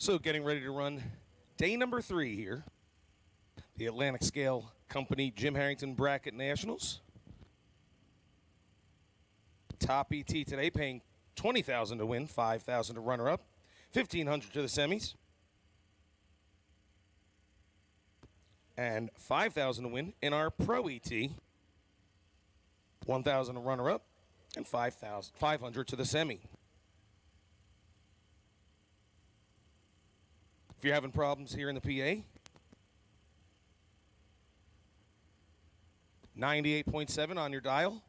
So getting ready to run day number 3 here. The Atlantic Scale Company Jim Harrington Bracket Nationals. Top ET today paying $20,000 to win, $5,000 to runner-up, $1,500 to the semis, and $5,000 to win in our Pro ET, $1,000 to runner-up, and $500 to the semi. If you're having problems here in the PA, 98.7 on your dial.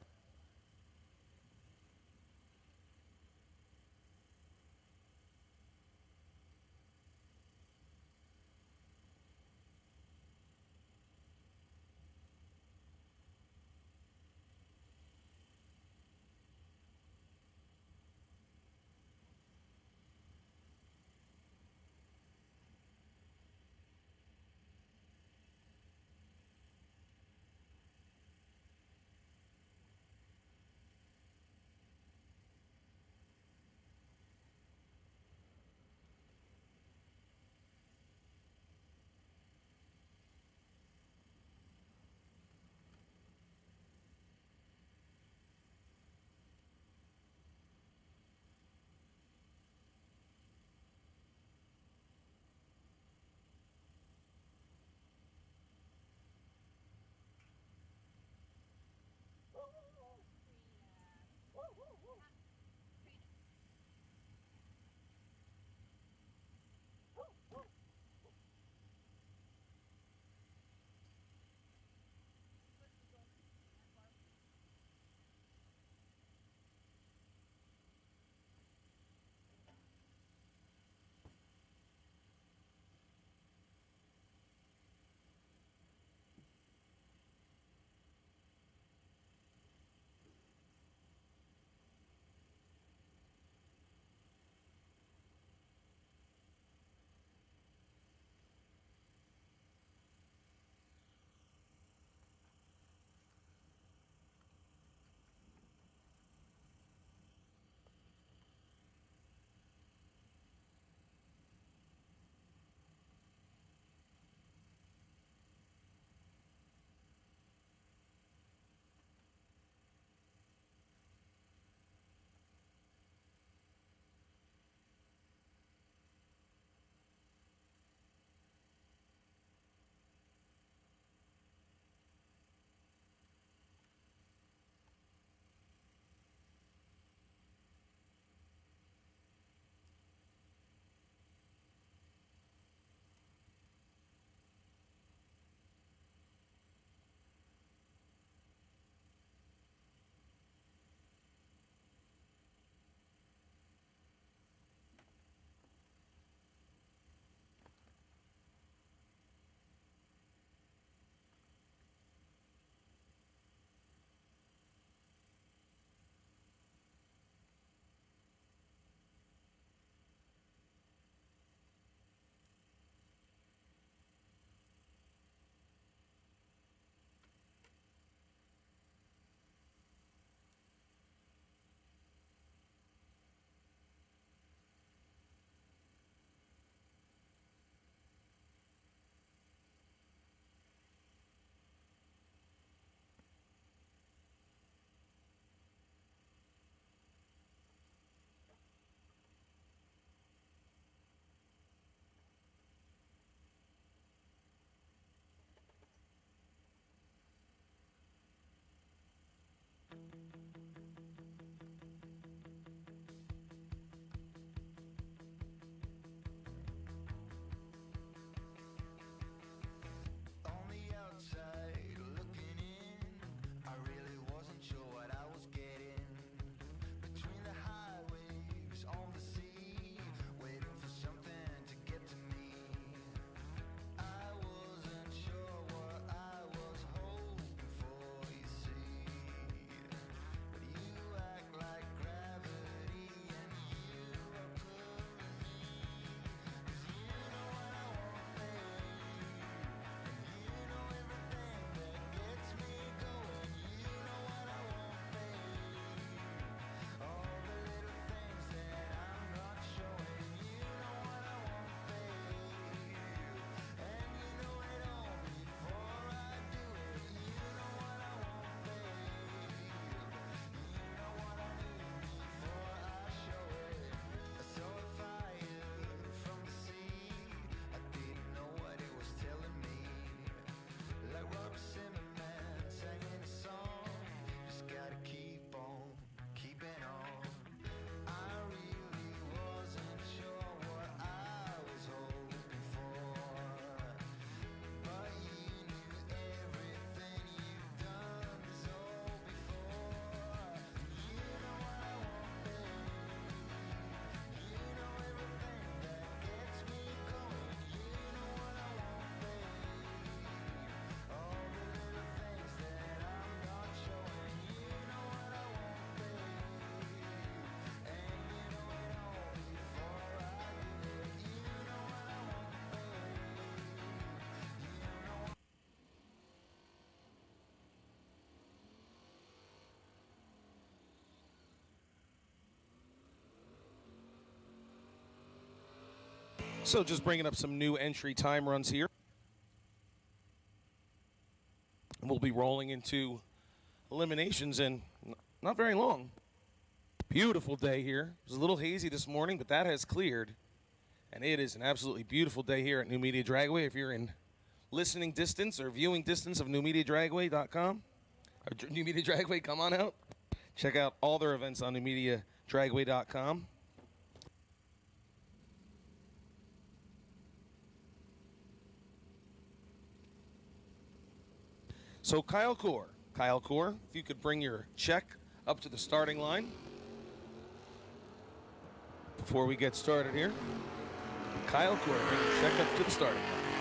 So just bringing up some new entry time runs here. We'll be rolling into eliminations in not very long. Beautiful day here. It was a little hazy this morning, but that has cleared. And it is an absolutely beautiful day here at Numidia Dragway. If you're in listening distance or viewing distance of NumediaDragway.com, or Numidia Dragway, come on out. Check out all their events on NumediaDragway.com. So Kyle Core, if you could bring your check up to the starting line before we get started here. Kyle Core, bring your check up to the starting line.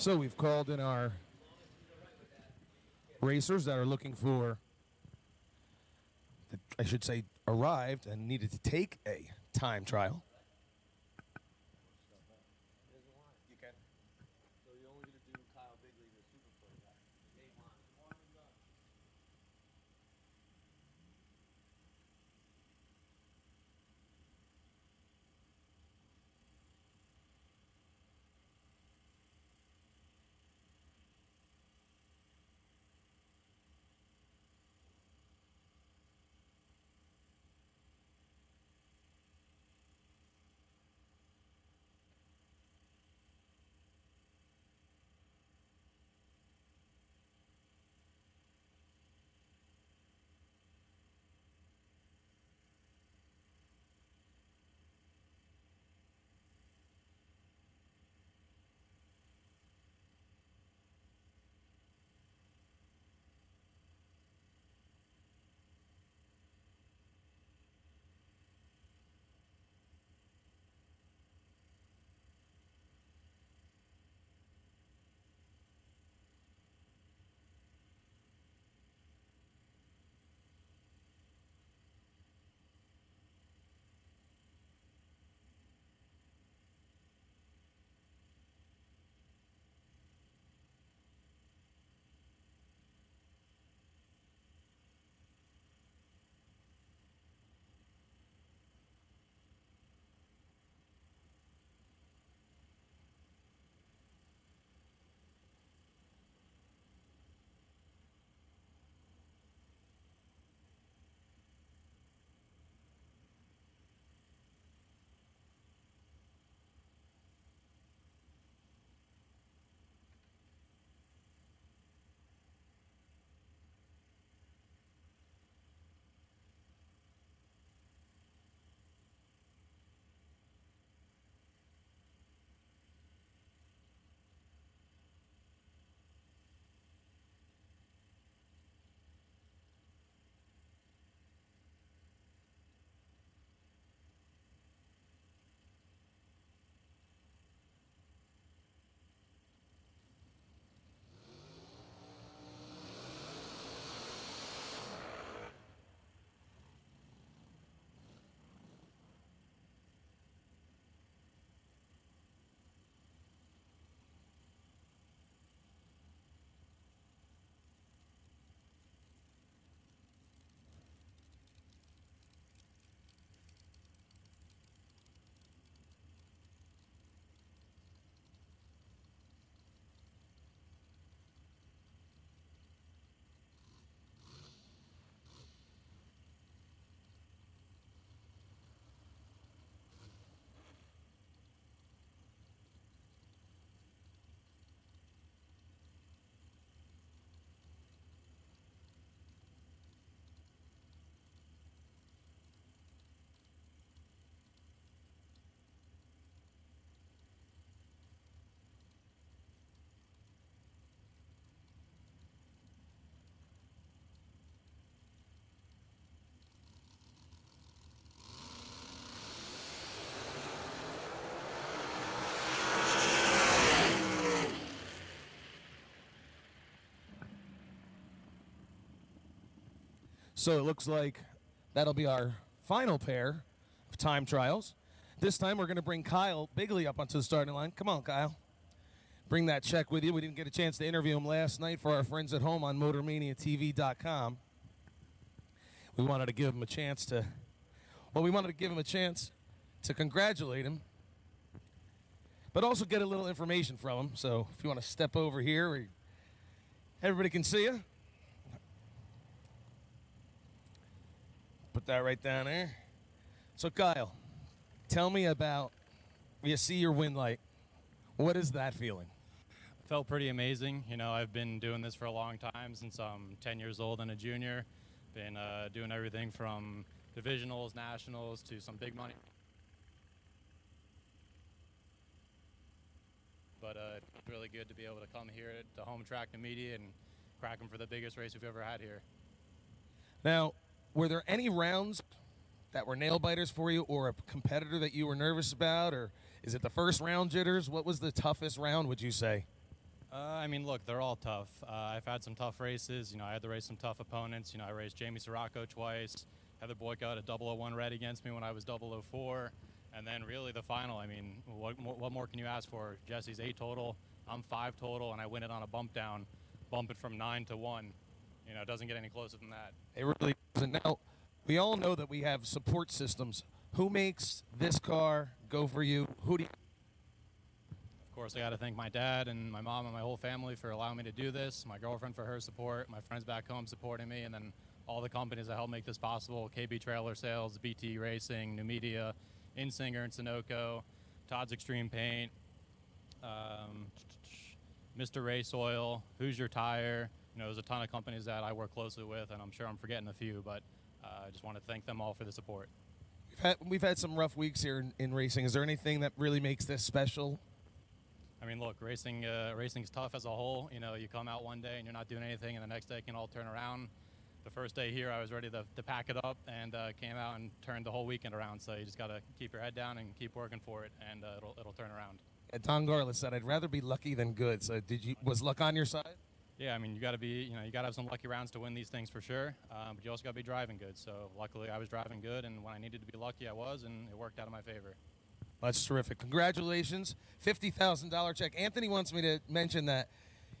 So we've called in our racers that are looking for, I should say, arrived and needed to take a time trial. You can. So you're only going to do Kyle Bigley, the super pro guy. So it looks like that'll be our final pair of time trials. This time we're going to bring Kyle Bigley up onto the starting line. Come on, Kyle. Bring that check with you. We didn't get a chance to interview him last night for our friends at home on MotorManiaTV.com. We wanted to give him a chance to, congratulate him, but also get a little information from him. So if you want to step over here where everybody can see you. Put that right down there. So Kyle, tell me about, you see your win light. What is that feeling? Felt pretty amazing. You know, I've been doing this for a long time, since I'm 10 years old and a junior. Been doing everything from divisionals, nationals, to some big money. But it's really good to be able to come here to home track Numidia and crack them for the biggest race we've ever had here. Now, were there any rounds that were nail biters for you, or a competitor that you were nervous about, or is it the first round jitters? What was the toughest round, would you say? I mean, look, they're all tough. I've had some tough races. You know, I had to race some tough opponents. You know, I raced Jamie Sirocco twice. Heather Boyko had a 001 red against me when I was 004. And then really the final, I mean, what more can you ask for? Jesse's 8 total, I'm 5 total, and I win it on a bump down, bump it from 9 to 1. You know, it doesn't get any closer than that. It really doesn't. Now, we all know that we have support systems. Who makes this car go for you? Who do you... Of course, I got to thank my dad and my mom and my whole family for allowing me to do this, my girlfriend for her support, my friends back home supporting me, and then all the companies that helped make this possible: KB Trailer Sales, BT Racing, Numidia, Insinger and Sunoco, Todd's Extreme Paint, Mr. Race Oil, Hoosier Tire. You know, there's a ton of companies that I work closely with, and I'm sure I'm forgetting a few, but I just want to thank them all for the support. We've had some rough weeks here in racing. Is there anything that really makes this special? I mean, look, racing's tough as a whole. You know, you come out one day and you're not doing anything, and the next day can all turn around. The first day here, I was ready to pack it up, and came out and turned the whole weekend around. So you just got to keep your head down and keep working for it, and it'll turn around. Don Garland said, "I'd rather be lucky than good." So was luck on your side? Yeah, I mean, you got to have some lucky rounds to win these things for sure. But you also got to be driving good. So luckily, I was driving good, and when I needed to be lucky, I was, and it worked out in my favor. That's terrific. Congratulations. $50,000 check. Anthony wants me to mention that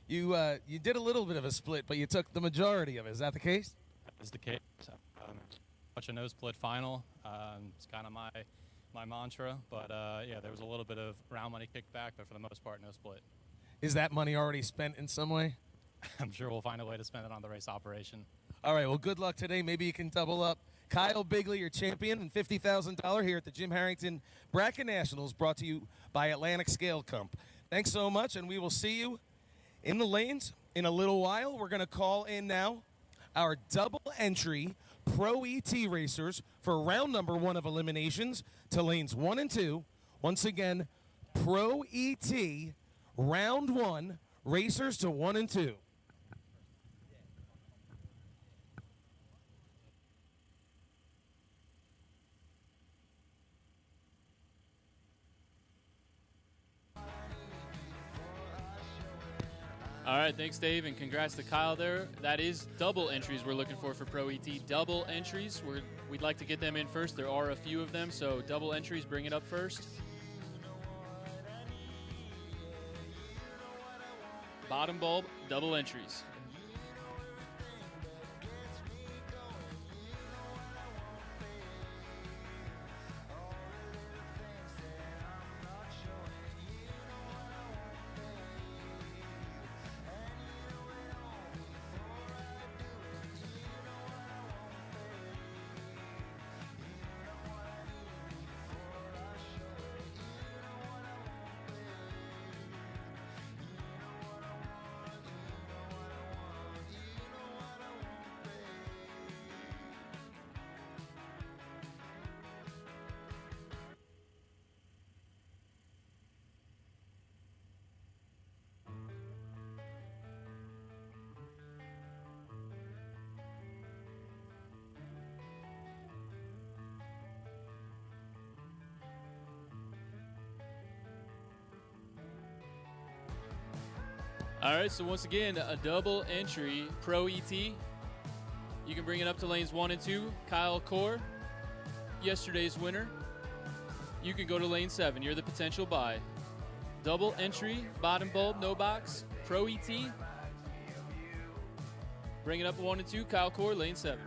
you did a little bit of a split, but you took the majority of it. Is that the case? That is the case. Much a no split final. It's kind of my mantra. But yeah, there was a little bit of round money kickback, but for the most part, no split. Is that money already spent in some way? I'm sure we'll find a way to spend it on the race operation. All right, well, good luck today. Maybe you can double up. Kyle Bigley, your champion, and $50,000 here at the Jim Harrington Bracket Nationals, brought to you by Atlantic Scale Comp. Thanks so much, and we will see you in the lanes in a little while. We're going to call in now our double entry Pro ET racers for round number 1 of eliminations to lanes 1 and 2. Once again, Pro ET round 1 racers to 1 and 2. All right, thanks, Dave, and congrats to Kyle there. That is double entries we're looking for Pro ET. Double entries. We'd like to get them in first. There are a few of them, so double entries, bring it up first. Bottom bulb, double entries. All right, so once again, a double entry Pro ET. You You can bring it up to lanes 1 and 2. Kyle Core, yesterday's winner. You can go to lane 7. You're the potential buy. Double entry, bottom bulb, no box, Pro ET. Bring it up to 1 and 2. Kyle Core, lane 7.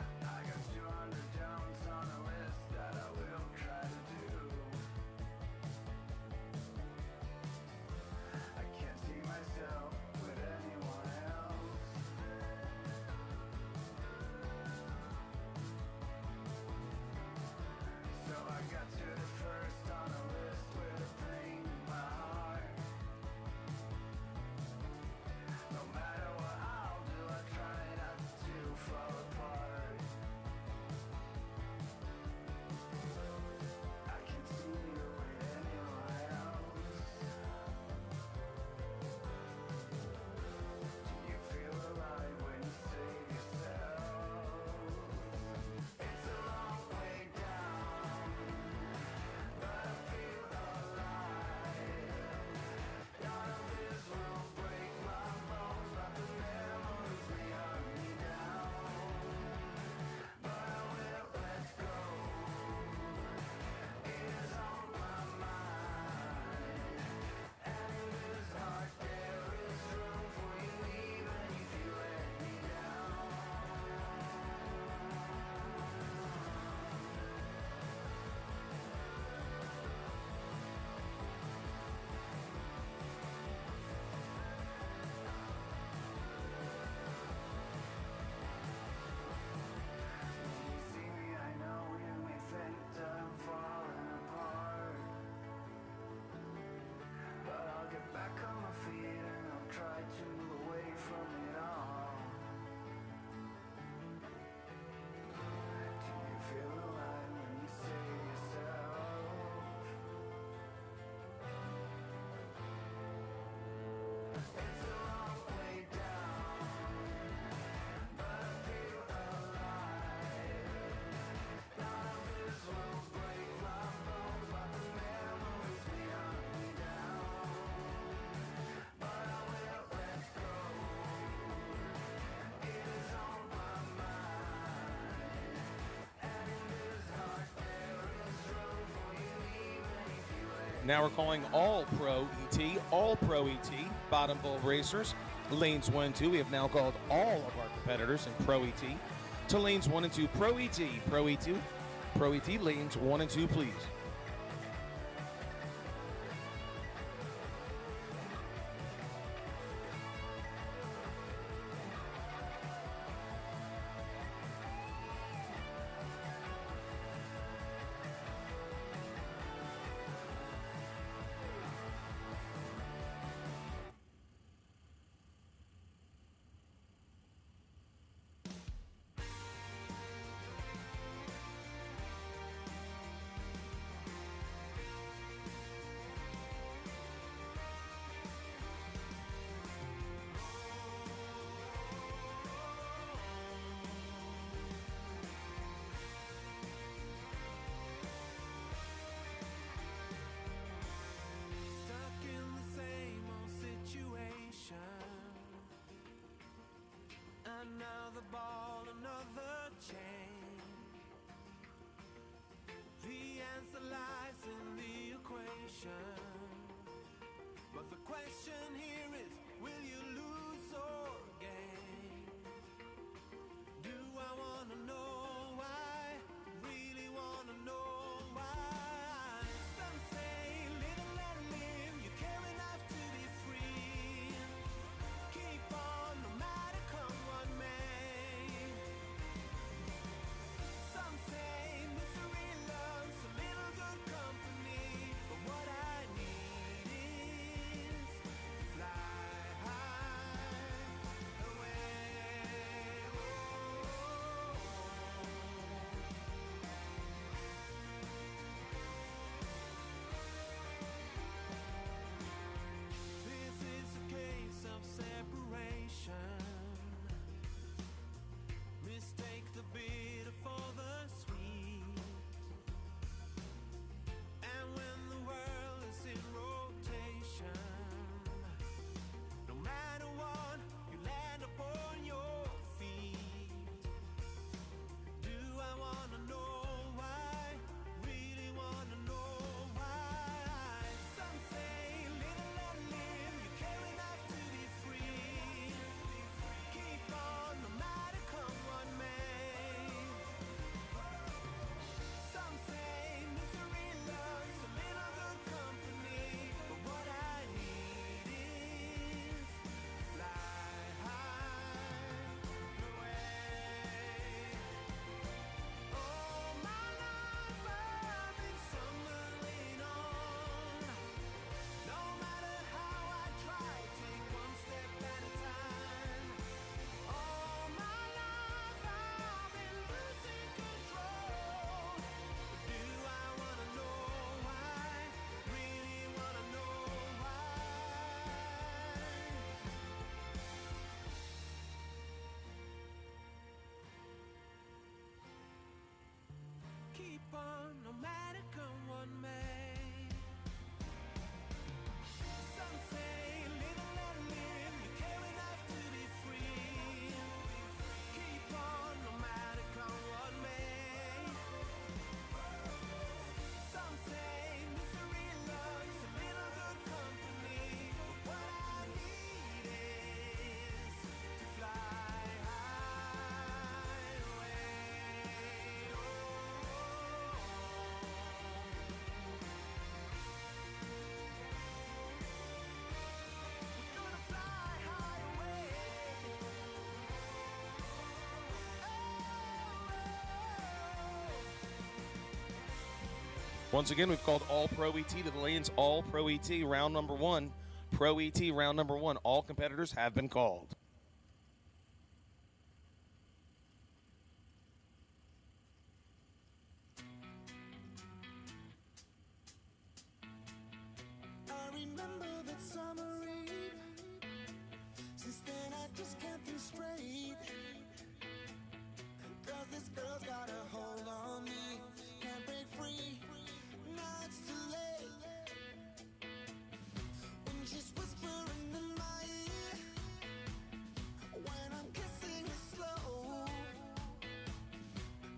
Now we're calling all Pro ET, bottom bulb racers. Lanes 1 and 2, we have now called all of our competitors in Pro ET to lanes 1 and 2. Pro ET, lanes 1 and 2, please. Another ball, another chain. The answer lies in the equation. But the question here is, will you lose or gain? Do I wanna know why? Really wanna know why? Some say live and let live. You care enough to be free. Keep on no matter come what may. Once again, we've called all Pro ET to the lanes, all Pro ET round number 1. Pro ET round number 1. All competitors have been called. I remember that summer eve. Since then I just can't think straight. Cause this girl's got a hold on me. Can't break free. Now it's too late. When she's whispering in my ear. When I'm kissing her slow.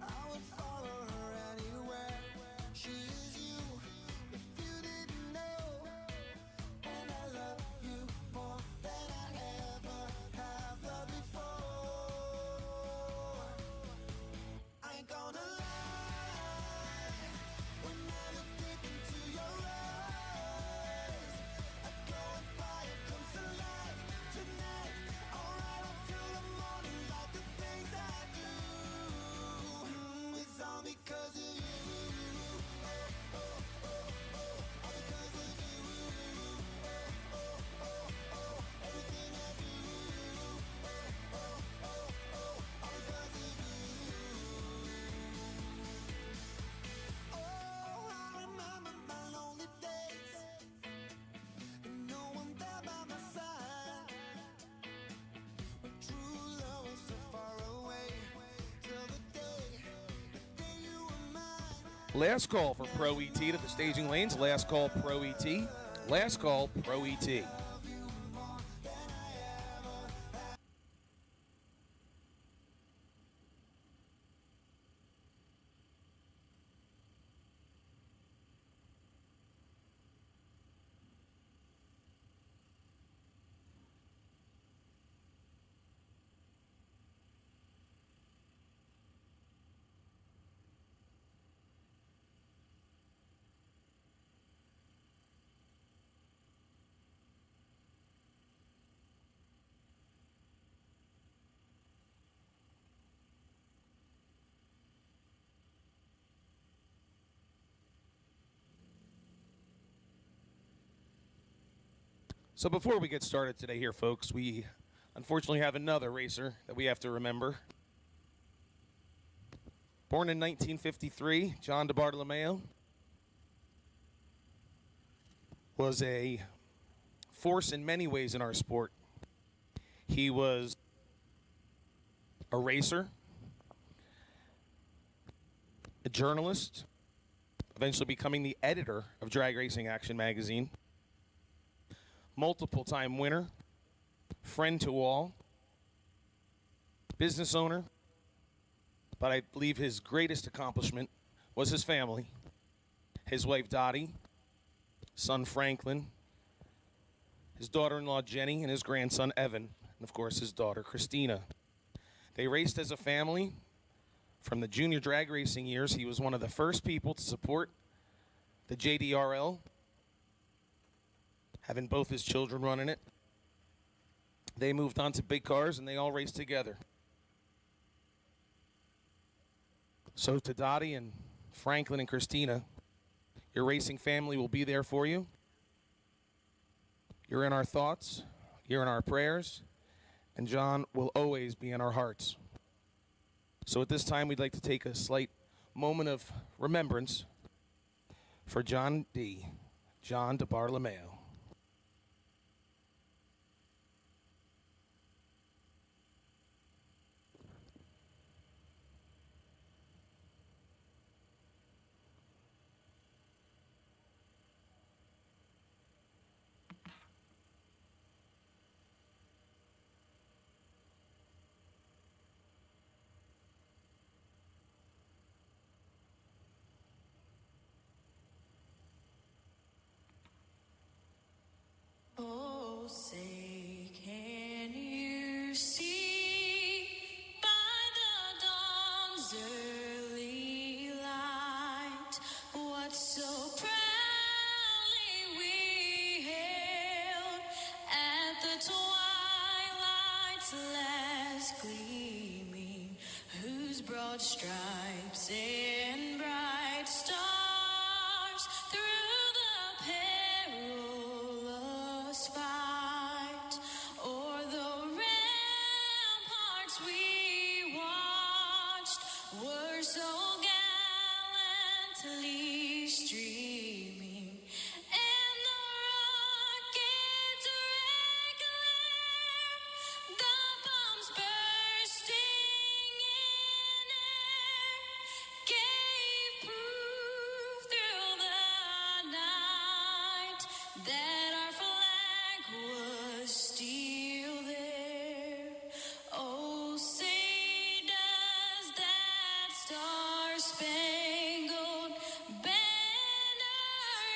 I would follow her anywhere. She is you. If you didn't know. And I love you more than I ever have loved before. I ain't gonna lie. When I look deep into your eyes, I go and fire comes to life tonight. Alright until the morning, like the things I do. It's all because of you. All because of you. Everything I do. All because of you. Oh, I remember my lonely days. And no one there by my side. But true love was so far away. Till the day you were mine. Last call for Pro ET to the staging lanes. Last call Pro ET. Last call Pro ET. So before we get started today here, folks, we unfortunately have another racer that we have to remember. Born in 1953, John DeBartolomeo was a force in many ways in our sport. He was a racer, a journalist, eventually becoming the editor of Drag Racing Action magazine, multiple-time winner, friend to all, business owner, but I believe his greatest accomplishment was his family. His wife Dottie, son Franklin, his daughter-in-law Jenny, and his grandson Evan, and of course his daughter Christina. They raced as a family from the junior drag racing years. He was one of the first people to support the JDRL, having both his children running it. They moved on to big cars, and they all raced together. So to Dottie and Franklin and Christina, your racing family will be there for you. You're in our thoughts. You're in our prayers. And John will always be in our hearts. So at this time, we'd like to take a slight moment of remembrance for John DeBartolomeo. Oh, say, can you see by the dawn's early light what so proudly we hailed at the twilight's last gleaming, whose broad stripes and bright stars endlessly streaming, and the rockets regular, the bombs bursting in air, gave proof through the night that our flag was still there. Oh, say does that star-spangled banner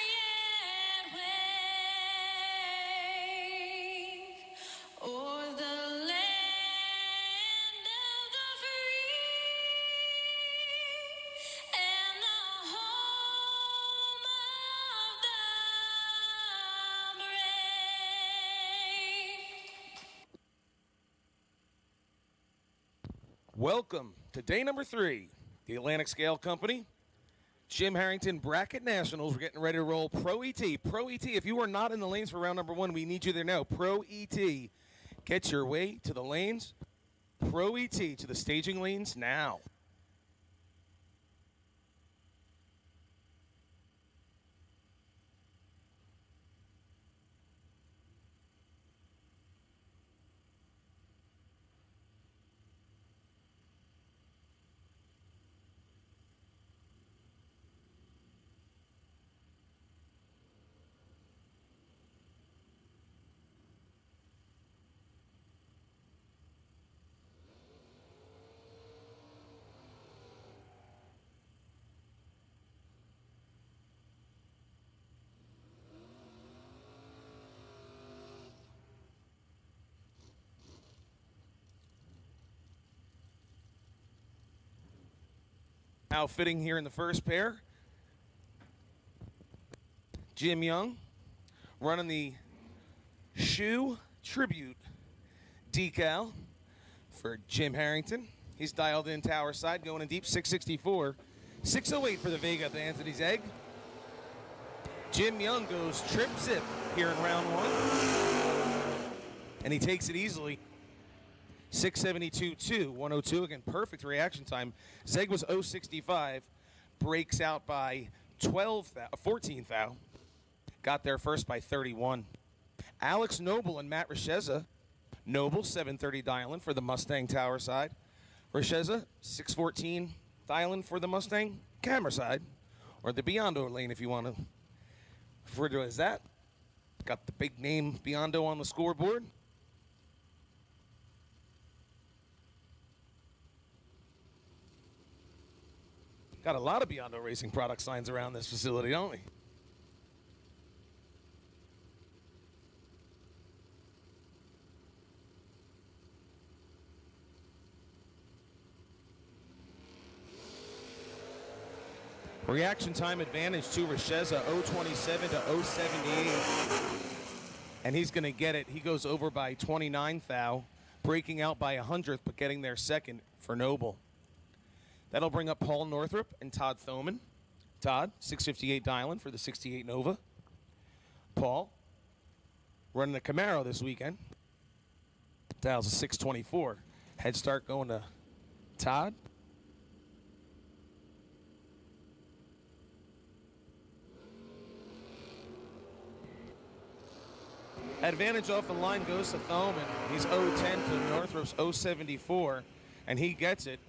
yet wave o'er the land of the free and the home of the brave. Welcome to day number 3. The Atlantic Scale Company, Jim Harrington Bracket Nationals. We're getting ready to roll Pro ET. Pro ET, if you are not in the lanes for round number 1, we need you there now. Pro ET, get your way to the lanes. Pro ET to the staging lanes now. Outfitting here in the first pair, Jim Young running the shoe tribute decal for Jim Harrington. He's dialed in tower side, going in deep, 664. 608 for the Vega at the Anthony's Egg. Jim Young goes trip zip here in round 1. And he takes it easily. 672-2, 102. Again, perfect reaction time. Zeg was 065, breaks out by 14 thou. Got there first by 31. Alex Noble and Matt Resheza. Noble, 730 dialing for the Mustang tower side. Resheza, 614 dialing for the Mustang camera side. Or the Biondo lane if you want to refer to it as that. Got the big name Biondo on the scoreboard. Got a lot of Biondo Racing product signs around this facility, don't we? Reaction time advantage to Resheza, 027 to 078. And he's going to get it. He goes over by 29 thou, breaking out by 100th, but getting there second for Noble. That'll bring up Paul Northrup and Todd Thoman. Todd, 658 dialing for the 68 Nova. Paul, running the Camaro this weekend. Dials a 624. Head start going to Todd. Advantage off the line goes to Thoman. He's 010 to Northrup's 074, and he gets it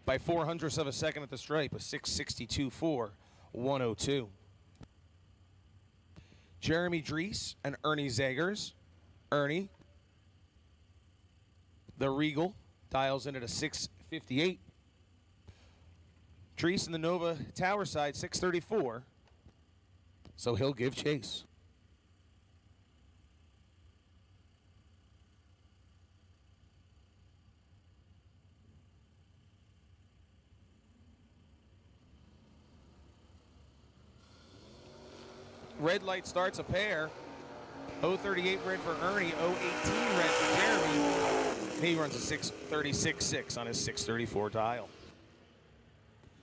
by 0.04 of a second at the stripe, a 662.4, 102. Jeremy Drees and Ernie Zagers. Ernie, the Regal, dials in at a 658. Drees in the Nova tower side, 634. So he'll give chase. Red light starts a pair. 038 red for Ernie, 018 red for Jeremy. And he runs a 636.6 on his 634 dial.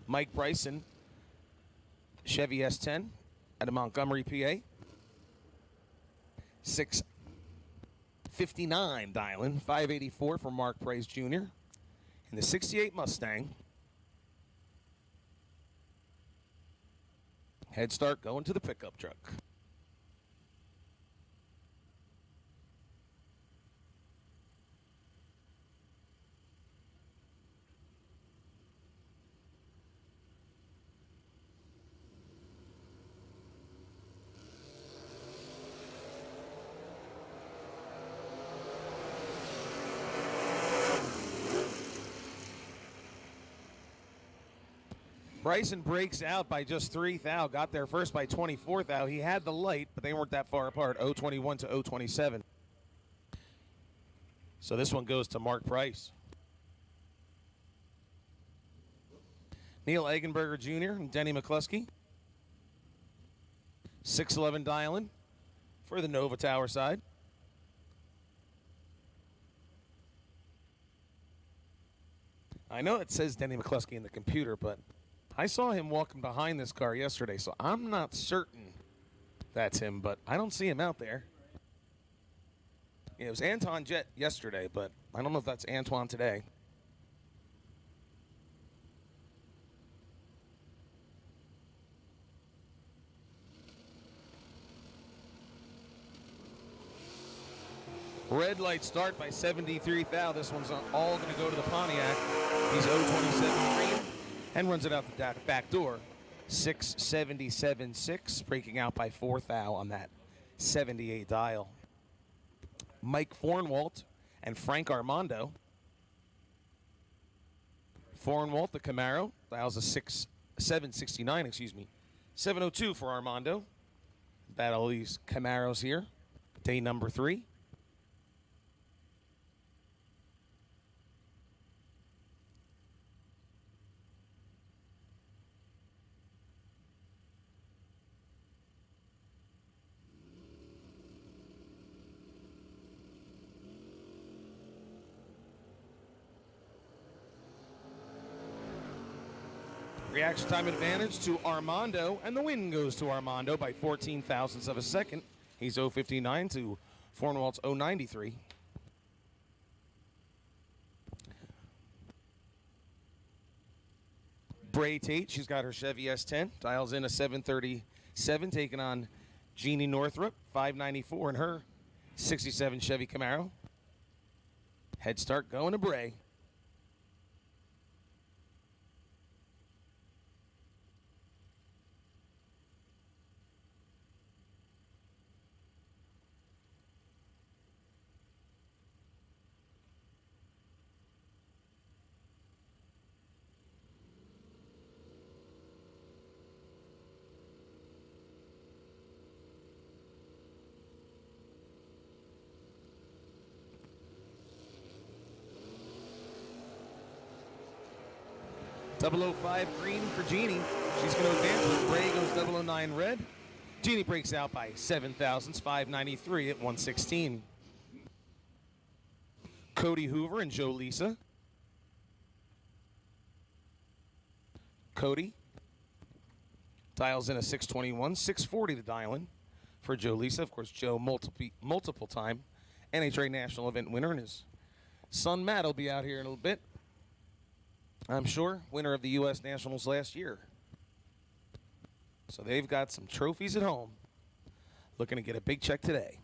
Mike Bryson, Chevy S10 out of Montgomery, PA. 659 dialing, 584 for Mark Price Jr. In the 68 Mustang. Head start going to the pickup truck. Bryson breaks out by just 3 thou. Got there first by 24 thou. He had the light, but they weren't that far apart. 021 to 027. So this one goes to Mark Price. Neil Eggenberger Jr. and Denny McCluskey. 6'11" dialing for the Nova Tower side. I know it says Denny McCluskey in the computer, but I saw him walking behind this car yesterday, so I'm not certain that's him, but I don't see him out there. Yeah, it was Anton Jett yesterday, but I don't know if that's Antoine today. Red light start by 73 thou. This one's all going to go to the Pontiac. He's 027 green and runs it out the back door. 677.6, breaking out by 4 thou on that 78 dial. Mike Fornwalt and Frank Armando. Fornwalt, the Camaro, dials a 769, excuse me. 702 for Armando. Battle these Camaros here. Day number 3. Reaction time advantage to Armando, and the win goes to Armando by 14 thousandths of a second. He's 059 to Fornwalt's 093. Bray Tate, she's got her Chevy S10, dials in a 737, taking on Jeannie Northrup, 594 in her 67 Chevy Camaro. Head start going to Bray. .005 green for Jeannie. She's going to advance with Bray goes 009 red. Jeannie breaks out by 7 thousandths, 593 at 116. Cody Hoover and Joe Lisa. Cody dials in a 621, 640 to dial in for Joe Lisa. Of course, Joe multiple time NHRA National Event winner, and his son Matt will be out here in a little bit. I'm sure, winner of the U.S. Nationals last year. So they've got some trophies at home. Looking to get a big check today.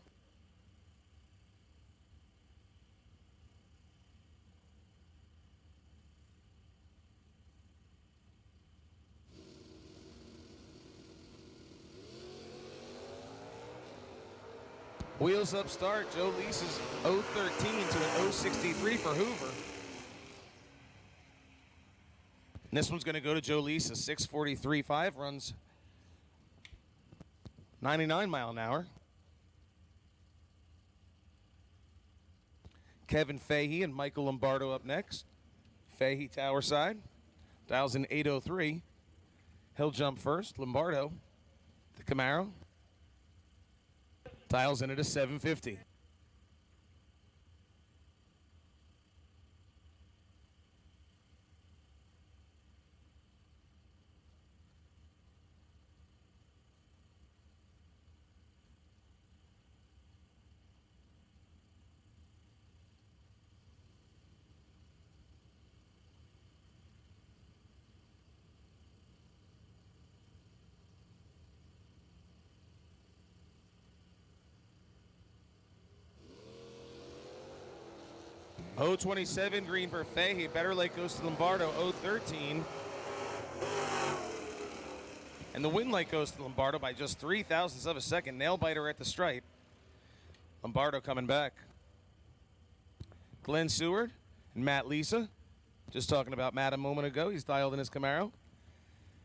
Wheels up start. Joe Lisa's 013 to an 063 for Hoover. And this one's going to go to Joe Lisa, 643.5, runs 99 mile an hour. Kevin Fahey and Michael Lombardo up next. Fahey tower side, dials in 803. He'll jump first. Lombardo, the Camaro, dials in at a 750. 027 green for Fahey. Better Lake goes to Lombardo. 013. And the win light goes to Lombardo by just 0.03 of a second. Nail biter at the stripe. Lombardo coming back. Glenn Seward and Matt Lisa. Just talking about Matt a moment ago. He's dialed in his Camaro.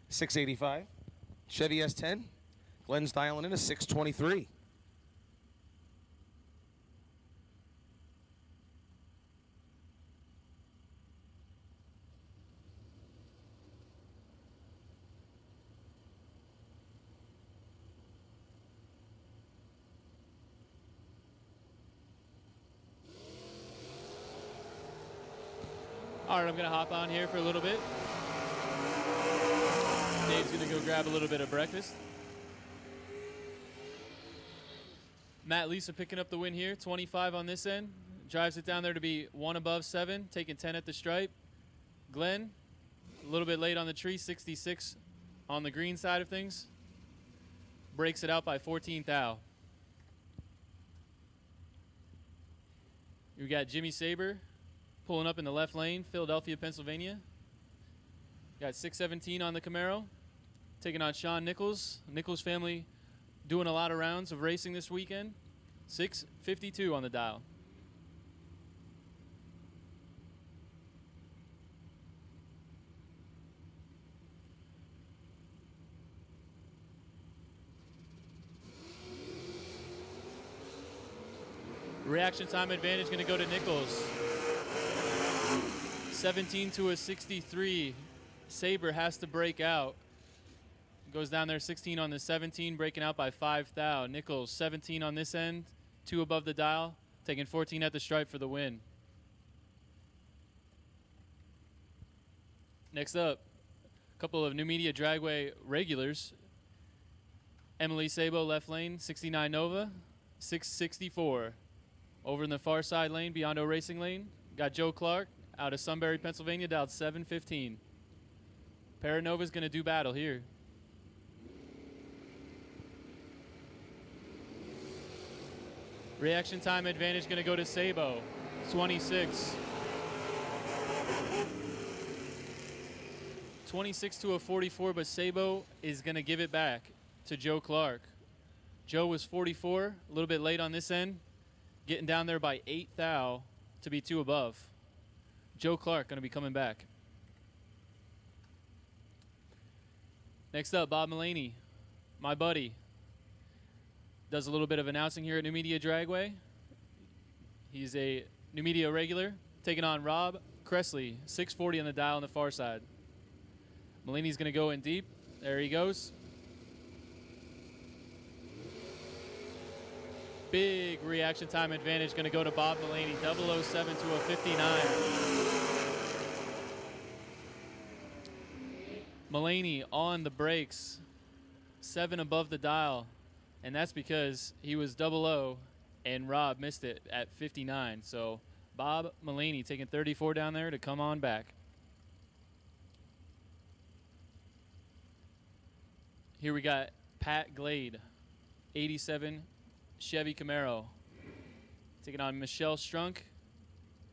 685. Chevy S10. Glenn's dialing in a 623. All right, I'm going to hop on here for a little bit. Dave's going to go grab a little bit of breakfast. Matt Lisa picking up the win here, 25 on this end. Drives it down there to be 1 above 7, taking 10 at the stripe. Glenn, a little bit late on the tree, 66 on the green side of things. Breaks it out by 14 thou. We got Jimmy Saber pulling up in the left lane, Philadelphia, Pennsylvania. Got 617 on the Camaro, taking on Sean Nichols. Nichols family doing a lot of rounds of racing this weekend. 652 on the dial. Reaction time advantage going to go to Nichols. 17 to a 63. Saber has to break out. Goes down there 16 on the 17, breaking out by 5 thou. Nichols 17 on this end, 2 above the dial, taking 14 at the stripe for the win. Next up, a couple of Numidia Dragway regulars. Emily Sabo left lane, 69 Nova, 664. Over in the far side lane, beyond O Racing lane, got Joe Clark out of Sunbury, Pennsylvania, dialed 715. Paranova's going to do battle here. Reaction time advantage going to go to Sabo, 26. 26 to a 44, but Sabo is going to give it back to Joe Clark. Joe was 44, a little bit late on this end, getting down there by 8 thou to be 2 above. Joe Clark going to be coming back. Next up, Bob Mullaney, my buddy. Does a little bit of announcing here at Numidia Dragway. He's a Numidia regular, taking on Rob Cressley, 640 on the dial on the far side. Mullaney's going to go in deep. There he goes. Big reaction time advantage going to go to Bob Mullaney, 007 to a 59. Mullaney on the brakes, 7 above the dial, and that's because he was 00 and Rob missed it at 59. So Bob Mullaney taking 34 down there to come on back. Here we got Pat Glade, 87 Chevy Camaro, taking on Michelle Strunk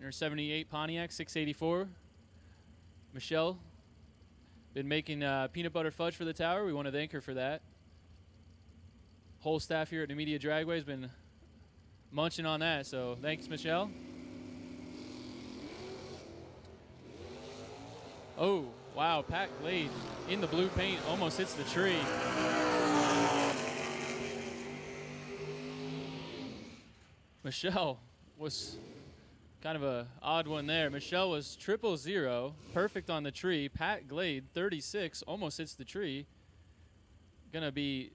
in her 78 Pontiac 684. Michelle been making peanut butter fudge for the tower. We want to thank her for that. Whole staff here at Numidia Dragway has been munching on that, so thanks, Michelle. Oh, wow, Pat Glade in the blue paint almost hits the tree. Michelle was kind of a odd one there. Michelle was 000, perfect on the tree. Pat Glade, 36, almost hits the tree. Gonna be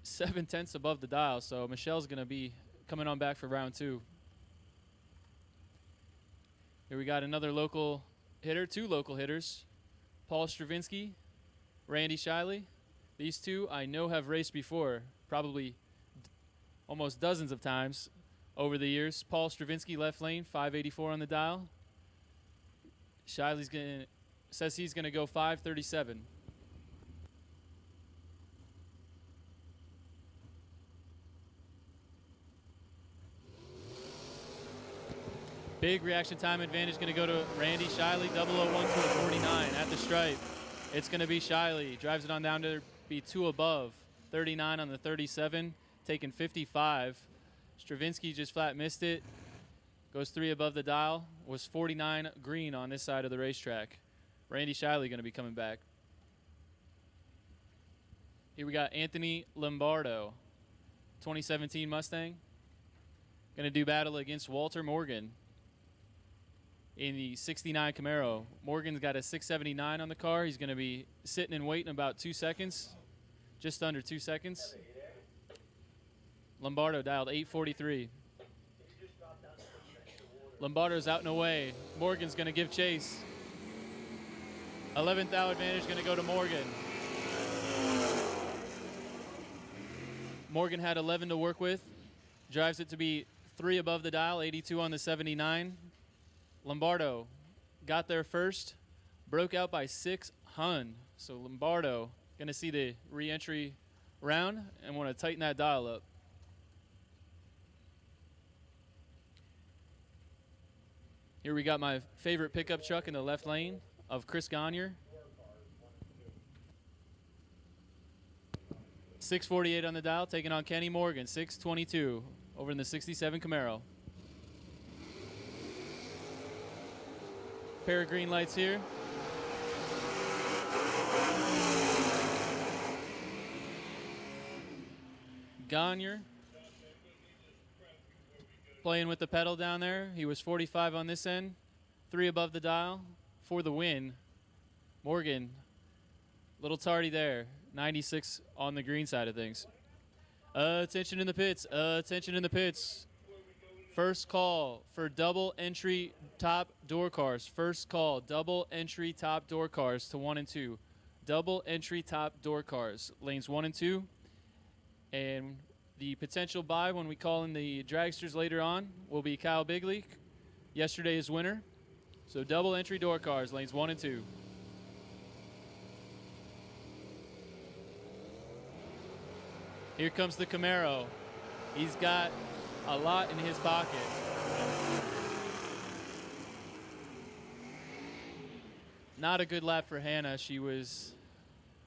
7/10 above the dial, so Michelle's gonna be coming on back for round 2. Here we got another local hitter, 2 local hitters. Paul Stravinsky, Randy Shiley. These two I know have raced before, probably almost dozens of times over the years. Paul Stravinsky left lane, 584 on the dial. Shiley's says he's gonna go 537. Big reaction time advantage going to go to Randy Shiley, 001 to a 49 at the stripe. It's going to be Shiley. Drives it on down to be 2 above. 39 on the 37, taking 55. Stravinsky just flat missed it. Goes 3 above the dial. Was 49 green on this side of the racetrack. Randy Shiley going to be coming back. Here we got Anthony Lombardo, 2017 Mustang. Going to do battle against Walter Morgan in the 69 Camaro. Morgan's got a 679 on the car. He's going to be sitting and waiting about 2 seconds, just under 2 seconds. Lombardo dialed 843. Lombardo's out and away. Morgan's going to give chase. 11th hour advantage going to go to Morgan. Morgan had 11 to work with. Drives it to be 3 above the dial, 82 on the 79. Lombardo got there first, broke out by 6 Hun. So Lombardo going to see the re-entry round and want to tighten that dial up. Here we got my favorite pickup truck in the left lane of Chris Gagne. 648 on the dial, taking on Kenny Morgan, 622 over in the 67 Camaro. Pair of green lights here. Gagne playing with the pedal down there. He was 45 on this end, 3 above the dial for the win. Morgan, little tardy there, 96 on the green side of things. Attention in the pits, attention in the pits. First call for double entry top door cars. First call, double entry top door cars to 1 and 2. Double entry top door cars, lanes 1 and 2. And the potential buy when we call in the dragsters later on will be Kyle Bigley, yesterday's winner. So double entry door cars, lanes 1 and 2. Here comes the Camaro. He's got a lot in his pocket. Not a good lap for Hannah. She was,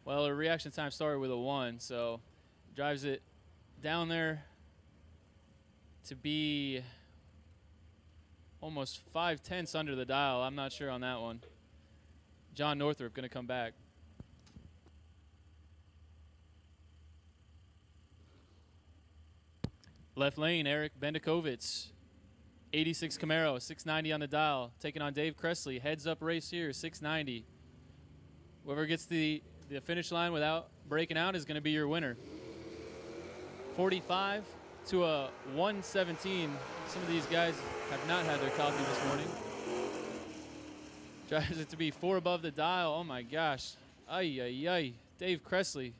well, her reaction time started with a 1, so drives it down there to be almost 5/10 under the dial. I'm not sure on that one. John Northrup going to come back. Left lane, Eric Bendikovitz, 86 Camaro, 690 on the dial, taking on Dave Cressley. Heads up race here, 690. Whoever gets the finish line without breaking out is going to be your winner. 45 to a 117. Some of these guys have not had their coffee this morning. Drives it to be 4 above the dial. Oh my gosh. Ay, ay, ay. Dave Cressley.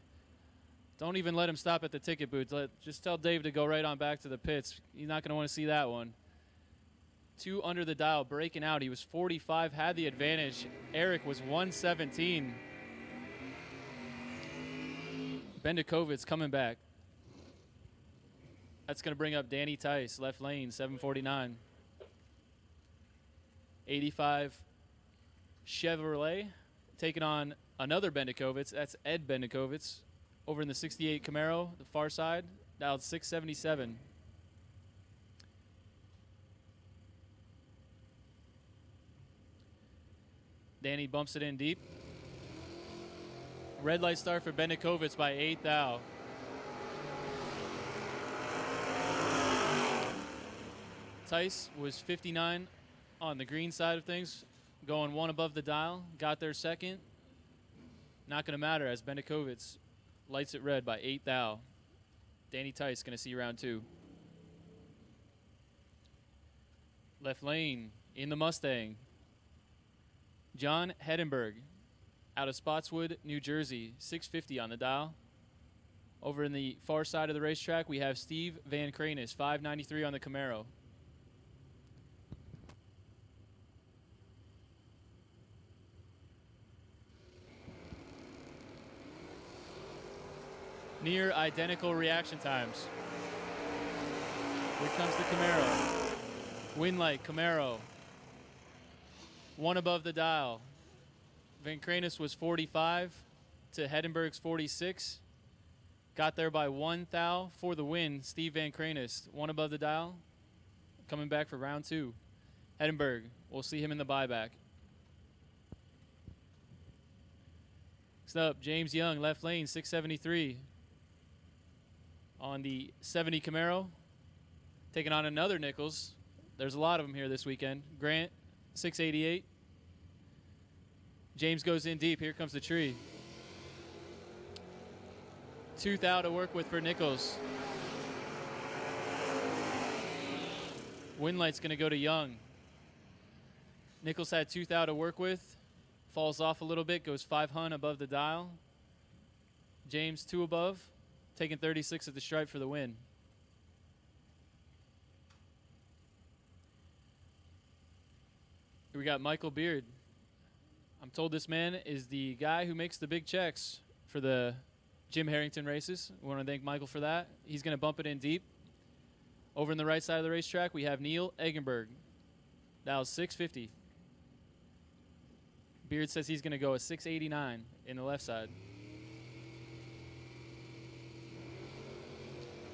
Don't even let him stop at the ticket booth. Just tell Dave to go right on back to the pits. He's not going to want to see that one. 2 under the dial, breaking out. He was 45, had the advantage. Eric was 117. Bendikovitz coming back. That's going to bring up Danny Tice, left lane, 749. 85 Chevrolet taking on another Bendikovitz. That's Ed Bendikovitz. Over in the 68 Camaro, the far side, dialed 677. Danny bumps it in deep. Red light start for Bendikovitz by 8th thou. Tice was 59 on the green side of things, going 1 above the dial, got there second. Not going to matter as Bendikovitz lights it red by 8th thou. Danny Tice going to see round 2. Left lane in the Mustang. John Hedenberg out of Spotswood, New Jersey, 650 on the dial. Over in the far side of the racetrack, we have Steve Van Kranis, 593 on the Camaro. Near identical reaction times. Here comes the Camaro. Winlight, Camaro. One above the dial. Van Kranus was 45 to Heddenberg's 46. Got there by 1 thou for the win. Steve Van Kranus, one above the dial. Coming back for round 2. Heddenberg, we'll see him in the buyback. Next up, James Young, left lane, 673. On the 70 Camaro. Taking on another Nichols. There's a lot of them here this weekend. Grant, 688. James goes in deep. Here comes the tree. 2 thou to work with for Nichols. Winlight's going to go to Young. Nichols had 2 thou to work with. Falls off a little bit, goes 5 hun above the dial. James 2 above, taking 36 at the stripe for the win. Here we got Michael Beard. I'm told this man is the guy who makes the big checks for the Jim Harrington races. We want to thank Michael for that. He's going to bump it in deep. Over on the right side of the racetrack, we have Neil Eggenberg. That was 650. Beard says he's going to go a 689 in the left side.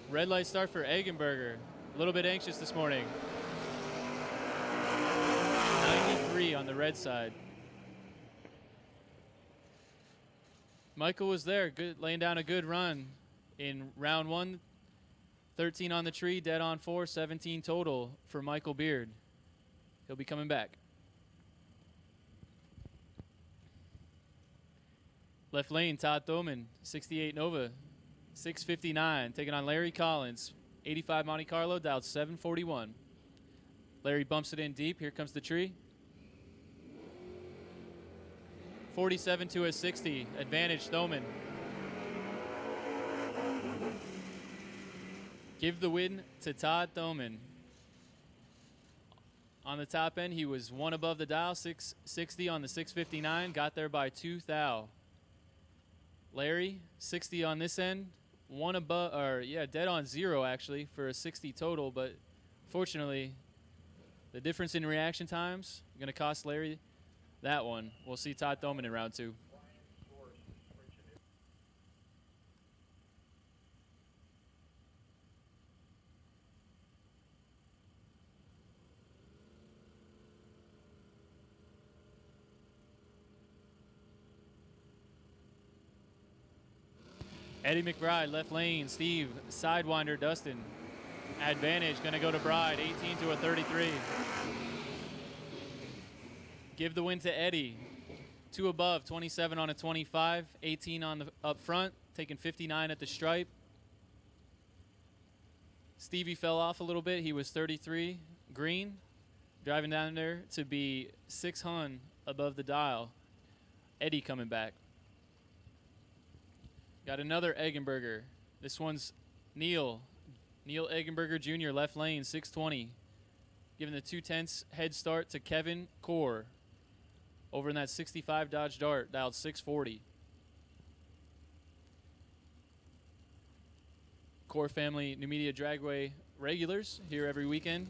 Red light start for Eggenberger. A little bit anxious this morning. 93 on the red side. Michael was there, good, laying down a good run in round 1. 13 on the tree, dead on 4, 17 total for Michael Beard. He'll be coming back. Left lane, Todd Thoman, 68 Nova, 659, taking on Larry Collins, 85 Monte Carlo, dialed 741. Larry bumps it in deep. Here comes the tree. 47 to a 60, advantage Thoman. Give the win to Todd Thoman. On the top end, he was 1 above the dial, 660 on the 659, got there by 2 thou. Larry, 60 on this end, 1 above, or yeah, dead on 0 actually for a 60 total, but fortunately, the difference in reaction times going to cost Larry that one. We'll see Todd Thoman in round 2. Eddie McBride, left lane. Steve, Sidewinder, Dustin. Advantage, going to go to Bride, 18 to a 33. Give the win to Eddie. 2 above, 27 on a 25, 18 on the up front, taking 59 at the stripe. Stevie fell off a little bit. He was 33 green, driving down there to be 6 hun above the dial. Eddie coming back. Got another Eggenberger. This one's Neil Eggenberger Jr., left lane, 620. Giving the 2/10 head start to Kevin Core. Over in that 65 Dodge Dart, dialed 640. Core family Numidia Dragway regulars here every weekend.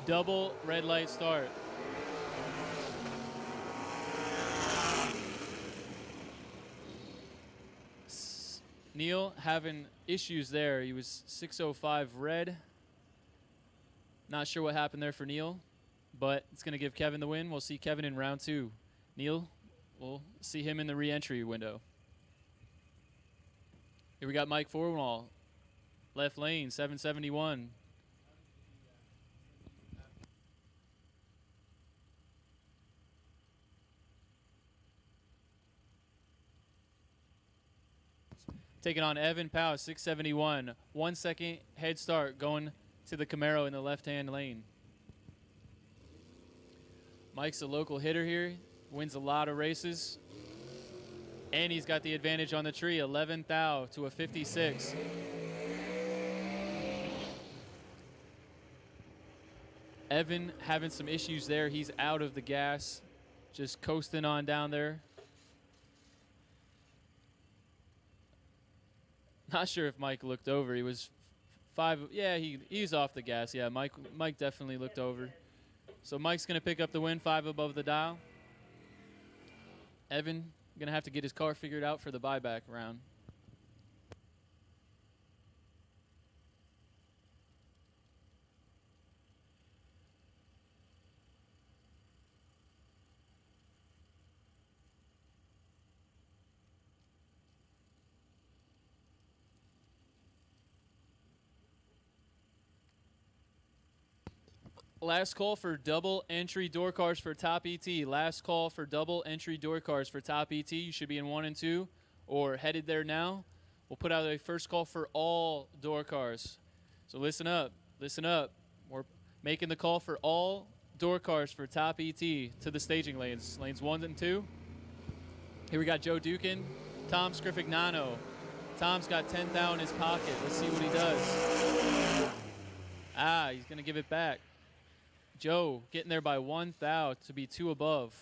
Double red light start. Neil having issues there. He was 605 red. Not sure what happened there for Neil, but it's going to give Kevin the win. We'll see Kevin in round 2. Neil, we'll see him in the re-entry window. Here we got Mike Forwall, left lane, 771. Taking on Evan Powell, 671. 1 second head start going to the Camaro in the left-hand lane. Mike's a local hitter here, wins a lot of races. And he's got the advantage on the tree, 11 thou to a 56. Evan having some issues there. He's out of the gas, just coasting on down there. Not sure if Mike looked over. He was 5. Yeah, he's off the gas. Yeah, Mike definitely looked over. So Mike's going to pick up the win, 5 above the dial. Evan going to have to get his car figured out for the buyback round. Last call for double entry door cars for top ET. Last call for double entry door cars for top ET. You should be in 1 and 2 or headed there now. We'll put out a first call for all door cars. So listen up. Listen up. We're making the call for all door cars for top ET to the staging lanes. Lanes 1 and 2. Here we got Joe Dukin, Tom Scrifignano. Tom's got 10 thou in his pocket. Let's see what he does. He's going to give it back. Joe getting there by 1 thou to be 2 above.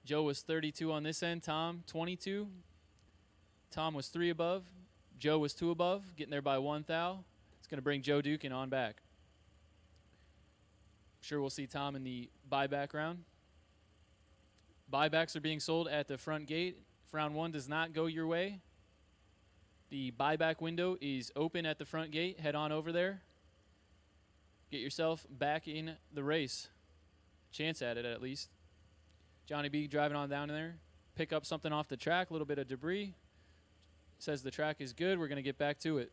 Joe was 32 on this end. Tom, 22. Tom was 3 above. Joe was 2 above, getting there by 1 thou. It's going to bring Joe Dukin on back. I'm sure we'll see Tom in the buyback round. Buybacks are being sold at the front gate. If round 1 does not go your way, the buyback window is open at the front gate. Head on over there. Get yourself back in the race. Chance at it, at least. Johnny B driving on down there. Pick up something off the track, a little bit of debris. Says the track is good. We're going to get back to it.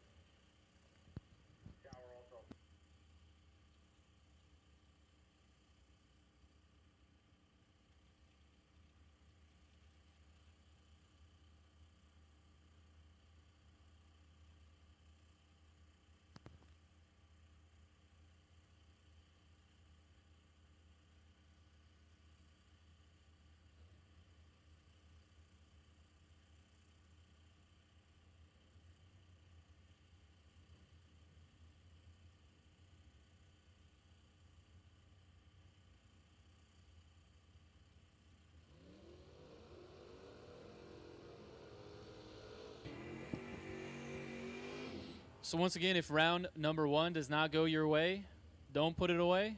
So once again, if round number 1 does not go your way, don't put it away.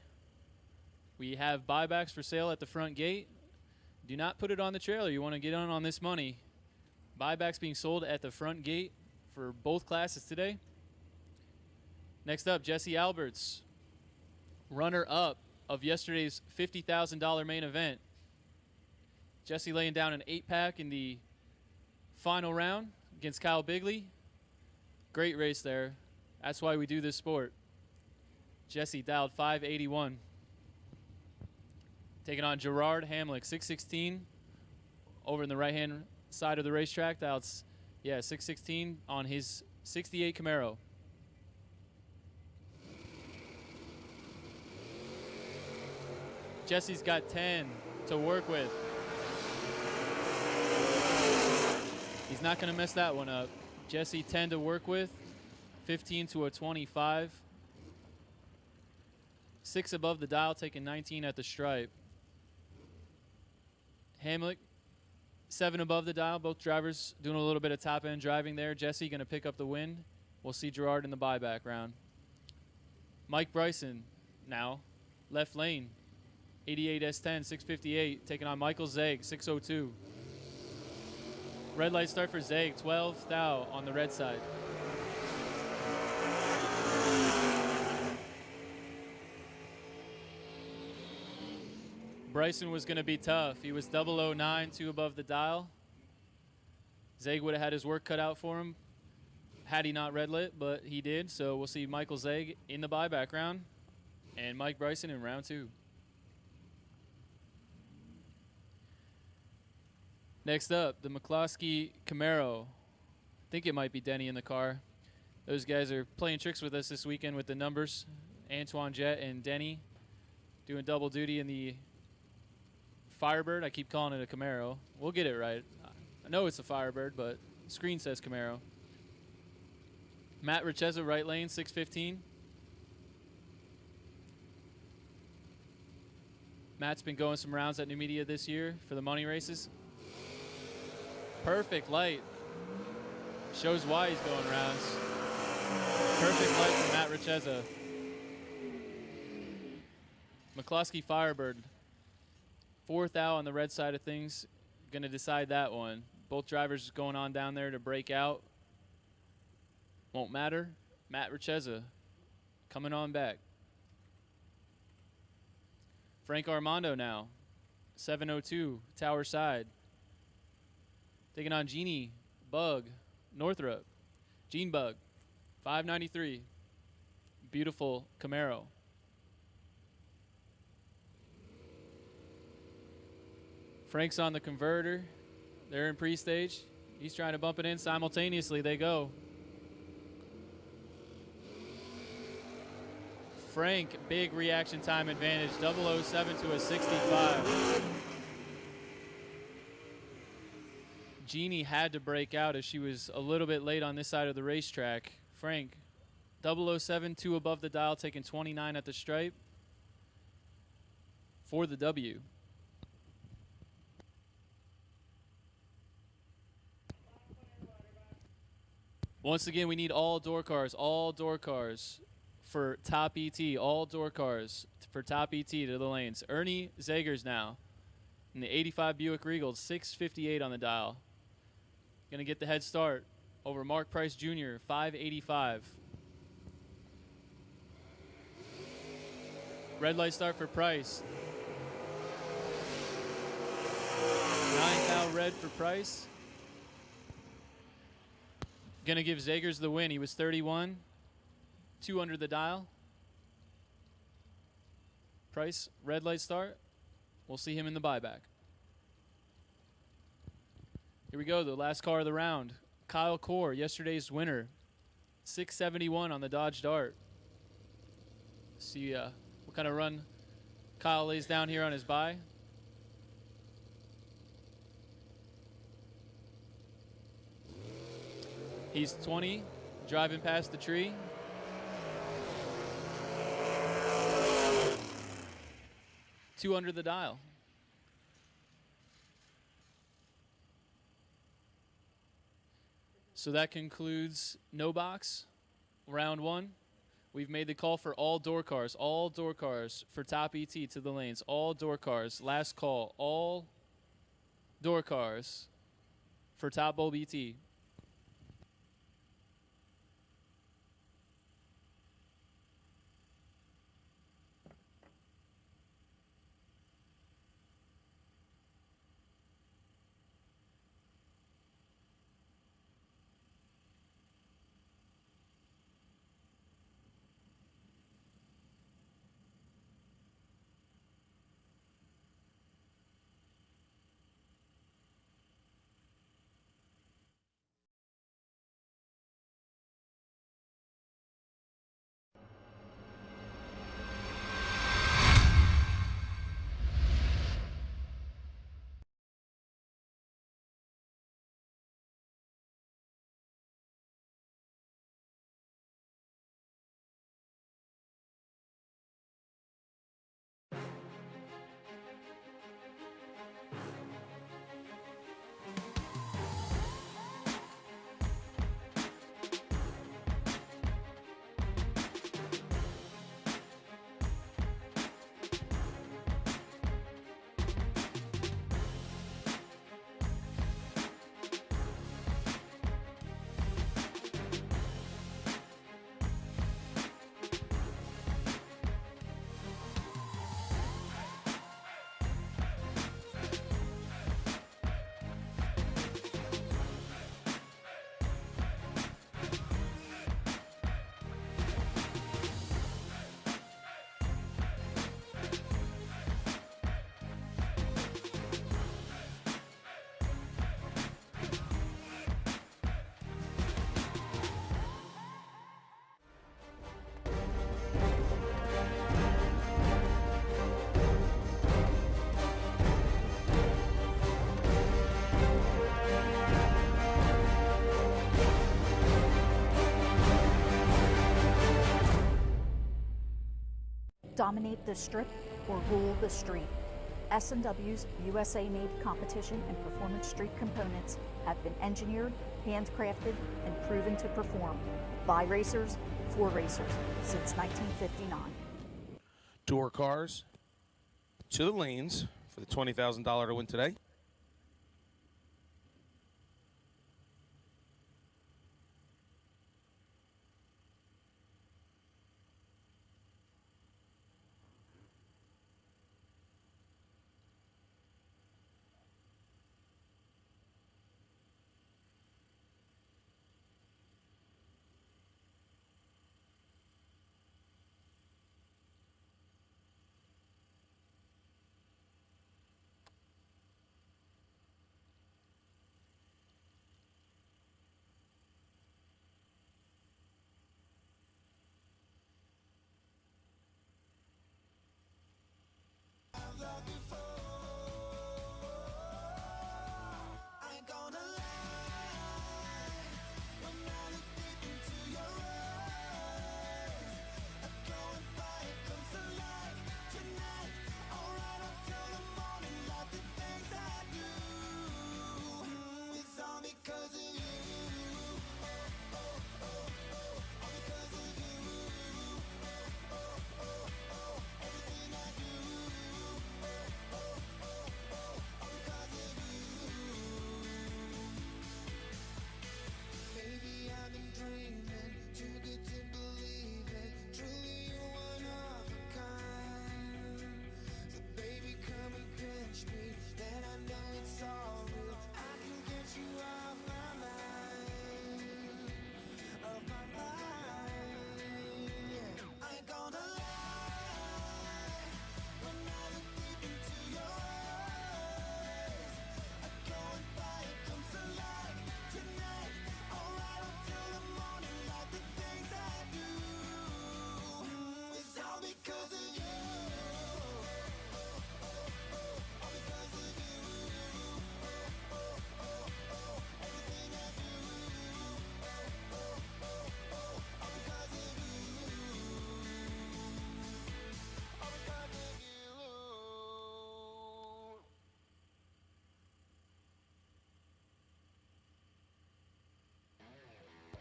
We have buybacks for sale at the front gate. Do not put it on the trailer. You want to get on this money. Buybacks being sold at the front gate for both classes today. Next up, Jesse Alberts, runner-up of yesterday's $50,000 main event. Jesse laying down an 8-pack in the final round against Kyle Bigley. Great race there. That's why we do this sport. Jesse dialed 581. Taking on Gerard Hamlick, 616. Over in the right-hand side of the racetrack. Dialed, 616 on his 68 Camaro. Jesse's got 10 to work with. He's not going to mess that one up. Jesse 10 to work with, 15 to a 25. 6 above the dial, taking 19 at the stripe. Hamlick, 7 above the dial. Both drivers doing a little bit of top-end driving there. Jesse going to pick up the win. We'll see Gerard in the buyback round. Mike Bryson now, left lane. 88 S10, 658, taking on Michael Zegg, 602. Red light start for Zegg, 12 thou on the red side. Bryson was going to be tough. He was 009, 2 above the dial. Zegg would have had his work cut out for him had he not red lit, but he did. So we'll see Michael Zegg in the buyback round and Mike Bryson in round 2. Next up, the McCloskey Camaro. I think it might be Denny in the car. Those guys are playing tricks with us this weekend with the numbers. Antoine Jett and Denny doing double duty in the Firebird. I keep calling it a Camaro. We'll get it right. I know it's a Firebird, but the screen says Camaro. Matt Richezza, right lane, 615. Matt's been going some rounds at Numidia this year for the money races. Perfect light. Shows why he's going rounds. Perfect light from Matt Richeza. McCloskey Firebird. 4th out on the red side of things. Going to decide that one. Both drivers going on down there to break out. Won't matter. Matt Richeza coming on back. Frank Armando now. 702, Tower Side. Taking on Genie Bug Northrop. Gene Bug, 593. Beautiful Camaro. Frank's on the converter. They're in pre-stage. He's trying to bump it in simultaneously. They go. Frank, big reaction time advantage. 007 to a 65. Jeannie had to break out as she was a little bit late on this side of the racetrack. Frank, 007, 2 above the dial, taking 29 at the stripe for the W. Once again, we need all door cars for top ET, all door cars for top ET to the lanes. Ernie Zagers now in the 85 Buick Regal, 658 on the dial. Going to get the head start over Mark Price Jr., 585. Red light start for Price. 9th out red for Price. Going to give Zagers the win. He was 31. 2 under the dial. Price, red light start. We'll see him in the buyback. Here we go, the last car of the round. Kyle Core, yesterday's winner. 671 on the Dodge Dart. See what kind of run Kyle lays down here on his buy. He's 20, driving past the tree. Two under the dial. So that concludes no box, round 1. We've made the call for all door cars for top ET to the lanes, all door cars, last call, all door cars for top bulb ET. Dominate the strip or rule the street. S&W's USA-made competition and performance street components have been engineered, handcrafted, and proven to perform by racers for racers since 1959. Door cars to the lanes for the $20,000 to win today.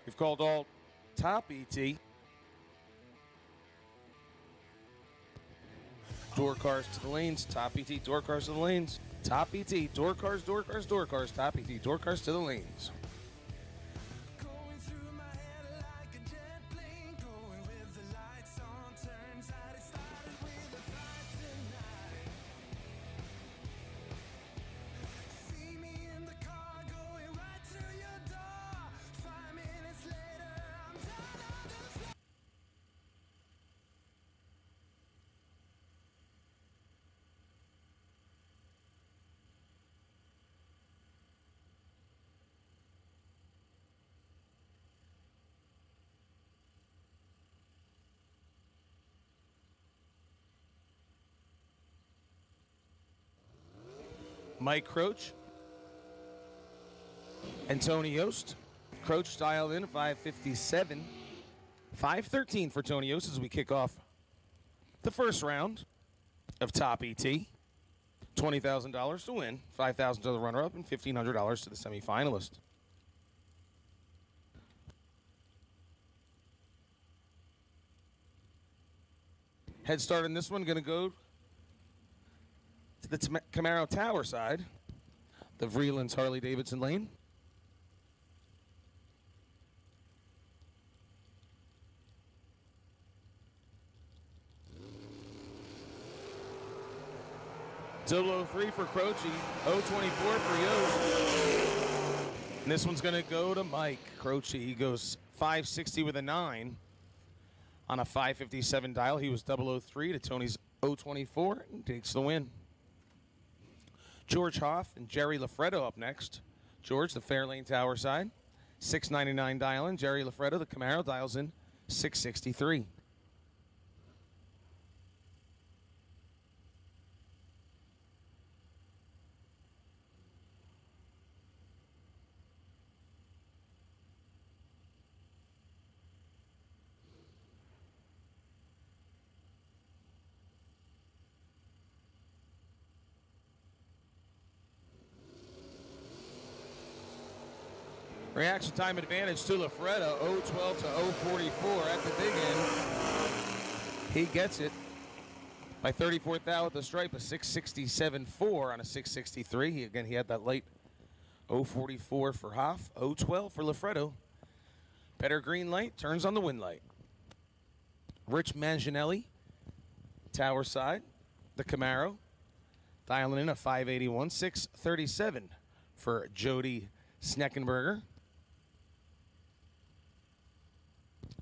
We've called all top ET. Door cars to the lanes, top ET, door cars to the lanes, top ET, door cars, door cars, door cars, top ET, door cars to the lanes. Going through my head like a jet plane, going with the lights on, turns out it started with a fight tonight. See me in the car, going right to your door. 5 minutes later, I'm down on the floor. Mike Croach and Tony Yost. Croach dialed in at 5:57. 5:13 for Tony Yost as we kick off the first round of Top ET. $20,000 to win, $5,000 to the runner-up, and $1,500 to the semifinalist. Head start in this one going to go to the Camaro Tower side, the Vreeland's Harley-Davidson lane. Double 03 for Croce, 024 for Yost. And this one's going to go to Mike Croce. He goes 560 with a 9 on a 557 dial. He was 003 to Tony's 024 and takes the win. George Hoff and Jerry Lafredo up next. George, the Fairlane Tower side, 699 dial in. Jerry Lafredo, the Camaro, dials in 663. Reaction time advantage to Lafretta, 0-12 to 0-44 at the big end. He gets it by 34th thou at the stripe, a 667.4 on a 663. He had that late 0-44 for Hoff, 0-12 for Lafretto. Better green light, turns on the wind light. Rich Manginelli, tower side, the Camaro, dialing in a 581, 637 for Jody Sneckenberger.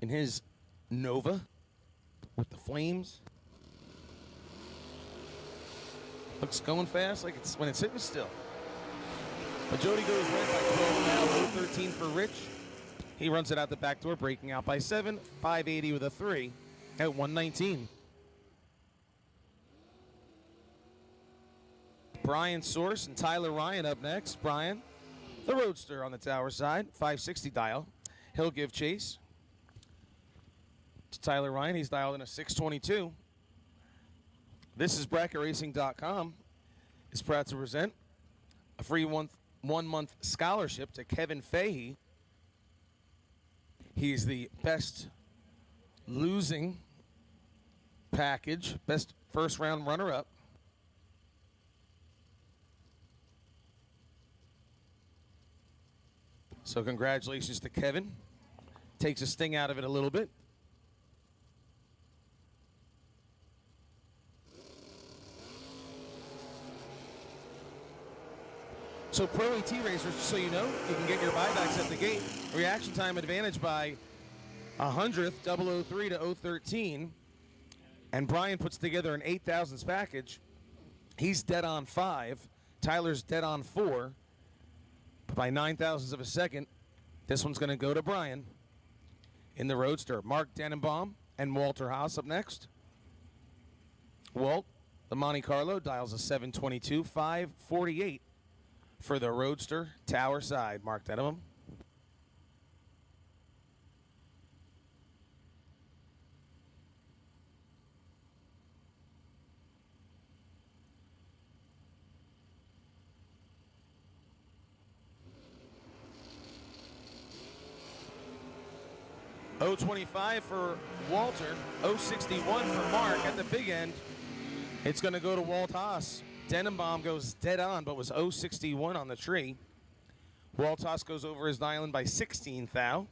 In his Nova with the flames. Looks going fast like it's when it's sitting still. But Jody goes red by 12 now, 0-13 for Rich. He runs it out the back door, breaking out by 7, 580 with a 3 at 119. Brian Source and Tyler Ryan up next. Brian, the Roadster on the tower side, 560 dial. He'll give chase to Tyler Ryan. He's dialed in a 622. This is BracketRacing.com. Is proud to present a free one-month scholarship to Kevin Fahey. He's the best losing package, best first-round runner-up. So congratulations to Kevin. Takes a sting out of it a little bit. So Pro AT racers, just so you know, you can get your buybacks at the gate. Reaction time advantage by 100th, 003 to 013. And Brian puts together an 8,000s package. He's dead on 5. Tyler's dead on 4. But by 9,000ths of a second, this one's going to go to Brian in the Roadster. Mark Denenbaum and Walter Haas up next. Walt, the Monte Carlo, dials a 722, 548 for the Roadster tower side. Mark Denenbaum. .025 for Walter, 061 for Mark. At the big end, it's going to go to Walt Haas. Denenbaum goes dead on, but was 061 on the tree. Walt Haas goes over his dial in by 16 thou.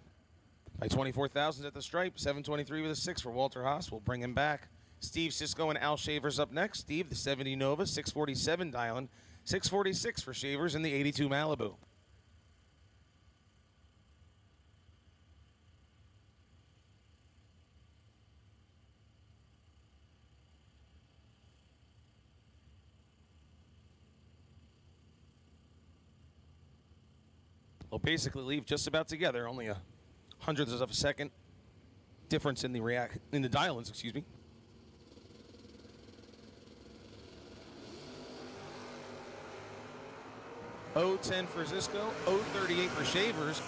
By 24,000 at the stripe, 723 with a 6 for Walter Haas. We'll bring him back. Steve Sisko and Al Shavers up next. Steve, the 70 Nova, 647 dial in. 646 for Shavers in the 82 Malibu. They'll basically leave just about together, only a hundredth of a second difference in the dial-ins, excuse me. .010 for Zisco, .038 for Shavers.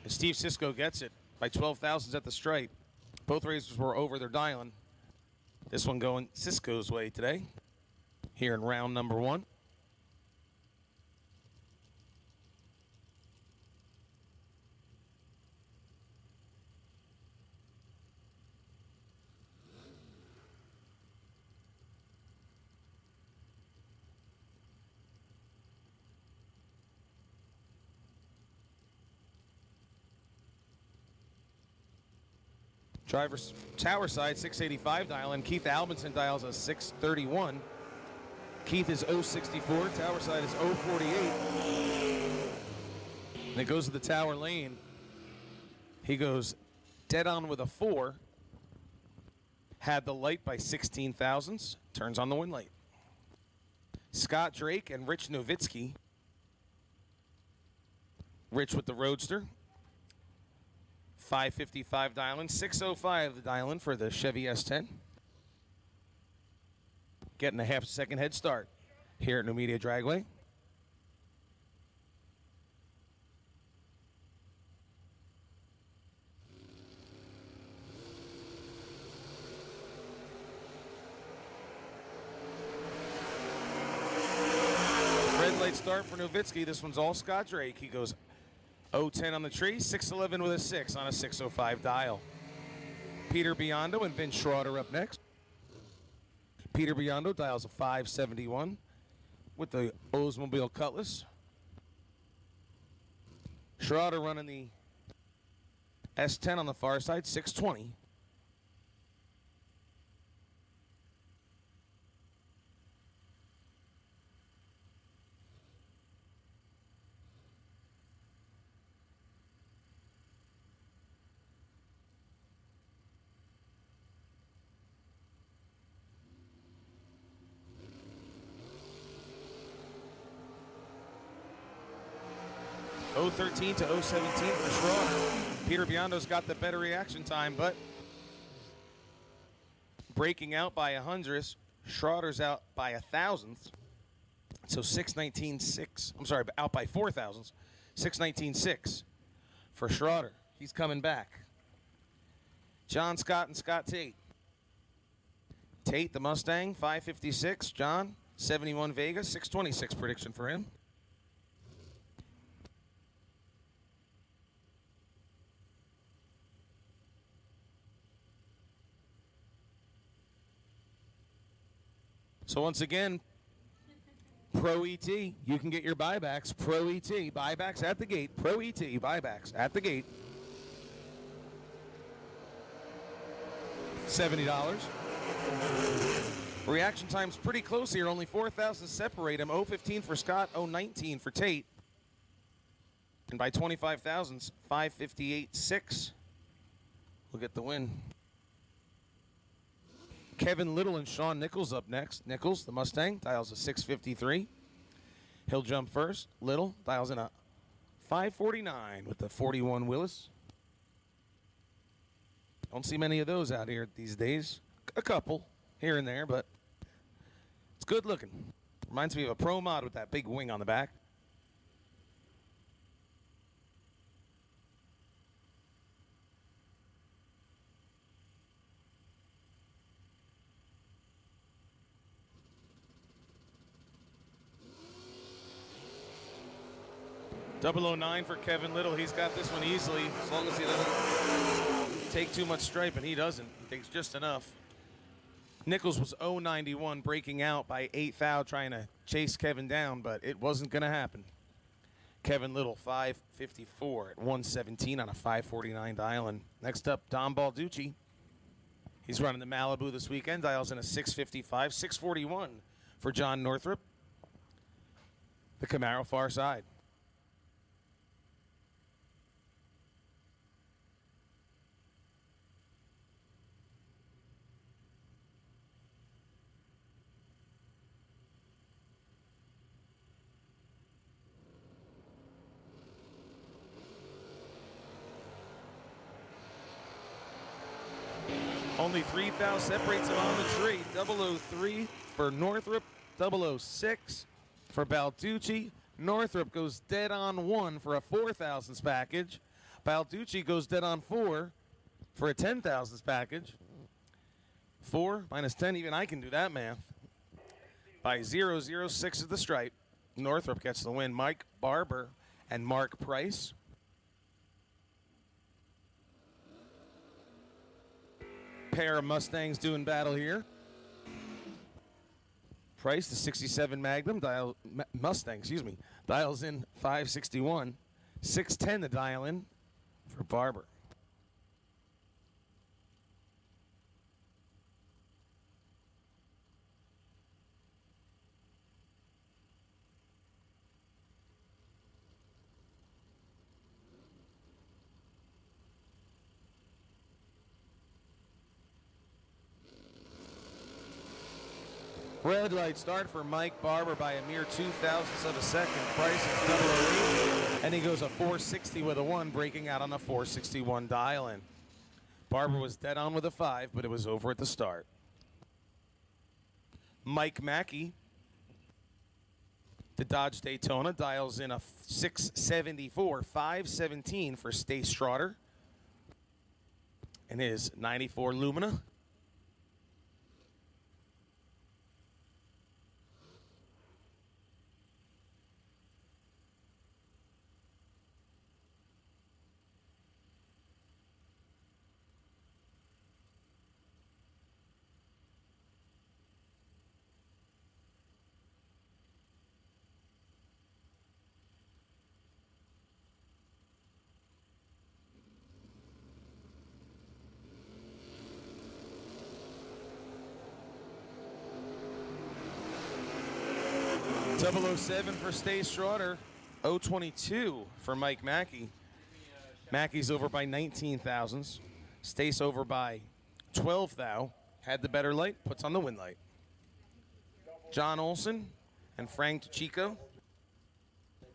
And Steve Sisko gets it by 12,000s at the stripe. Both racers were over their dial-in. This one going Sisko's way today, here in round number 1. Driver's tower side, 685 dial, and Keith Albinson dials a 631. Keith is 064, tower side is 048. And it goes to the tower lane. He goes dead on with a 4. Had the light by 16 thousandths. Turns on the wind light. Scott Drake and Rich Nowitzki. Rich with the Roadster. 555 dial-in, 605 the dial-in for the Chevy S10. Getting a half-second head start here at Numidia Dragway. Red light Red start for Novitsky. This one's all Scott Drake. He goes 0-10 on the tree, 6-11 with a 6 on a 605 dial. Peter Biondo and Vince Schroeder up next. Peter Biondo dials a 571 with the Oldsmobile Cutlass. Schroeder running the S10 on the far side, 620. .013 to 017 for Schroeder. Peter Biondo's got the better reaction time, but breaking out by 100th. Schroeder's out by 1,000th. So 619.6. I'm sorry, out by 4 thousandths. 619.6 for Schroeder. He's coming back. John Scott and Scott Tate. Tate, the Mustang, 556. John, 71 Vega, 626 prediction for him. So once again, Pro ET, you can get your buybacks. Pro ET, buybacks at the gate. Pro ET, buybacks at the gate. $70. Reaction time's pretty close here. Only 4 thousandths separate him. 015 for Scott, 019 for Tate. And by 25 thousandths, 558.6 will get the win. Kevin Little and Sean Nichols up next. Nichols, the Mustang, dials a 653. He'll jump first. Little dials in a 549 with the 41 Willis. Don't see many of those out here these days. A couple here and there, but it's good looking. Reminds me of a Pro Mod with that big wing on the back. .009 for Kevin Little. He's got this one easily, as long as he doesn't take too much stripe, and he doesn't. He takes just enough. Nichols was 091, breaking out by 8 thou, trying to chase Kevin down, but it wasn't going to happen. Kevin Little, 554 at 117 on a 549 dial. And next up, Don Balducci. He's running the Malibu this weekend. Dials in a 655, 641 for John Northrup. The Camaro far side. Only 3 thou separates him on the tree. 003 for Northrup. 006 for Balducci. Northrup goes dead on 1 for a 4 thousandths package. Balducci goes dead on 4 for a 10 thousandths package. 4 minus 10, even I can do that math. By 006 at the stripe, Northrup gets the win. Mike Barber and Mark Price. Pair of Mustangs doing battle here. Price, the 67 Magnum, Mustang, dials in 561. 610 to dial in for Barber. Red light start for Mike Barber by a mere 2 thousandths of a second. Price is 008, and he goes a 460 with a 1, breaking out on a 461 dial-in. Barber was dead on with a 5, but it was over at the start. Mike Mackey, the Dodge Daytona, dials in a 674, 517 for Stace Schroeder and his 94 Lumina. 007 for Stace Schroeder. 022 for Mike Mackey. Mackey's over by 19 thousandths. Stace over by 12 thou. Had the better light, puts on the win light. John Olson and Frank Chico.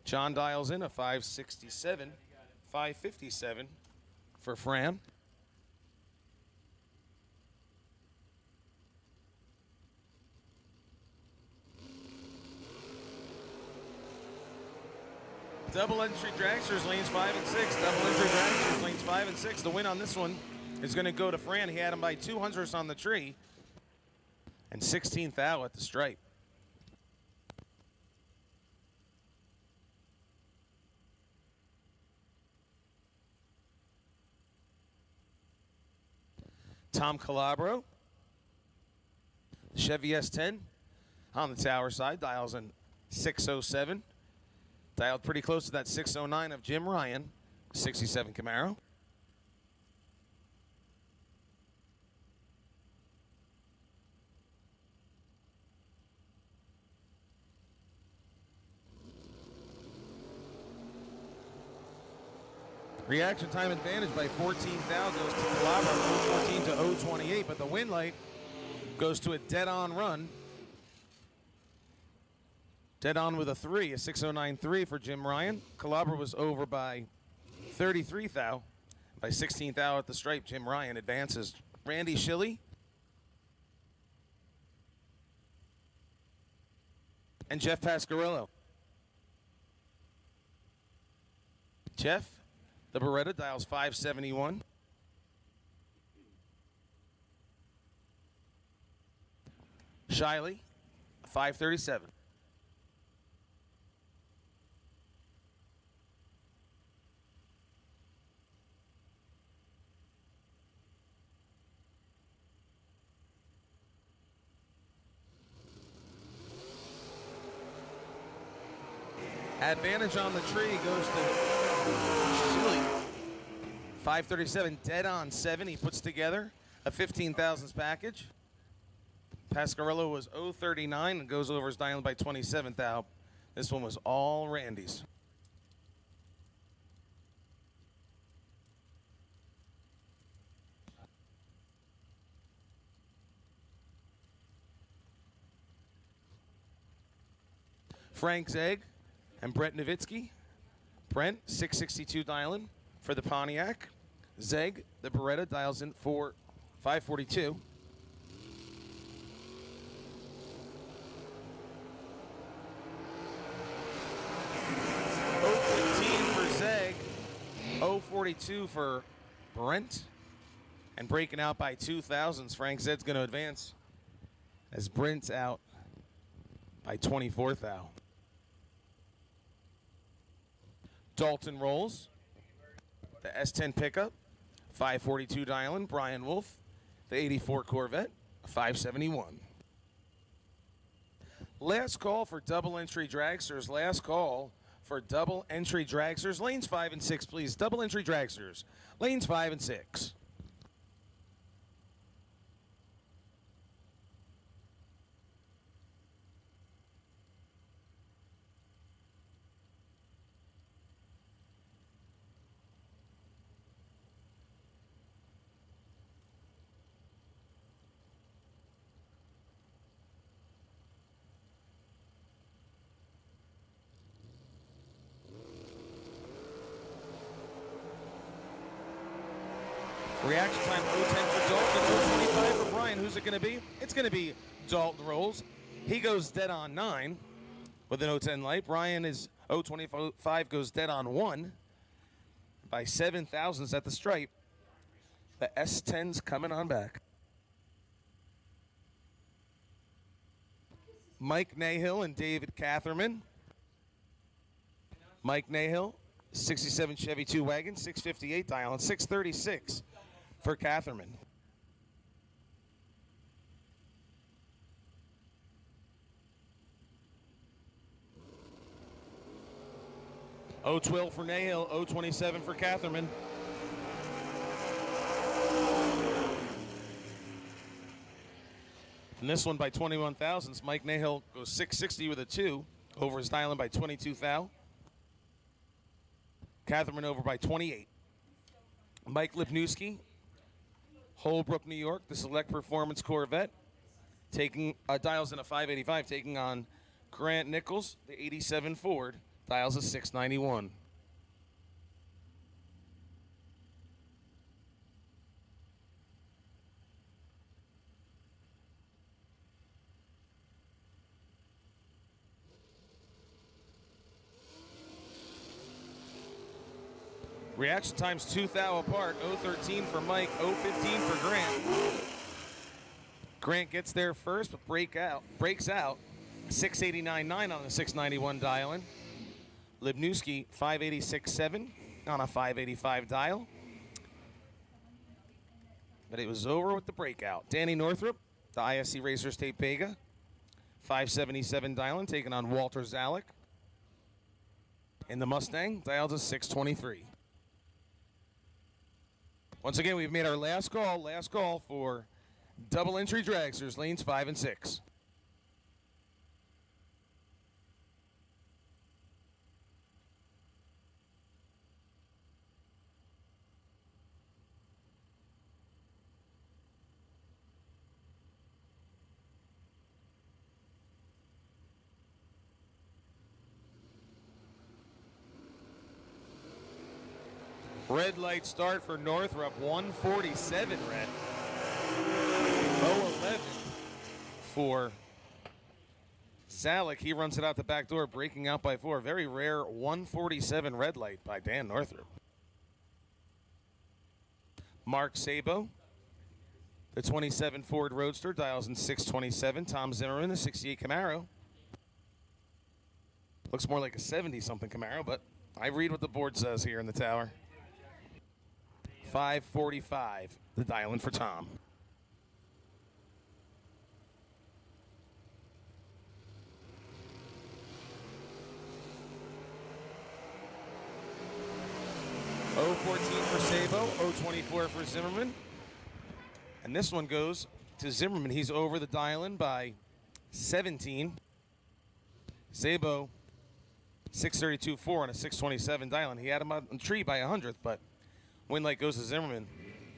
John dials in a 567, 557 for Fran. Double entry dragsters, lanes 5 and 6. Double entry dragsters, lanes 5 and 6. The win on this one is going to go to Fran. He had him by 200ths on the tree and 16th thou at the stripe. Tom Calabro, Chevy S10 on the tower side, dials in 607. Dialed pretty close to that 609 of Jim Ryan, 67 Camaro. Reaction time advantage by 14 thou goes to Calabro, 014 to 028, but the win light goes to a dead-on run. Dead on with a 3, a 609.3 for Jim Ryan. Calabro was over by 33 thou. By 16 thou at the stripe, Jim Ryan advances. Randy Shilley and Jeff Pasquarello. Jeff, the Beretta, dials 571. Shiley, 537. Advantage on the tree goes to Shilley. 537, dead on 7. He puts together a 15 thousandths package. Pasquarello was 039 and goes over his dialing by 27 thou. This one was all Randy's. Frank Zegg and Brent Nowitzki. Brent, 662 dialing for the Pontiac. Zegg, the Beretta, dials in for 542. For Zegg, 042 for Brent, and breaking out by 2 thousandths. Frank Zegg's going to advance as Brent's out by 24 thou. Dalton rolls the S10 pickup, 542 dialing. Brian Wolf, the 84 Corvette, 571. Last call for double entry dragsters. Last call for double entry dragsters. Lanes 5 and 6, please. Double entry dragsters. Lanes 5 and 6. Reaction time 010 for Dalton, 025 for Brian. Who's it going to be? It's going to be Dalton rolls. He goes dead on 9 with an 010 light. Brian is 025, goes dead on 1 by 7 thousandths at the stripe. The S10's coming on back. Mike Nahill and David Catherman. Mike Nahill, 67 Chevy 2 wagon, 658 dial, and 636 for Catherman. .012 for Nahill, .027 for Catherman. And this one by 21 thousandths. Mike Nahill goes 660 with a 2. over his dialing by 22 thou. Catherine over by 28. Mike Lipnewski, Holbrook, New York, the Select Performance Corvette, taking dials in a 585, taking on Grant Nichols, the 87 Ford, dials a 691. Reaction times 2 thou apart. 0:13 for Mike, 0:15 for Grant. Grant gets there first, but breaks out. 689.9 on the 691 dial-in. Libnewski 586.7 on a 585 dial. But it was over with the breakout. Danny Northrup, the ISC Racers Tape Vega, 577 dial-in, taking on Walter Zalek. In the Mustang, dials a 623. Once again, we've made our last call for double entry dragsters, lanes 5 and 6. Red light start for Northrop, 147 red. 011 for Zalek. He runs it out the back door, breaking out by 4. Very rare 147 red light by Dan Northrop. Mark Sabo, the 27 Ford Roadster, dials in 627. Tom Zimmerman, the 68 Camaro. Looks more like a 70-something Camaro, but I read what the board says here in the tower. 545, the dial-in for Tom. .014 for Sabo, .024 for Zimmerman. And this one goes to Zimmerman. He's over the dial-in by 17. Sabo, 632.4 on a 627 dial-in. He had him on the tree by 100th, but win light goes to Zimmerman.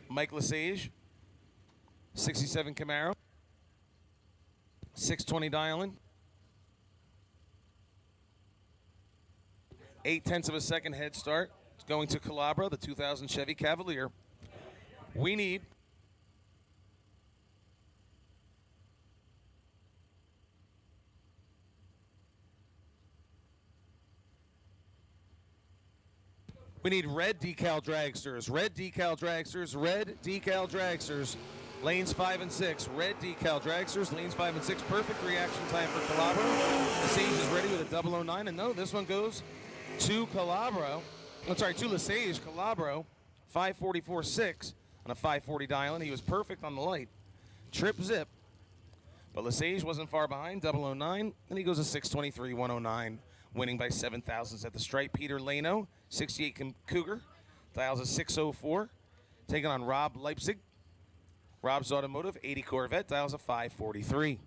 Mike Lesage, 67 Camaro, 620 dial-in. 0.8 of a second head start. It's going to Calabro, the 2000 Chevy Cavalier. We need red decal dragsters, red decal dragsters, red decal dragsters, lanes 5 and 6. Red decal dragsters, lanes 5 and 6. Perfect reaction time for Calabro. Lesage is ready with a 009, and no, this one goes to Calabro. I'm sorry, to Lesage. Calabro, 544.6 on a 540 dial, and he was perfect on the light. Trip zip, but Lesage wasn't far behind, 009, and he goes to 623, 109. Winning by 7 thousandths at the stripe. Peter Lano, 68 Cougar, dials a 604. Taking on Rob Leipzig. Rob's Automotive, 80 Corvette, dials a 543.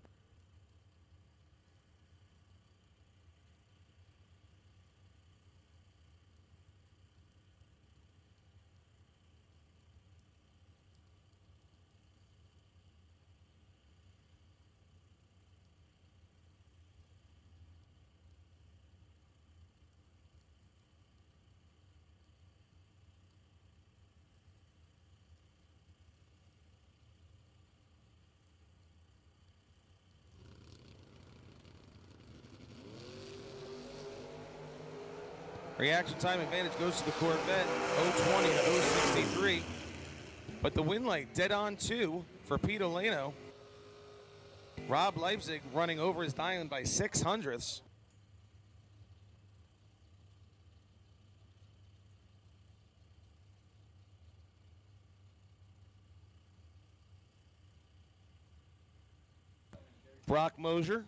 Reaction time advantage goes to the Corvette, 020 to 063. But the win light dead on 2 for Pete Olano. Rob Leipzig running over his dial-in by 6 hundredths. Brock Mosier,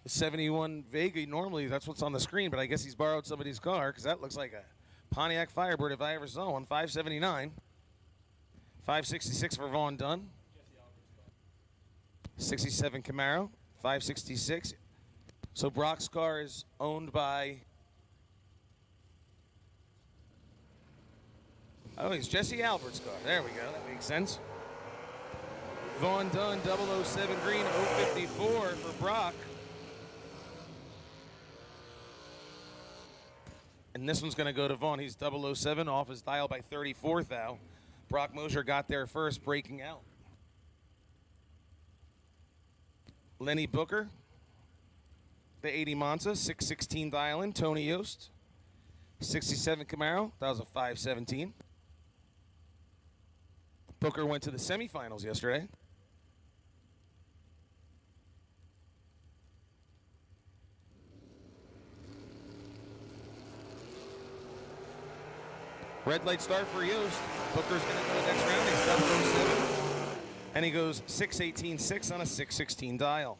the 71 Vega. Normally that's what's on the screen, but I guess he's borrowed somebody's car because that looks like a Pontiac Firebird if I ever saw one. 579. 566 for Vaughn Dunn. 67 Camaro, 566. So Brock's car is owned by, oh, it's Jesse Albert's car. There we go. That makes sense. Vaughn Dunn, 007 green, 054 for Brock. And this one's going to go to Vaughn. He's 007 off his dial by 34th thou. Brock Mosier got there first, breaking out. Lenny Booker, the 80 Monza, 616 dialing. Tony Yost, 67 Camaro. That was a 517. Booker went to the semifinals yesterday. Red light start for Yost. Booker's going to go next round. He's 007. And he goes 618.6 on a 616 dial.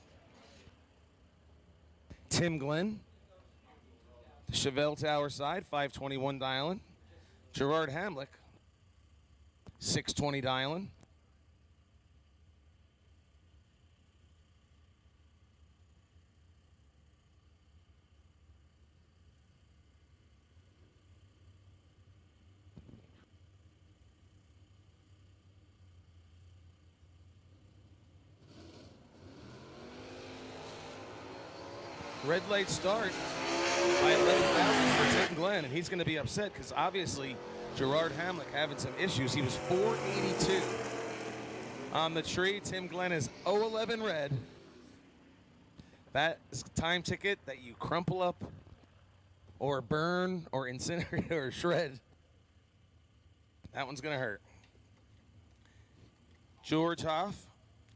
Tim Glenn, the Chevelle Tower side, 521 dialing. Gerard Hamlick, 620 dialing. Red light start by 11,000 for Tim Glenn, and he's going to be upset because obviously Gerard Hamlick having some issues. He was 482 on the tree. Tim Glenn is 011 red. That is a time ticket that you crumple up or burn or incinerate or shred. That one's going to hurt. George Hoff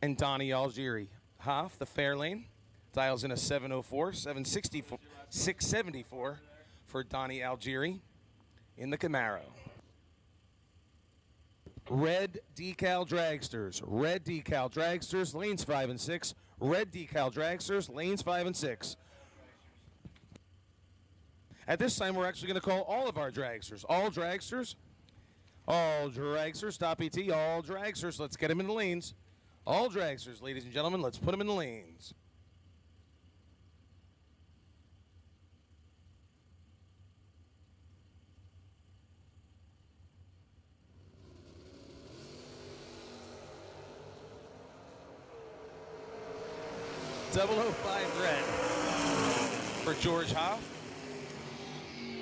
and Donnie Algieri. Hoff, the Fairlane. Dials in a 704, 764, 674 for Donnie Algieri in the Camaro. Red decal dragsters. Red decal dragsters, lanes 5 and 6. Red decal dragsters, lanes 5 and 6. At this time, we're actually going to call all of our dragsters. All dragsters. All dragsters. Stop ET. All dragsters. Let's get them in the lanes. All dragsters, ladies and gentlemen. Let's put them in the lanes. Double 05 red for George Hoff.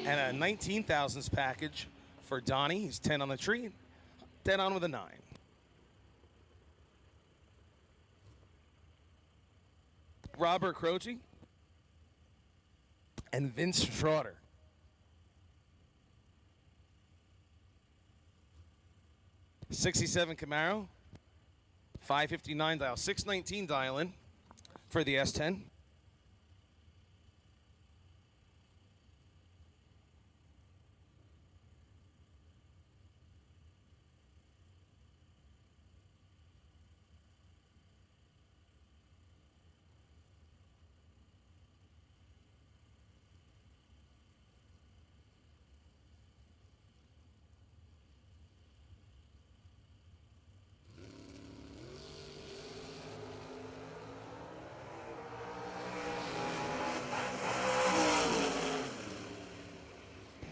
And a 19 thousandths package for Donnie. He's 10 on the tree. Dead on with a 9. Robert Croce and Vince Schroeder. '67 Camaro, 559 dial, 619 dial in for the S10.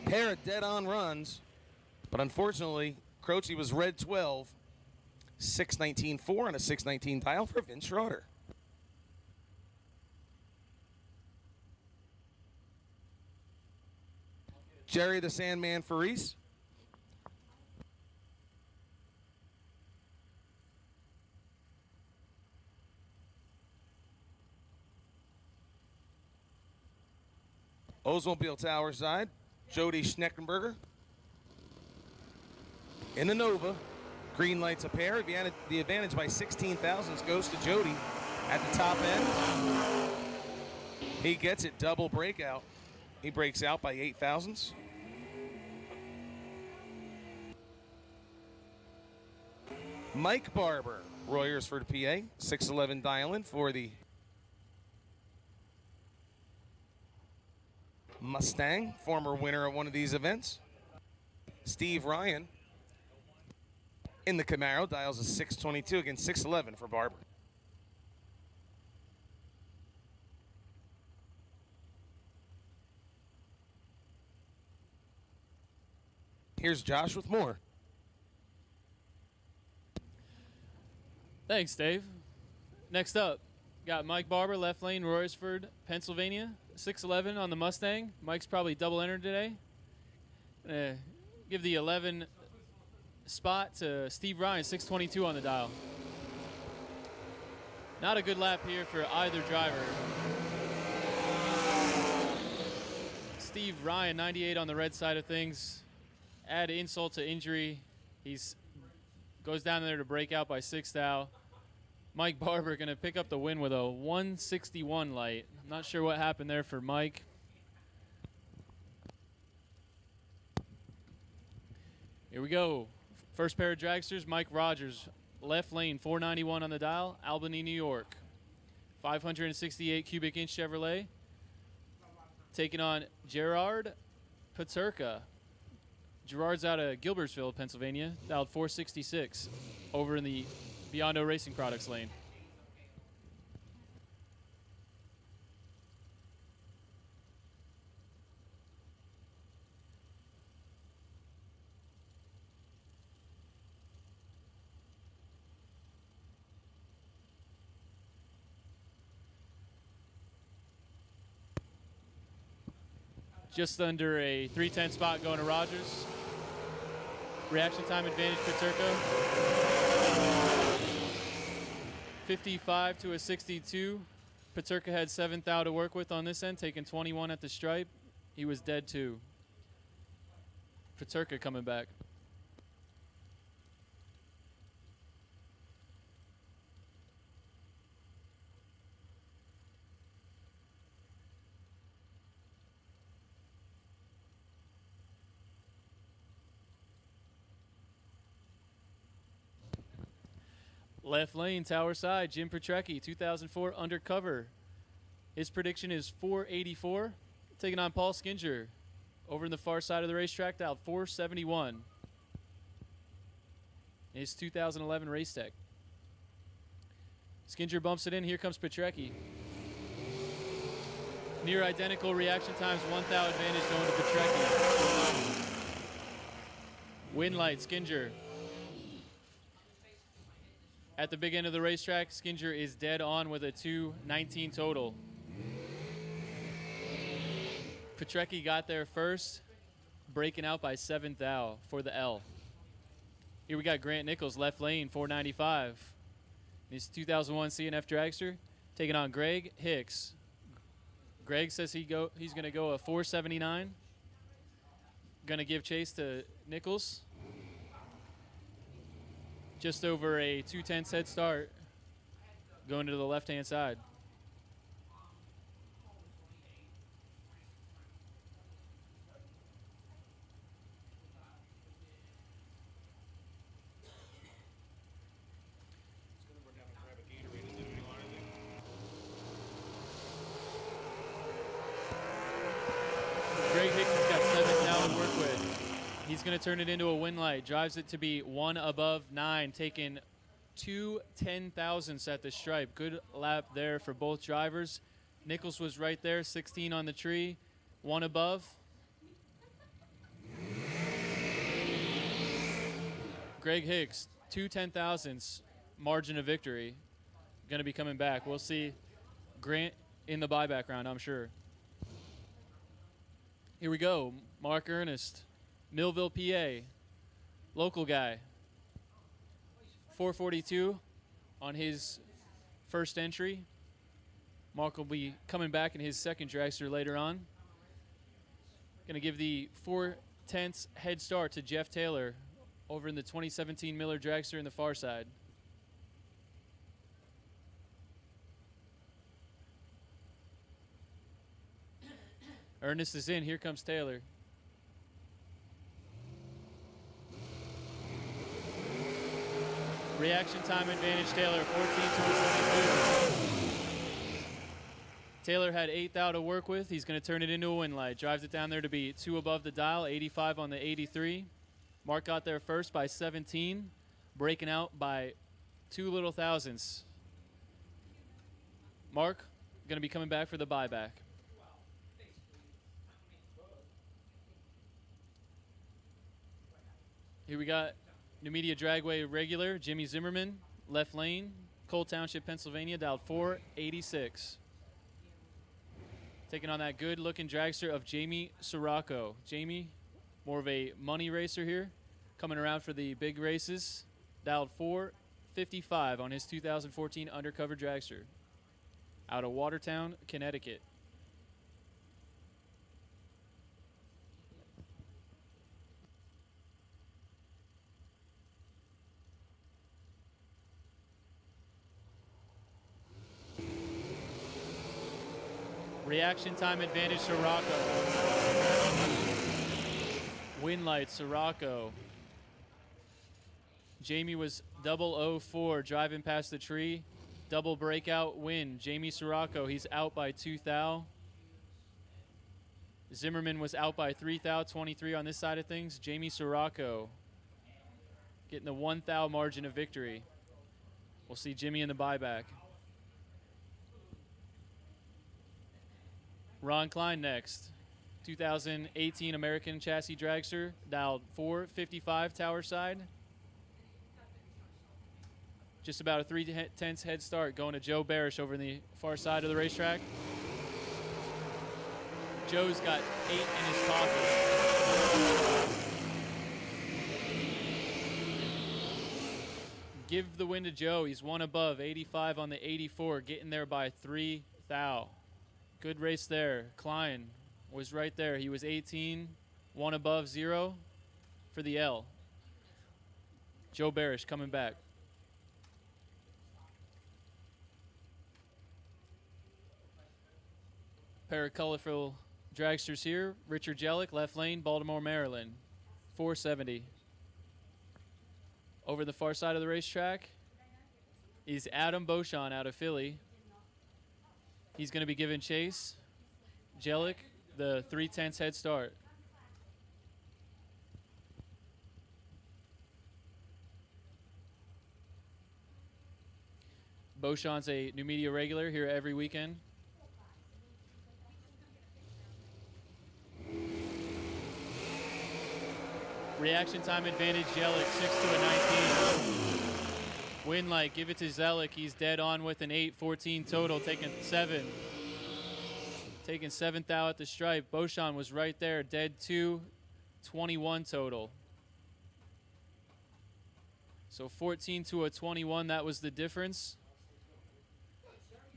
Pair of dead-on runs, but unfortunately, Croce was red 12, 619.4 and a 619 dial for Vince Schroeder. Jerry the Sandman Faris. Oldsmobile Tower side. Jody Schneckenberger in the Nova. Green lights a pair. The advantage by 16 thousandths goes to Jody at the top end. He gets it, double breakout. He breaks out by 8 thousandths. Mike Barber, Royersford, PA, 611 dial-in for the Mustang, former winner of one of these events. Steve Ryan in the Camaro dials a 622 against 611 for Barber. Here's Josh with more. Thanks, Dave. Next up, got Mike Barber, left lane, Royersford, Pennsylvania. 6'11" on the Mustang. Mike's probably double entered today. Give the 11 spot to Steve Ryan, 622 on the dial. Not a good lap here for either driver. Steve Ryan, 98 on the red side of things. Add insult to injury. He's goes down there to break out by 6 thou. Mike Barber going to pick up the win with a 161 light. I'm not sure what happened there for Mike. Here we go. First pair of dragsters, Mike Rogers, left lane, 491 on the dial, Albany, New York. 568 cubic inch Chevrolet. Taking on Gerard Paterka. Gerard's out of Gilbertsville, Pennsylvania, dialed 466 over in the Beyond O Racing Products lane. Just under a 310 spot going to Rogers. Reaction time advantage Paterka. 55 to a 62. Paterka had 7 thou to work with on this end, taking 21 at the stripe. He was dead too. Paterka coming back. Left lane, tower side, Jim Petrecki, 2004 undercover. His prediction is 484. Taking on Paul Skinger over in the far side of the racetrack, dialed 471. His 2011 race tech. Skinger bumps it in. Here comes Petrecki. Near identical reaction times, 1 thou advantage going to Petrecki. Win light, Skinger. At the big end of the racetrack, Skinger is dead on with a 219 total. Petrecki got there first, breaking out by 7 thou for the L. Here we got Grant Nichols, left lane, 495. His 2001 CNF dragster, taking on Greg Hicks. Greg says he's going to go a 479. Going to give chase to Nichols. Just over a 2/10 head start, going to the left-hand side. Greg Hicks has got 7 thou to work with. He's going to turn it into a win light. Drives it to be 1 above 9, taking 2 10,000ths at the stripe. Good lap there for both drivers. Nichols was right there, 16 on the tree, 1 above. Greg Hicks, 2 10,000ths, margin of victory. Going to be coming back. We'll see Grant in the buyback round, I'm sure. Here we go. Mark Ernest. Millville, PA, local guy. 442 on his first entry. Mark will be coming back in his second dragster later on. Going to give the 4/10 head start to Jeff Taylor over in the 2017 Miller dragster in the far side. Ernest is in. Here comes Taylor. Reaction time advantage, Taylor, 14 to 72. Taylor had 8 thou to work with. He's going to turn it into a win light. Drives it down there to be 2 above the dial, 85 on the 83. Mark got there first by 17, breaking out by 2 little thousandths. Mark going to be coming back for the buyback. Here we got Numidia Dragway regular, Jimmy Zimmerman, left lane, Cole Township, Pennsylvania, dialed 486. Taking on that good-looking dragster of Jamie Sirocco. Jamie, more of a money racer here, coming around for the big races, dialed 455 on his 2014 undercover dragster out of Watertown, Connecticut. Reaction time advantage, Sirocco. Win light, Sirocco. Jamie was 004 driving past the tree. Double breakout win. Jamie Sirocco, he's out by 2 thou. Zimmerman was out by 3 thou, 23 on this side of things. Jamie Sirocco getting the 1 thou margin of victory. We'll see Jimmy in the buyback. Ron Klein next. 2018 American Chassis Dragster, dialed 455 tower side. Just about a 3/10 head start going to Joe Barish over in the far side of the racetrack. Joe's got 8 in his pocket. Give the win to Joe. He's one above, 85 on the 84, getting there by 3 thou. Good race there. Klein was right there. He was 18, one above, 0 for the L. Joe Barish coming back. Pair of colorful dragsters here. Richard Jellick, left lane, Baltimore, Maryland, 470. Over the far side of the racetrack is Adam Beauchamp out of Philly. He's going to be giving chase. Jellick, the 3/10 head start. Beauchamp's a Numidia regular here every weekend. Reaction time advantage, Jellick, 6 to a 19. Win light, give it to Zellick. He's dead on with an 8-14 total, taking 7. Taking 7 thou at the stripe. Beauchamp was right there, dead 2, 21 total. So 14 to a 21, that was the difference.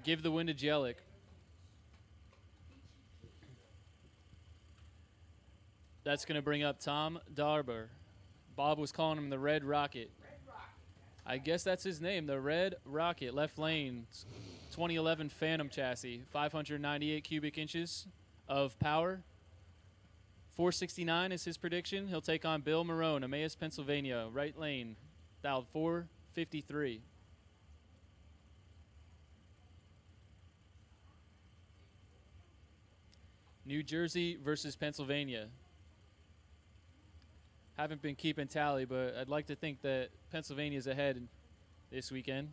Give the win to Jellick. That's going to bring up Tom Darber. Bob was calling him the Red Rocket. I guess that's his name, the Red Rocket. Left lane, 2011 Phantom chassis, 598 cubic inches of power. 469 is his prediction. He'll take on Bill Marone, Emmaus, Pennsylvania. Right lane, dialed 453. New Jersey versus Pennsylvania. Haven't been keeping tally, but I'd like to think that Pennsylvania's ahead this weekend.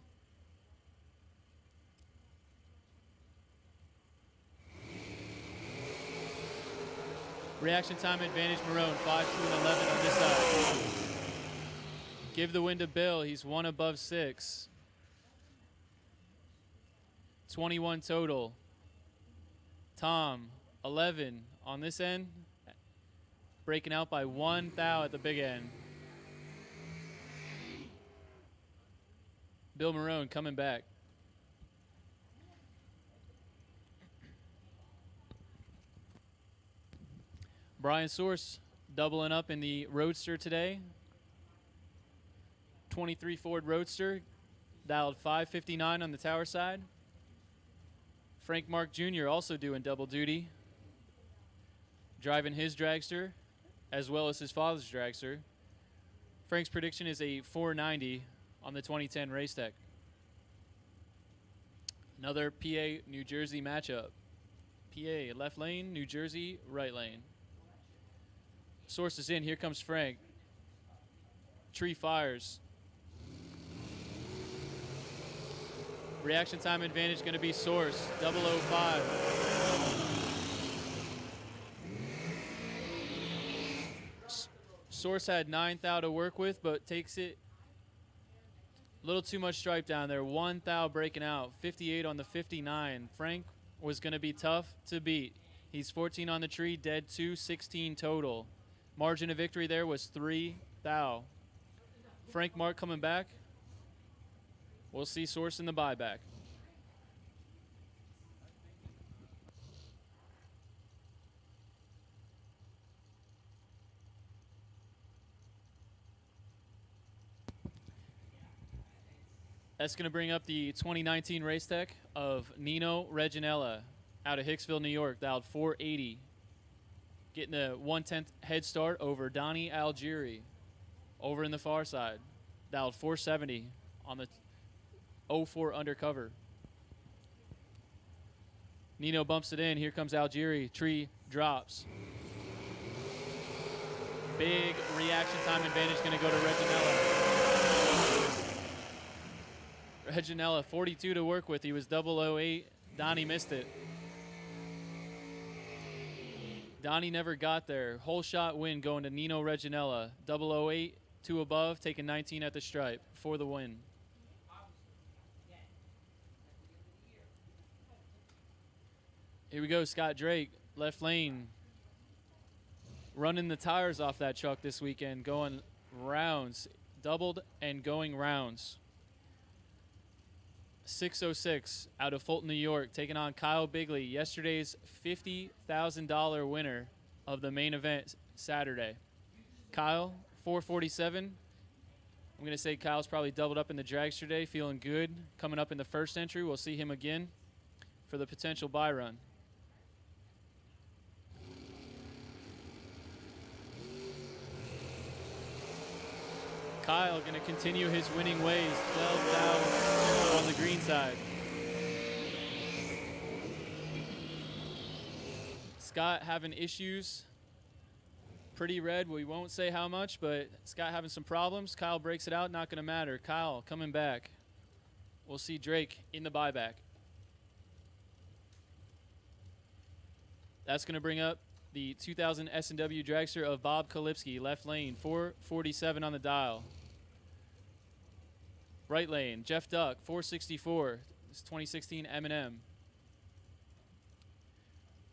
Reaction time advantage, Marone, 5 to 11 on this side. Give the win to Bill. He's one above 6. 21 total. Tom, 11 on this end. Breaking out by 1 thou at the big end. Bill Marone coming back. Brian Source doubling up in the Roadster today. 23 Ford Roadster, dialed 559 on the tower side. Frank Mark Jr. also doing double duty, driving his dragster as well as his father's dragster. Frank's prediction is a 490 on the 2010 race deck. Another PA New Jersey matchup. PA left lane, New Jersey right lane. Source is in. Here comes Frank. Tree fires. Reaction time advantage going to be Source, 005. Source had 9 thou to work with, but takes it a little too much stripe down there. 1 thou breaking out, 58 on the 59. Frank was going to be tough to beat. He's 14 on the tree, dead 2, 16 total. Margin of victory there was 3 thou. Frank Mark coming back. We'll see Source in the buyback. That's going to bring up the 2019 race tech of Nino Reginella out of Hicksville, New York. Dialed 480. Getting a 1/10 head start over Donnie Algieri over in the far side. Dialed 470 on the 04 undercover. Nino bumps it in. Here comes Algieri. Tree drops. Big reaction time advantage going to go to Reginella. Reginella, 42 to work with. He was 008. Donnie missed it. Donnie never got there. Whole shot win going to Nino Reginella. 008, 2 above, taking 19 at the stripe for the win. Here we go, Scott Drake, left lane. Running the tires off that truck this weekend, going rounds. Doubled and going rounds. 606 out of Fulton, New York, taking on Kyle Bigley, yesterday's $50,000 winner of the main event Saturday. Kyle, 447. I'm going to say Kyle's probably doubled up in the dragster day, feeling good. Coming up in the first entry, we'll see him again for the potential buy run. Kyle going to continue his winning ways. 12 down on the green side. Scott having issues. Pretty red. We won't say how much, but Scott having some problems. Kyle breaks it out. Not going to matter. Kyle coming back. We'll see Drake in the buyback. That's going to bring up the 2000 S&W dragster of Bob Kalipski, left lane, 447 on the dial. Right lane, Jeff Duck, 464. This is 2016 M&M.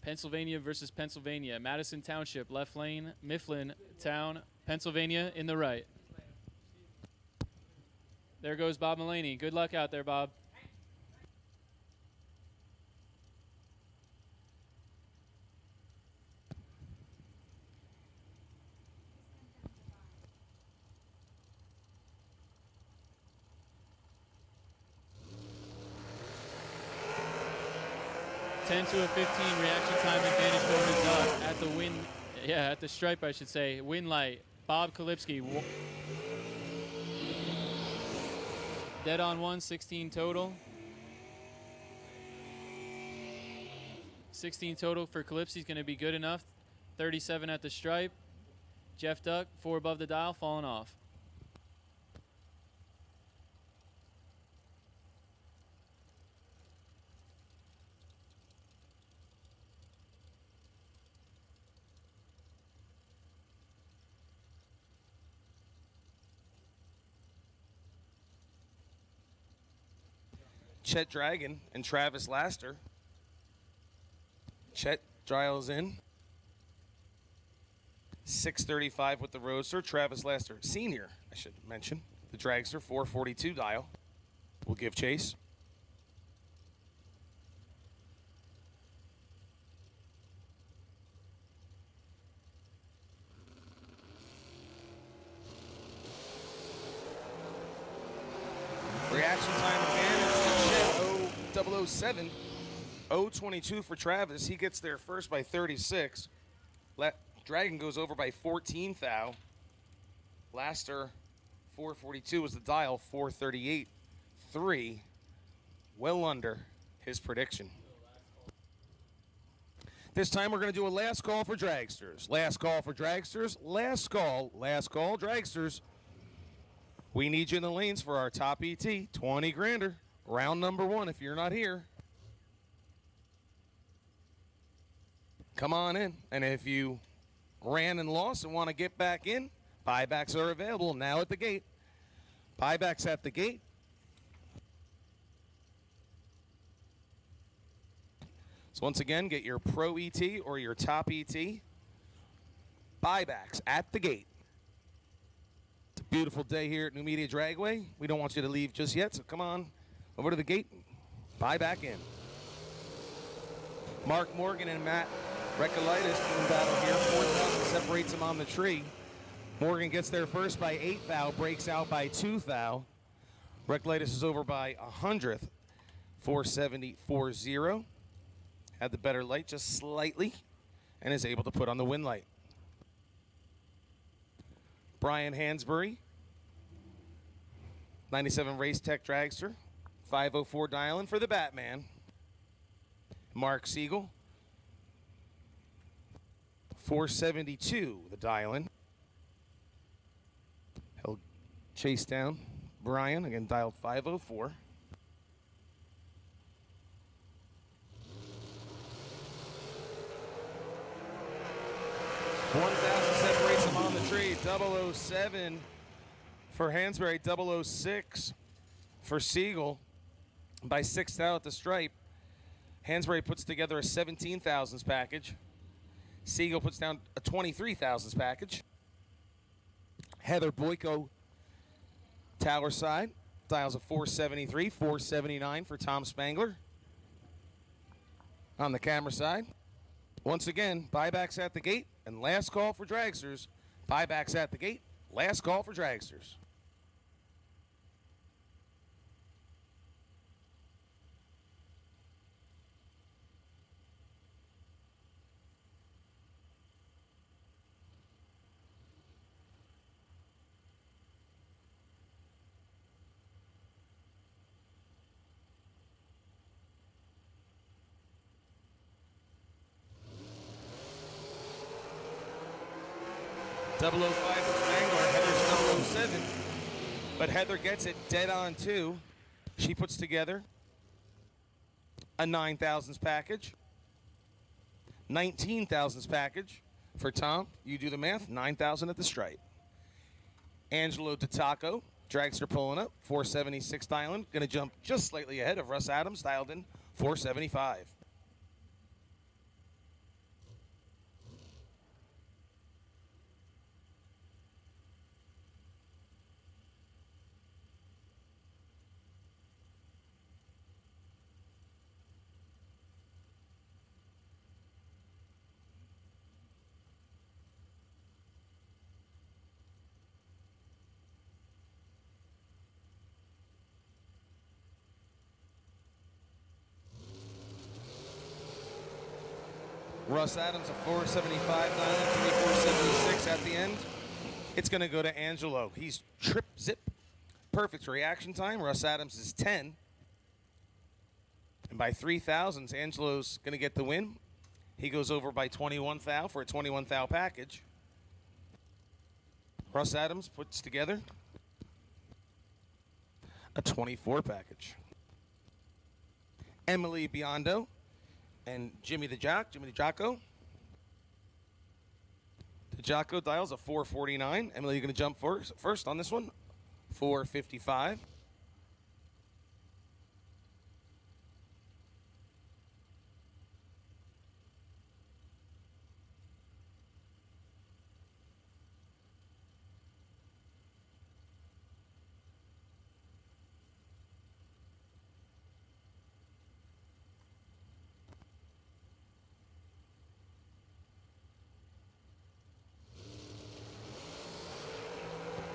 Pennsylvania versus Pennsylvania. Madison Township, left lane, Mifflin Town, Pennsylvania in the right. There goes Bob Mulaney. Good luck out there, Bob. $10 to a 15 reaction time advantage going to Duck at the win. Yeah, at the stripe, I should say. Win light. Bob Kalipski. Dead on 1, 16 total. 16 total for Kalipski's going to be good enough. 37 at the stripe. Jeff Duck, 4 above the dial, falling off. Chet Dragon and Travis Laster. Chet dials in. 635 with the Roadster. Travis Laster, senior, I should mention. The Dragster, 442 dial. We'll give chase. Reaction time advantage to Chet, 007. 022 for Travis. He gets there first by 36. Dragon goes over by 14 thou. Laster, 442 was the dial, 438. 3, well under his prediction. This time we're going to do a last call for dragsters. Last call for dragsters. Last call, dragsters. We need you in the lanes for our top ET, 20 grander. Round number 1 if you're not here. Come on in. And if you ran and lost and want to get back in, Buybacks are available now at the gate. Buybacks at the gate. So once again, get your Pro ET or your Top ET. Buybacks at the gate. It's a beautiful day here at Numidia Dragway. We don't want you to leave just yet, so come on over to the gate and buy back in. Mark Morgan and Matt Recolitis in battle here. 4,000 separates them on the tree. Morgan gets there first by 8 thou, breaks out by 2 thou. Recolitis is over by 100th, 470.40. Had the better light just slightly and is able to put on the win light. Brian Hansberry, 97 Race Tech Dragster, 504 dialing for the Batman. Mark Siegel, 472 the dialing. He'll chase down Brian, again dialed 504. $1,000 separates him on the tree. 007 for Hansberry, 006 for Siegel. By 6 thou at the stripe. Hansberry puts together a 17,000s package. Siegel puts down a 23,000s package. Heather Boyko, Tower side, dials a 473, 479 for Tom Spangler. On the camera side, once again, buybacks at the gate and last call for dragsters. Buybacks at the gate, last call for dragsters. Double 05 for Spangler, Heather's 007, but Heather gets it dead on 2. She puts together a 9,000s package, 19,000s package for Tom. You do the math, 9,000 at the stripe. Angelo DeTaco, dragster pulling up, 476 dialing, gonna jump just slightly ahead of Russ Adams, dialed in 475. Russ Adams, a 475 dialing, 476 at the end. It's going to go to Angelo. He's trip zip. Perfect reaction time. Russ Adams is 10. And by 3,000s, Angelo's going to get the win. He goes over by 21 thou for a 21 thou package. Russ Adams puts together a 24 package. Emily Biondo and Jimmy the Jocko. The Jocko dials a 449. Emily, you're going to jump first on this one. 455.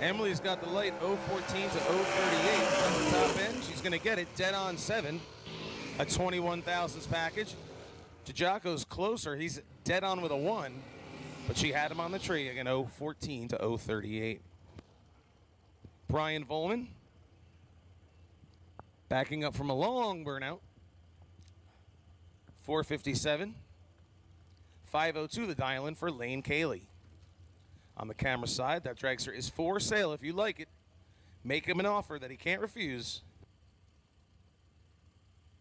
Emily's got the light 014 to 038 on the top end. She's going to get it dead on 7. A 21,000s package. Jocko's closer. He's dead on with a 1. But she had him on the tree. Again, 014 to 038. Brian Volman. Backing up from a long burnout. 457. 502 the dial-in for Lane Cayley. On the camera side, that dragster is for sale. If you like it, make him an offer that he can't refuse.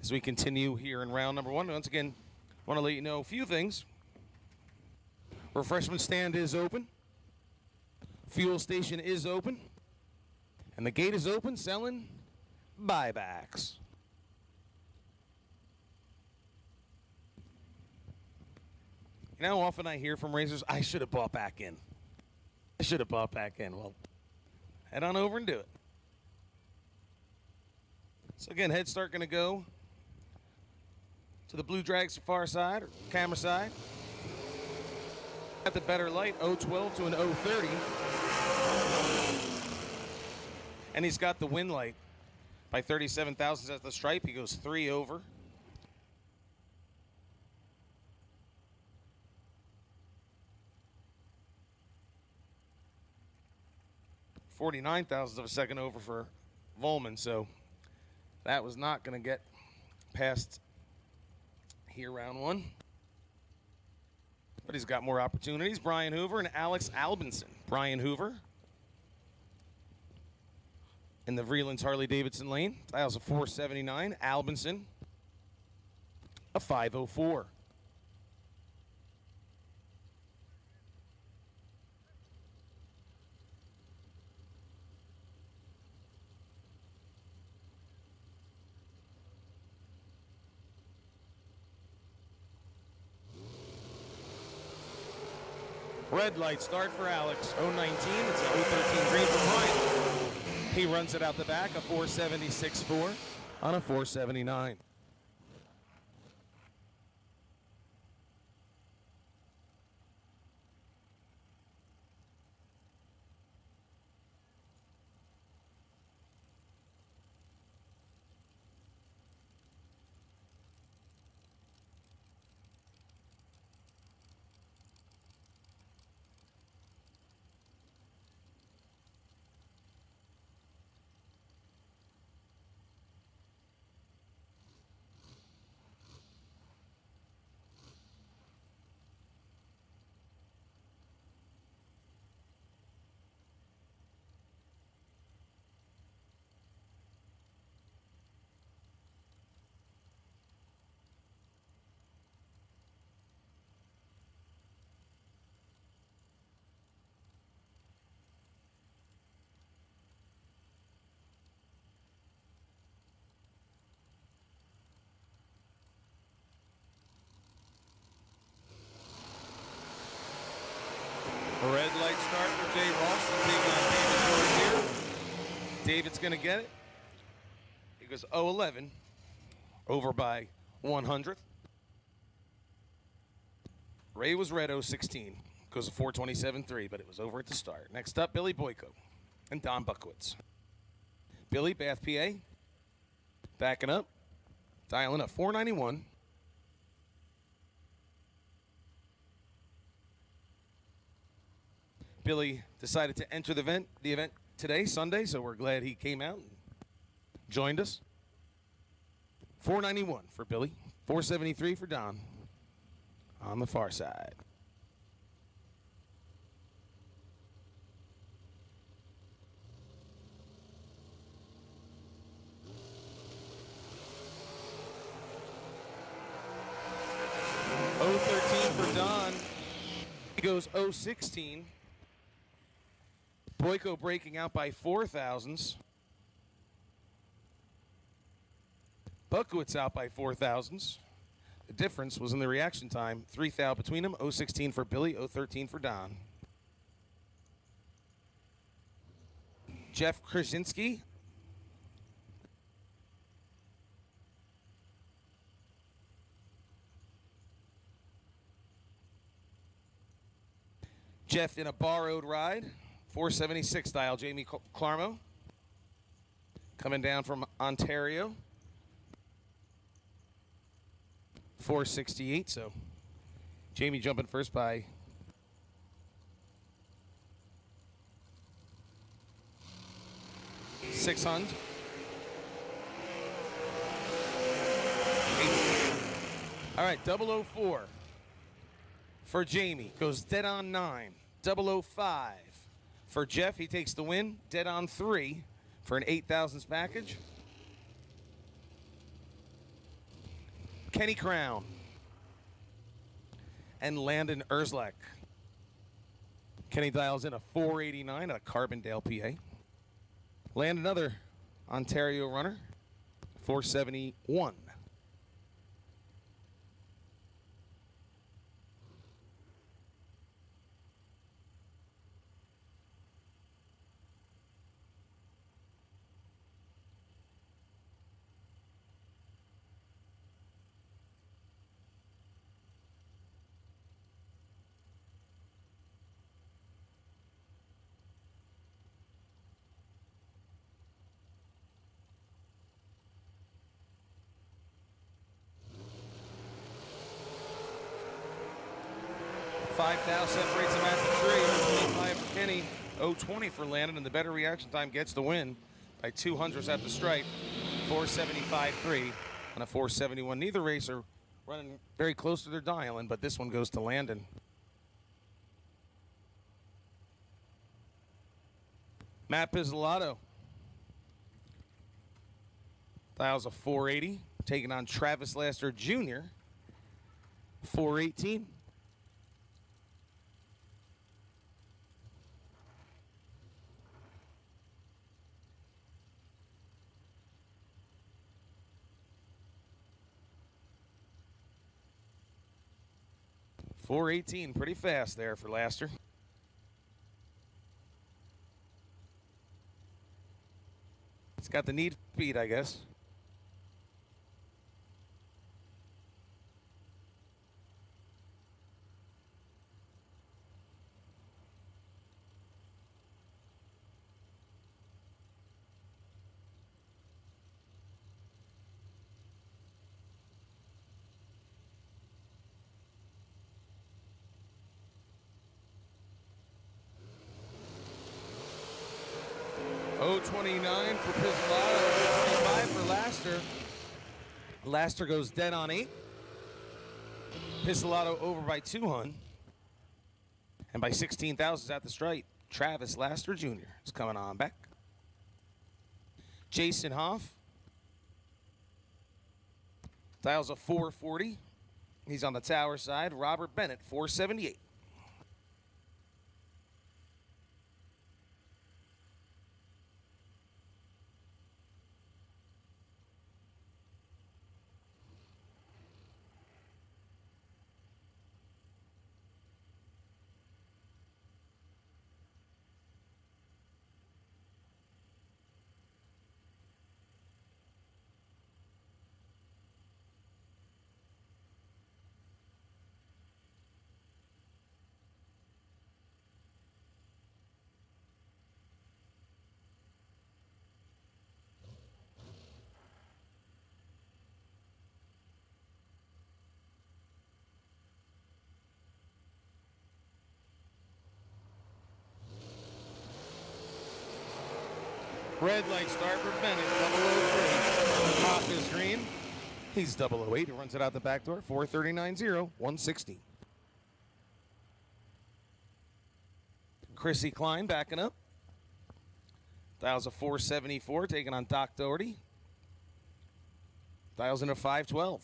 As we continue here in round number 1, once again, want to let you know a few things. Refreshment stand is open. Fuel station is open. And the gate is open, selling buybacks. You know how often I hear from racers, I should have bought back in. I should have bought back in. Well, head on over and do it. So again, head start going to go to the blue drag's far side, or camera side. At the better light, 012 to an 030. And he's got the win light by 37 thousandths at the stripe. He goes 3 over. $49 thousandths of a second over for Volman, so that was not going to get past here round one. But he's got more opportunities. Brian Hoover and Alex Albinson. Brian Hoover in the Vreeland's Harley-Davidson lane. Styles a 479. Albinson a 504. Red light start for Alex. 019. It's a 013 green for Bryant. He runs it out the back, a 476.4 on a 479. A red light start for Jay Ross. Taking on David Jordan here. David's going to get it. He goes 0-11, over by 100th. Ray was red 0-16, goes a 427.3, but it was over at the start. Next up, Billy Boyko and Don Buckwitz. Billy, Bath, PA, backing up, dialing up 491. Billy decided to enter the event today, Sunday, so we're glad he came out and joined us. 491 for Billy, 473 for Don on the far side. .013 for Don. He goes 016. Boyko breaking out by 4 thousandths. Buckwitz out by 4 thousandths. The difference was in the reaction time. 3 thou between them. 016 for Billy, 013 for Don. Jeff Krasinski. Jeff in a borrowed ride. 476 style, Jamie Clarmo. Coming down from Ontario. 468, so Jamie jumping first by 600. All right, 004 for Jamie. Goes dead on 9. 005 for Jeff. He takes the win. Dead on 3 for an 8 thousandths package. Kenny Crown and Landon Erzlek. Kenny dials in a 489 at Carbondale, PA. Land another Ontario runner, 471. $5,000 separates him at the tree. 25 for Kenny, 020 for Landon, and the better reaction time gets the win by 200s at the stripe. 475.3 and a 471. Neither racer running very close to their dial-in, but this one goes to Landon. Matt Pizzolato dials a 480, taking on Travis Laster Jr., 418. .418, pretty fast there for Laster. He's got the need for speed, I guess. .029 for Pizzolato, 025 for Laster. Laster goes dead on 8. Pizzolato over by 200. And by 16,000 at the stripe, Travis Laster Jr. is coming on back. Jason Hoff dials a 440. He's on the tower side. Robert Bennett, 478. Red light start for Bennett, 003. Top is green. He's 008. He runs it out the back door, 439.0, 160. Chrissy Klein backing up. Dials a 474, taking on Doc Doherty. Dials in a 512.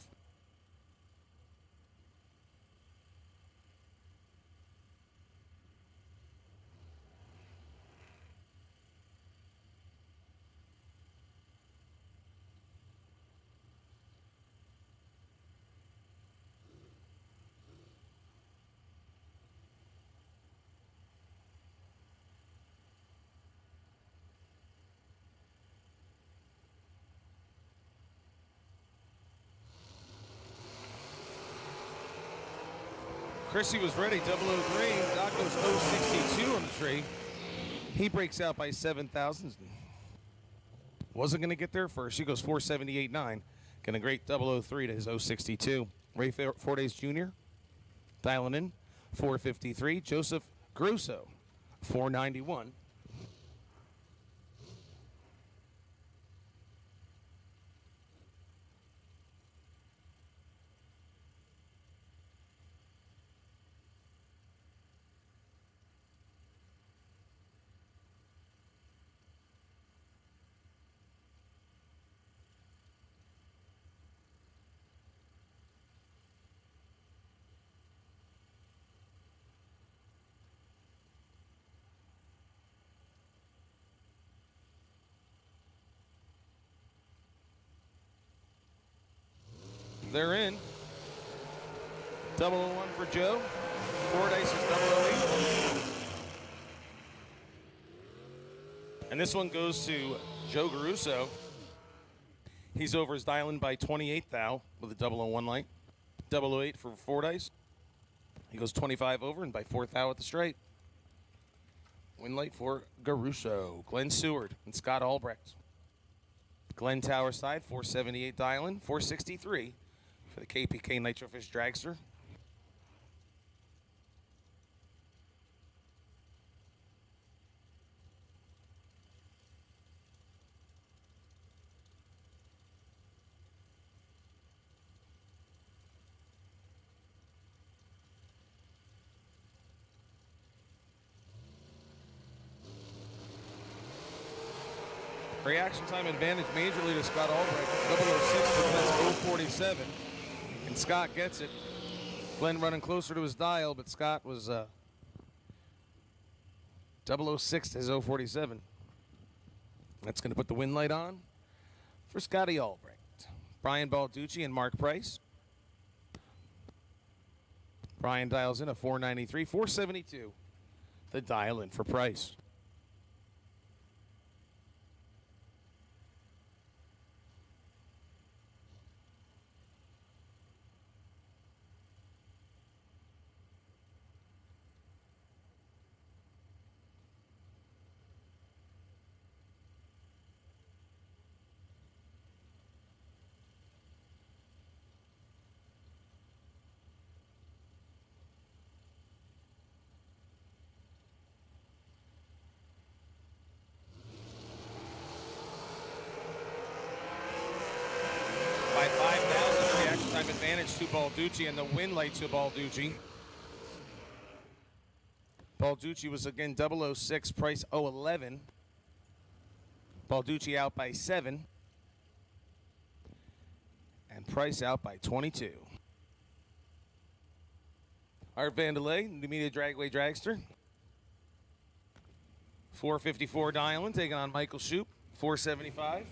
Chrissy was ready, 003. Doc goes 062 on the tree. He breaks out by 7,000. Wasn't going to get there first. She goes 478.9. Getting a great 003 to his 062. Ray Fortes Jr. dialing in, 453. Joseph Grusso, 491. they're in. 001 for Joe. Fordyce is 008. And this one goes to Joe Garuso. He's over his dial-in by 28 thou with a 001 light. 008 for Fordyce. He goes 25 over and by 4 thou at the straight. Win light for Garuso. Glenn Seward and Scott Albrecht. Glenn Tower side, 478 dial-in, 463 for the KPK Nitrofish Dragster. Reaction time advantage majorly to Scott Albrecht. 006 prevents 047. And Scott gets it. Glenn running closer to his dial, but Scott was 006 to his 047. That's going to put the win light on for Scotty Albrecht. Brian Balducci and Mark Price. Brian dials in a 493, 472. The dial in for Price. By 5,000, reaction time advantage to Balducci and the win light to Balducci. Balducci was again 006, Price 011. Balducci out by 7. And Price out by 22. Art Vandelay, Numidia Dragway Dragster. 454 dial-in, taking on Michael Shoup, 475.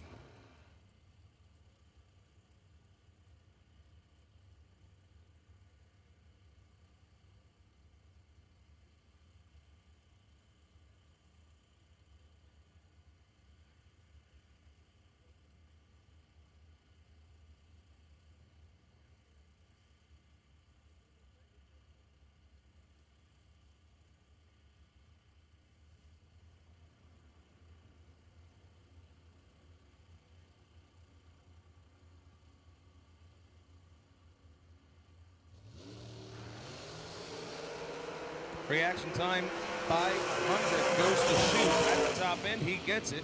Reaction time by 100 goes to Shoup at the top end. He gets it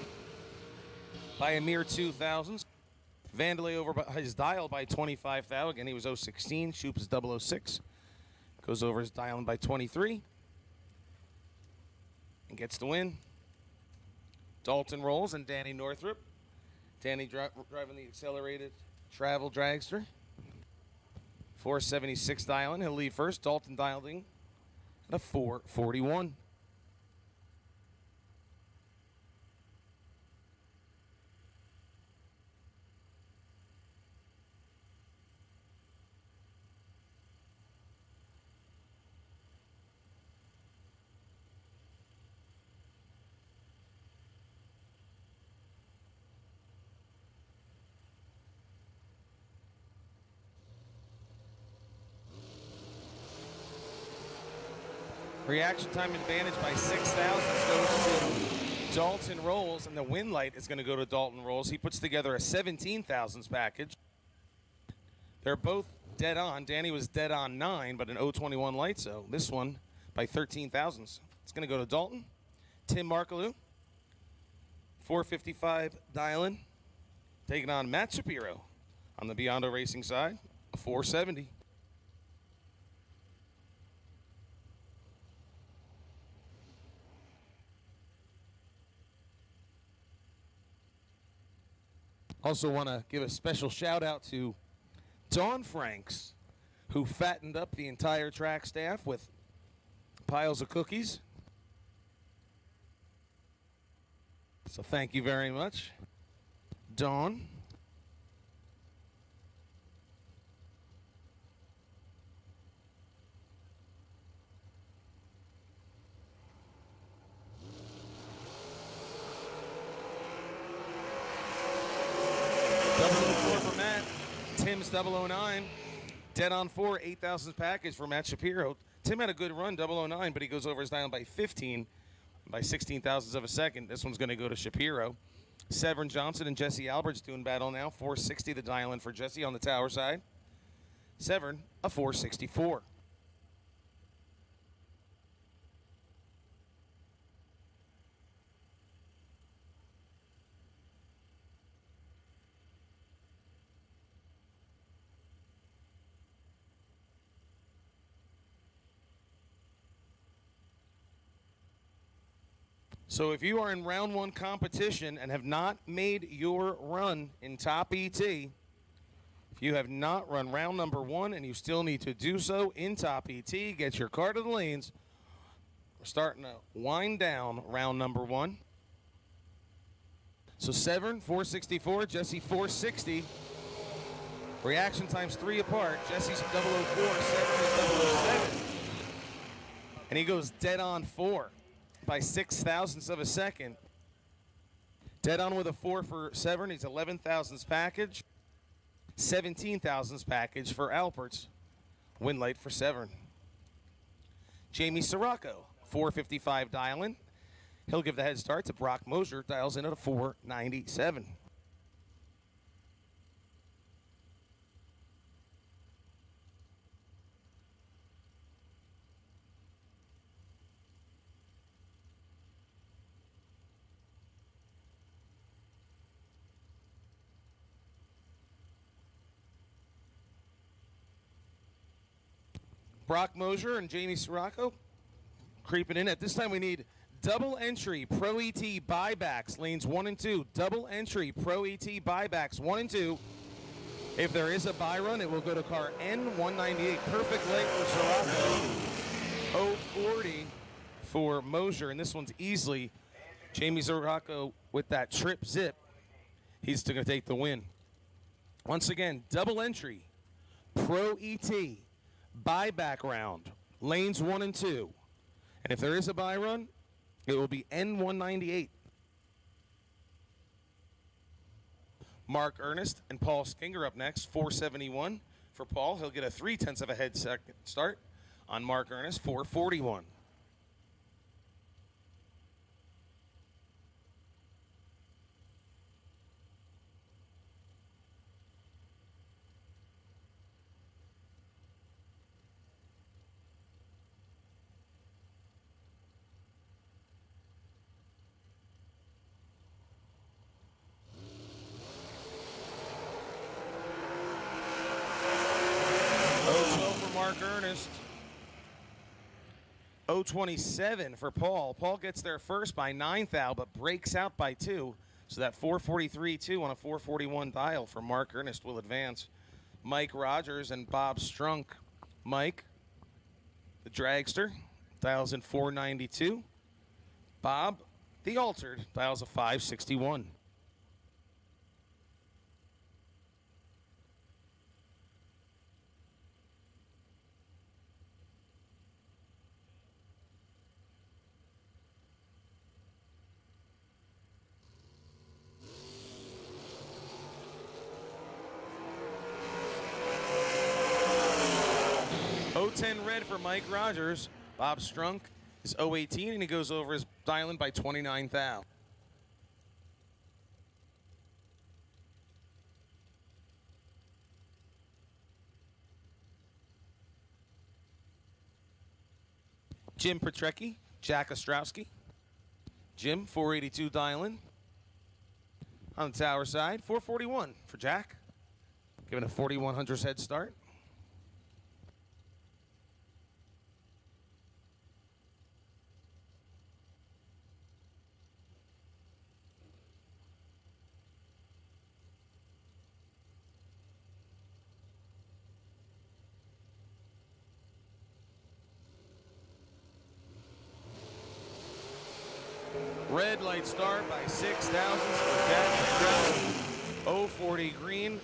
by a mere 2,000. Vandelay over his dial by 25 thou. Again, he was 016. Shoup is 006. Goes over his dial by 23 and gets the win. Dalton rolls and Danny Northrup. Danny driving the accelerated travel dragster. 476 dialing. He'll leave first. Dalton dialing at a 441. Reaction time advantage by 6,000 goes to Dalton Rolls, and the win light is going to go to Dalton Rolls. He puts together a 17,000s package. They're both dead on. Danny was dead on 9, but an 021 light, so this one by 13,000s. It's going to go to Dalton. Tim Markaloo, 455 dial-in, taking on Matt Shapiro on the Biondo Racing side, a 470. Also want to give a special shout out to Dawn Franks, who fattened up the entire track staff with piles of cookies. So thank you very much, Dawn. Tim's 009. Dead on 4, 8,000 package for Matt Shapiro. Tim had a good run, 009, but he goes over his dial by 15, by 16 thousandths of a second. This one's going to go to Shapiro. Severn Johnson and Jesse Albert's doing battle now. 460 the dial in for Jesse on the tower side. Severn, a 464. So if you are in round one competition and have not made your run in top ET, if you have not run round number one and you still need to do so in top ET, get your car to the lanes. We're starting to wind down round number one. So Severn, 464, Jesse, 460. Reaction times 3 apart. Jesse's 004, Severn is 007. And he goes dead on 4. By 6 thousandths of a second. Dead on with a 4 for Severn. He's 11 thousandths package. 17 thousandths package for Alpert's. Win late for Severn. Jamie Sirocco, 455 dial in. He'll give the head start to Brock Mosier. Dials in at a 497. Brock Mosier and Jamie Sirocco creeping in. At this time, we need double entry Pro ET buybacks, lanes 1 and 2. Double entry Pro ET buybacks, 1 and 2. If there is a buy run, it will go to car N198. Perfect leg for Sirocco. 040 for Mosier, and this one's easily Jamie Sirocco with that trip zip. He's still going to take the win. Once again, double entry Pro ET. Buyback round, lanes 1 and 2. And if there is a buy run, it will be N198. Mark Ernest and Paul Skinger up next, 471 for Paul. He'll get a 0.3 of a head second start on Mark Ernest, 441. Mark Ernest. 027 for Paul. Paul gets there first by 9 thou, but breaks out by 2. So that 443-2 on a 441 dial for Mark Ernest will advance. Mike Rogers and Bob Strunk. Mike, the dragster, dials in 492. Bob, the altered, dials a 561. .010 red for Mike Rogers. Bob Strunk is 018, and he goes over his dial in by 29 thou. Jim Petrecki, Jack Ostrowski. Jim, 482 dial in. On the tower side, 441 for Jack. Giving a 4100's head start. Red light start by 6 thousandths for Jack. 040 green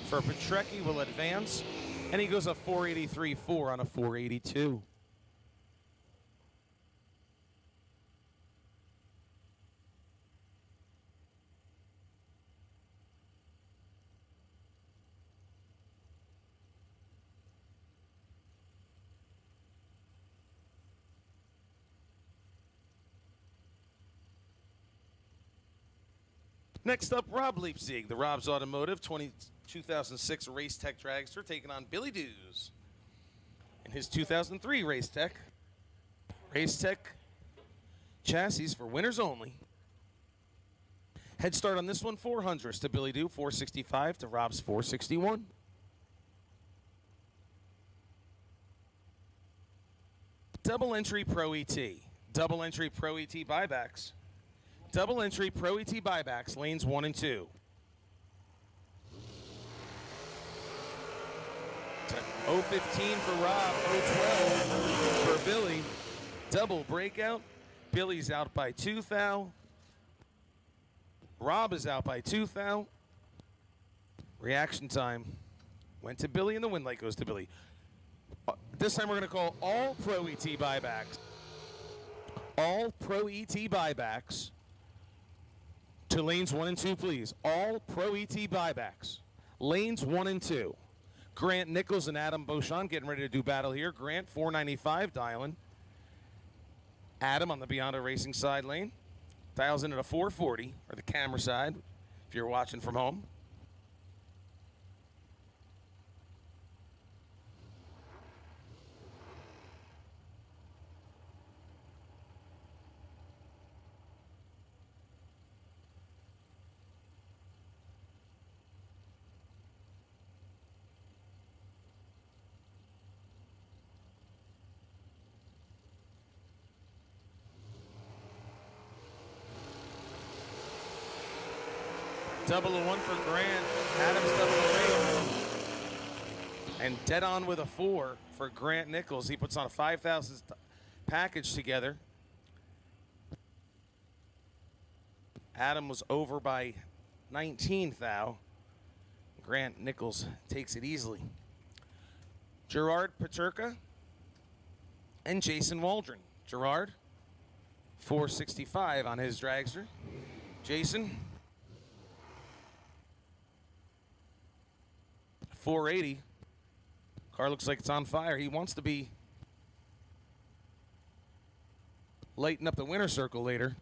for Petrecki will advance, and he goes a 483.4 on a 482. Next up, Rob Leipzig, the Rob's Automotive 2006 Race Tech Dragster, taking on Billy Dews in his 2003 Race Tech. Race Tech chassis for winners only. Head start on this one, 400s to Billy Dew, 465 to Rob's 461. Double entry Pro ET. Double entry Pro ET buybacks. Double entry Pro ET buybacks, lanes 1 and 2. 015 for Rob, 012 for Billy. Double breakout. Billy's out by 2 thou. Rob is out by 2 thou. Reaction time went to Billy, and the win light goes to Billy. This time we're going to call all Pro ET buybacks. All Pro ET buybacks to lanes 1 and 2, please. All Pro ET buybacks. Lanes 1 and 2. Grant Nichols and Adam Beauchamp getting ready to do battle here. Grant, 495, dialing. Adam on the Beyond Racing side lane. Dials in at a 440, or the camera side, if you're watching from home. Double a 1 for Grant. Adams double a 8. And dead on with a 4 for Grant Nichols. He puts on a 5,000 package together. Adam was over by 19 thou. Grant Nichols takes it easily. Gerard Paterka and Jason Waldron. Gerard, 465 on his dragster. Jason, 480. Car looks like it's on fire. He wants to be lighting up the winner circle later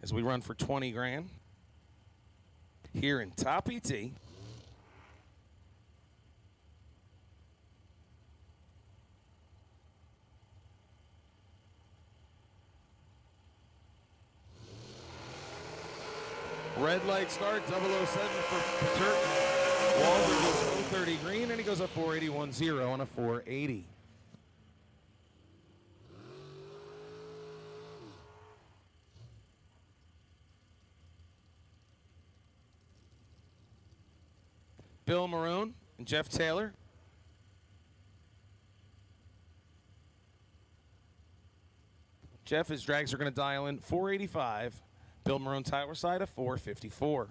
as we run for 20 grand here in Top ET. Red light start, 007 for Paterka. Waldron goes 030 green, and he goes up 481-0 on a 480. Bill Maroon and Jeff Taylor. Jeff, his drags are going to dial in 485. Bill Maroon Tyler side of 454.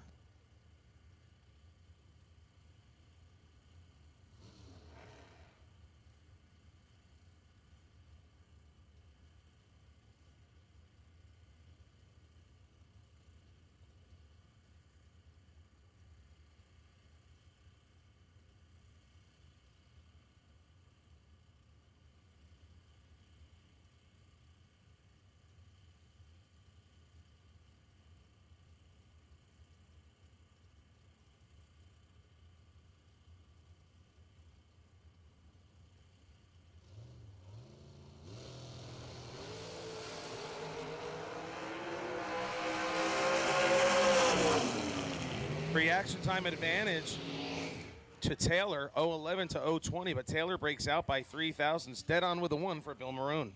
Reaction time advantage to Taylor, 011 to 020, but Taylor breaks out by 3 thousandths. Dead on with a 1 for Bill Maroon.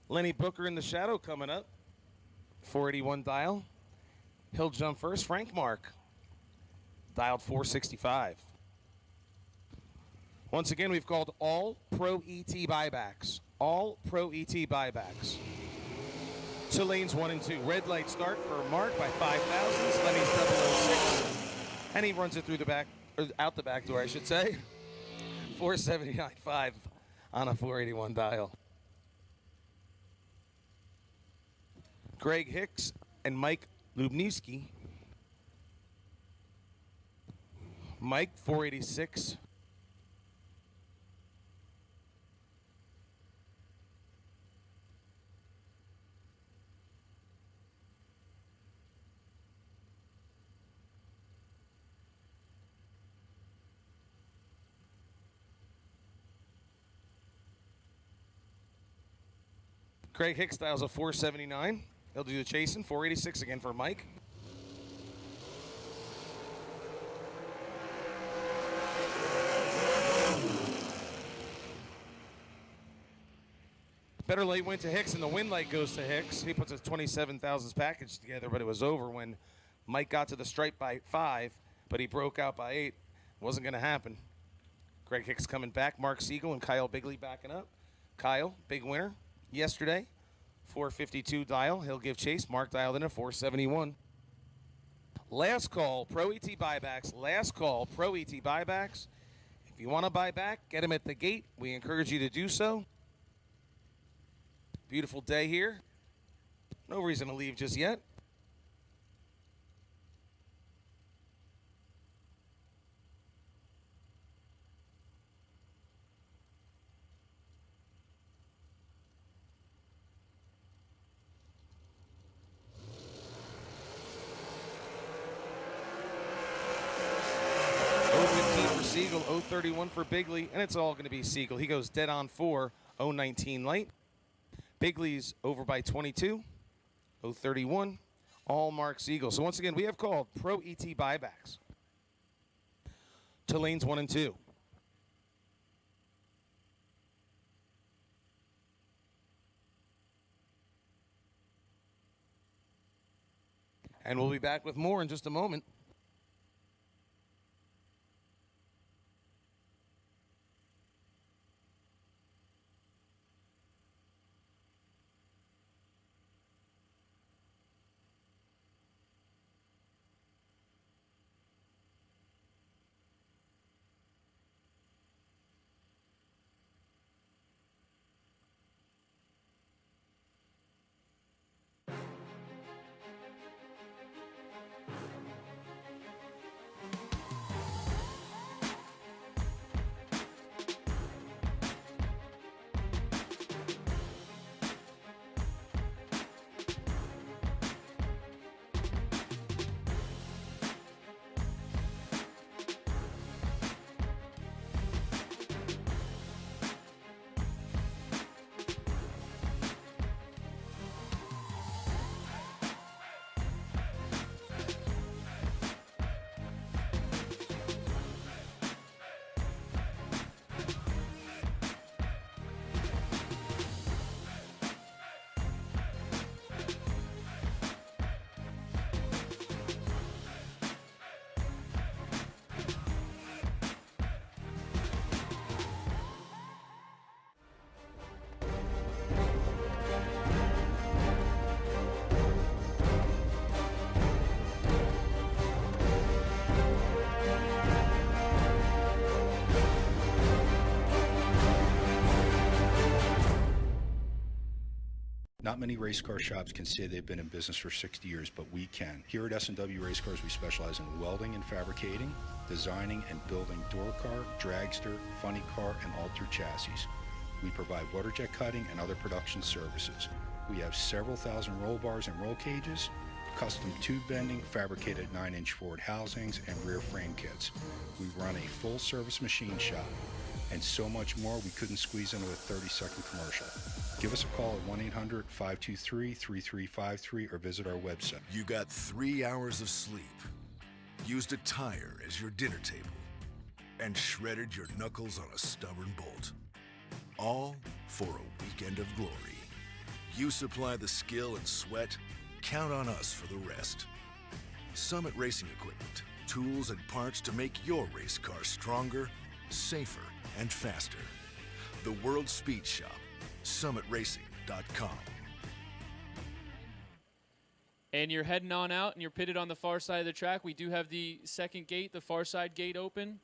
Lenny Booker in the shadow coming up. 481 dial. He'll jump first. Frank Mark dialed 465. Once again, we've called all Pro ET buybacks. All Pro ET buybacks. To lanes 1 and 2. Red light start for Mark by 5 thousandths. Lenny's 006. And he runs it through the back, or out the back door, I should say. 479.5 on a 481 dial. Greg Hicks and Mike Lubniewski. Mike, 486. Craig Hicks dials a 479. He'll do the chasing. 486 again for Mike. Better light went to Hicks, and the win light goes to Hicks. He puts his 27 thousandths package together, but it was over when Mike got to the stripe by 5, but he broke out by 8. Wasn't going to happen. Greg Hicks coming back. Mark Siegel and Kyle Bigley backing up. Kyle, big winner yesterday. 452 dial. He'll give chase. Mark dialed in at 471. Last call, Pro ET buybacks. Last call, Pro ET buybacks. If you want to buy back, get them at the gate. We encourage you to do so. Beautiful day here. No reason to leave just yet. Siegel, 031 for Bigley, and it's all going to be Siegel. He goes dead on 4, 019 light. Bigley's over by 22, 031, all Mark Siegel. So once again, we have called Pro ET buybacks to lanes 1 and 2. And we'll be back with more in just a moment. Not many race car shops can say they've been in business for 60 years, but we can. Here at S&W Race Cars, we specialize in welding and fabricating, designing and building door car, dragster, funny car, and altered chassis. We provide water jet cutting and other production services. We have several thousand roll bars and roll cages, custom tube bending, fabricated 9-inch Ford housings, and rear frame kits. We run a full-service machine shop, and so much more we couldn't squeeze into a 30-second commercial. Give us a call at 1-800-523-3353 or visit our website. You got 3 hours of sleep, used a tire as your dinner table, and shredded your knuckles on a stubborn bolt. All for a weekend of glory. You supply the skill and sweat, count on us for the rest. Summit Racing Equipment, tools and parts to make your race car stronger, safer, and faster. The World Speed Shop, summitracing.com. And you're heading on out and you're pitted on the far side of the track. We do have the second gate, the far side gate open.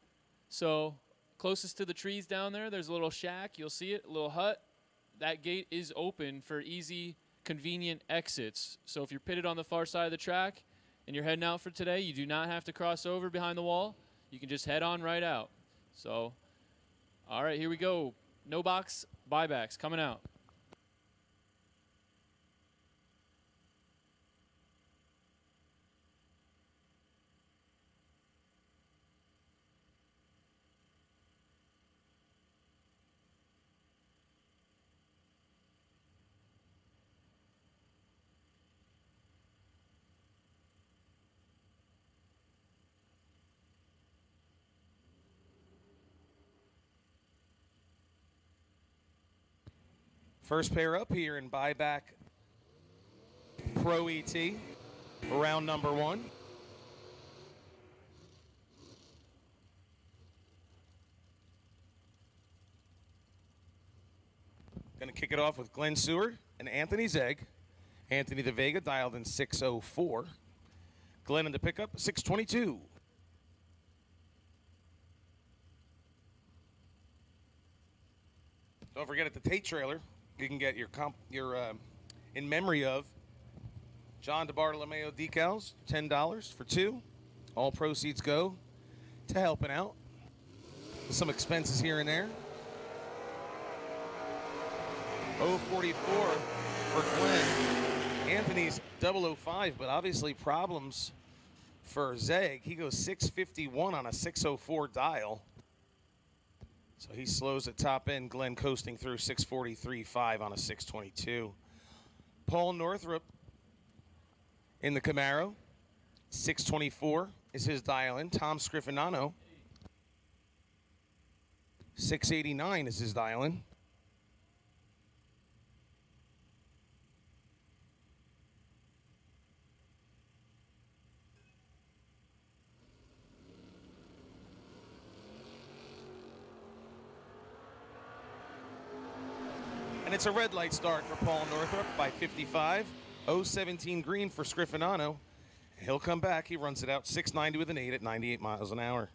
So closest to the trees down there, there's a little shack. You'll see it, a little hut. That gate is open for easy, convenient exits. So if you're pitted on the far side of the track and you're heading out for today, you do not have to cross over behind the wall. You can just head on right out. So, all right, here we go. No box buybacks coming out. First pair up here in buyback Pro ET, round number 1. Going to kick it off with Glenn Seward and Anthony Zegg. Anthony the Vega dialed in 604. Glenn in the pickup, 622. Don't forget at the Tate trailer, you can get your in memory of John DeBartolomeo decals, $10 for 2. All proceeds go to helping out. Some expenses here and there. 044 for Glenn. Anthony's 005, but obviously problems for Zegg. He goes 651 on a 604 dial. So he slows at top end. Glenn coasting through 643.5 on a 622. Paul Northrup in the Camaro. 624 is his dial in. Tom Scrifinano. 689 is his dial in. And it's a red light start for Paul Northrup by 55. 017 green for Scrifinano. He'll come back. He runs it out 690 with an 8 at 98 miles an hour.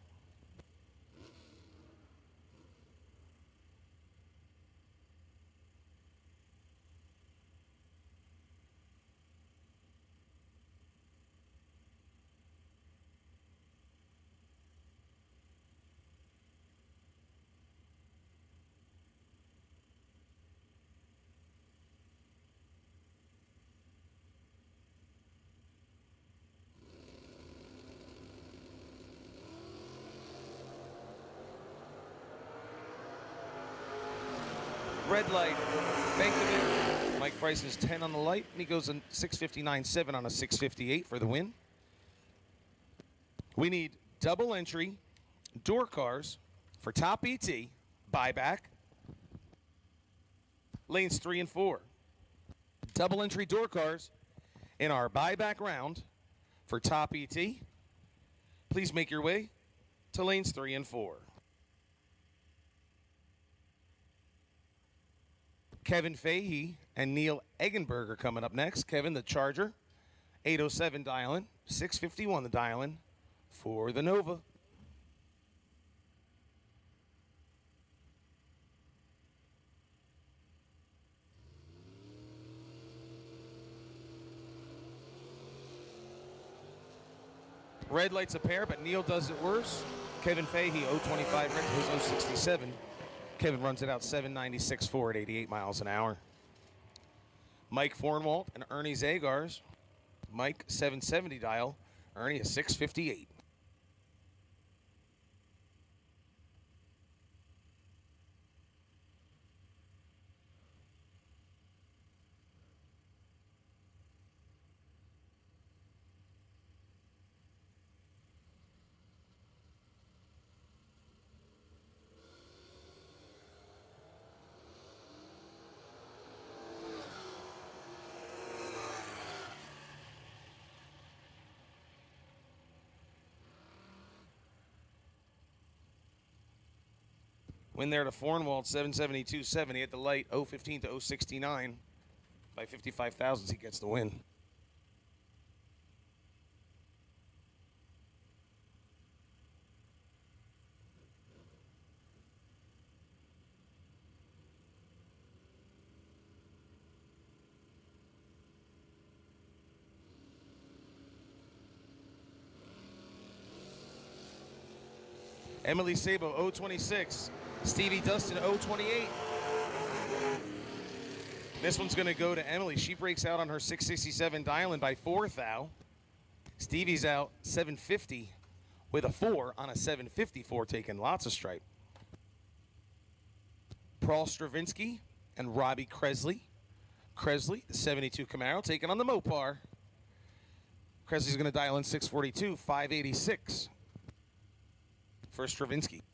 Red light, Bankovic. Mike Price is 10 on the light, and he goes in 659.7 on a 658 for the win. We need double entry door cars for top ET, buyback. Lanes 3 and 4. Double entry door cars in our buyback round for top ET. Please make your way to lanes 3 and 4. Kevin Fahey and Neil Eggenberger coming up next. Kevin, the Charger, 807 dial-in, 651 the dial-in for the Nova. Red light's a pair, but Neil does it worse. Kevin Fahey, 025 red to his 067. Kevin runs it out 796.4 at 88 miles an hour. Mike Fornwalt and Ernie Zagars. Mike 770 dial. Ernie a 658. Win there to Fornwald, 772.70 at the light, 015 to 069. By 55 thousandths, he gets the win. Emily Sabo, 026. Stevie Dustin, 028. This one's going to go to Emily. She breaks out on her 667 dial-in by 4 thou. Stevie's out 750 with a 4 on a 754, taking lots of stripe. Paul Stravinsky and Robbie Kresley. Kresley, the 72 Camaro, taking on the Mopar. Kresley's going to dial in 642, 586 for Stravinsky.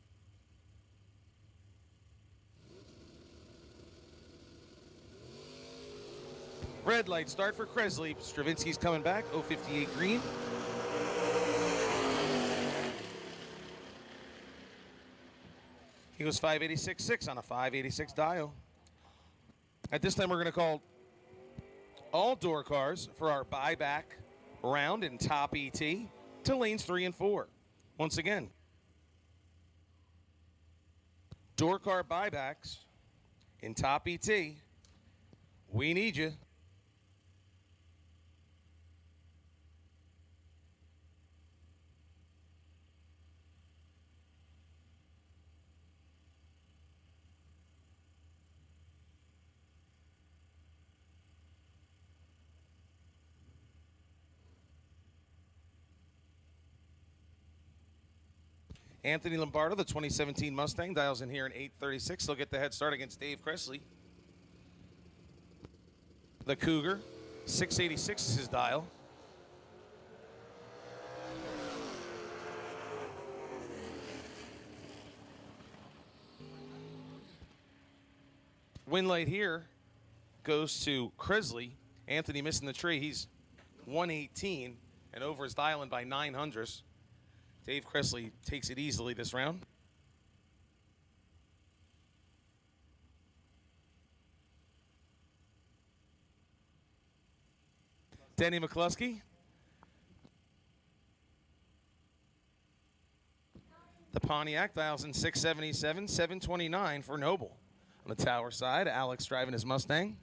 Red light start for Kresley. Stravinsky's coming back, 058 green. He goes 586.6 on a 586 dial. At this time, we're going to call all door cars for our buyback round in top ET to lanes 3 and 4. Once again, door car buybacks in top ET. We need you. Anthony Lombardo, the 2017 Mustang, dials in here in 836. He'll get the head start against Dave Kresley. The Cougar, 686 is his dial. Win light here goes to Kresley. Anthony missing the tree. He's 118 and over his dial-in by 900. Dave Kresley takes it easily this round. Denny McCluskey. The Pontiac dials in 677, 729 for Noble. On the tower side, Alex driving his Mustang.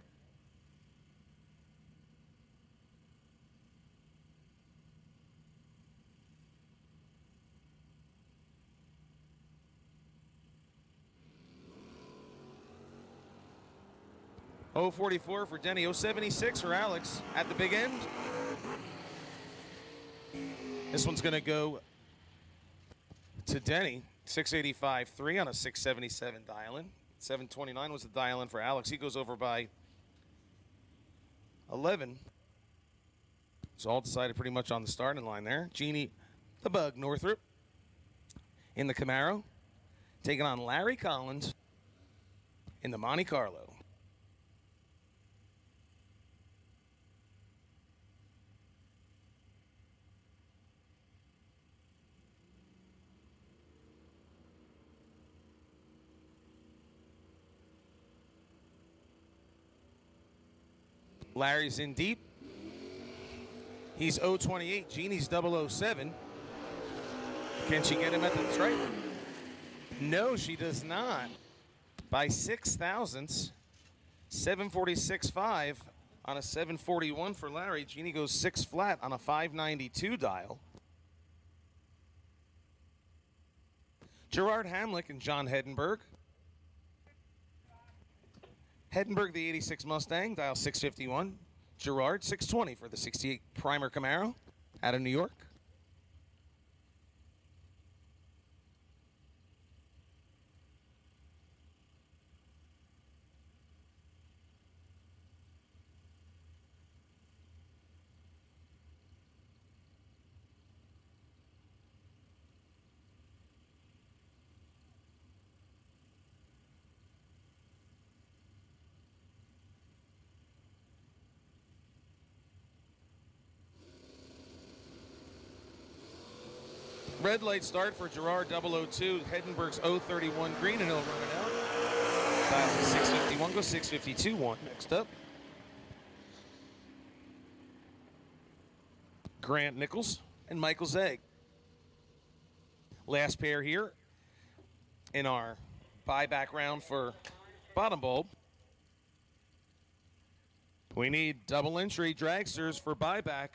.044 for Denny, 076 for Alex at the big end. This one's going to go to Denny, 685.3 on a 677 dial-in. 729 was the dial-in for Alex. He goes over by 11. It's all decided pretty much on the starting line there. Jeannie the Bug Northrup in the Camaro, taking on Larry Collins in the Monte Carlo. Larry's in deep. He's 028. Jeannie's 007. Can she get him at the stripe? No, she does not. By 6 thousandths. 746.5 on a 741 for Larry. Jeannie goes 6 flat on a 592 dial. Gerard Hamlick and John Hedenberg. Hedenberg, the 86 Mustang, dial 651. Gerard, 620 for the 68 Primer Camaro out of New York. Red light start for Gerard 002, Heddenberg's 031 green, and he'll run it out. Dials at 651, goes 652, 1. Next up, Grant Nichols and Michael Zegg. Last pair here in our buyback round for bottom bulb. We need double entry dragsters for buyback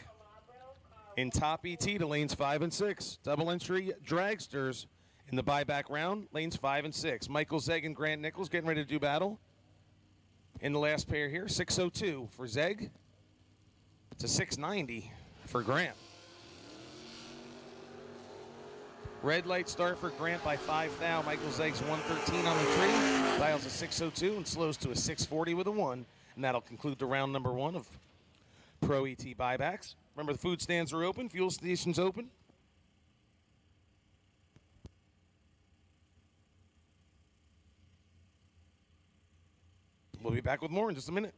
in top ET to lanes 5 and 6. Double entry dragsters in the buyback round, lanes 5 and 6. Michael Zegg and Grant Nichols getting ready to do battle. In the last pair here, 602 for Zegg to 690 for Grant. Red light start for Grant by 5 thou. Michael Zegg's 113 on the tree. Dials a 602 and slows to a 640 with a 1. And that'll conclude the round number 1 of Pro ET buybacks. Remember, the food stands are open, fuel stations open. We'll be back with more in just a minute.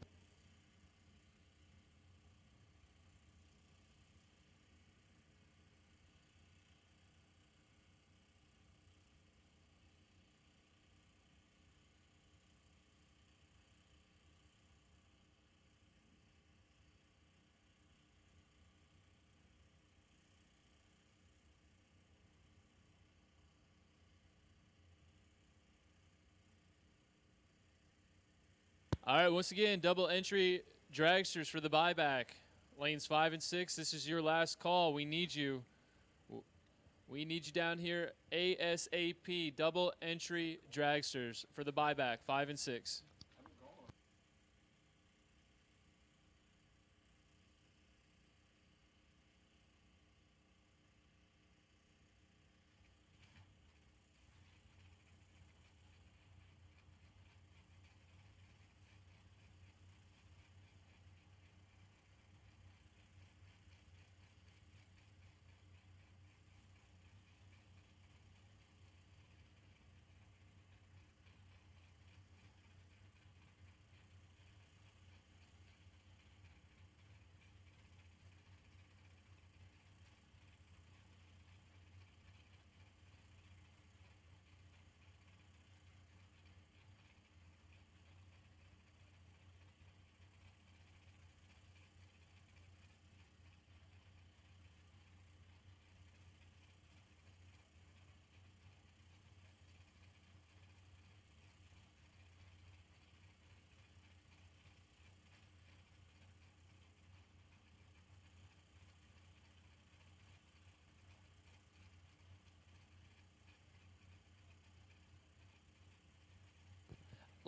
All right, once again, double entry dragsters for the buyback. Lanes 5 and 6, this is your last call. We need you. We need you down here ASAP. Double entry dragsters for the buyback, 5 and 6.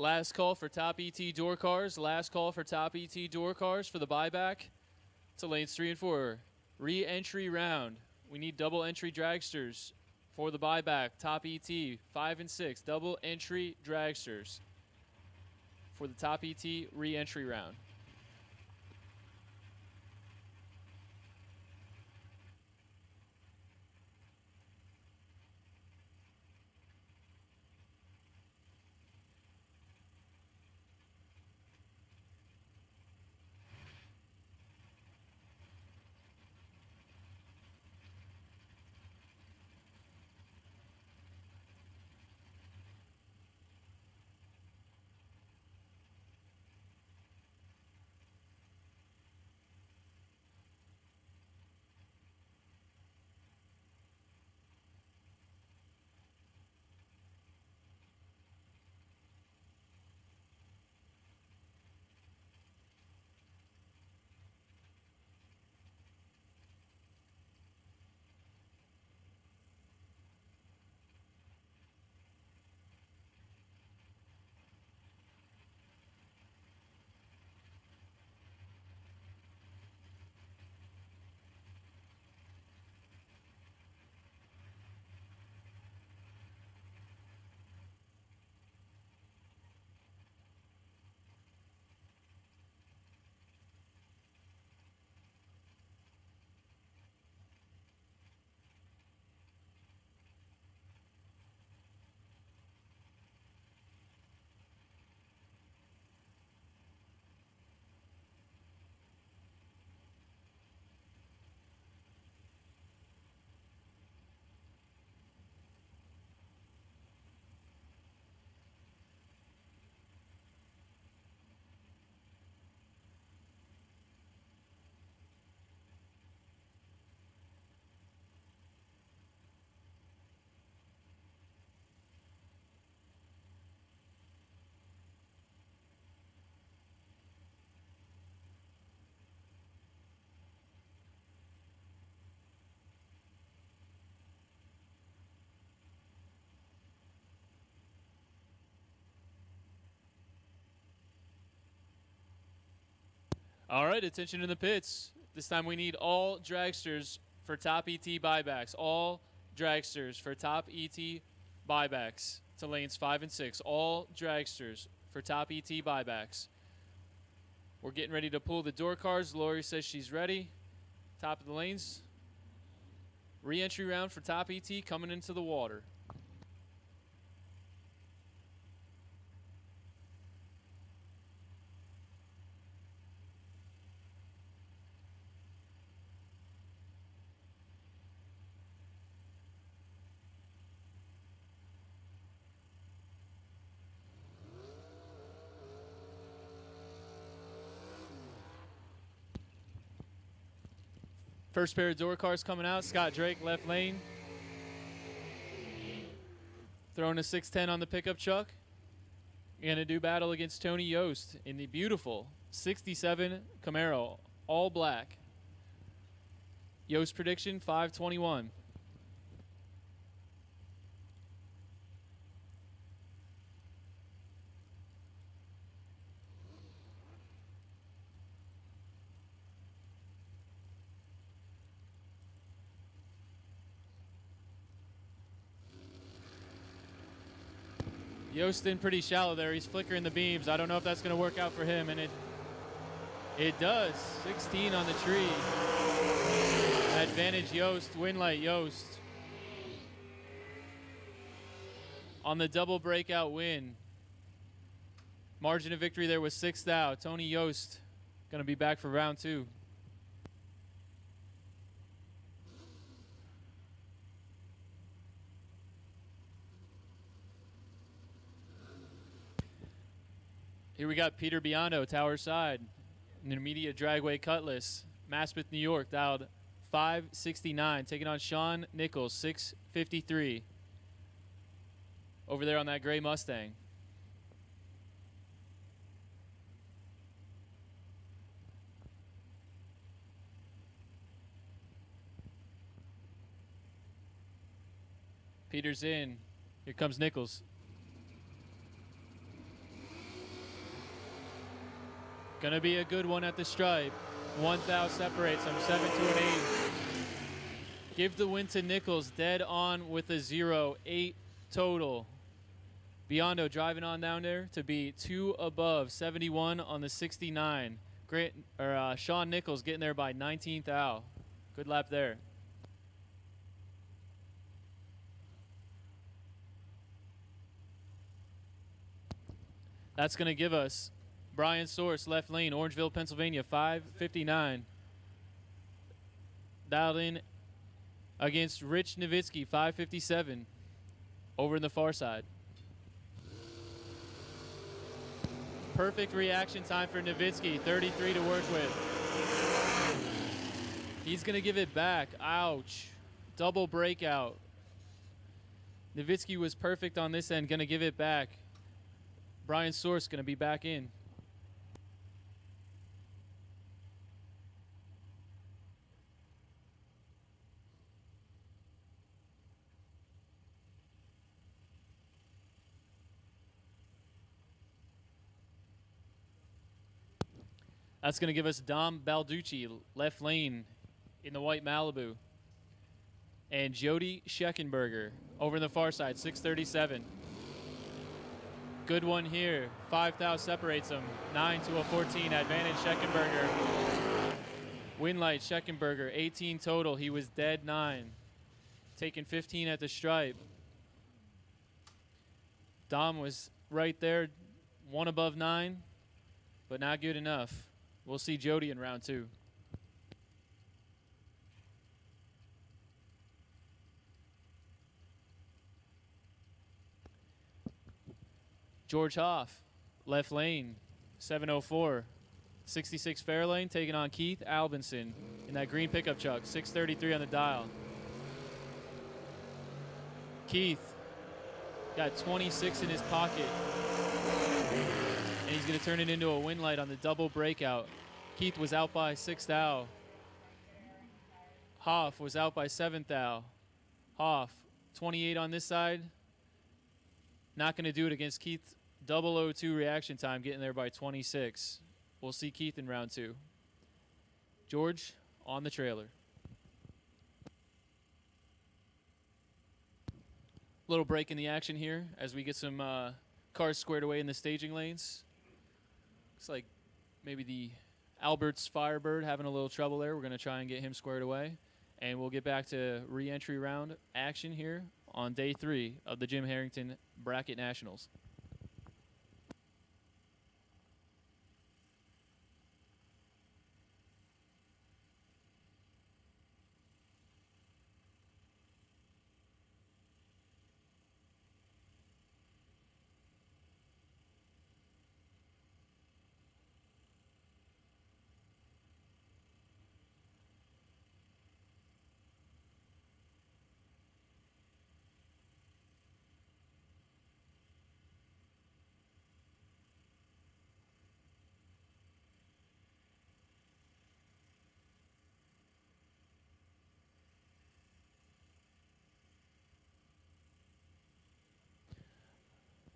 Last call for top ET door cars. Last call for top ET door cars for the buyback. To lanes 3 and 4. Re-entry round. We need double entry dragsters for the buyback. Top ET 5 and 6. Double entry dragsters for the top ET re-entry round. All right, attention in the pits. This time we need all dragsters for top ET buybacks. All dragsters for top ET buybacks to lanes 5 and 6. All dragsters for top ET buybacks. We're getting ready to pull the door cars. Lori says she's ready. Top of the lanes. Re-entry round for top ET coming into the water. First pair of door cars coming out. Scott Drake, left lane. Throwing a 610 on the pickup truck. Going to do battle against Tony Yost in the beautiful 67 Camaro, all black. Yost prediction, 521. Yost in pretty shallow there. He's flickering the beams. I don't know if that's going to work out for him, and it does. 16 on the tree. Advantage Yost, win light Yost. On the double breakout win. Margin of victory there was 6 thou. Tony Yost going to be back for round 2. Here we got Peter Biondo, tower side. Numidia Dragway Cutlass. Maspeth, New York, dialed 569. Taking on Sean Nichols, 653. Over there on that gray Mustang. Peter's in. Here comes Nichols. Gonna be a good one at the stripe. 1 thou separates them, 7 to an 8. Give the win to Nichols, dead on with a 0, 8 total. Biondo driving on down there to be 2 above, 71 on the 69. Sean Nichols getting there by 19 thou. Good lap there. That's gonna give us Brian Source, left lane, Orangeville, Pennsylvania, 559. Dialed in against Rich Nowitzki, 557. Over in the far side. Perfect reaction time for Nowitzki, 33 to work with. He's going to give it back. Ouch. Double breakout. Nowitzki was perfect on this end, going to give it back. Brian Source going to be back in. That's going to give us Dom Balducci, left lane in the white Malibu. And Jody Scheckenberger over in the far side, 637. Good one here. 5 thou separates them. 9 to a 14. Advantage Scheckenberger. Win light Scheckenberger, 18 total. He was dead 9. Taking 15 at the stripe. Dom was right there, 1 above 9, but not good enough. We'll see Jody in round 2. George Hoff, left lane, 704. 66 Fairlane, taking on Keith Albinson in that green pickup truck, 633 on the dial. Keith got 26 in his pocket. And he's going to turn it into a win light on the double breakout. Keith was out by 6 thou. Hoff was out by 7 thou. Hoff, 28 on this side. Not going to do it against Keith. 002 reaction time, getting there by 26. We'll see Keith in round 2. George on the trailer. Little break in the action here as we get some cars squared away in the staging lanes. Looks like maybe the Alberts Firebird having a little trouble there. We're going to try and get him squared away. And we'll get back to re-entry round action here on day 3 of the Jim Harrington Bracket Nationals.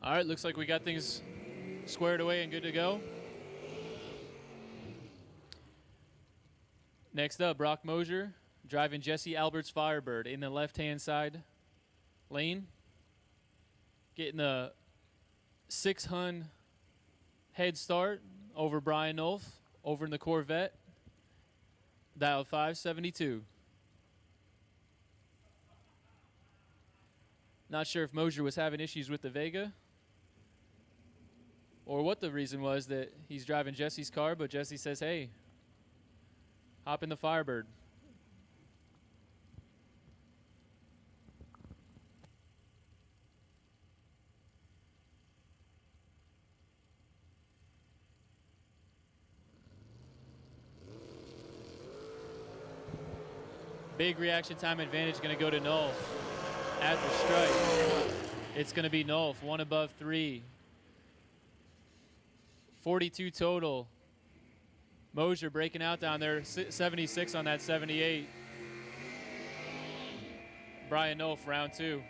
All right, looks like we got things squared away and good to go. Next up, Brock Mosier driving Jesse Alberts Firebird in the left-hand side lane. Getting the 600 head start over Brian Nolf over in the Corvette. Dial 572. Not sure if Mosier was having issues with the Vega or what the reason was that he's driving Jesse's car, but Jesse says, hey, hop in the Firebird. Big reaction time advantage going to go to Nolf at the stripe. It's going to be Nolf, 1 above 3. 42 total. Mosier breaking out down there, 76 on that 78. Brian Nolf, round 2.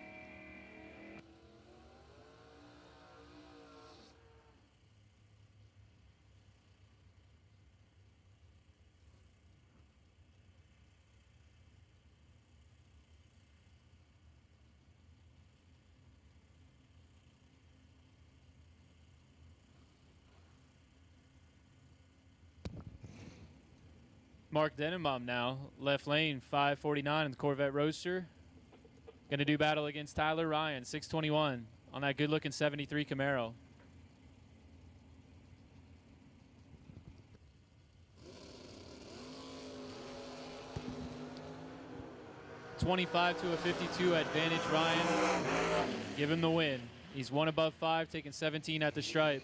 Mark Denenbaum now, left lane, 549 in the Corvette Roadster. Going to do battle against Tyler Ryan, 621 on that good-looking 73 Camaro. $25 to a 52 advantage Ryan. Give him the win. He's 1 above 5, taking 17 at the stripe.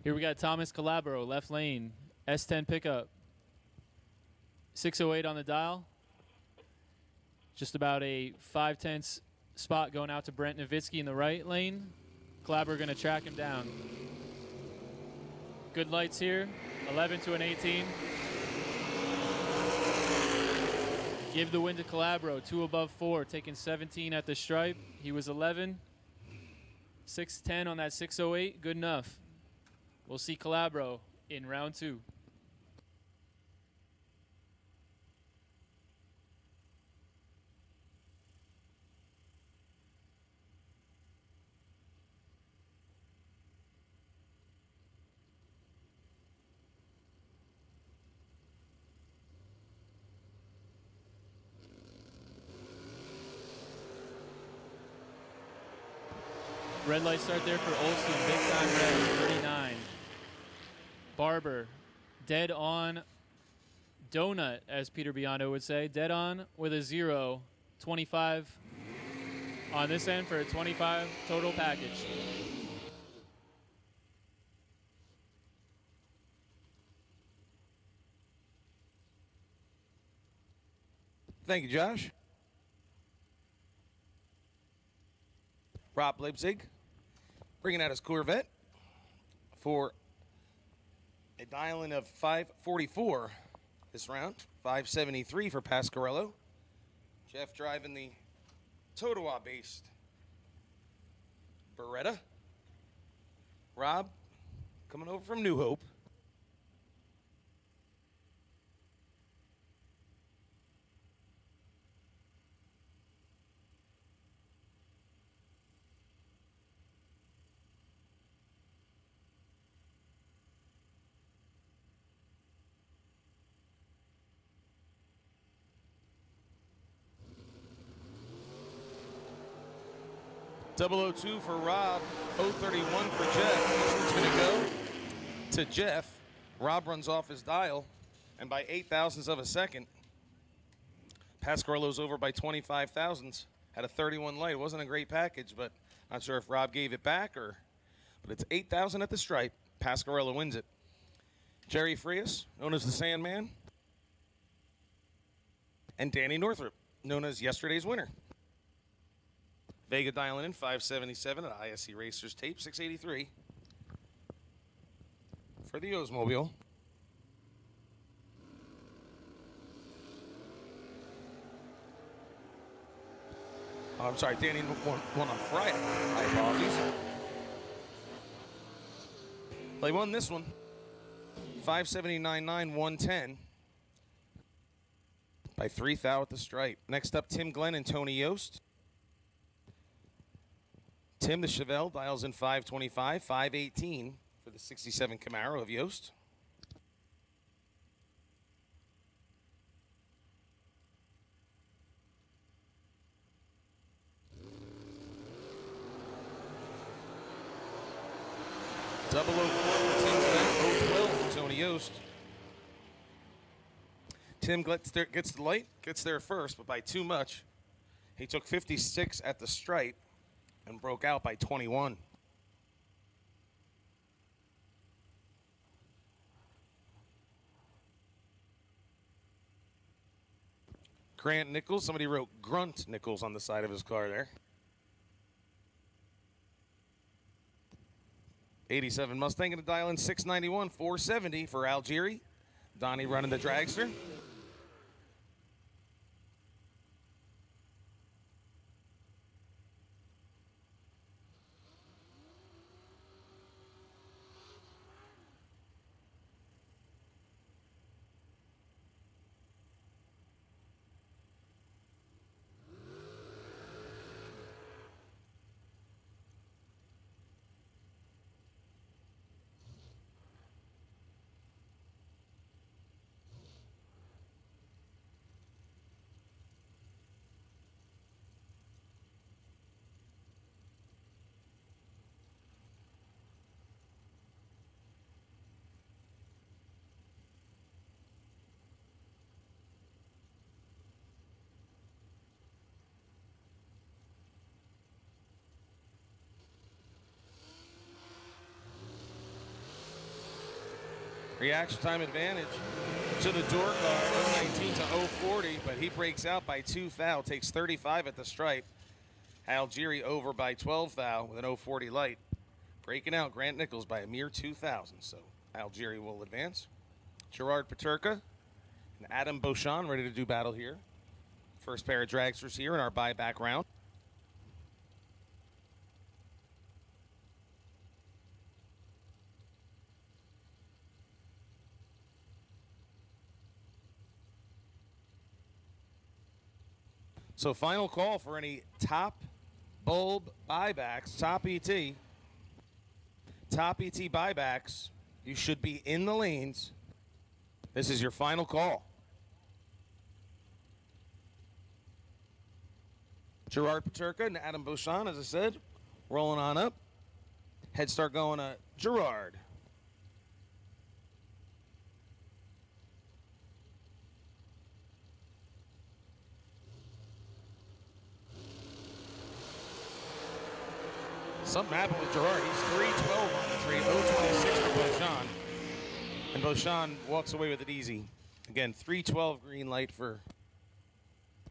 Here we got Thomas Calabro, left lane, S10 pickup. 608 on the dial. Just about a 5/10 spot going out to Brent Nowitzki in the right lane. Calabro going to track him down. Good lights here, 11 to an 18. Give the win to Calabro, 2 above 4, taking 17 at the stripe. He was 11. 610 on that 608, good enough. We'll see Calabro in round 2. Red light start there for Olsen, big time red, 39. Barber, dead on donut, as Peter Biondo would say. Dead on with a 0, 25 on this end for a 25 total package. Thank you, Josh. Rob Leipzig bringing out his Corvette for a dial-in of 544 this round. 573 for Pasquarello. Jeff driving the Totowa-based Beretta. Rob coming over from New Hope. .002 for Rob, 031 for Jeff. This one's going to go to Jeff. Rob runs off his dial, and by 8 thousandths of a second, Pasquarello's over by 25 thousandths. Had a 31 light. It wasn't a great package, but not sure if Rob gave it back but it's 8,000 at the stripe. Pasquarello wins it. Jerry Frias, known as the Sandman, and Danny Northrup, known as yesterday's winner. Vega dialing in 577 at ISC Racers tape 683 for the Oldsmobile. Oh, I'm sorry, Danny won on Friday. My apologies. They won this one 579.9 110 by 3 thou at the stripe. Next up, Tim Glenn and Tony Yost. Tim the Chevelle dials in 525, 518 for the 67 Camaro of Yost. Double 0 for Tim Glenn, 012 for Tony Yost. Tim gets the light, gets there first, but by too much. He took 56 at the stripe and broke out by 21. Grant Nichols, somebody wrote Grunt Nichols on the side of his car there. 87 Mustang going to dial in 691, 470 for Algieri. Donnie running the dragster. Reaction time advantage to the door car, 019 to 040, but he breaks out by 2 thou, takes 35 at the stripe. Algieri over by 12 thou with an 040 light. Breaking out Grant Nichols by a mere 2,000, so Algieri will advance. Gerard Paterka and Adam Beauchamp ready to do battle here. First pair of dragsters here in our buyback round. So final call for any top bulb buybacks, top ET buybacks. You should be in the lanes. This is your final call. Gerard Paterka and Adam Beauchamp, as I said, rolling on up. Head start going to Gerard. Something happened with Gerard. He's 312 on the tree, 026 for Beauchamp. And Beauchamp walks away with it easy. Again, 312 green light for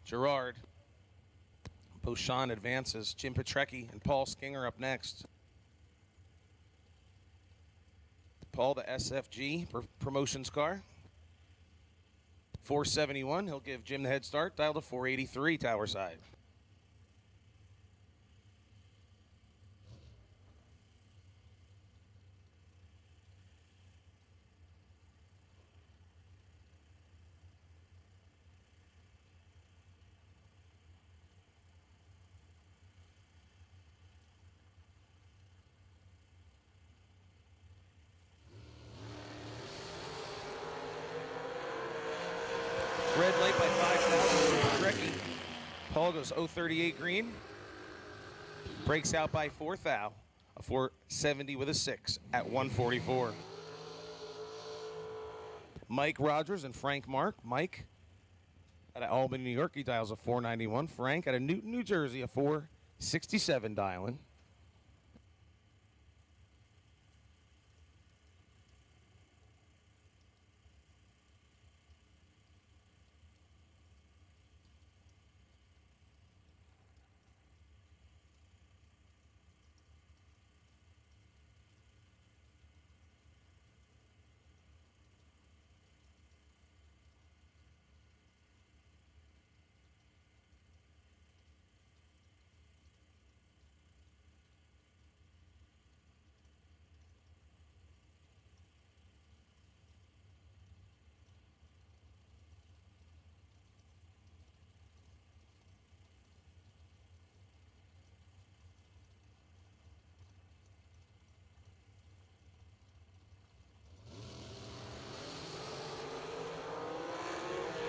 Gerard. Beauchamp advances. Jim Petrecki and Paul Skinger up next. Paul, the SFG promotions car. 471. He'll give Jim the head start. Dial to 483 tower side. Red light by 5,000 for Petrecki. Paul goes 038 green. Breaks out by 4 thou. A 470 with a 6 at 144. Mike Rogers and Frank Mark. Mike out of Albany, New York, he dials a 491. Frank out of Newton, New Jersey, a 467 dialing.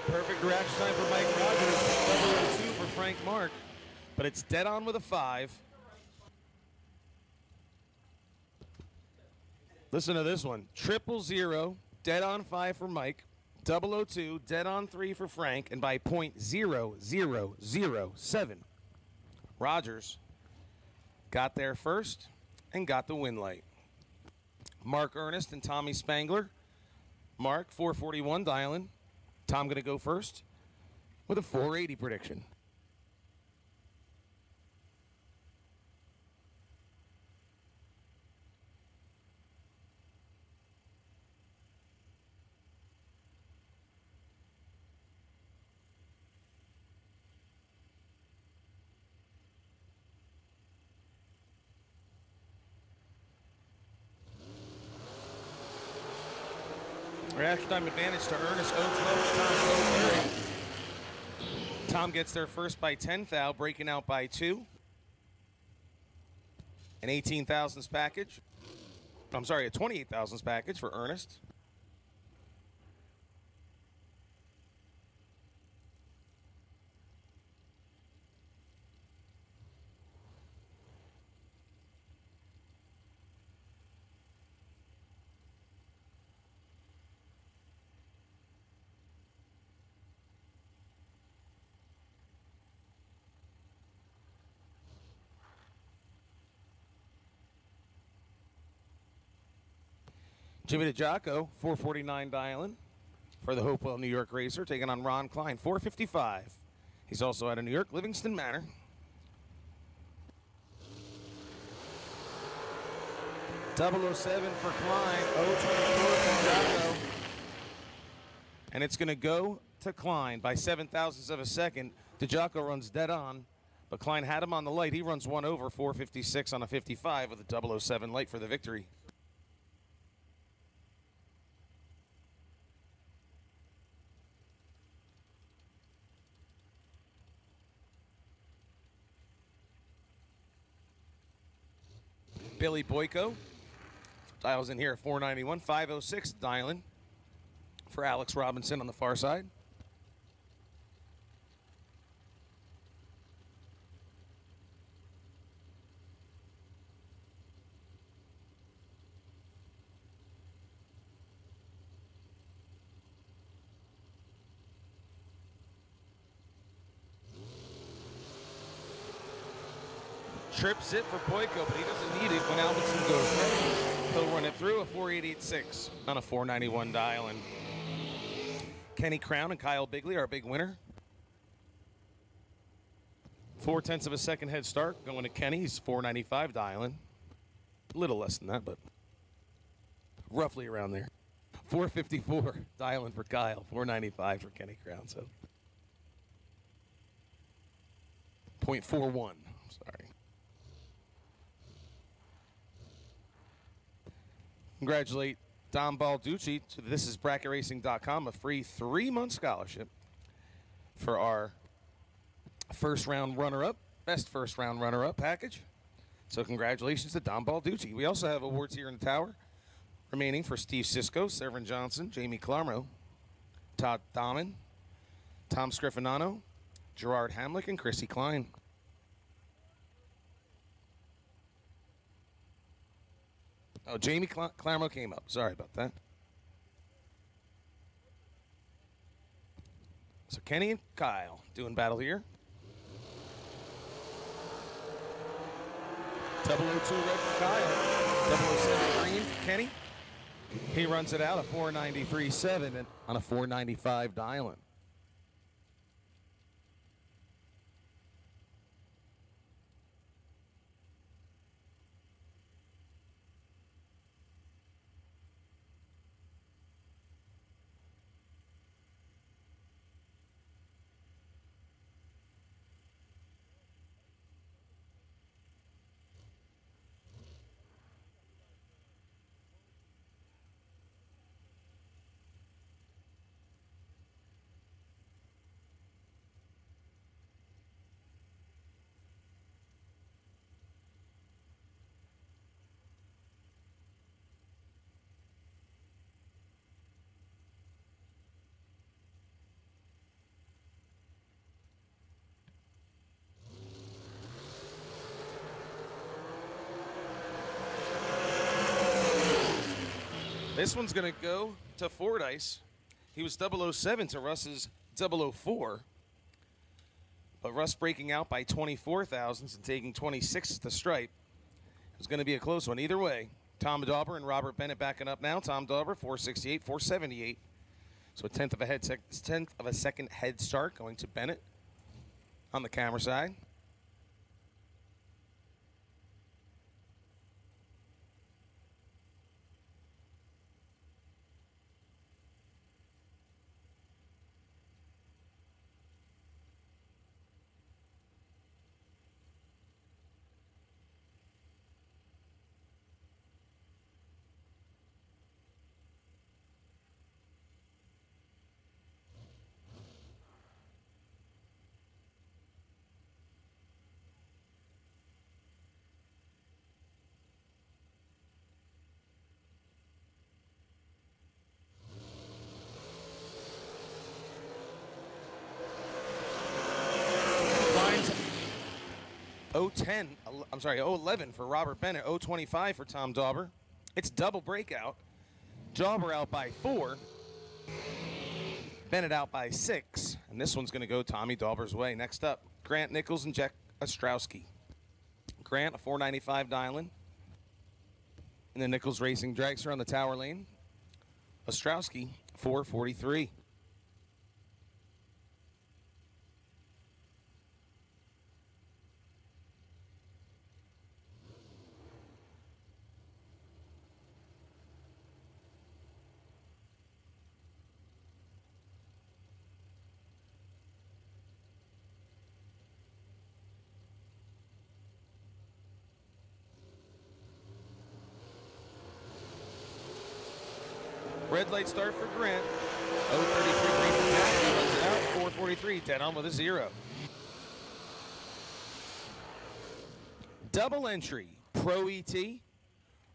Perfect reaction time for Mike Rogers. 002 for Frank Mark. But it's dead on with a 5. Listen to this one. 000, dead on 5 for Mike. 002, dead on 3 for Frank. And by .0007, Rogers got there first and got the win light. Mark Ernest and Tommy Spangler. Mark, 441 dialing. Tom going to go first with a 480 prediction. Reaction time advantage to Ernest 012, Tom 030. Tom gets there first by 10 thou, breaking out by 2. An 18,000s package. I'm sorry, a 28,000s package for Ernest. Jimmy DeJocko, 449 dialing for the Hopewell, New York racer, taking on Ron Klein, 455. He's also out of New York, Livingston Manor. .007 for Klein, 024 for DeJocko. And it's going to go to Klein by 7,000ths of a second. DeJocko runs dead on, but Klein had him on the light. He runs one over, 456 on a 55 with a 007 light for the victory. Billy Boyko dials in here at 491. 506 dialing for Alex Robinson on the far side. Trips it for Boyko, but he doesn't need it when Alvinson goes through. He'll run it through a 488.6 on a 491 dial. And Kenny Crown and Kyle Bigley are a big winner. 4/10 of a second head start going to Kenny. He's 495 dialing. A little less than that, but roughly around there. 454 dialing for Kyle. 495 for Kenny Crown. So 0.41. Sorry. Congratulate Don Balducci. So this is BracketRacing.com, a free 3-month scholarship for our first round runner-up, best first round runner-up package. So congratulations to Don Balducci. We also have awards here in the tower remaining for Steve Sisko, Severin Johnson, Jamie Clarmo, Todd Dahman, Tom Scriffinano, Gerard Hamlick, and Chrissy Klein. Oh, Jamie Clarmo came up. Sorry about that. So Kenny and Kyle doing battle here. 002 red for Kyle. 007 green for Kenny. He runs it out, a 493.7 and on a 495 dialing. This one's going to go to Fordyce. He was 007 to Russ's 004. But Russ breaking out by 24 thousandths and taking 26 to stripe. It's going to be a close one. Either way, Tom Dauber and Robert Bennett backing up now. Tom Dauber, 468, 478. So a tenth of a second head start going to Bennett on the camera side. I'm sorry, 011 for Robert Bennett, 025 for Tom Dauber. It's double breakout. Dauber out by 4. Bennett out by 6. And this one's going to go Tommy Dauber's way. Next up, Grant Nichols and Jack Ostrowski. Grant, a 495 dialing. And then Nichols Racing drags her on the tower lane. Ostrowski, 443. Red light start for Grant. 033 green for Jack. He runs it out. 443, dead on with a 0. Double entry, Pro ET.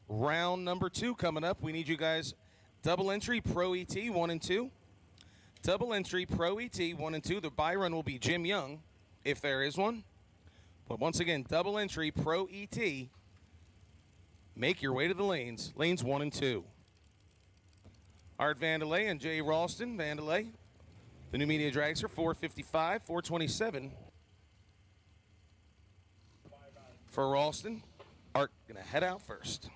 Round number 2 coming up. We need you guys. Double entry, Pro ET, 1 and 2. Double entry, Pro ET, 1 and 2. The buy run will be Jim Young, if there is one. But once again, double entry, Pro ET. Make your way to the lanes. Lanes 1 and 2. Art Vandelay and Jay Ralston. Vandelay, the Numidia Dragster, 455, 427. For Ralston, Art going to head out first.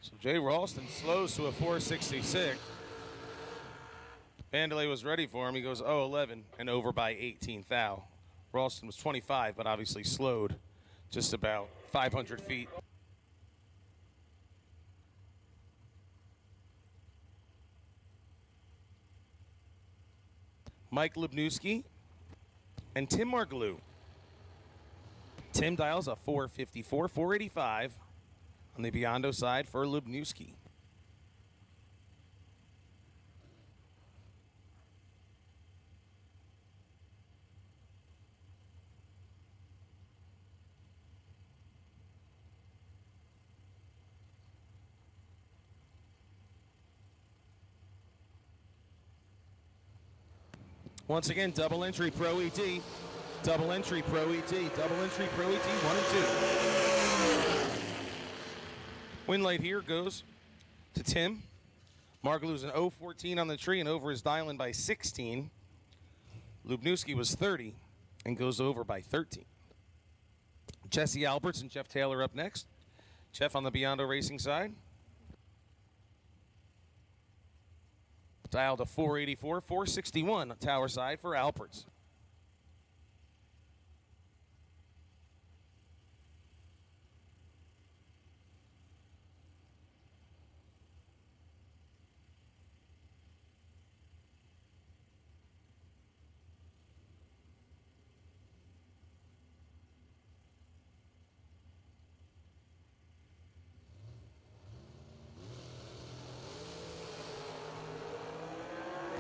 So Jay Ralston slows to a 466. Vandalay was ready for him. He goes 0-11 and over by 18 thou. Ralston was 25, but obviously slowed just about 500 feet. Mike Lubnewski and Tim Marglou. Tim dials a 454, 485 on the Biondo side for Lubnewski. Once again, double entry Pro ET. Double entry Pro ET. Double entry Pro ET 1 and 2. Win light here goes to Tim. Margalou's an 0-14 on the tree and over his dial-in by 16. Lubnewski was 30 and goes over by 13. Jesse Alberts and Jeff Taylor up next. Jeff on the Biondo Racing side. Dialed to 484, 461 tower side for Alperts.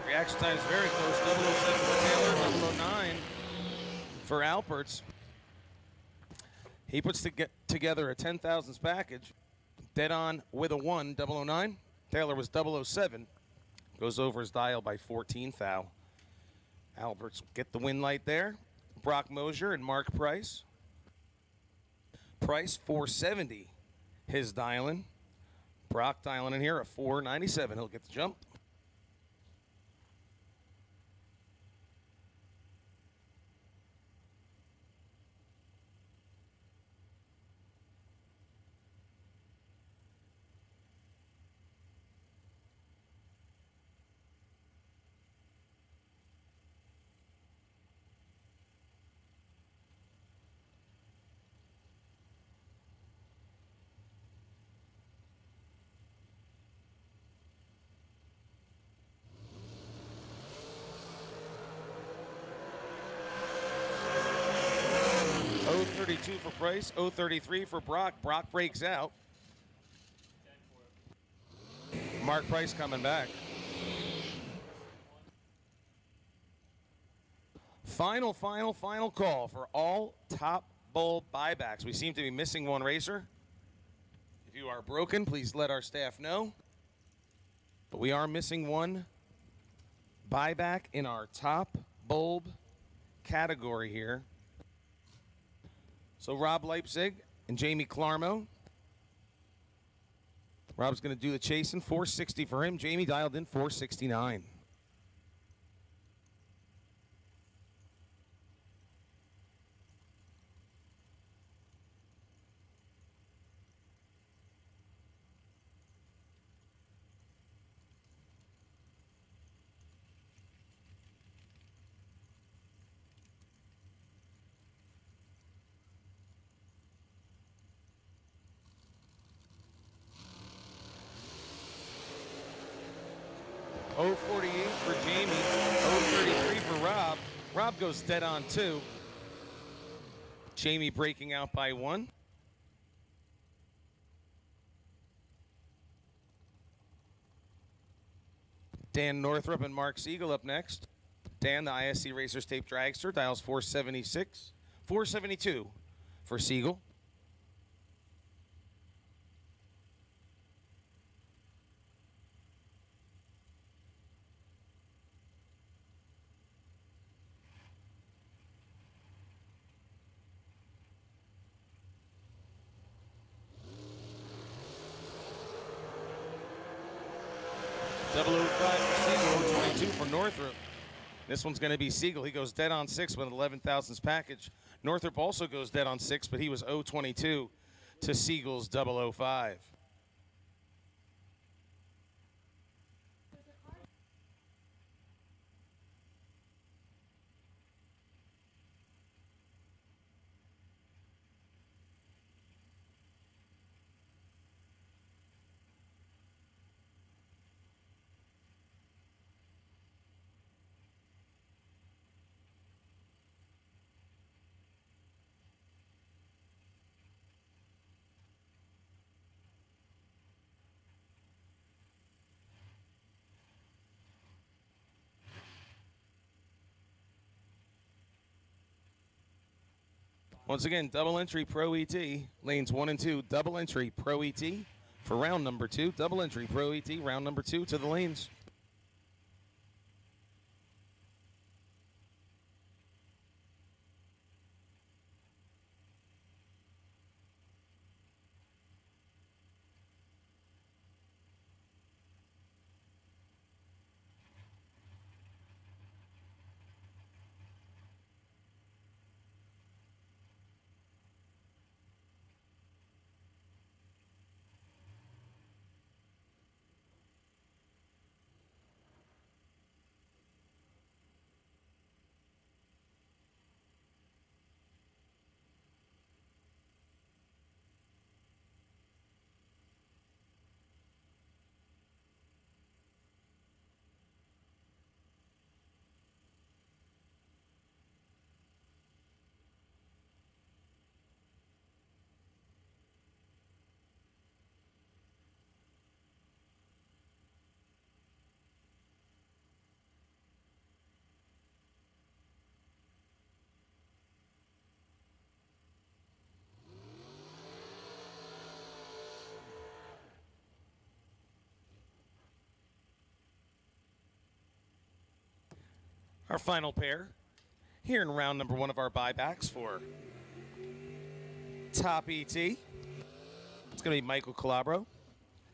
Reaction time is very close. 007 for Taylor, 009 for Alperts. He puts together a 10,000s package. Dead on with a 1, 009. Taylor was 007. Goes over his dial by 14 thou. Alberts get the win light there. Brock Mosier and Mark Price. Price 470. His dial-in. Brock dialing in here a 497. He'll get the jump. For Price, 033 for Brock. Brock breaks out. Mark Price coming back. Final call for all top bowl buybacks. We seem to be missing one racer. If you are broken, please let our staff know. But we are missing one buyback in our top bulb category here. So Rob Leipzig and Jamie Clarmo. Rob's going to do the chasing. 460 for him. Jamie dialed in 469. .048 for Jamie, 033 for Rob. Rob goes dead on 2. Jamie breaking out by 1. Dan Northrup and Mark Siegel up next. Dan, the ISC Racers Tape Dragster, dials 476, 472 for Siegel. For Northrup. This one's going to be Siegel. He goes dead on 6 with an 11,000s package. Northrup also goes dead on 6, but he was 022 to Siegel's 005. Once again, double entry Pro ET, lanes 1 and 2, double entry Pro ET for round number 2, double entry Pro ET, round number 2 to the lanes. Our final pair here in round number 1 of our buybacks for Top ET. It's going to be Michael Calabro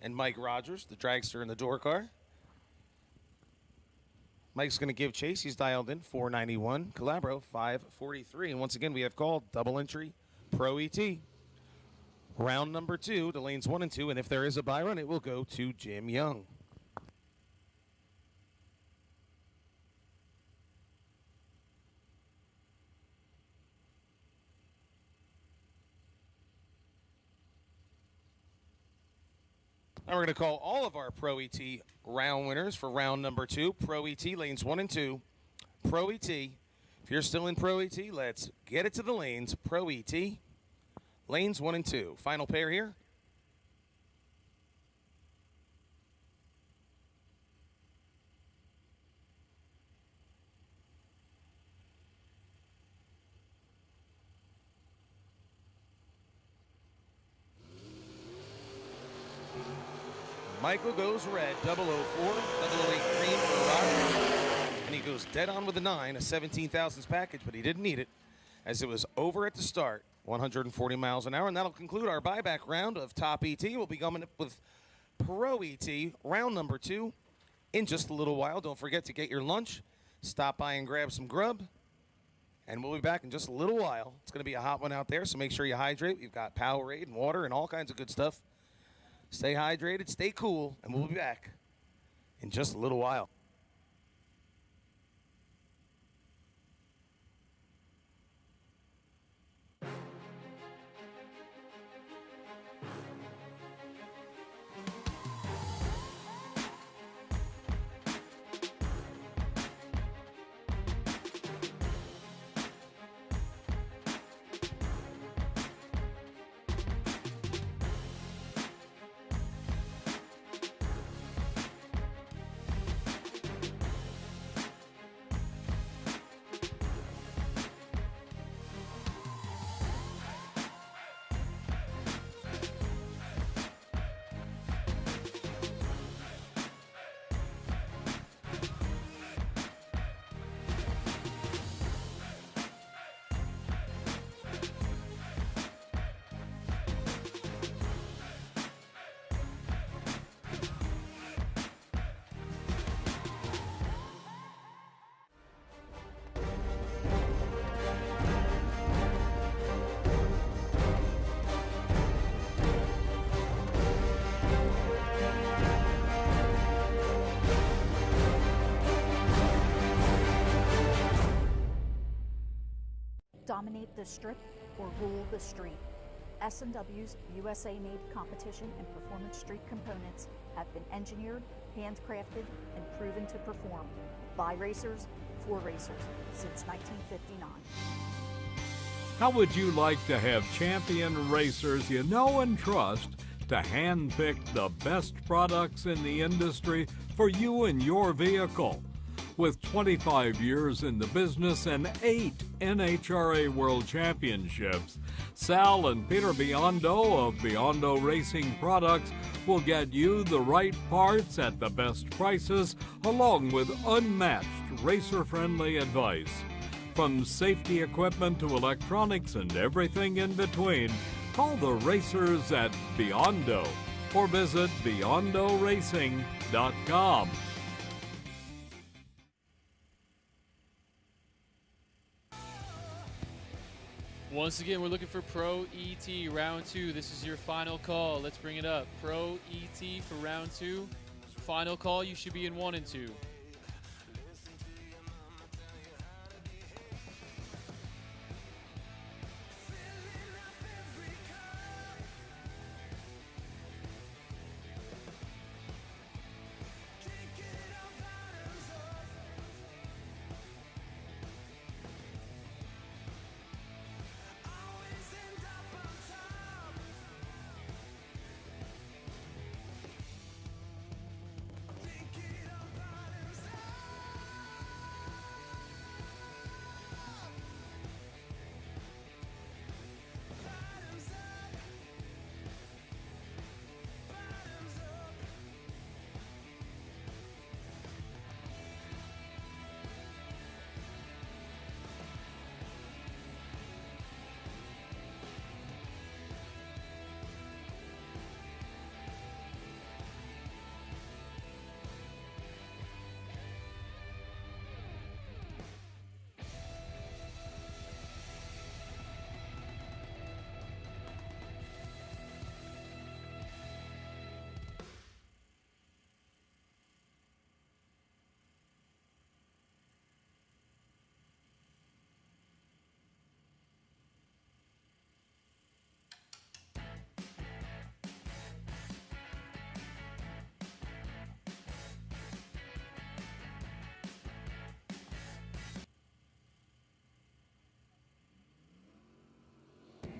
and Mike Rogers, the dragster in the door car. Mike's going to give chase. He's dialed in 491. Calabro 543. And once again, we have called double entry Pro ET. Round number 2 to lanes 1 and 2. And if there is a buy run, it will go to Jim Young. And we're going to call all of our Pro ET round winners for round number 2. Pro ET, lanes 1 and 2. Pro ET. If you're still in Pro ET, let's get it to the lanes. Pro ET, lanes 1 and 2. Final pair here. Michael goes red, 004, 008 green for Roger. And he goes dead on with a 9, a 17,000s package, but he didn't need it as it was over at the start, 140 miles an hour. And that'll conclude our buyback round of Top ET. We'll be coming up with Pro ET, round number 2, in just a little while. Don't forget to get your lunch, stop by and grab some grub, and we'll be back in just a little while. It's going to be a hot one out there, so make sure you hydrate. We've got Powerade and water and all kinds of good stuff. Stay hydrated, stay cool, and we'll be back in just a little while. Dominate the strip or rule the street. S&W's USA-made competition and performance street components have been engineered, handcrafted, and proven to perform by racers for racers since 1959. How would you like to have champion racers you know and trust to handpick the best products in the industry for you and your vehicle? With 25 years in the business and 8 NHRA World Championships, Sal and Peter Biondo of Biondo Racing Products will get you the right parts at the best prices, along with unmatched racer-friendly advice. From safety equipment to electronics and everything in between, call the racers at Biondo or visit BiondoRacing.com. Once again, we're looking for Pro ET round 2. This is your final call. Let's bring it up. Pro ET for round 2. Final call. You should be in 1 and 2.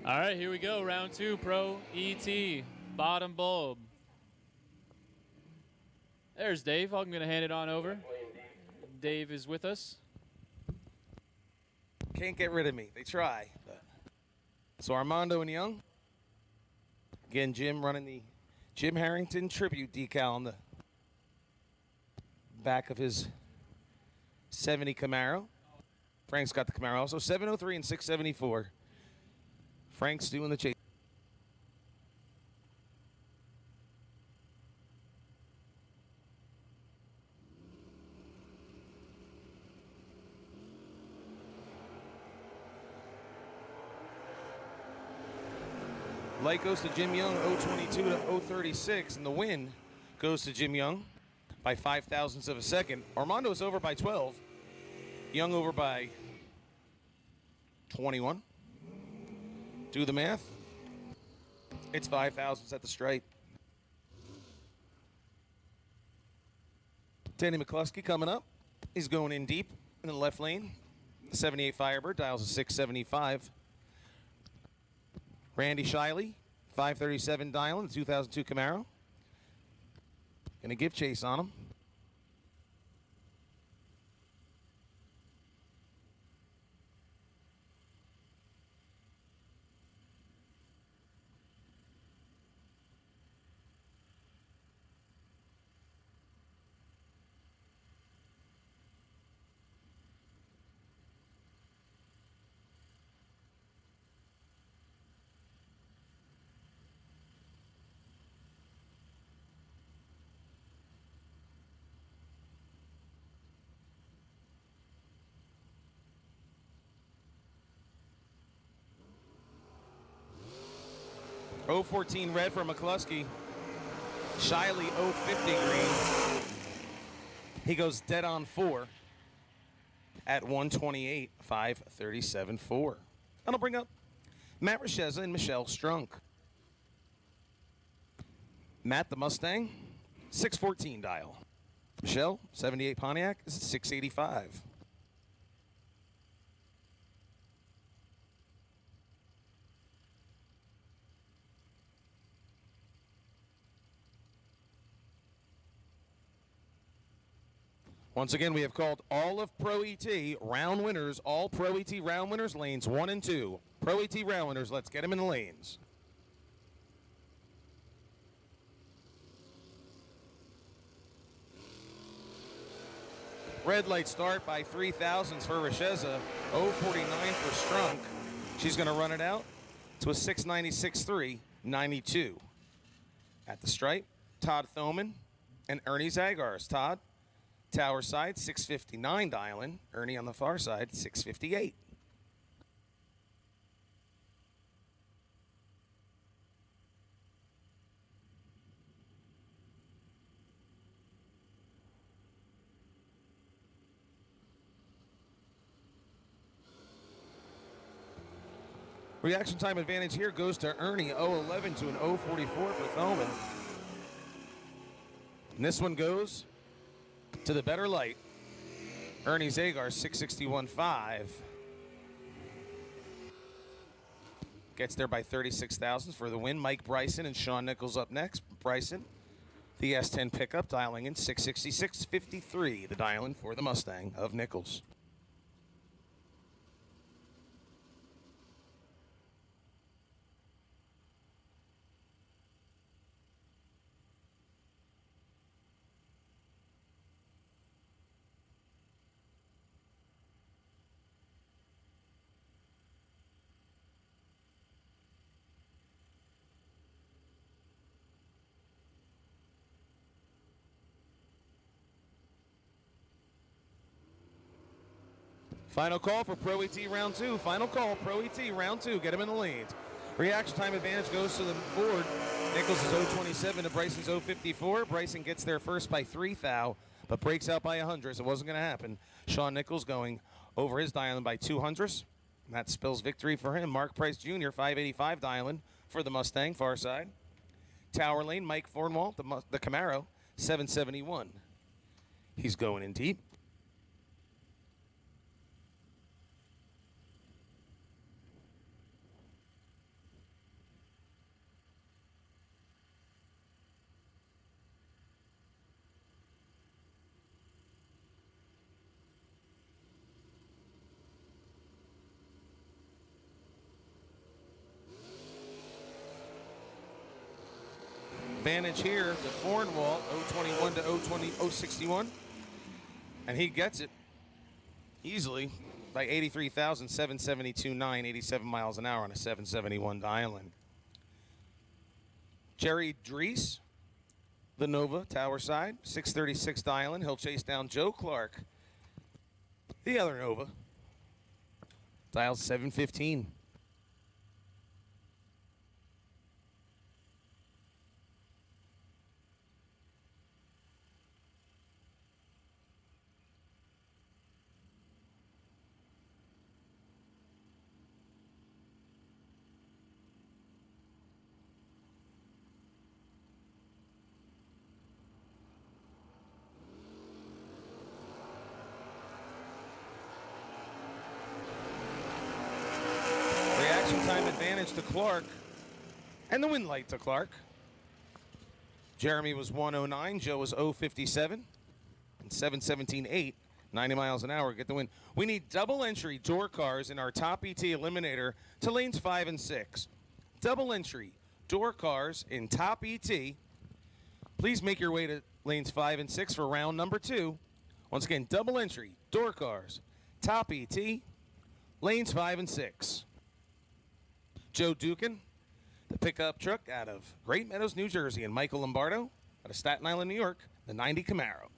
All right, here we go. Round 2, Pro ET, bottom bulb. There's Dave. I'm going to hand it on over. Dave is with us. Can't get rid of me. They try. So Armando and Young. Again, Jim running the Jim Harrington tribute decal on the back of his 70 Camaro. Frank's got the Camaro also. 703 and 674. Frank's doing the chase. Light goes to Jim Young, 022 to 036, and the win goes to Jim Young by 5 thousandths of a second. Armando's over by 12. Young over by 21. Do the math. It's 5 thousandths at the stripe. Danny McCluskey coming up. He's going in deep in the left lane. 78 Firebird dials a 675. Randy Shiley, 537 dialing, the 2002 Camaro. Gonna give chase on him. .014 red for McCluskey. Shiley 050 green. He goes dead on 4 at 128, 537.4. And I'll bring up Matt Rasheza and Michelle Strunk. Matt the Mustang, 614 dial. Michelle, 78 Pontiac, 685. Once again, we have called all of Pro ET round winners, all Pro ET round winners, lanes 1 and 2. Pro ET round winners, let's get them in the lanes. Red light start by 3,000s for Rasheza, 0.49 for Strunk. She's going to run it out to a 6.96.3, 92. At the stripe, Todd Thoman and Ernie Zagars. Todd, tower side, 6.59 dialing. Ernie on the far side, 6.58. Reaction time advantage here goes to Ernie, 0.11 to an 0.44 for Thoman. And this one goes to the better light. Ernie Zagar, 661.5. Gets there by 36 thousandths for the win. Mike Bryson and Sean Nichols up next. Bryson, the S10 pickup, dialing in 666.53, the dial-in for the Mustang of Nichols. Final call for Pro ET round 2. Final call, Pro ET round 2. Get him in the lanes. Reaction time advantage goes to the board. Nichols is 0.27 to Bryson's 0.54. Bryson gets there first by 3 thou, but breaks out by 100. It wasn't going to happen. Sean Nichols going over his dialing by 200. And that spells victory for him. Mark Price Jr., 585 dialing for the Mustang, far side. Tower lane, Mike Thornwall, the Camaro, 771. He's going in deep. Advantage here to Thornwall, 0.21 to 0.61. And he gets it easily by 83,772.9, 87 miles an hour on a 771 dial-in. Jerry Drees, the Nova, tower side, 636 dial-in. He'll chase down Joe Clark, the other Nova, dial 715. Time advantage to Clark, and the win light to Clark. Jeremy was 109, Joe was 057, and 717.8, 90 miles an hour, get the win. We need double entry door cars in our top ET eliminator to lanes 5 and 6. Double entry door cars in top ET. Please make your way to lanes 5 and 6 for round number 2. Once again, double entry door cars, top ET, lanes 5 and 6. Joe Dukin, the pickup truck out of Great Meadows, New Jersey, and Michael Lombardo out of Staten Island, New York, the 90 Camaro.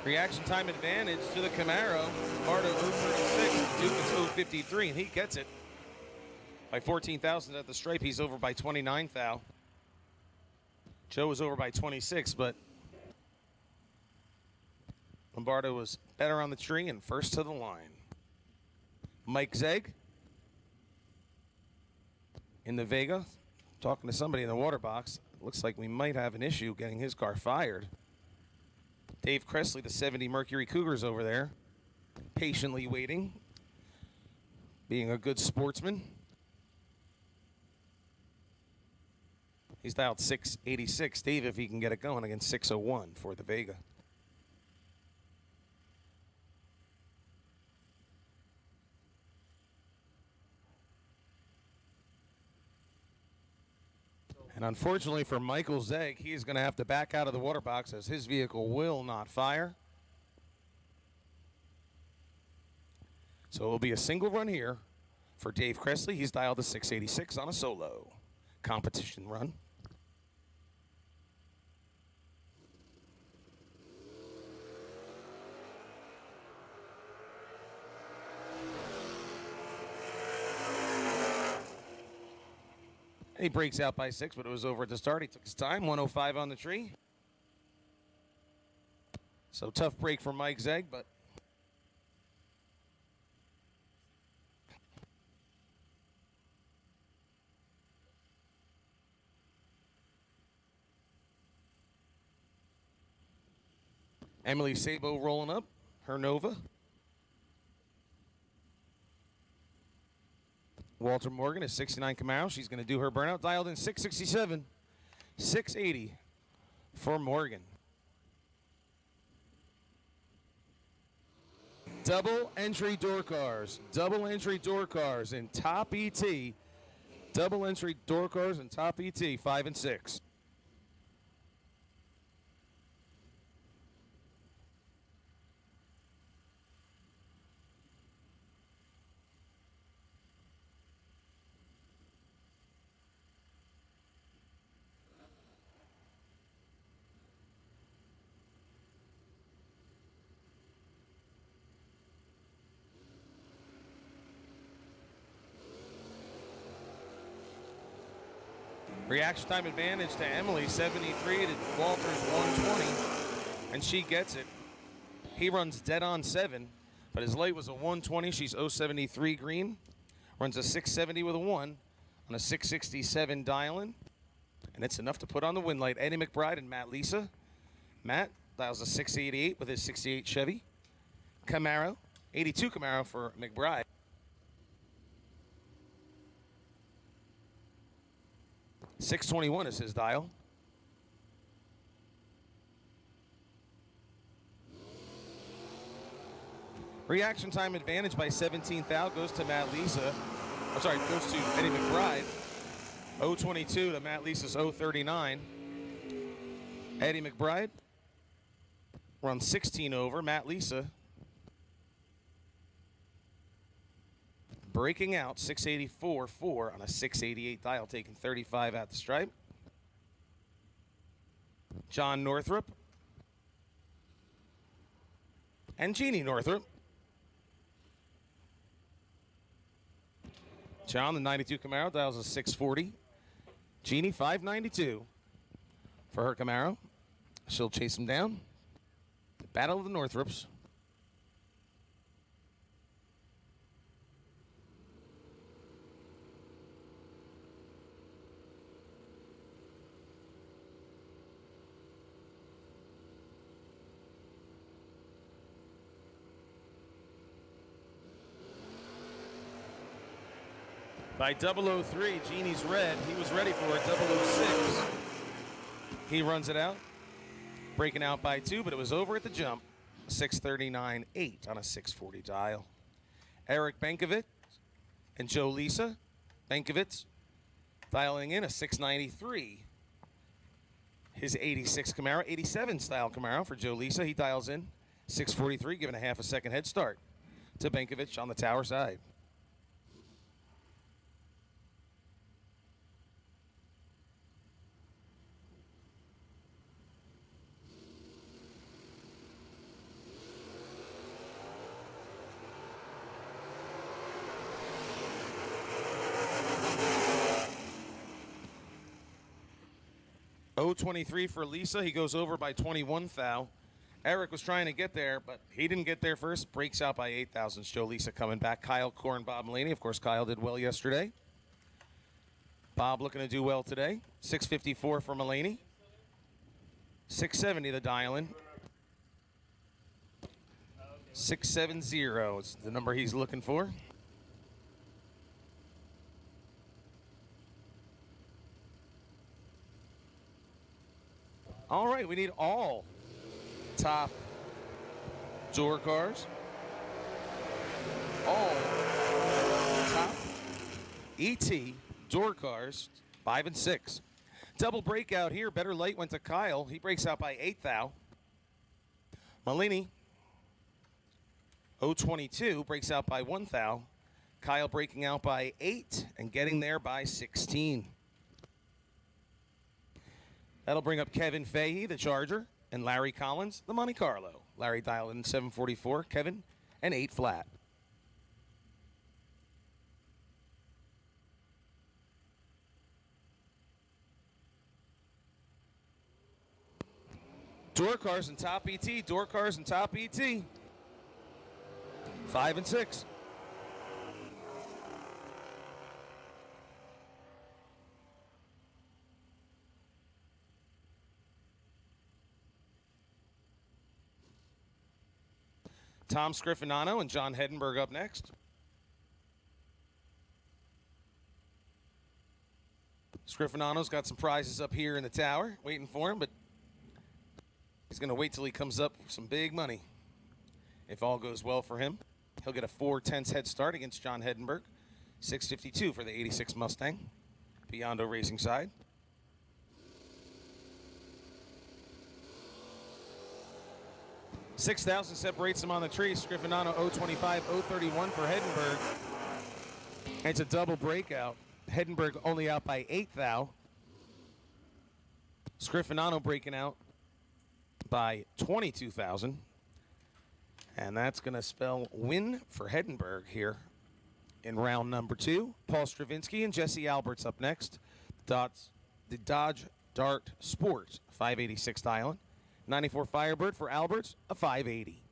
Reaction time advantage to the Camaro. Lombardo 0.36, Duke is 0.53, and he gets it. By 14,000 at the stripe, he's over by 29 thou. Joe was over by 26, but Lombardo was better on the tree and first to the line. Mike Zegg in the Vega, talking to somebody in the water box. Looks like we might have an issue getting his car fired. Dave Cressley, the 70 Mercury Cougars over there, patiently waiting, being a good sportsman. He's dialed 686. Dave, if he can get it going against 601 for the Vega. And unfortunately for Michael Zegg, he is going to have to back out of the water box as his vehicle will not fire. So it will be a single run here for Dave Cressley. He's dialed to 686 on a solo competition run. He breaks out by 6, but it was over at the start. He took his time, 105 on the tree. So tough break for Mike Zegg, but Emily Sabo rolling up, her Nova. Walter Morgan is 69 Camaro. She's going to do her burnout. Dialed in 667, 680 for Morgan. Double entry door cars in top ET. Double entry door cars in top ET, 5 and 6. Reaction time advantage to Emily, 73 to Walter's 120, and she gets it. He runs dead on 7, but his light was a 120. She's 073 green. Runs a 670 with a 1 on a 667 dial-in, and it's enough to put on the win light. Eddie McBride and Matt Lisa. Matt dials a 688 with his 68 Chevy. Camaro, 82 Camaro for McBride. 621 is his dial. Reaction time advantage by 17th out goes to Matt Lisa. I'm sorry, goes to Eddie McBride. 022 to Matt Lisa's 039. Eddie McBride runs 16 over. Matt Lisa breaking out 684.4 on a 688 dial, taking 35 at the stripe. John Northrup and Jeannie Northrup. John, the 92 Camaro, dials a 640. Jeannie, 592 for her Camaro. She'll chase him down. The Battle of the Northrups. By 003, Genie's red. He was ready for it. 006. He runs it out. Breaking out by 2, but it was over at the jump. 639.8 on a 640 dial. Eric Benkovic and Joe Lisa. Benkovic dialing in a 693. His 86 Camaro, 87 style Camaro for Joe Lisa. He dials in 643, giving a half a second head start to Benkovic on the tower side. 0-23 for Lisa. He goes over by 21 thou. Eric was trying to get there, but he didn't get there first. Breaks out by 8 thousandths. Joe Lisa coming back. Kyle Core and Bob Mulaney. Of course, Kyle did well yesterday. Bob looking to do well today. 654 for Mulaney. 670 the dial-in. 670 is the number he's looking for. All right, we need all top door cars. All top ET door cars, 5 and 6. Double breakout here. Better Light went to Kyle. He breaks out by 8 thou. Mulaney, 0-22, breaks out by 1 thou. Kyle breaking out by 8 and getting there by 16. That'll bring up Kevin Fahey, the Charger, and Larry Collins, the Monte Carlo. Larry dialed in 744, Kevin, and 8 flat. Door cars and top ET, door cars and top ET. 5 and 6. Tom Scriffinano and John Hedenberg up next. Scriffinano's got some prizes up here in the tower waiting for him, but he's going to wait till he comes up with some big money. If all goes well for him, he'll get a 4/10 head start against John Hedenberg. 652 for the 86 Mustang. Biondo Racing side. $6,000 separates him on the tree. Scriffinano 025, 031 for Hedenberg. It's a double breakout. Hedenberg only out by 8 thou. Scriffinano breaking out by 22,000. And that's going to spell win for Hedenberg here in round number 2. Paul Stravinsky and Jesse Alberts up next. The Dodge Dart Sport 586 dial-in. 94 Firebird for Alberts, a 580.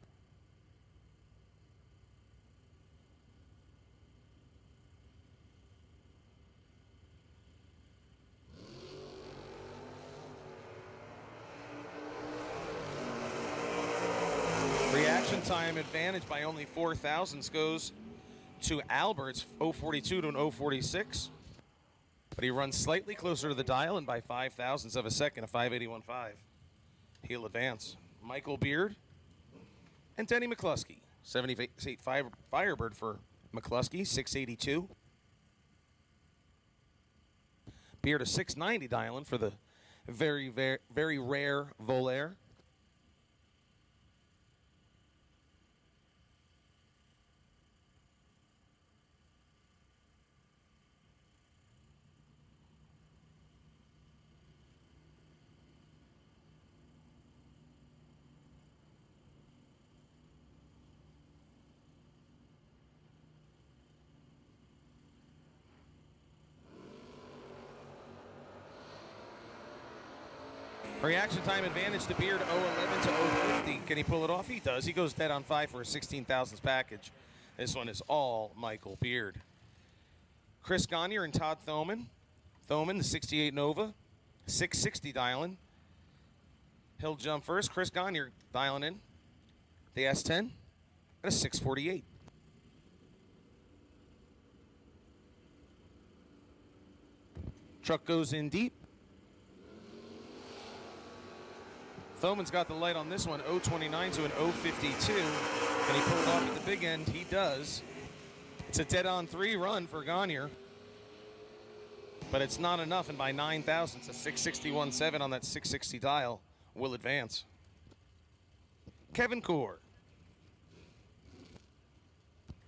Reaction time advantage by only 4 thousandths goes to Alberts, 042 to an 046. But he runs slightly closer to the dial and by 5 thousandths of a second, a 581.5. He'll advance. Michael Beard and Denny McCluskey. 78 Firebird for McCluskey, 682. Beard a 690 dial-in for the very, very, very rare Volaire. Reaction time advantage to Beard, 011 to 050. Can he pull it off? He does. He goes dead on 5 for a 16,000s package. This one is all Michael Beard. Chris Gagne and Todd Thoman. Thoman, the 68 Nova, 660 dial-in. He'll jump first. Chris Gagne dialing in the S10 at a 648. Truck goes in deep. Thoman's got the light on this one, 029 to an 052. Can he pull it off at the big end? He does. It's a dead-on 3 run for Gagne. But it's not enough, and by 9 thousandths, a 661.7 on that 660 dial will advance. Kevin Core.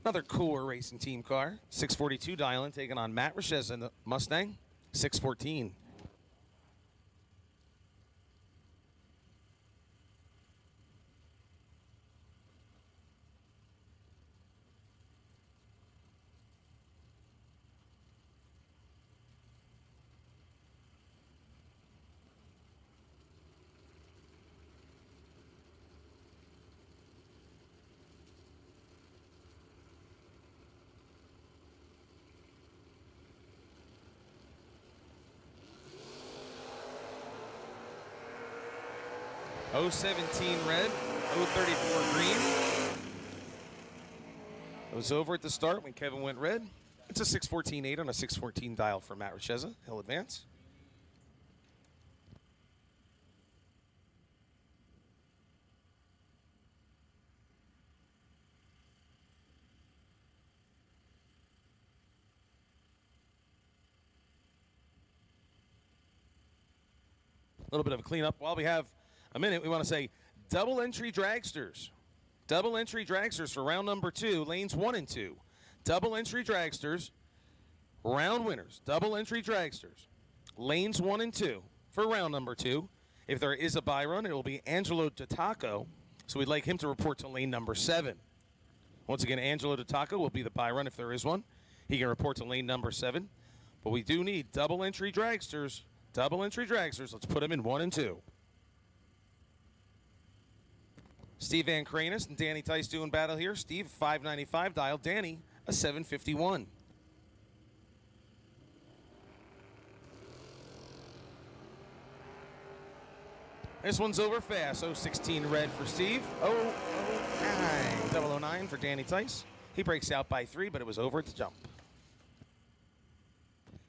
Another Core Racing Team car. 642 dial-in, taking on Matt Richez in the Mustang, 614. 017 red, 034 green. It was over at the start when Kevin went red. It's a 614.8 on a 614 dial for Matt Richeza. He'll advance. A little bit of a cleanup. While we have a minute, we want to say double entry dragsters. Double entry dragsters for round number 2, lanes 1 and 2. Double entry dragsters, round winners. Double entry dragsters, lanes 1 and 2 for round number 2. If there is a bye run, it will be Angelo DeTaco. So we'd like him to report to lane number 7. Once again, Angelo DeTaco will be the bye run if there is one. He can report to lane number 7. But we do need double entry dragsters. Double entry dragsters. Let's put them in 1 and 2. Steve Van Kranis and Danny Tice doing battle here. Steve, 595 dial. Danny, a 751. This one's over fast. 016 red for Steve. 009 for Danny Tice. He breaks out by 3, but it was over at the jump.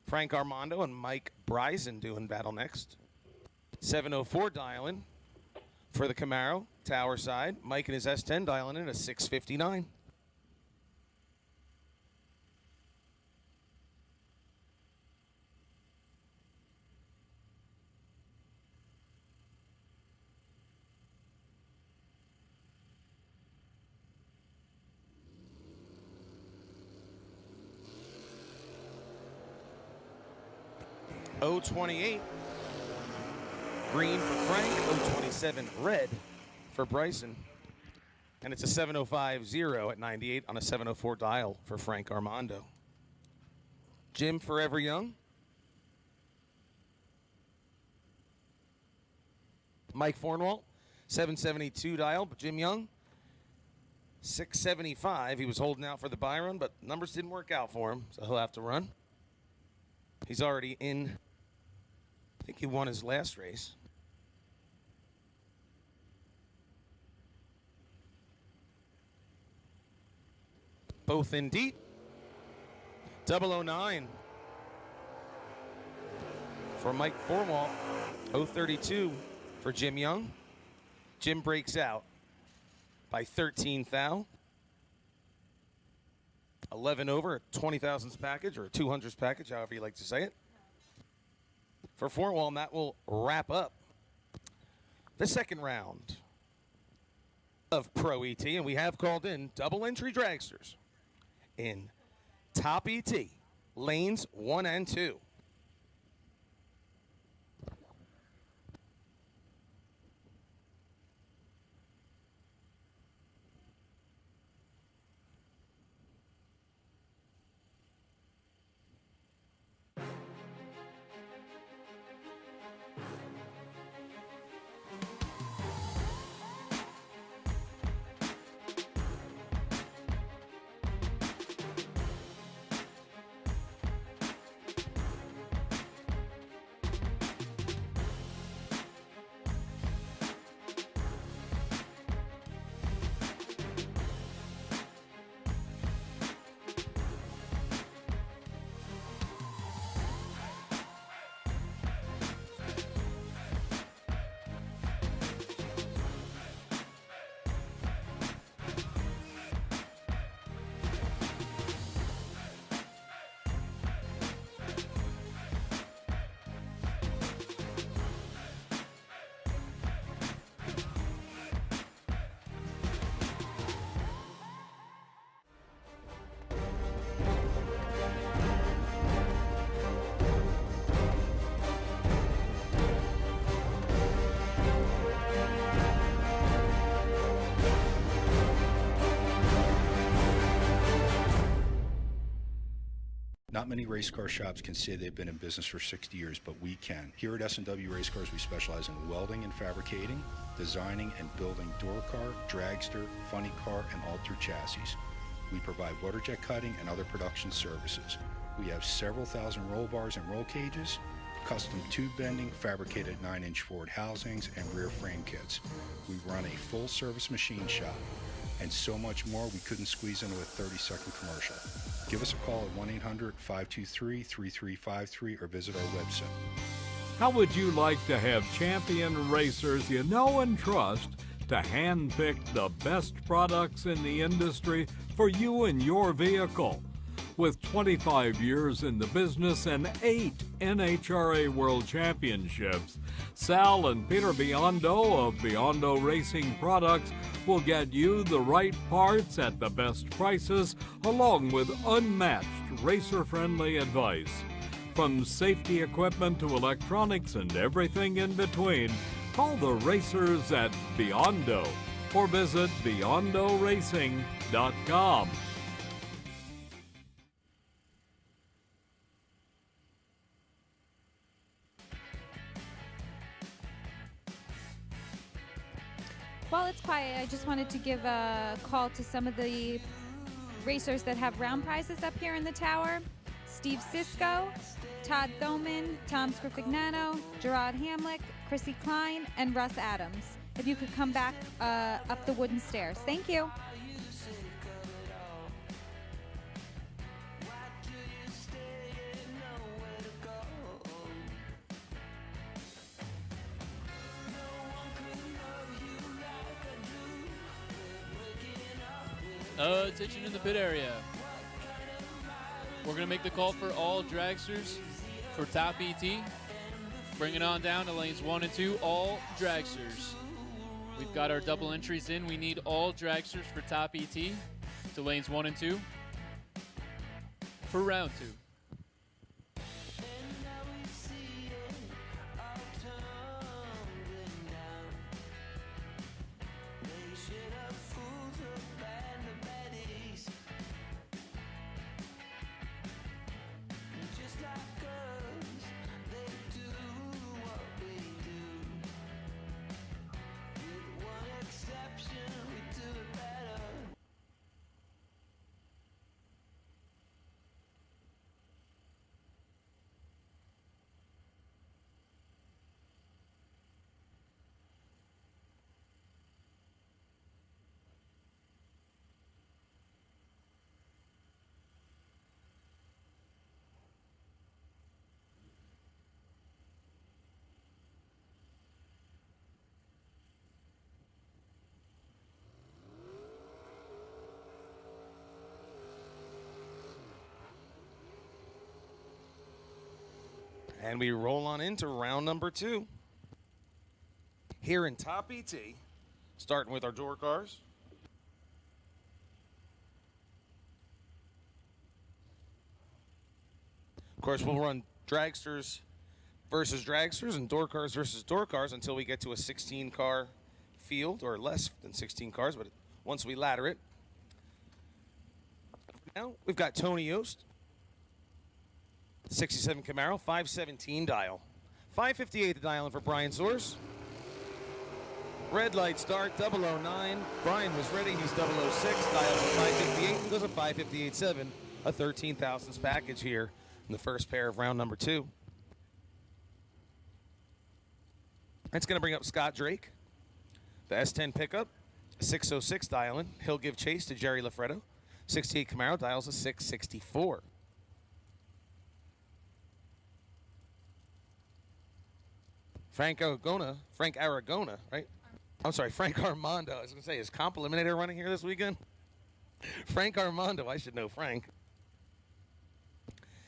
Frank Armando and Mike Bryson doing battle next. 704 dialing for the Camaro, tower side. Mike and his S10 dialing in a 659. .028 green for Frank, .027 red for Bryson, and it's a 705.0 at 98 on a 704 dial for Frank Armando. Jim Forever Young, Mike Fornwalt, 772 dial, but Jim Young, 675. He was holding out for the bye run, but numbers didn't work out for him, so he'll have to run. He's already in. I think he won his last race. Both in deep. 009 for Mike Forwalt. 032 for Jim Young. Jim breaks out by 13 thou. 11 over, a 20,000s package or a 200s package, however you like to say it. For Forwall, and that will wrap up the second round of Pro ET, and we have called in double entry dragsters in Top ET, lanes 1 and 2. Not many race car shops can say they've been in business for 60 years, but we can. Here at S&W Race Cars, we specialize in welding and fabricating, designing and building door car, dragster, funny car, and altered chassis. We provide water jet cutting and other production services. We have several thousand roll bars and roll cages, custom tube bending, fabricated 9-inch Ford housings, and rear frame kits. We run a full-service machine shop, and so much more we couldn't squeeze into a 30-second commercial. Give us a call at 1-800-523-3353 or visit our website. How would you like to have champion racers you know and trust to handpick the best products in the industry for you and your vehicle? With 25 years in the business and 8 NHRA World Championships, Sal and Peter Biondo of Biondo Racing Products will get you the right parts at the best prices, along with unmatched racer-friendly advice. From safety equipment to electronics and everything in between, call the racers at Biondo or visit BiondoRacing.com. While it's quiet, I just wanted to give a call to some of the racers that have round prizes up here in the tower. Steve Sisko, Todd Thoman, Tom Scrifignano, Gerard Hamlick, Chrissy Klein, and Russ Adams. If you could come back up the wooden stairs. Thank you. Attention in the pit area. We're going to make the call for all dragsters for top ET. Bring it on down to lanes 1 and 2, all dragsters. We've got our double entries in. We need all dragsters for top ET to lanes 1 and 2 for round 2. And we roll on into round number 2. Here in top ET, starting with our door cars. Of course, we'll run dragsters versus dragsters and door cars versus door cars until we get to a 16-car field, or less than 16 cars, but once we ladder it. Now we've got Tony Yost, 67 Camaro, 517 dial. 558 the dial in for Brian Soares. Red light start, 009. Brian was ready, he's 006. Dial for 558, he goes a 558.7, a 13,000s package here in the first pair of round number 2. That's going to bring up Scott Drake. The S10 pickup, 606 dial in. He'll give chase to Jerry Lafredo. 68 Camaro dials a 664. Frank Aragona, right? I'm sorry, Frank Armando. I was going to say, is Comp Eliminator running here this weekend? Frank Armando, I should know Frank.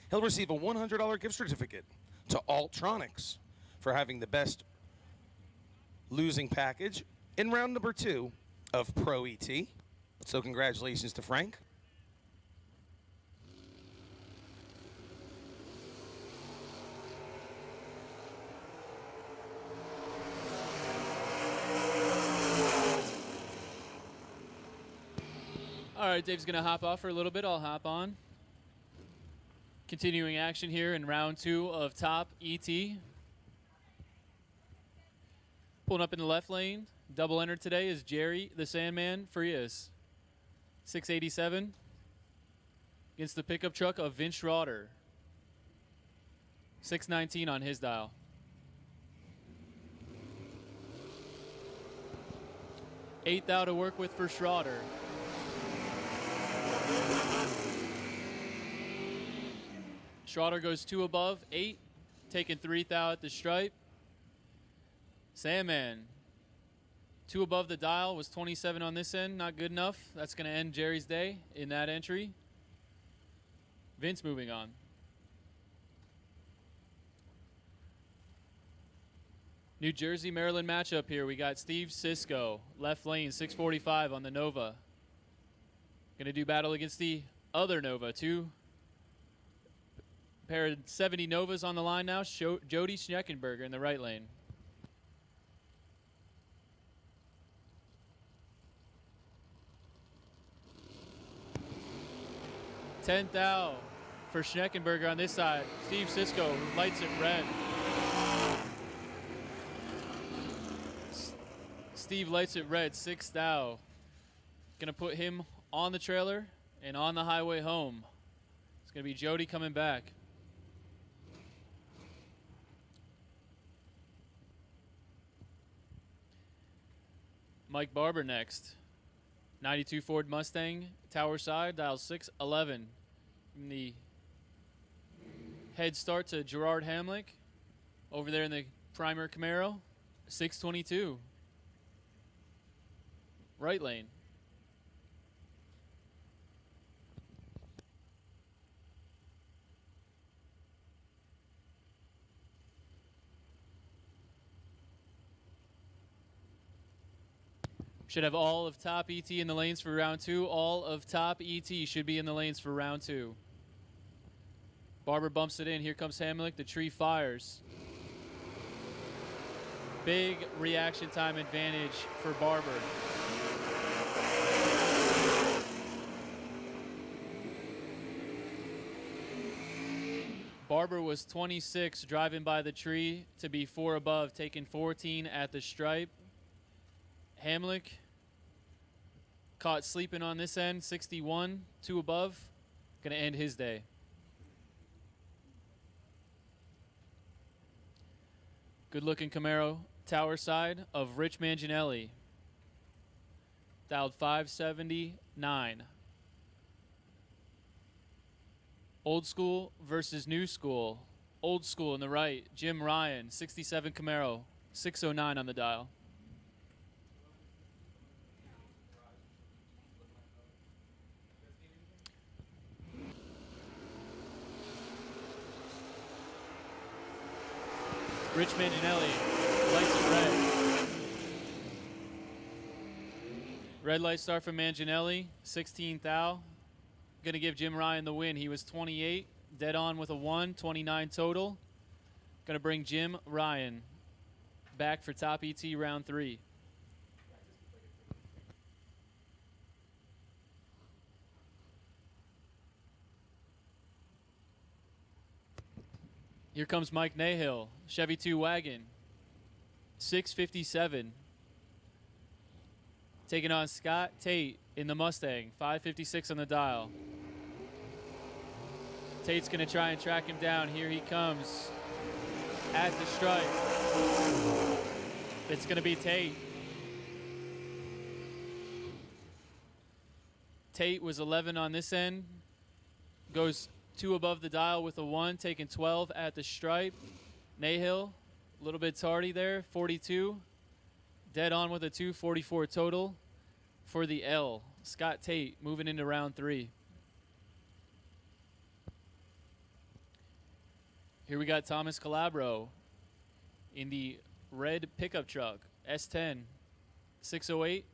He'll receive a $100 gift certificate to Altronics for having the best losing package in round number 2 of Pro ET. So congratulations to Frank. All right, Dave's going to hop off for a little bit. I'll hop on. Continuing action here in round 2 of Top ET. Pulling up in the left lane. Double entered today is Jerry the Sandman Frias. 687 against the pickup truck of Vince Schroeder. 619 on his dial. Eighth thou to work with for Schroeder. Schroeder goes 2 above, 8, taking 3 thou at the stripe. Sandman, 2 above the dial, was 27 on this end, not good enough. That's going to end Jerry's day in that entry. Vince moving on. New Jersey, Maryland matchup here. We got Steve Cisco, left lane, 645 on the Nova. Going to do battle against the other Nova. 2 pair of 70 Novas on the line now. Jody Schneckenberger in the right lane. Tenth thou for Schneckenberger on this side. Steve Cisco lights it red. Steve lights it red, 6th thou. Gonna put him on the trailer and on the highway home. It's gonna be Jody coming back. Mike Barber next. 92 Ford Mustang, tower side, dial 611. From the head start to Gerard Hamlick. Over there in the primer Camaro, 622. Right lane. Should have all of top ET in the lanes for round 2. All of top ET should be in the lanes for round 2. Barber bumps it in. Here comes Hamlick. The tree fires. Big reaction time advantage for Barber. Barber was 26 driving by the tree to be 4 above, taking 14 at the stripe. Hamlick caught sleeping on this end, 61, 2 above. Gonna end his day. Good looking Camaro tower side of Rich Manginelli. Dialed 579. Old school versus new school. Old school in the right, Jim Ryan, 67 Camaro, 609 on the dial. Rich Manginelli, lights it red. Red light start from Manginelli, 16 thou. Going to give Jim Ryan the win. He was 28, dead on with a 1, 29 total. Going to bring Jim Ryan back for top ET round 3. Here comes Mike Nahill, Chevy 2 wagon, 657. Taking on Scott Tate in the Mustang, 556 on the dial. Tate's gonna try and track him down. Here he comes at the stripe. It's gonna be Tate. Tate was 11 on this end, goes 2 above the dial with a 1, taking 12 at the stripe. Nahill, a little bit tardy there, 42. Dead on with a 2, 44 total for the L. Scott Tate moving into round 3. Here we got Thomas Calabro in the red pickup truck, S10, 608.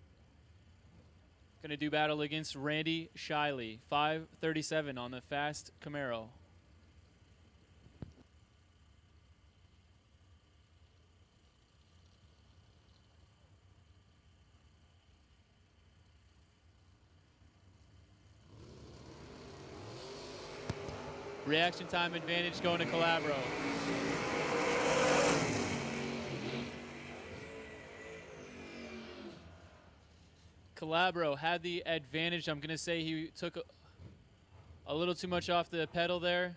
Going to do battle against Randy Shiley, 537 on the fast Camaro. Reaction time advantage going to Calabro. Calabro had the advantage. I'm going to say he took a little too much off the pedal there.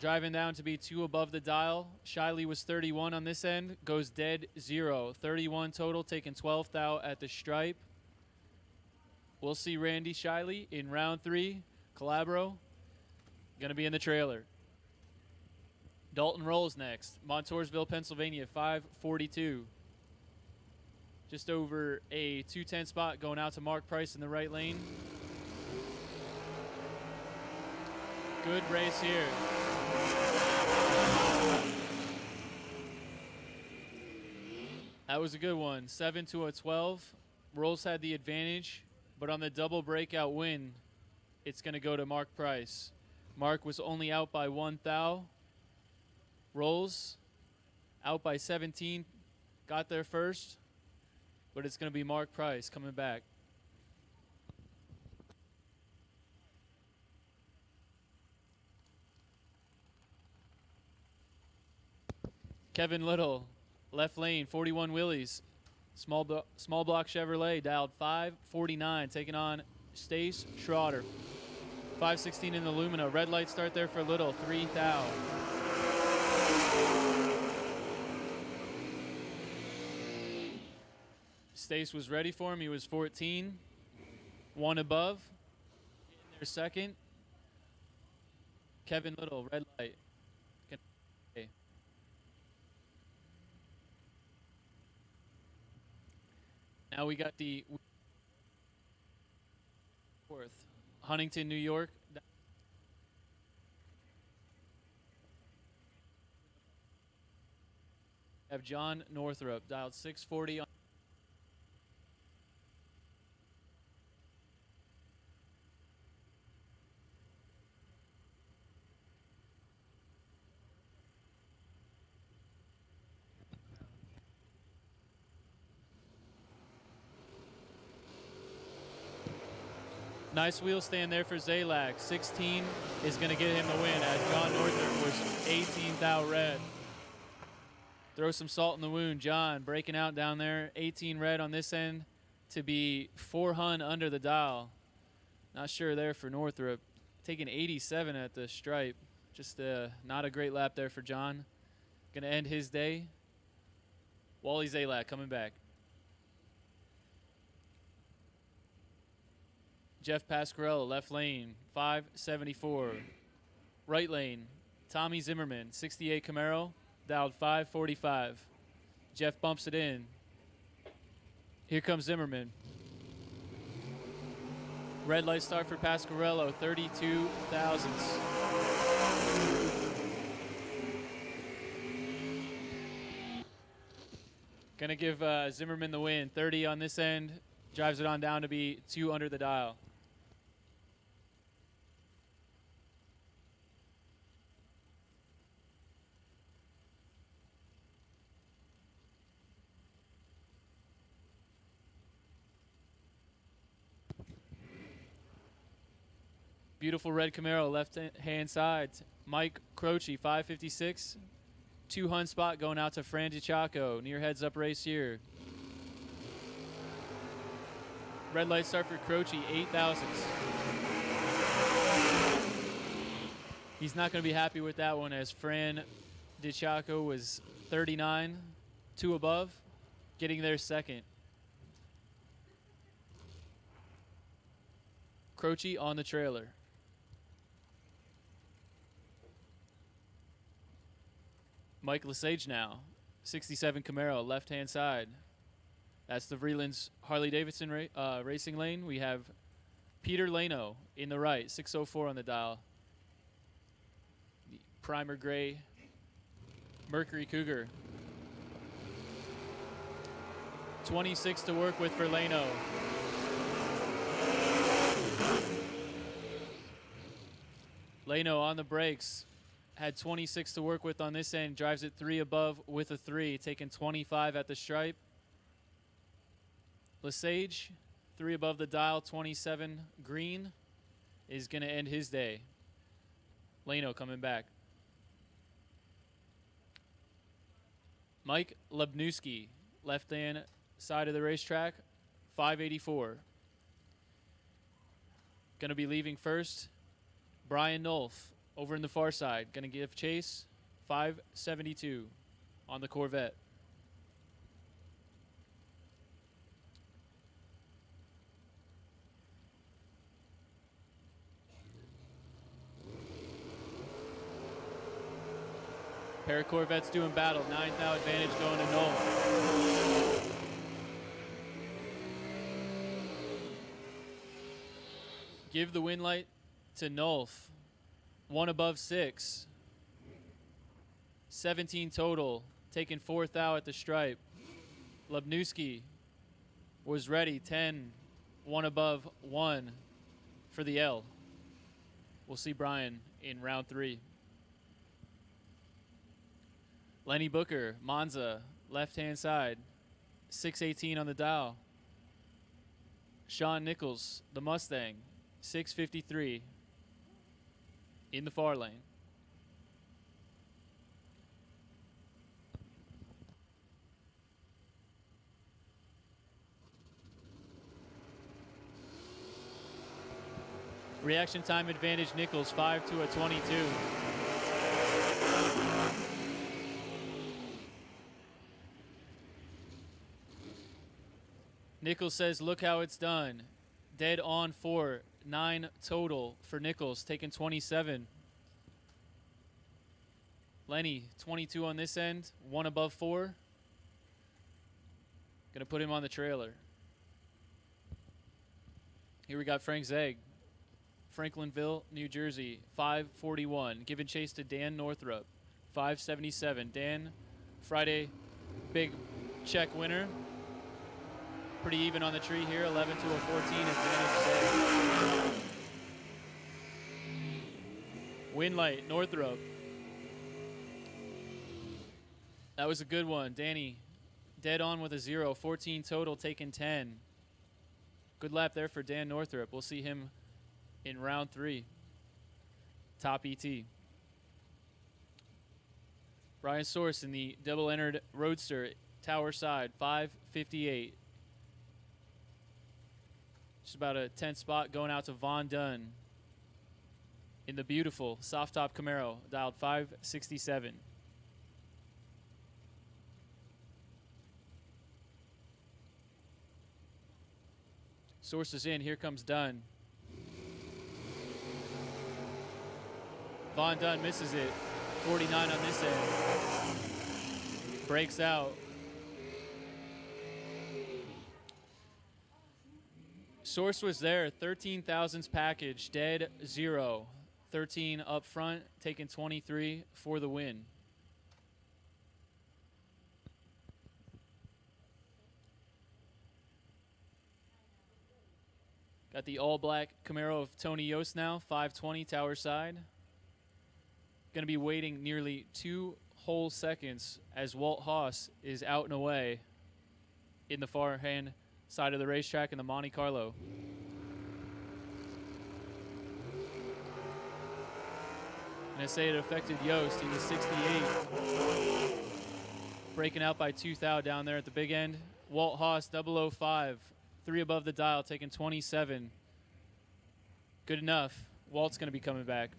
Driving down to be 2 above the dial. Shiley was 31 on this end. Goes dead 0. 31 total, taking 12th out at the stripe. We'll see Randy Shiley in round 3. Calabro going to be in the trailer. Dalton Rolls next. Montoursville, Pennsylvania, 542. Just over a 210 spot going out to Mark Price in the right lane. Good race here. That was a good one. 7 to a 12. Rolls had the advantage, but on the double breakout win, it's going to go to Mark Price. Mark was only out by 1 thou. Rolls out by 17. Got there first, but it's going to be Mark Price coming back. Kevin Little, left lane, 41 Willys. Small block Chevrolet, dialed 549, taking on Stace Schroeder. 516 in the Lumina. Red light start there for Little, 3 thou. Stace was ready for him. He was 14. 1 above. In their second. Kevin Little, red light. Now we got the 4th. Huntington, New York. Have John Northrup, dialed 640 on. Nice wheel stand there for Zalak. 16 is going to get him the win as John Northrup was 18 thou red. Throw some salt in the wound. John breaking out down there. 18 red on this end to be 4 hun under the dial. Not sure there for Northrup. Taking 87 at the stripe. Just not a great lap there for John. Going to end his day. Wally Zalak coming back. Jeff Pasquarello, left lane, 574. Right lane, Tommy Zimmerman, 68 Camaro, dialed 545. Jeff bumps it in. Here comes Zimmerman. Red light start for Pasquarello, 32 thousandths. Gonna give Zimmerman the win, 30 on this end. Drives it on down to be 2 under the dial. Beautiful red Camaro, left-hand side. Mike Croce, 556. 2 hun spot going out to Fran DiCiacco. Near heads-up race here. Red light start for Croce, 8 thousandths. He's not going to be happy with that one as Fran DiCiacco was 39, 2 above, getting there second. Croce on the trailer. Mike Lesage now, 67 Camaro, left-hand side. That's the Vreeland's Harley-Davidson racing lane. We have Peter Lano in the right, 604 on the dial. The primer gray Mercury Cougar. 26 to work with for Lano. Lano on the brakes. Had 26 to work with on this end. Drives it 3 above with a 3, taking 25 at the stripe. Lesage, 3 above the dial, 27 green, is going to end his day. Lano coming back. Mike Lebnewski, left-hand side of the racetrack, 584. Going to be leaving first. Brian Nolf over in the far side. Going to give chase 572 on the Corvette. Pair of Corvettes doing battle. 9th now advantage going to Noel. Give the win light to Nolf. 1 above 6. 17 total. Taking 4th out at the stripe. Lubnewski was ready. 10. 1 above 1 for the L. We'll see Brian in round 3. Lenny Booker, Monza, left-hand side. 618 on the dial. Sean Nichols, the Mustang. 653 in the far lane. Reaction time advantage Nichols 5 to a 22. Nichols says, look how it's done. Dead on 4. 9 total for Nichols, taking 27. Lenny, 22 on this end, 1 above 4. Gonna put him on the trailer. Here we got Frank Zegg, Franklinville, New Jersey, 541. Giving chase to Dan Northrup, 577. Dan, Friday, big check winner. Pretty even on the tree here, 11 to a 14 advantage. Win light, Northrup. That was a good one. Danny, dead on with a 0, 14 total, taking 10. Good lap there for Dan Northrup. We'll see him in round 3. Top ET. Brian Source in the double-entered Roadster, Tower side, 558. Just about a 10th spot going out to Von Dunn in the beautiful soft top Camaro, dialed 567. Source is in. Here comes Dunn. Von Dunn misses it. 49 on this end. Breaks out. Source was there, 13 thousandths package, dead 0. 13 up front, taking 23 for the win. Got the all-black Camaro of Tony Yost now, 520 tower side. Going to be waiting nearly 2 whole seconds as Walt Haas is out and away in the far-hand side of the racetrack in the Monte Carlo. And I say it affected Yost. He was 68. Breaking out by 2 thou down there at the big end. Walt Haas, 005. 3 above the dial, taking 27. Good enough. Walt's going to be coming back.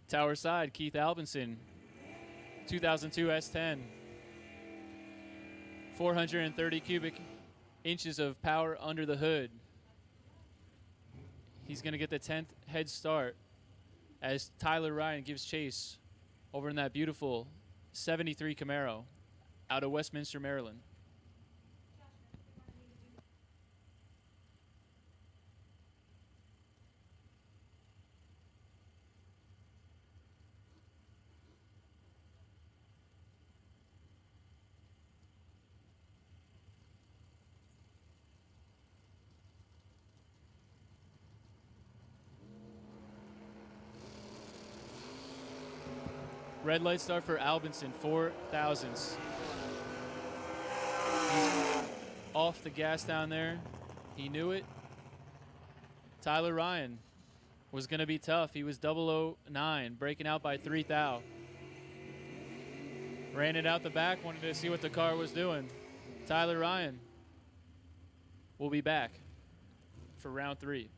Tower side, Keith Albinson, 2002 S10. 430 cubic inches of power under the hood. He's going to get the 10th head start as Tyler Ryan gives chase over in that beautiful 73 Camaro out of Westminster, Maryland. Red light start for Albinson, 4 thousandths. He's off the gas down there. He knew it. Tyler Ryan was going to be tough. He was 009, breaking out by 3 thou. Ran it out the back, wanted to see what the car was doing. Tyler Ryan will be back for round 3.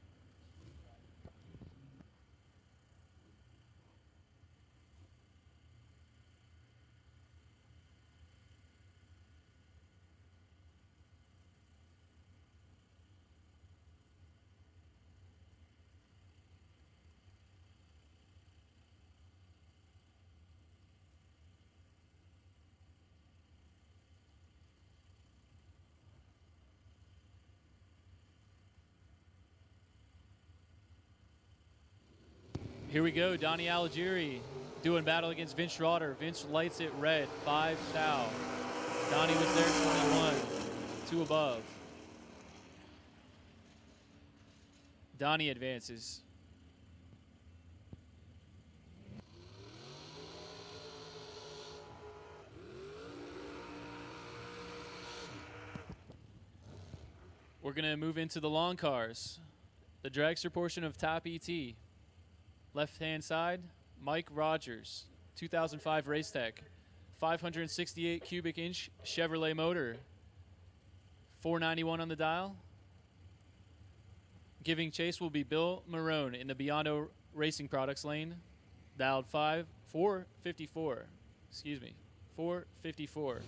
Here we go, Donnie Algieri doing battle against Vince Schroeder. Vince lights it red, 5 thou. Donnie was there, 21, 2 above. Donnie advances. We're gonna move into the long cars. The dragster portion of Top ET. Left-hand side, Mike Rogers, 2005 Race Tech, 568 cubic inch Chevrolet motor, 491 on the dial. Giving chase will be Bill Marone in the Biondo Racing Products lane, dialed 454, 454,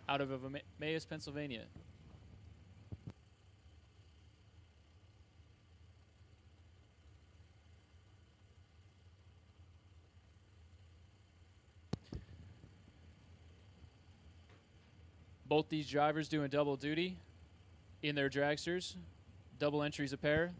out of Emmaus, Pennsylvania. Both these drivers doing double duty in their dragsters, double entries a pair.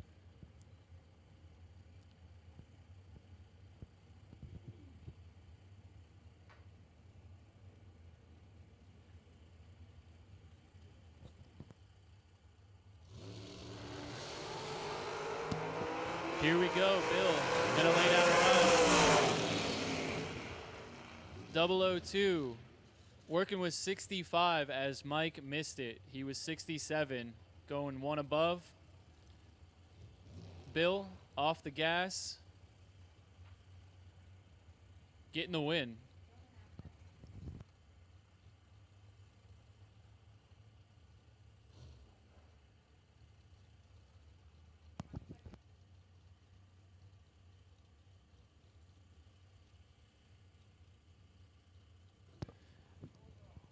Here we go, Bill, gonna lay down a run. 002. Working with 65 as Mike missed it. He was 67, going 1 above. Bill off the gas, getting the win.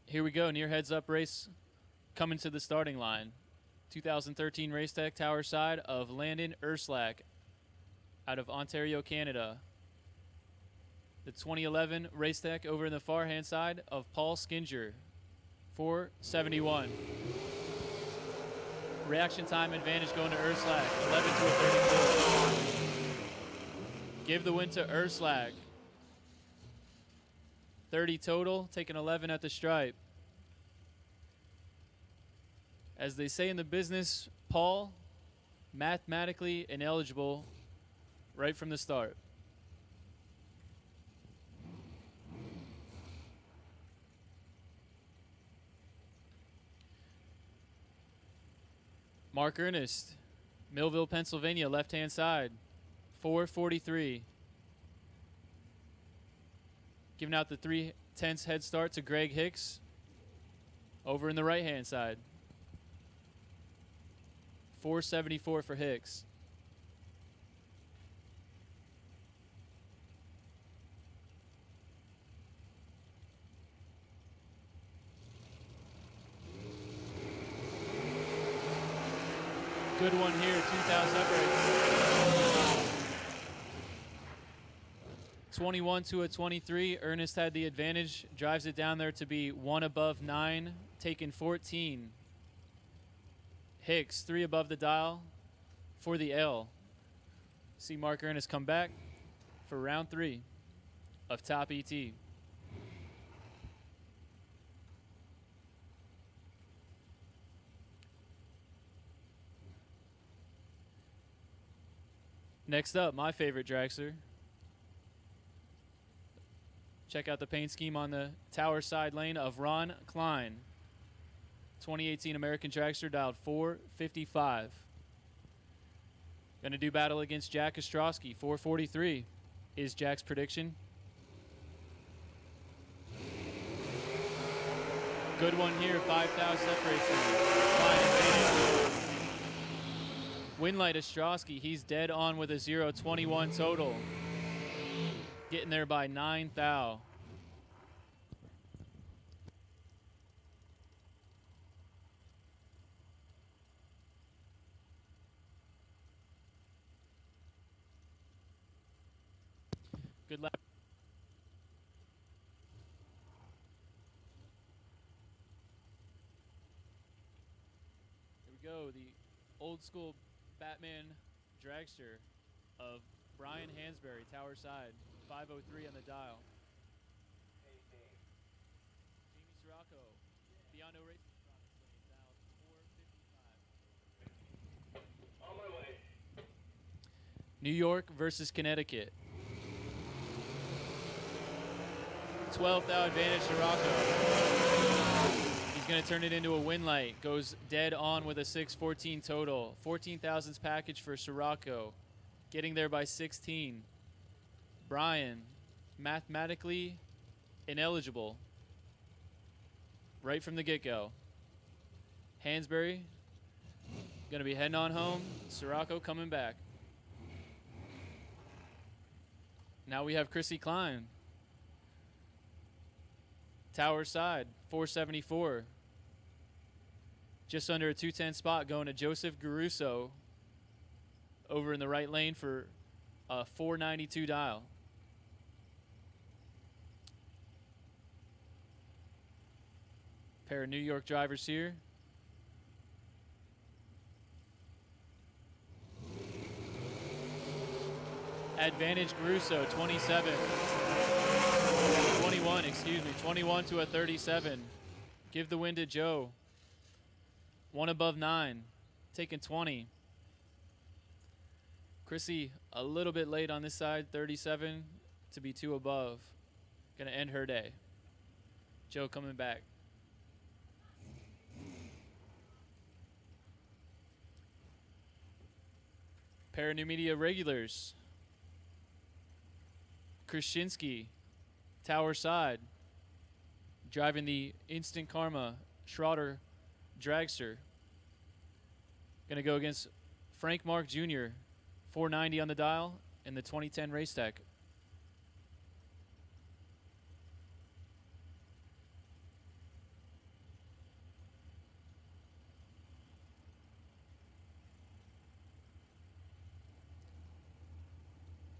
Here we go, near heads-up race coming to the starting line. 2013 Race Tech Tower side of Landon Urslack out of Ontario, Canada. The 2011 Race Tech over in the far-hand side of Paul Skinger, 471. Reaction time advantage going to Urslack, 11 to a 34. Give the win to Urslack. 30 total, taking 11 at the stripe. As they say in the business, Paul, mathematically ineligible right from the start. Mark Ernest, Millville, Pennsylvania, left-hand side, 443. Giving out the 3/10 head start to Greg Hicks over in the right-hand side. 474 for Hicks. Good one here, 2,000 upgrades. 21 to a 23. Ernest had the advantage, drives it down there to be 1 above 9, taking 14. Hicks, 3 above the dial for the L. See Mark Ernest come back for round 3 of Top ET. Next up, my favorite dragster. Check out the paint scheme on the tower side lane of Ron Klein. 2018 American Dragster, dialed 455. Going to do battle against Jack Ostrowski, 443 is Jack's prediction. Good good one here, 5,000 separation. Flying advantage. Winlight Ostrowski, he's dead on with a 0.21 total. Getting there by 9 thou. Good luck. Here we go, the old school Batman dragster of Brian Hansberry, Tower Side, 503 on the dial. Jamie Sirocco, Beyond No Racing Products Lane, dial 455. On my way. New York versus Connecticut. 12th thou advantage Sirocco. He's going to turn it into a Winlight. Goes dead on with a 6.14 total. 14,000s package for Sirocco. Getting there by 16. Brian, mathematically ineligible. Right from the get-go. Hansberry, going to be heading on home. Sirocco coming back. Now we have Chrissy Klein. Tower Side, 474. Just under a 210 spot going to Joseph Garuso over in the right lane for a 492 dial. Pair of New York drivers here. Advantage Garuso, 27. 21, excuse me, 21 to a 37. Give the win to Joe. One above 9, taking 20. Chrissy a little bit late on this side, 37 to be 2 above. Gonna end her day. Joe coming back. Pair of Numidia regulars. Krasinski, Tower Side, driving the Instant Karma Schroeder dragster. Gonna go against Frank Mark Jr., 490 on the dial in the 2010 race tech.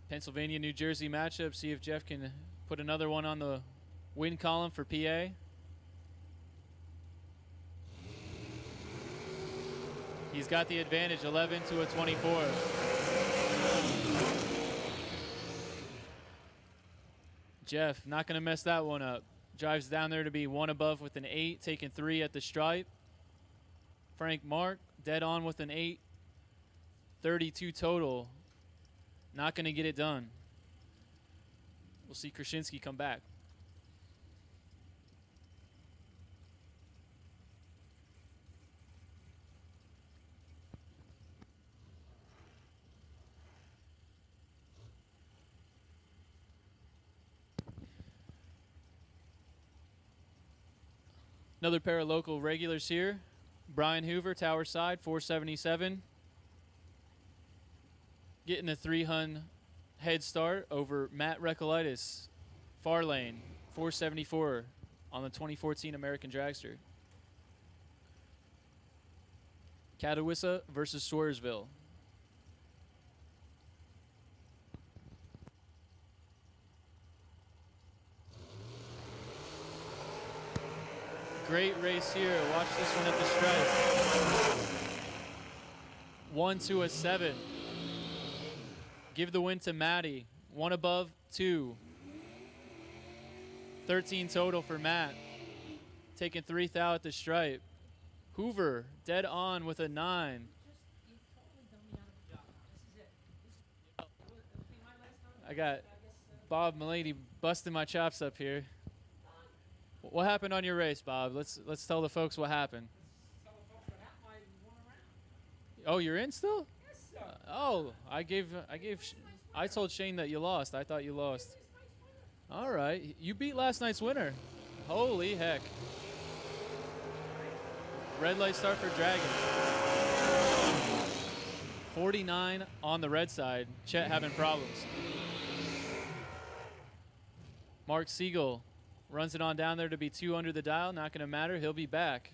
Pennsylvania, New Jersey matchup. See if Jeff can put another one on the win column for PA. He's got the advantage, 11 to a 24. Jeff, not going to mess that one up. Drives down there to be 1 above with an 8, taking 3 at the stripe. Frank Mark, dead on with an 8, 32 total. Not going to get it done. We'll see Krasinski come back. Another pair of local regulars here. Brian Hoover, Tower Side, 477. Getting a 300 head start over Matt Recolytis, far lane, 474 on the 2014 American Dragster. Catawissa versus Swearsville. Great race here. Watch this one at the stripe. 1 to a 7. Give the win to Maddie. 1 above, 2. 13 total for Matt. Taking 3 thou at the stripe. Hoover, dead on with a 9. I got Bob Milady busting my chops up here. What happened on your race, Bob? Let's tell the folks what happened. Oh, you're in still? Oh, I told Shane that you lost. I thought you lost. All right. You beat last night's winner. Holy heck. Red light start for Dragon. 49 on the red side. Chet having problems. Mark Siegel runs it on down there to be 2 under the dial. Not going to matter. He'll be back.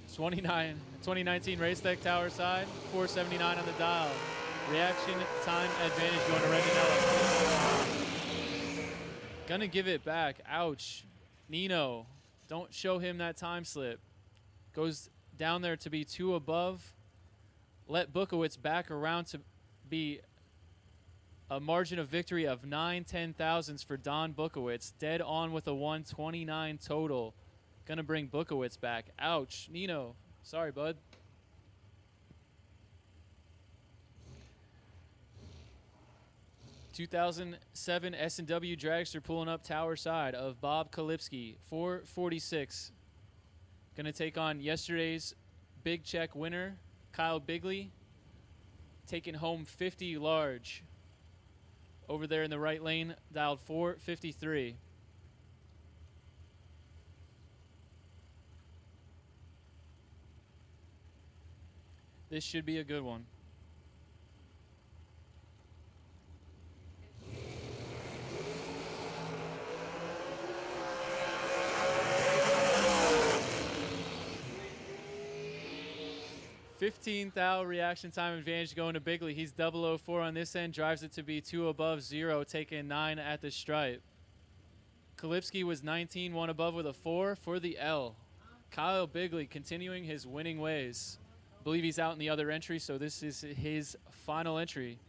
It's 2019 Race Tech Tower side, 479 on the dial. Reaction time advantage going to Reginello. Gonna give it back. Ouch. Nino, don't show him that time slip. Goes down there to be 2 above. Let Bukowitz back around to be a margin of victory of 9 thousandths for Don Bukowitz. Dead on with a 129 total. Gonna bring Bukowitz back. Ouch. Nino, sorry, bud. ...2007 S&W dragster pulling up tower side of Bob Kalipski. 446. Gonna take on yesterday's big check winner, Kyle Bigley. Taking home 50 large. Over there in the right lane, dialed 453. This should be a good one. $15,000 reaction time advantage going to Bigley. He's 004 on this end, drives it to be 2 above 0, taking 9 at the stripe. Kalipski was 19, 1 above with a 4 for the L. Kyle Bigley continuing his winning ways. I believe he's out in the other entry, so this is his final entry.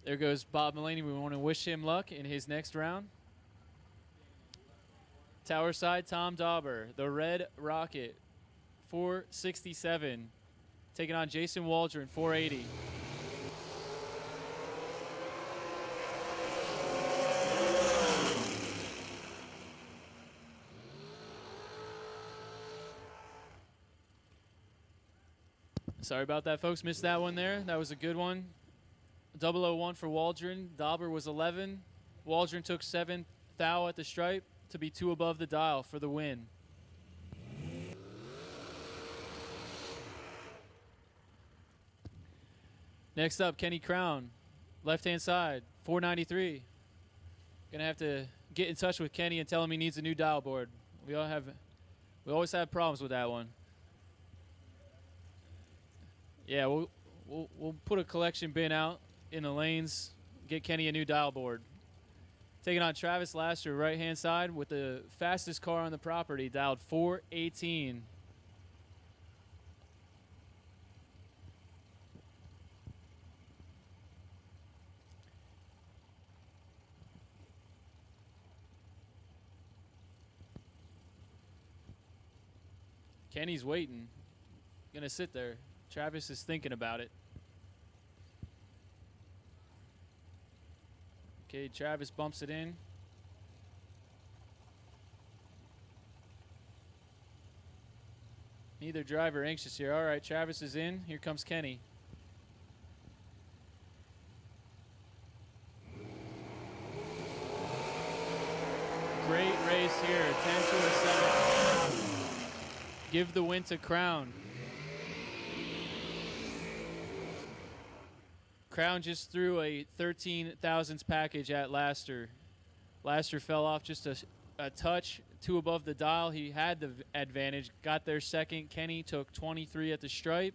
There goes Bob Mulaney. We want to wish him luck in his next round. Tower side, Tom Dauber, the Red Rocket, 467. Taking on Jason Waldron, 480. Sorry about that, folks. Missed that one there. That was a good one. 001 for Waldron. Dauber was 11. Waldron took 7 thou at the stripe to be 2 above the dial for the win. Next up, Kenny Crown, left-hand side, 493. Gonna have to get in touch with Kenny and tell him he needs a new dial board. We always have problems with that one. Yeah, we'll put a collection bin out in the lanes, get Kenny a new dial board. Taking on Travis Laster, right-hand side, with the fastest car on the property, dialed 418. Kenny's waiting, gonna sit there. Travis is thinking about it. Okay, Travis bumps it in. Neither driver anxious here. All right, Travis is in. Here comes Kenny. Great race here, 10 to a 7. Give the win to Crown. Crown just threw a 13 thousandths package at Laster. Laster fell off just a touch, 2 above the dial. He had the advantage, got there second. Kenny took 23 at the stripe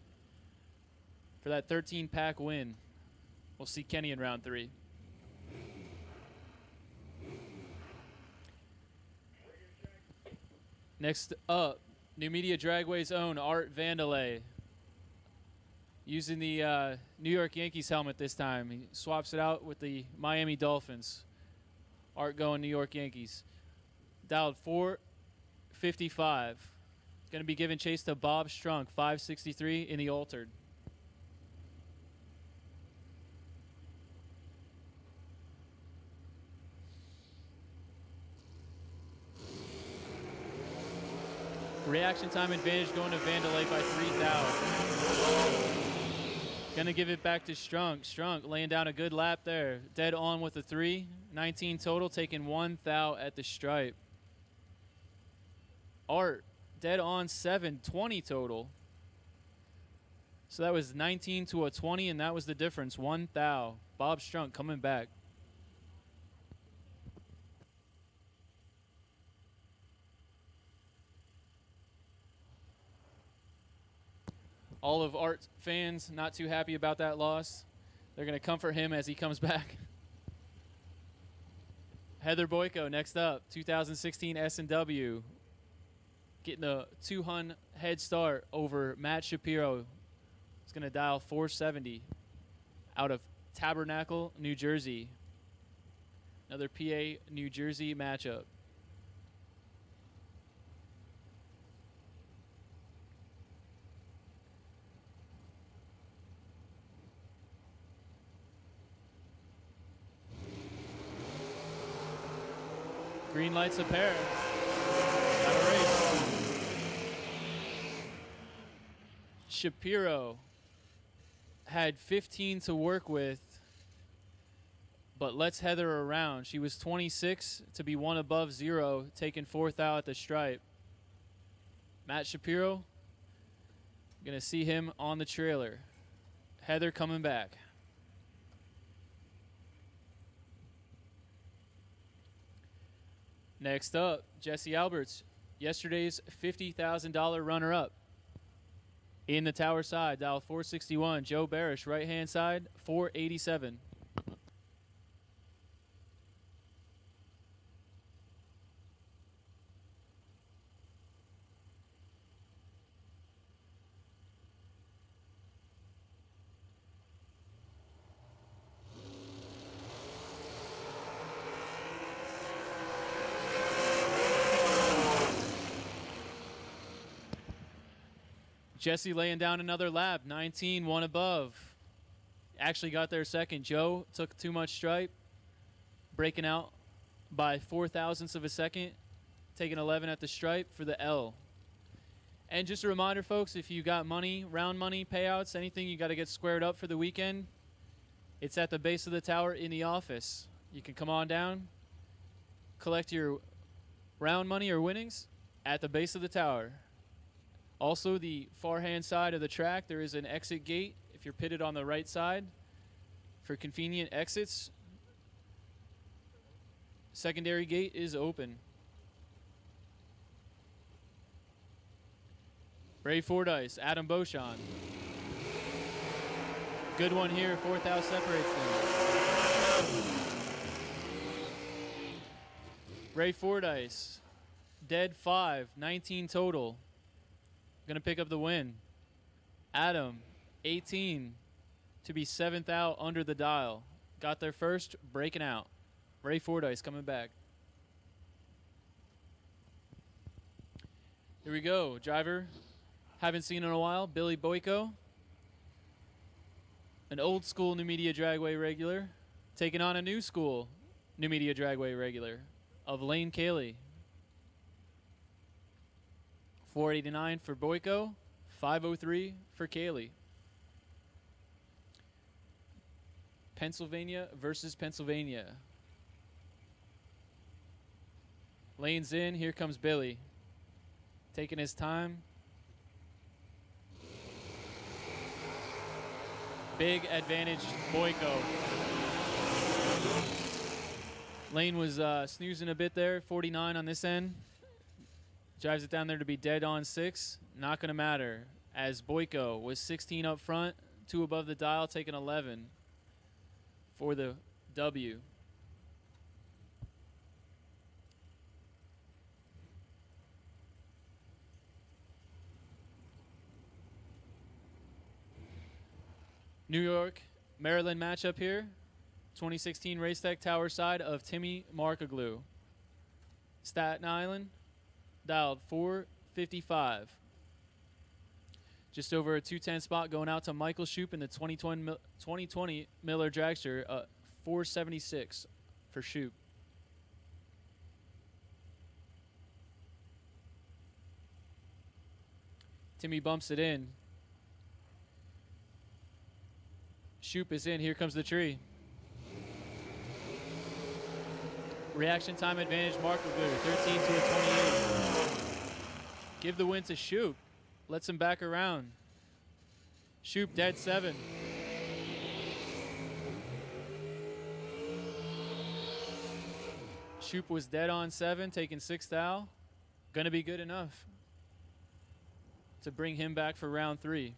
for that 13-pack win. We'll see Kenny in round 3. Next up, Numidia Dragway's own Art Vandelay. Using the New York Yankees helmet this time. He swaps it out with the Miami Dolphins. Art going New York Yankees. Dialed 455. Going to be giving chase to Bob Strunk, 563 in the altered. Reaction time advantage going to Vandelay by 3,000. Gonna give it back to Strunk. Strunk laying down a good lap there. Dead on with a 3. 19 total, taking 1 thou at the stripe. Art, dead on 7, 20 total. So that was 19 to a 20, and that was the difference. 1 thou. Bob Strunk coming back. All of Art's fans not too happy about that loss. They're going to comfort him as he comes back. Heather Boyko next up, 2016 S&W. Getting a 200 head start over Matt Shapiro. He's going to dial 470 out of Tabernacle, New Jersey. Another PA, New Jersey matchup. Green lights a pair. Got a race. Shapiro had 15 to work with, but lets Heather around. She was 26 to be 1 above 0, taking 4th out at the stripe. Matt Shapiro, gonna see him on the trailer. Heather coming back. Next up, Jesse Alberts, yesterday's $50,000 runner-up. In the tower side, dial 461. Joe Barish, right-hand side, 487. Jesse laying down another lap, 19, 1 above. Actually got there second. Joe took too much stripe, breaking out by 4 thousandths of a second, taking 11 at the stripe for the L. And just a reminder, folks, if you got money, round money payouts, anything you got to get squared up for the weekend, it's at the base of the tower in the office. You can come on down, collect your round money or winnings at the base of the tower. Also, the far-hand side of the track, there is an exit gate if you're pitted on the right side for convenient exits. Secondary gate is open. Ray Fordyce, Adam Beauchamp. Good one here, 4th house separates them. Ray Fordyce, dead 5, 19 total. Going to pick up the win. Adam, 18 to be 7th out under the dial. Got there first, breaking out. Ray Fordyce coming back. Here we go. Driver, haven't seen in a while, Billy Boyko. An old school Numidia Dragway regular, taking on a new school Numidia Dragway regular of Lane Cayley. 489 for Boyko, 503 for Cayley. Pennsylvania versus Pennsylvania. Lane's in, here comes Billy. Taking his time. Big advantage, Boyko. Lane was snoozing a bit there, 49 on this end. Drives it down there to be dead on 6. Not going to matter, as Boyko was 16 up front, 2 above the dial, taking 11 for the W. New York, Maryland matchup here. 2016 Race Tech Tower side of Timmy Markoglu. Staten Island, dialed 455. Just over a 210 spot going out to Michael Shoup in the 2020 Miller Dragster, 476 for Shoup. Timmy bumps it in. Shoup is in. Here comes the tree. Reaction time advantage, Markoglu, 13 to a 28. Give the win to Shoup. Lets him back around. Shoup dead 7. Shoup was dead on 7, taking 6th out. Gonna be good enough to bring him back for round 3.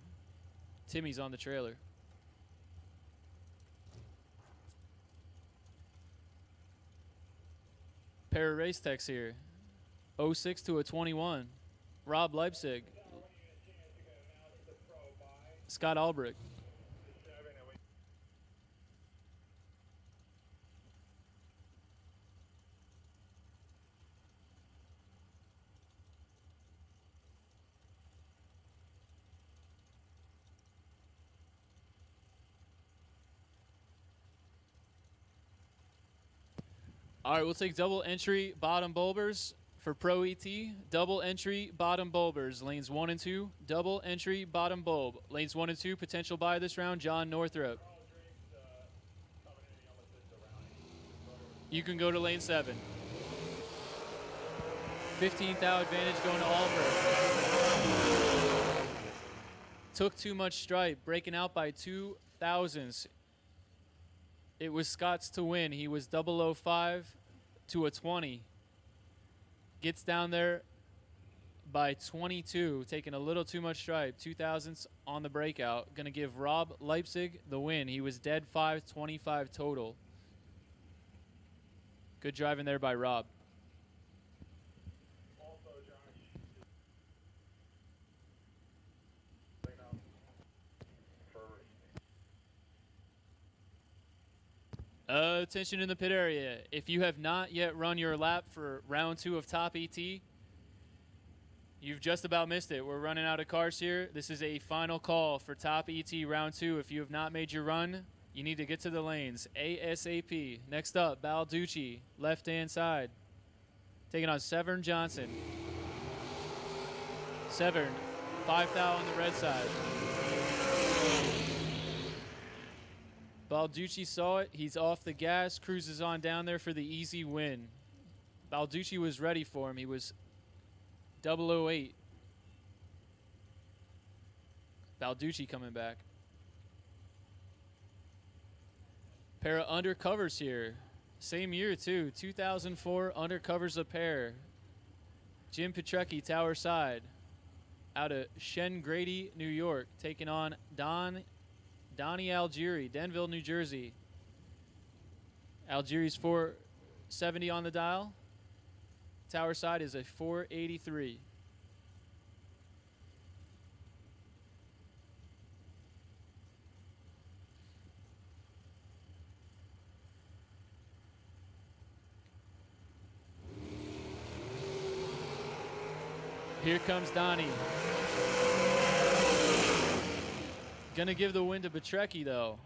Timmy's on the trailer. Pair of race techs here. 06 to a 21. Rob Leipzig. Scott Albrecht. All right, we'll take double entry bottom bulbers for Pro ET. Double entry bottom bulbers, lanes 1 and 2. Double entry bottom bulb, lanes 1 and 2. Potential buy this round, John Northrop. You can go to lane 7. 15th out advantage going to Albrecht. Took too much stripe, breaking out by 2 thousandths. It was Scott's to win. He was 005 to a 20. Gets down there by 22, taking a little too much stripe. 2 thousandths on the breakout. Going to give Rob Leipzig the win. He was dead 525 total. Good driving there by Rob. Attention in the pit area. If you have not yet run your lap for round 2 of Top ET, you've just about missed it. We're running out of cars here. This is a final call for Top ET round 2. If you have not made your run, you need to get to the lanes ASAP. Next up, Balducci, left-hand side, taking on Severn Johnson. Severn, 5 thou on the red side. Balducci saw it. He's off the gas, cruises on down there for the easy win. Balducci was ready for him. He was 008. Balducci coming back. Pair of undercovers here. Same year, too. 2004 undercovers a pair. Jim Petrecki, Tower Side, out of Shen Grady, New York, taking on Donnie Algieri, Denville, New Jersey. Algieri's 470 on the dial. Tower Side is a 483. Here comes Donnie. Gonna give the win to Petrecki though.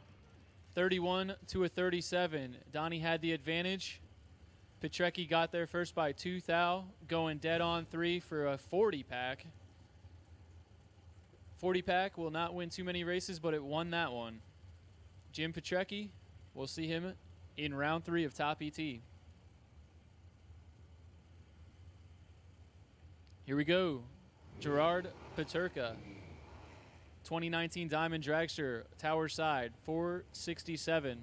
31 to a 37. Donnie had the advantage. Petrecki got there first by 2 thou, going dead on 3 for a 40 pack. 40 pack will not win too many races, but it won that one. Jim Petrecki, we'll see him in round 3 of Top ET. Here we go. Gerard Paterka. 2019 Diamond Dragster, Tower Side, 467.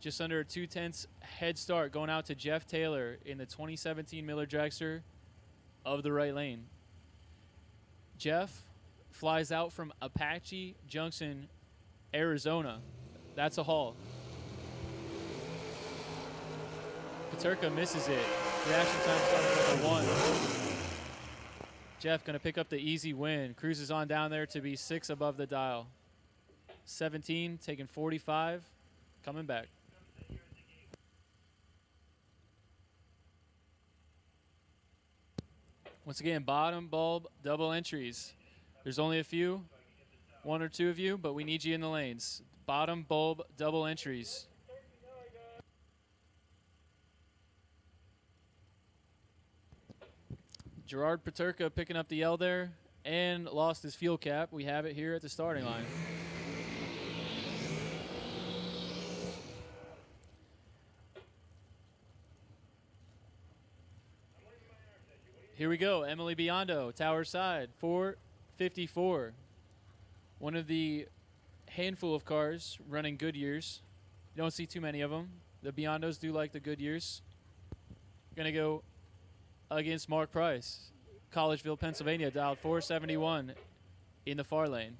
Just under a 2/10 head start going out to Jeff Taylor in the 2017 Miller Dragster of the right lane. Jeff flies out from Apache Junction, Arizona. That's a haul. Paterka misses it. Reaction time starting with a 1. Jeff going to pick up the easy win. Cruises on down there to be 6 above the dial. 17, taking 45, coming back. Once again, bottom bulb double entries. There's only a few, one or two of you, but we need you in the lanes. Bottom bulb double entries. Gerard Paterka picking up the L there and lost his fuel cap. We have it here at the starting line. Here we go. Emily Biondo, tower side, 454. One of the handful of cars running Goodyears. You don't see too many of them. The Biondos do like the Goodyears. Going to go against Mark Price. Collegeville, Pennsylvania, dialed 471 in the far lane.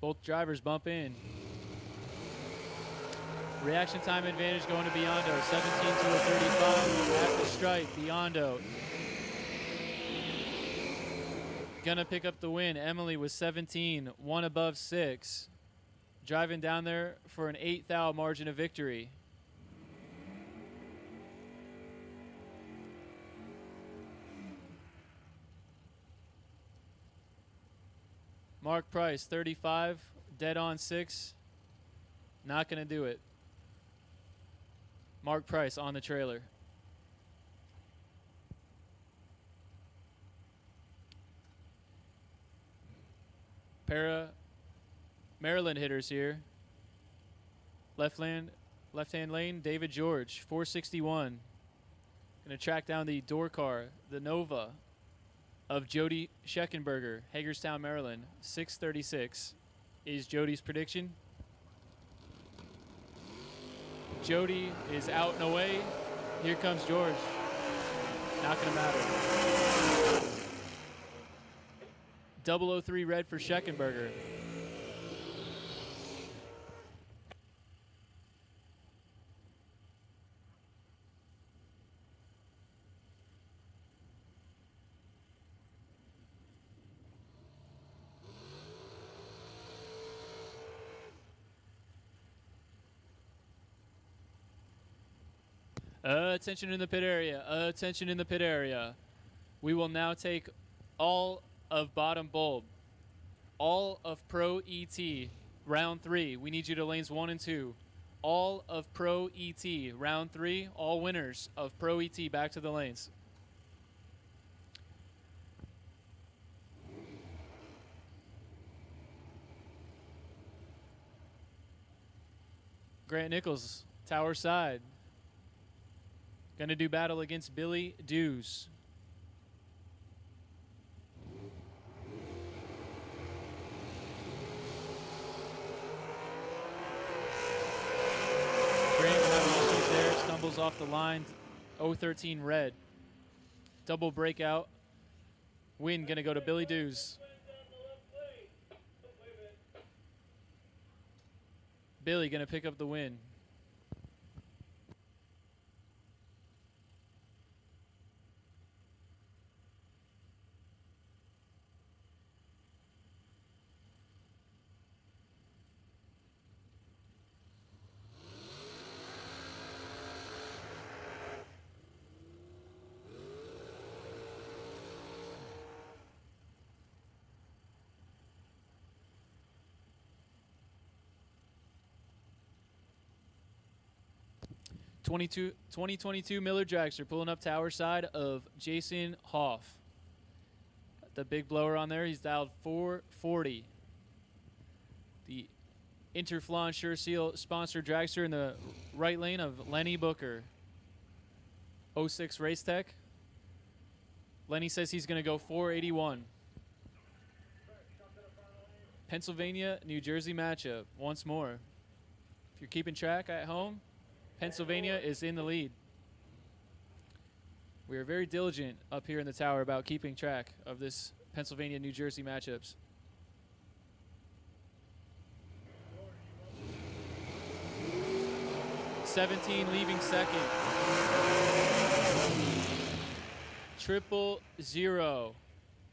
Both drivers bump in. Reaction time advantage going to Biondo. 17 to a 35 at the stripe. Biondo gonna pick up the win. Emily was 17, one above 6. Driving down there for an 8 thou margin of victory. Mark Price, 35, dead on 6. Not going to do it. Mark Price on the trailer. Maryland hitters here. Left-hand lane, David George, 461. Going to track down the door car, the Nova of Jody Scheckenberger, Hagerstown, Maryland, 636 is Jody's prediction. Jody is out and away. Here comes George. Not going to matter. 003 red for Scheckenberger. Attention in the pit area. Attention in the pit area. We will now take all of bottom bulb. All of Pro ET. Round 3. We need you to lanes 1 and 2. All of Pro ET. Round 3. All winners of Pro ET back to the lanes. Grant Nichols, tower side. Going to do battle against Billy Dews. Grant having issues there, stumbles off the line. 013 red. Double breakout. Win going to go to Billy Dews. Billy going to pick up the win. '22 2022 Miller Dragster pulling up tower side of Jason Hoff. The big blower on there, he's dialed 440. The Interflon Sure Seal sponsored dragster in the right lane of Lenny Booker. 06 Race Tech. Lenny says he's going to go 481. Pennsylvania, New Jersey matchup once more. If you're keeping track at home, Pennsylvania is in the lead. We are very diligent up here in the tower about keeping track of this Pennsylvania-New Jersey matchups. 17 leaving second. 000.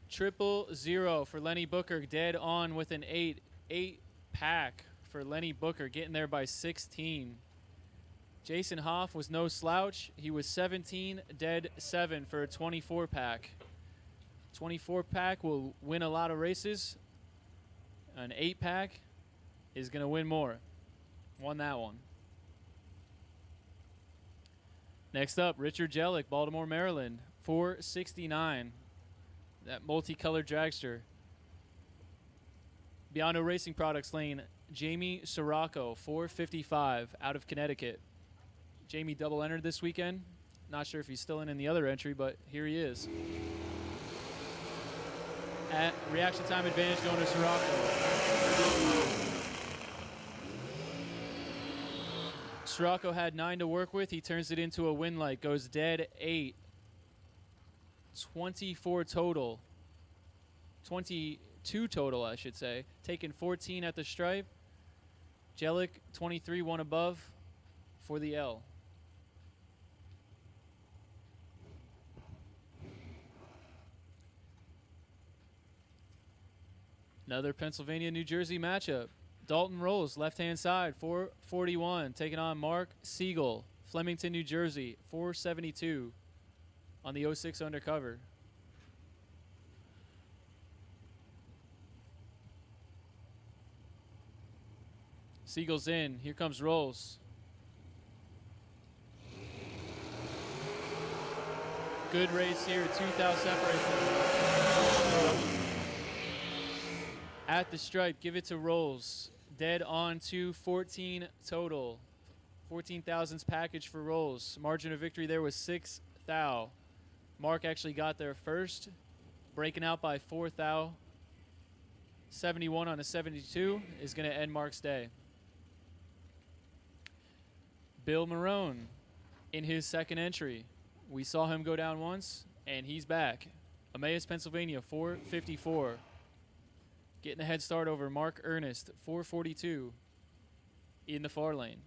000 for Lenny Booker, dead on with an 8. 8 pack for Lenny Booker, getting there by 16. Jason Hoff was no slouch. He was 17, dead 7 for a 24 pack. 24 pack will win a lot of races. An 8 pack is going to win more. Won that one. Next up, Richard Jellick, Baltimore, Maryland, 469. That multicolored dragster. Biondo Racing Products lane, Jamie Sirocco, 455, out of Connecticut. Jamie double entered this weekend. Not sure if he's still in the other entry, but here he is. At reaction time advantage going to Sirocco. Sirocco had 9 to work with. He turns it into a win light, goes dead 8. 24 total. 22 total, I should say. Taking 14 at the stripe. Jellick, 23, 1 above for the L. Another Pennsylvania-New Jersey matchup. Dalton Rolls, left-hand side, 441, taking on Mark Siegel, Flemington, New Jersey, 472 on the 06 undercover. Siegel's in. Here comes Rolls. Good race here. 2,000 separates them. At the stripe, give it to Rolls. Dead on to 14 total. 14 thousandths package for Rolls. Margin of victory there was 6 thou. Mark actually got there first, breaking out by 4 thou. 71 on a 72 is going to end Mark's day. Bill Marone in his second entry. We saw him go down once, and he's back. Emmaus, Pennsylvania, 454. Getting a head start over Mark Ernest, 442 in the far lane.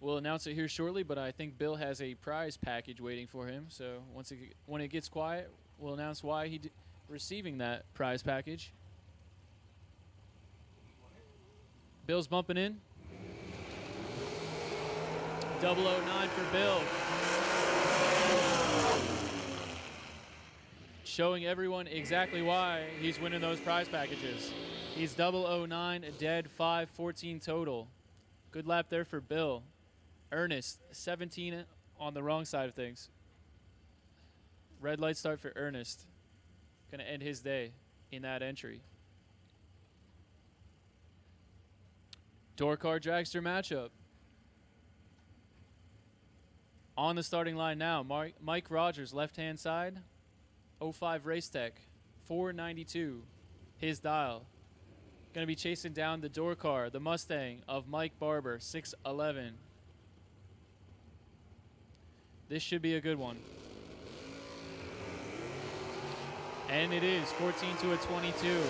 We'll announce it here shortly, but I think Bill has a prize package waiting for him. So when it gets quiet, we'll announce why he's receiving that prize package. Bill's bumping in. 009 for Bill. Showing everyone exactly why he's winning those prize packages. He's 009, dead 514 total. Good lap there for Bill. Ernest, 17 on the wrong side of things. Red light start for Ernest. Gonna end his day in that entry. Door car dragster matchup. On the starting line now, Mike Rogers, left-hand side, 05 Race Tech, 492, his dial. Going to be chasing down the door car, the Mustang of Mike Barber, 611. This should be a good one. And it is, 14 to a 22.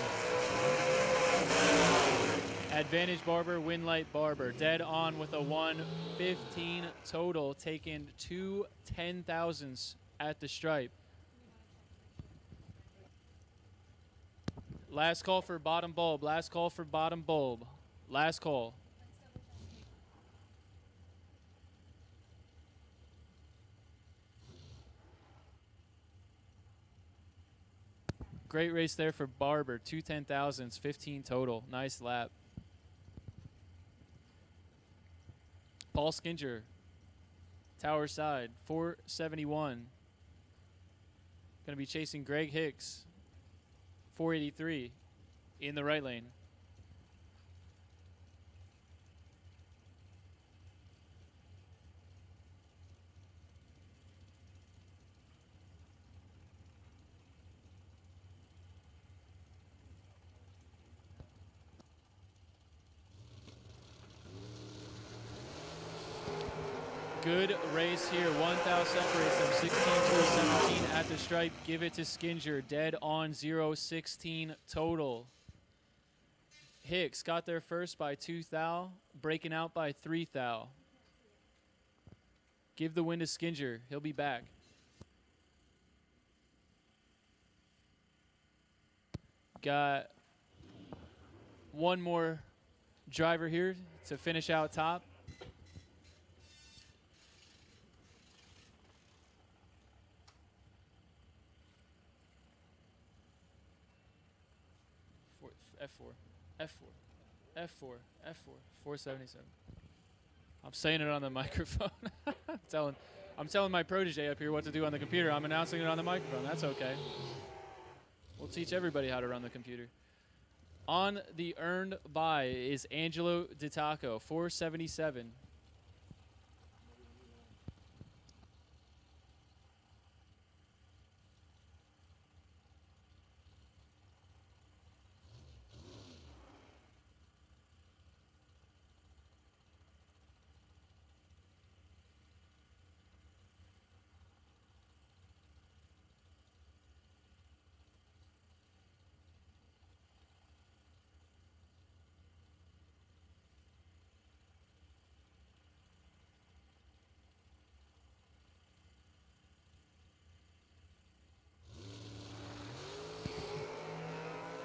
Advantage Barber, win light Barber. Dead on with a 115 total, taking 2 10,000ths at the stripe. Last call for bottom bulb. Last call for bottom bulb. Last call. Great race there for Barber. 2 10,000ths, 15 total. Nice lap. Paul Skinger, tower side, 471. Going to be chasing Greg Hicks, 483 in the right lane. Good race here. 1,000 separates them 16 to 17 at the stripe. Give it to Skinger. Dead on 0-16 total. Hicks got there first by 2 thou, breaking out by 3 thou. Give the win to Skinger. He'll be back. Got one more driver here to finish out top. F4, F4, F4, F4, 477. I'm saying it on the microphone. I'm telling my protege up here what to do on the computer. I'm announcing it on the microphone. That's okay. We'll teach everybody how to run the computer. On the earned by is Angelo DiTaco, 477.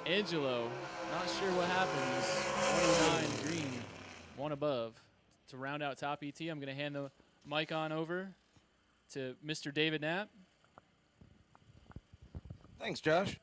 Angelo, not sure what happens. 109 green, one above. To round out top ET, I'm going to hand the mic on over to Mr. David Knapp. Thanks, Josh.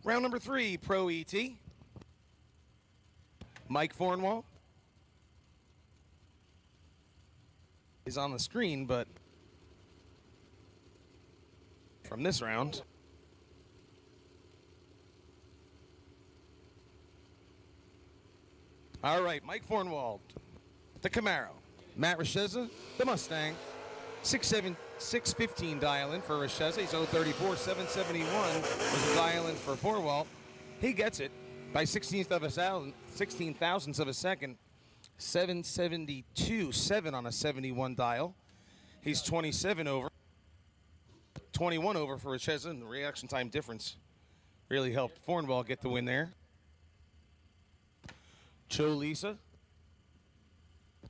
Round number 3, Pro ET. Mike Fornwall is on the screen, but from this round, all right, Mike Fornwall, the Camaro. Matt Rasheza, the Mustang. 615 dial in for Rasheza. He's 034, 771 was a dial in for Forwall. He gets it by 16 thousandths of a second. 772, 7 on a 71 dial. He's 27 over. 21 over for Rasheza, and the reaction time difference really helped Fornwall get the win there. Joe Lisa.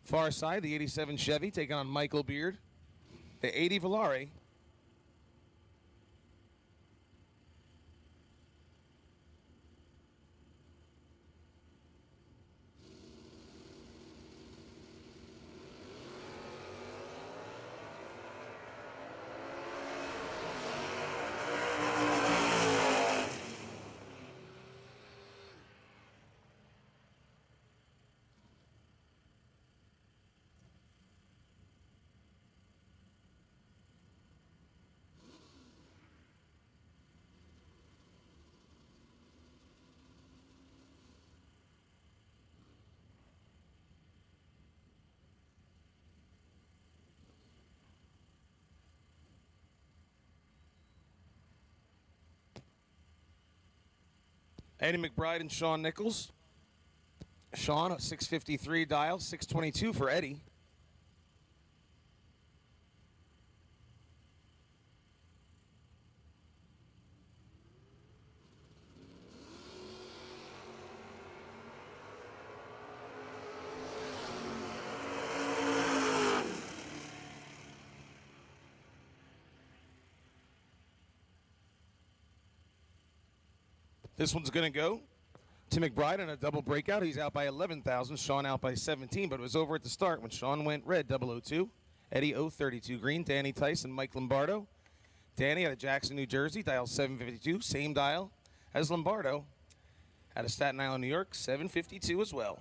Far side, the 87 Chevy taking on Michael Beard. The 80 Volare. Eddie McBride and Shawn Nichols Sean, a 653 dial, 622 for Eddie. This one's going to go to McBride on a double breakout. He's out by 11,000. Sean out by 17, but it was over at the start when Sean went red, 002. Eddie 032 green. Danny Tyson, Mike Lombardo. Danny out of Jackson, New Jersey, dial 752. Same dial as Lombardo. Out of Staten Island, New York, 752 as well.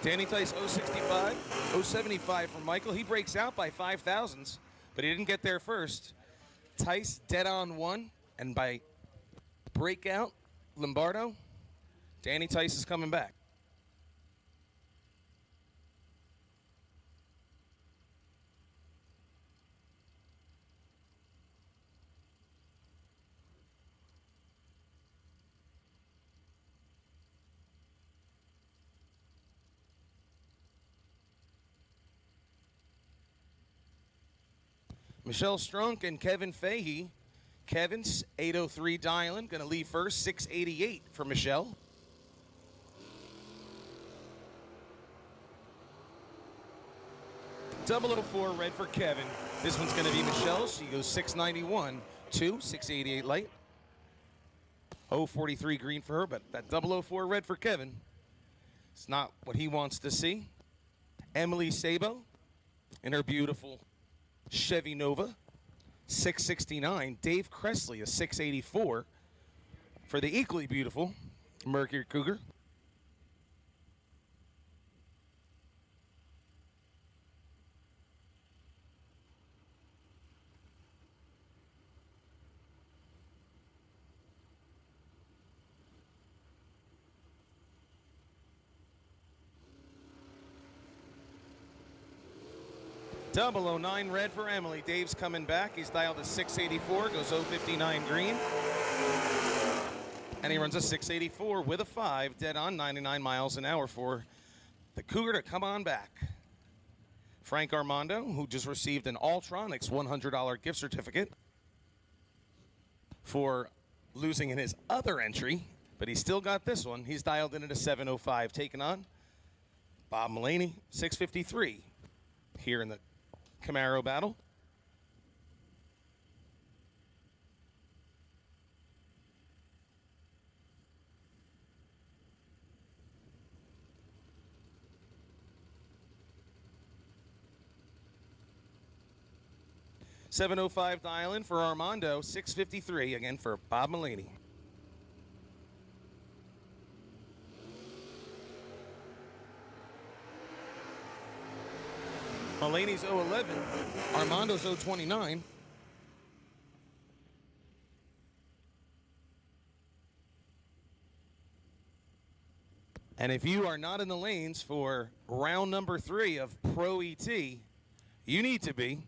Danny Tice 065, 075 for Michael. He breaks out by 5,000s, but he didn't get there first. Tice dead on one, and by breakout, Lombardo, Danny Tice is coming back. Michelle Strunk and Kevin Fahey. Kevin's 803 dialing, going to leave first, 688 for Michelle. .004 red for Kevin. This one's going to be Michelle's. She goes 691, 688 light. 043 green for her, but that .004 red for Kevin. It's not what he wants to see. Emily Sabo in her beautiful Chevy Nova, 669. Dave Cressley, a 684 for the equally beautiful Mercury Cougar. .009 red for Emily. Dave's coming back. He's dialed a 684, goes 059 green. And he runs a 684 with a 5, dead on 99 miles an hour for the Cougar to come on back. Frank Armando, who just received an Alltronics $100 gift certificate for losing in his other entry, but he still got this one. He's dialed in at a 705, taking on Bob Mullaney, 653 here in the Camaro battle. .705 dial-in for Armando, 653 again for Bob Mullaney. Mullaney's 011, Armando's 029. And if you are not in the lanes for round number 3 of Pro ET, you need to be.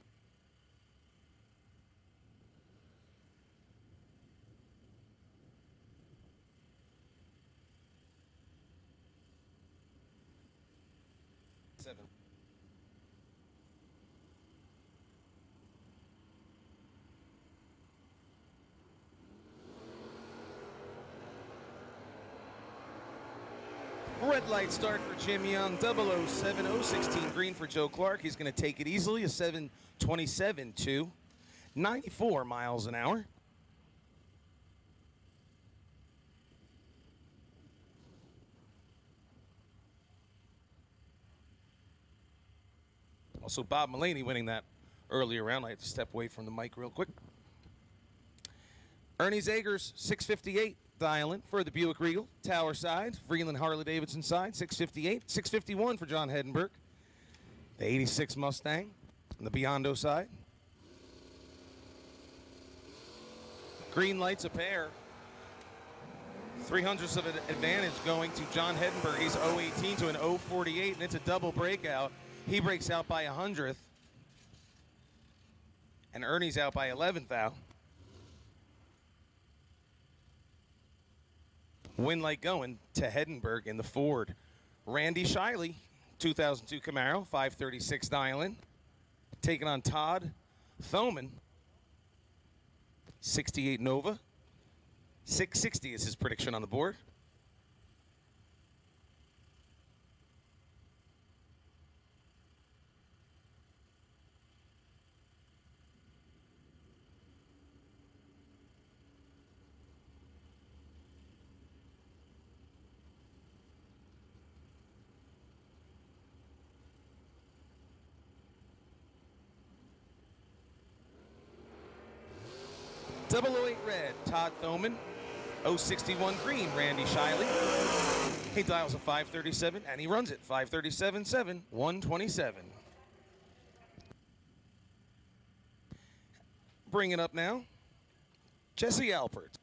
Red light start for Jim Young, 007, 016 green for Joe Clark. He's going to take it easily, a 727 to 94 miles an hour. Also, Bob Mullaney winning that earlier round. I had to step away from the mic real quick. Ernie Zagers, 658. Dialing for the Buick Regal, Tower side, Freeland Harley Davidson side, 658, 651 for John Hedenberg. The 86 Mustang on the Biondo side. Green lights a pair. 300ths of an advantage going to John Heddenberg. He's 018 to an 048, and it's a double breakout. He breaks out by 100th. And Ernie's out by 11th thou. Win light going to Heddenberg in the Ford. Randy Shiley, 2002 Camaro, 536 dial-in. Taking on Todd Thoman, 68 Nova. 660 is his prediction on the board. Double 08 red, Todd Thoman. 061 green, Randy Shiley. He dials a 537 and he runs it 537.7, 127. Bring it up now, Jesse Alpert.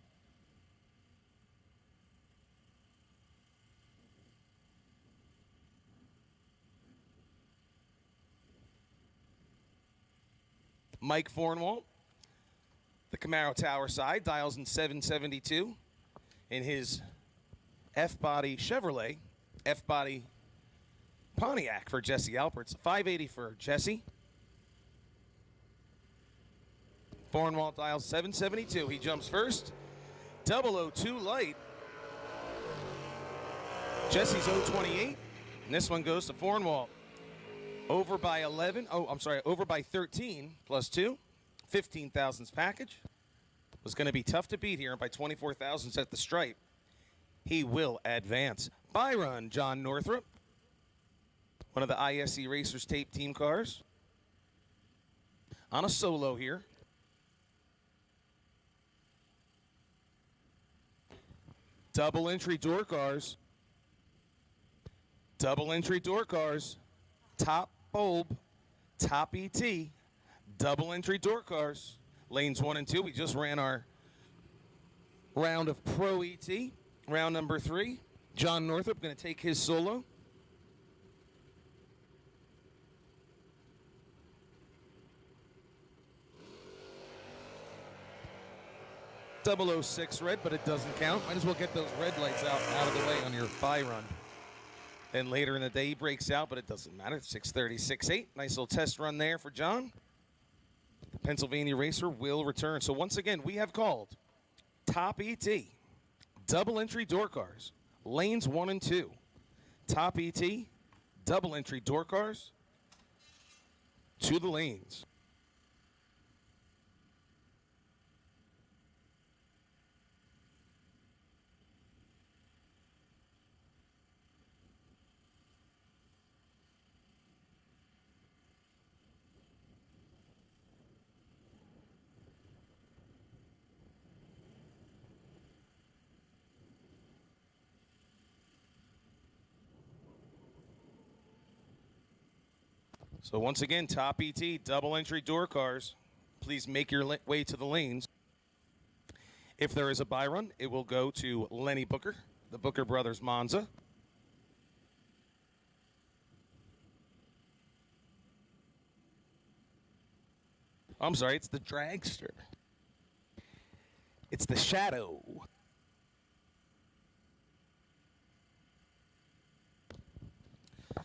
Mike Fornwalt, the Camaro Tower side, dials in 772 in his F-body Chevrolet, F-body Pontiac for Jesse Alpert's. 580 for Jesse. Fornwalt dials 772. He jumps first. 002 light. Jesse's 028, and this one goes to Fornwalt. Over by 11. Oh, I'm sorry. Over by 13 plus 2. 15 thousandths package. Was going to be tough to beat here by 24 thousandths at the stripe. He will advance. Byron John Northrup. One of the ISE Racers tape team cars. On a solo here. Double entry door cars. Double entry door cars. Top bulb. Top ET. Double entry door cars. Lanes 1 and 2. We just ran our round of Pro ET. Round number 3. John Northrup going to take his solo. .006 red, but it doesn't count. Might as well get those red lights out of the way on your bye run. Then later in the day he breaks out, but it doesn't matter. 6:30, 6:08. Nice little test run there for John. The Pennsylvania racer will return. So once again, we have called Top ET, double entry door cars, lanes 1 and 2. Top ET, double entry door cars to the lanes. So once again, Top ET, double entry door cars. Please make your way to the lanes. If there is a buy run, it will go to Lenny Booker, the Booker Brothers Monza. I'm sorry, it's the Dragster. It's the Shadow.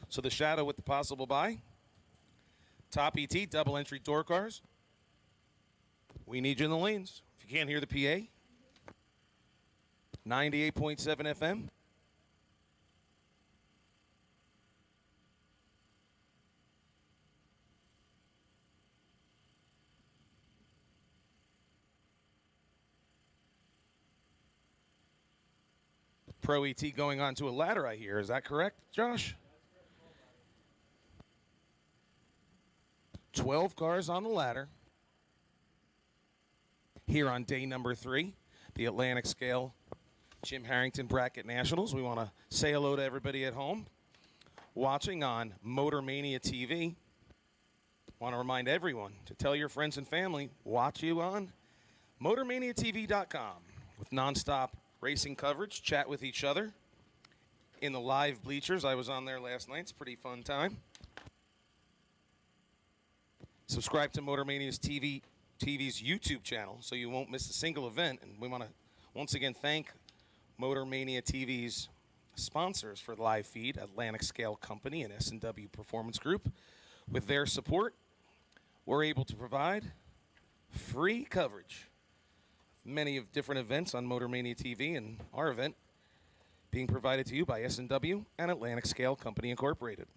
So the Shadow with the possible buy. Top ET, double entry door cars. We need you in the lanes. If you can't hear the PA, 98.7 FM. Pro ET going on to a ladder, I hear. Is that correct, Josh? 12 cars on the ladder. Here on day number 3, the Atlantic Scale Jim Harrington Bracket Nationals. We want to say hello to everybody at home. watching on Motor Mania TV. Want to remind everyone to tell your friends and family, watch you on MotorManiaTV.com with nonstop racing coverage, chat with each other in the live bleachers. I was on there last night. It's a pretty fun time. Subscribe to Motor Mania's TV's YouTube channel so you won't miss a single event. And we want to once again thank Motor Mania TV's sponsors for the live feed, Atlantic Scale Company and S&W Performance Group. With their support, we're able to provide free coverage of many of different events on Motor Mania TV, and our event being provided to you by S&W and Atlantic Scale Company Incorporated.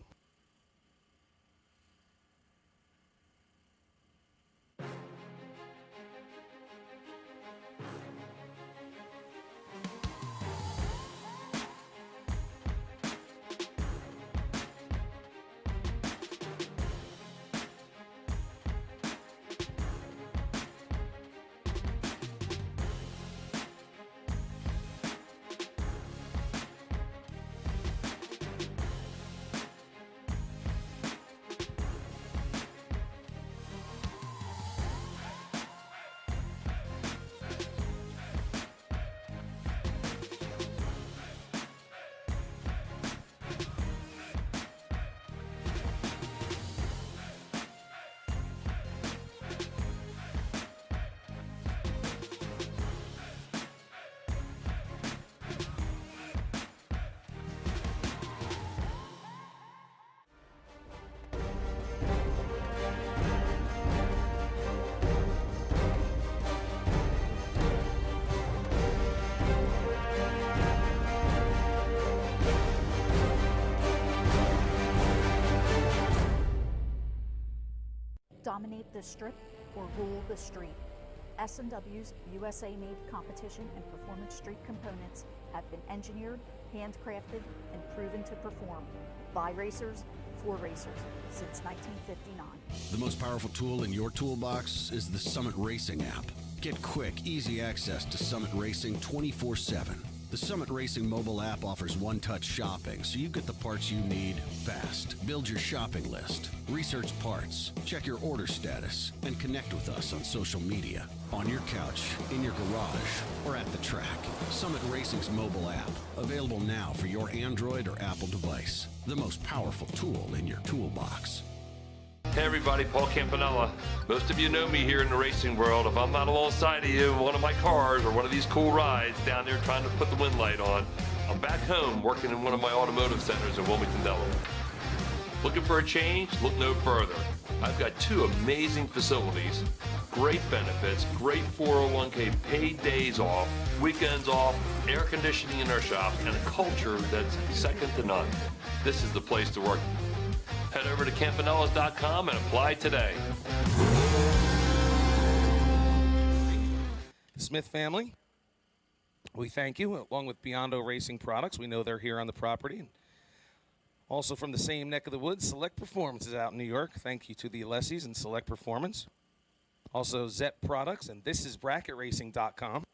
Dominate the strip or rule the street. S&W's USA-made competition and performance street components have been engineered, handcrafted, and proven to perform by racers for racers since 1959. The most powerful tool in your toolbox is the Summit Racing app. Get quick, easy access to Summit Racing 24/7. The Summit Racing mobile app offers one-touch shopping, so you get the parts you need fast. Build your shopping list, research parts, check your order status, and connect with us on social media, on your couch, in your garage, or at the track. Summit Racing's mobile app, available now for your Android or Apple device. The most powerful tool in your toolbox. Hey everybody, Paul Campanella. Most of you know me here in the racing world. If I'm not alongside of you in one of my cars or one of these cool rides down there trying to put the wind light on, I'm back home working in one of my automotive centers in Wilmington, Delaware. Looking for a change? Look no further. I've got two amazing facilities, great benefits, great 401k, paid days off, weekends off, air conditioning in our shop, and a culture that's second to none. This is the place to work. Head over to campanellas.com and apply today. Smith family, we thank you, along with Biondo Racing Products. We know they're here on the property. Also from the same neck of the woods, Select Performance is out in New York. Thank you to the Alessis and Select Performance. Also Zep Products, and this is BracketRacing.com,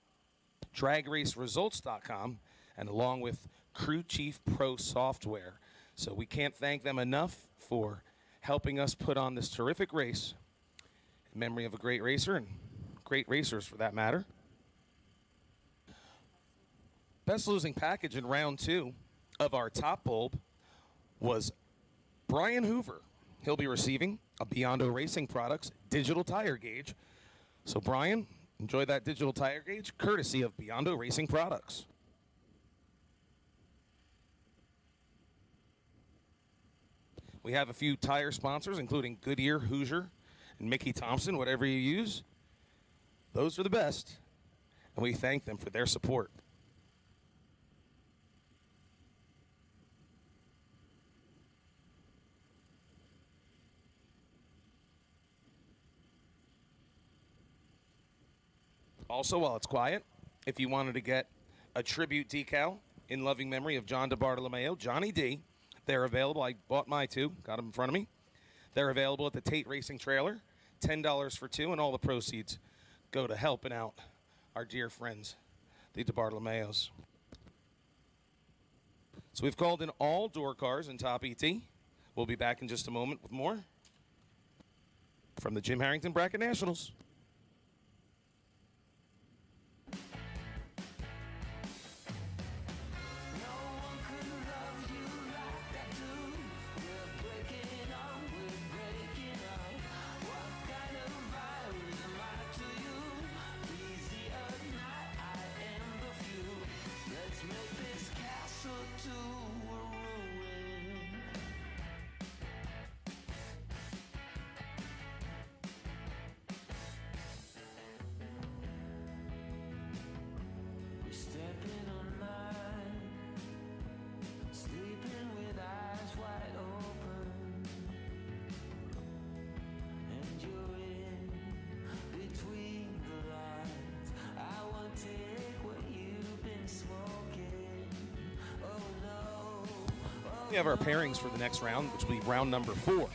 DragRaceResults.com, and along with Crew Chief Pro Software. So we can't thank them enough for helping us put on this terrific race in memory of a great racer and great racers for that matter. Best losing package in round 2 of our top bulb was Brian Hoover. He'll be receiving a Biondo Racing Products digital tire gauge. So Brian, enjoy that digital tire gauge courtesy of Biondo Racing Products. We have a few tire sponsors, including Goodyear, Hoosier, and Mickey Thompson. Whatever you use, those are the best, and we thank them for their support. Also, while it's quiet, if you wanted to get a tribute decal in loving memory of John DeBartolomeo, Johnny D, they're available. I bought my two, got them in front of me. They're available at the Tate Racing Trailer, $10 for two, and all the proceeds go to helping out our dear friends, the DeBartolomeos. So we've called in all door cars in Top ET. We'll be back in just a moment with more from the Jim Harrington Bracket Nationals. We have our pairings for the next round, which will be round number 4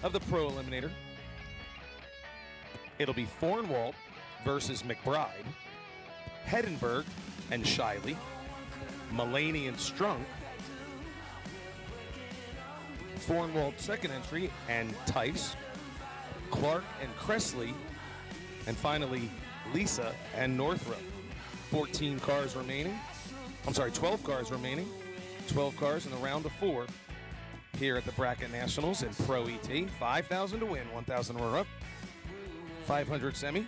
of the Pro Eliminator. It'll be Fornwald versus McBride, Hedenberg and Shiley, Mulaney and Strunk, Fornwald second entry and Tice, Clark and Cressley, and finally Lisa and Northrop. 14 cars remaining. I'm sorry, 12 cars remaining. 12 cars in the round of 4 here at the Bracket Nationals in Pro ET. 5,000 to win, 1,000 runner up, 500 semi.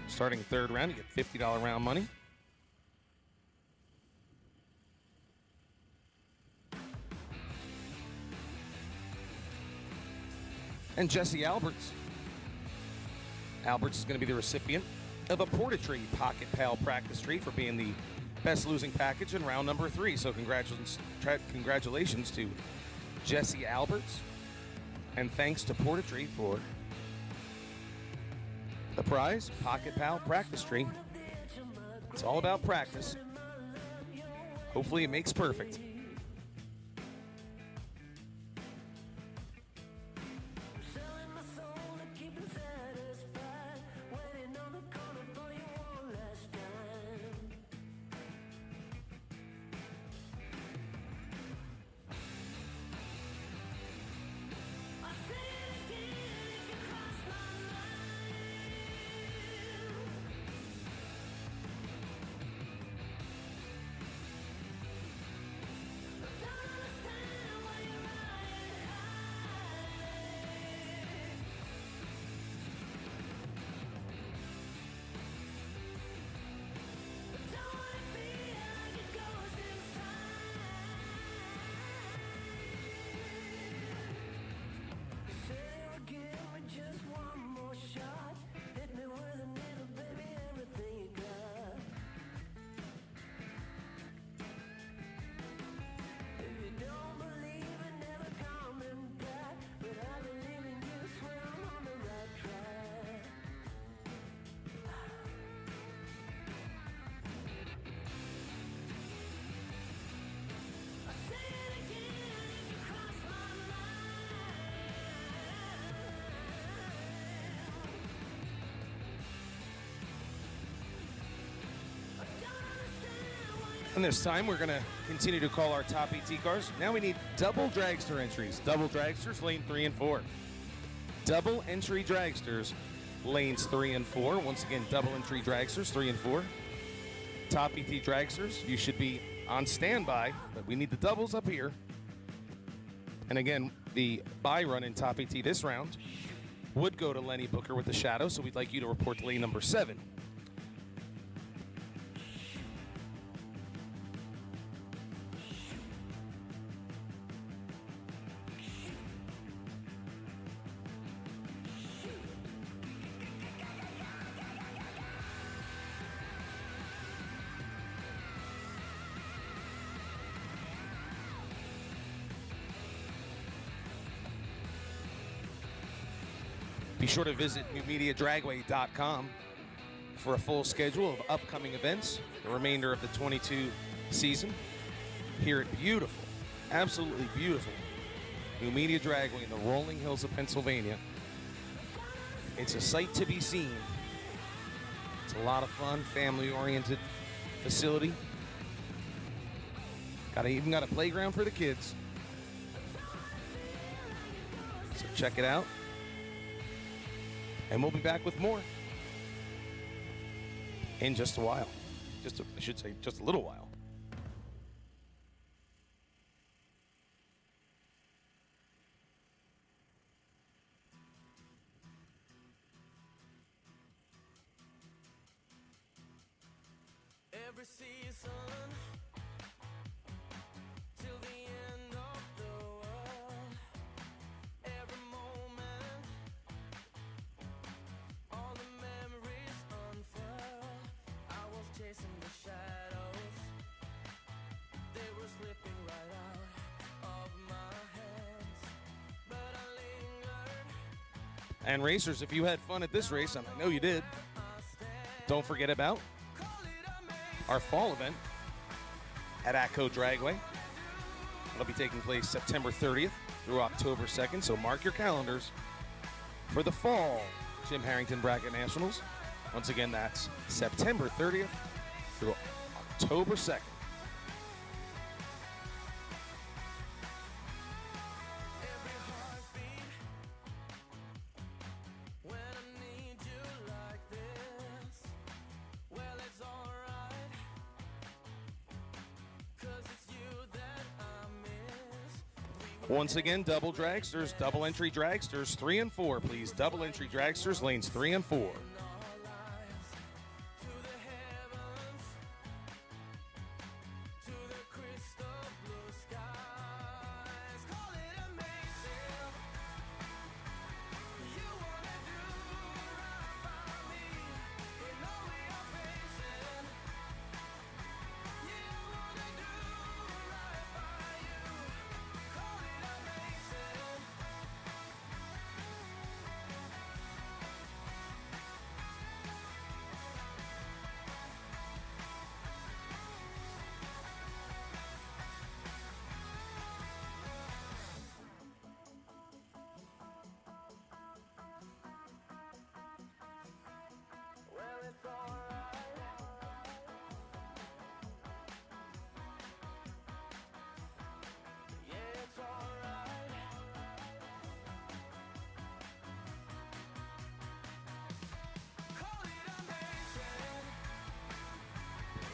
Starting third round, you get $50 round money. And Jesse Alberts. Alberts is going to be the recipient of a Portatree Pocket Pal practice tree for being the best losing package in round number 3. So congratulations to Jesse Alberts. And thanks to Portatree for the prize, Pocket Pal practice tree. It's all about practice. Hopefully it makes perfect. And this time we're going to continue to call our top ET cars. Now we need double dragster entries. Double dragsters, lane 3 and 4. Double entry dragsters, lanes 3 and 4. Once again, double entry dragsters, 3 and 4. Top ET dragsters, you should be on standby, but we need the doubles up here. And again, the buy run in top ET this round would go to Lenny Booker with the shadow, so we'd like you to report to lane number 7. Be sure to visit NumediaDragway.com for a full schedule of upcoming events, the remainder of the 22 season here at beautiful, absolutely beautiful Numidia Dragway in the rolling hills of Pennsylvania. It's a sight to be seen. It's a lot of fun, family-oriented facility. Even got a playground for the kids. So check it out. And we'll be back with more in just a while. I should say just a little while. Every season till the end of the world, every moment, all the memories unfurl. I was chasing the shadows, they were slipping right out of my hands, but I lingered. And racers, if you had fun at this race, and I know you did, don't forget about our fall event at Numidia Dragway. It'll be taking place September 30th through October 2nd, so mark your calendars for the fall Jim Harrington Bracket Nationals. Once again, that's September 30th through October 2nd. Once again, double dragsters, double entry dragsters, 3 and 4, please. Double entry dragsters, lanes 3 and 4.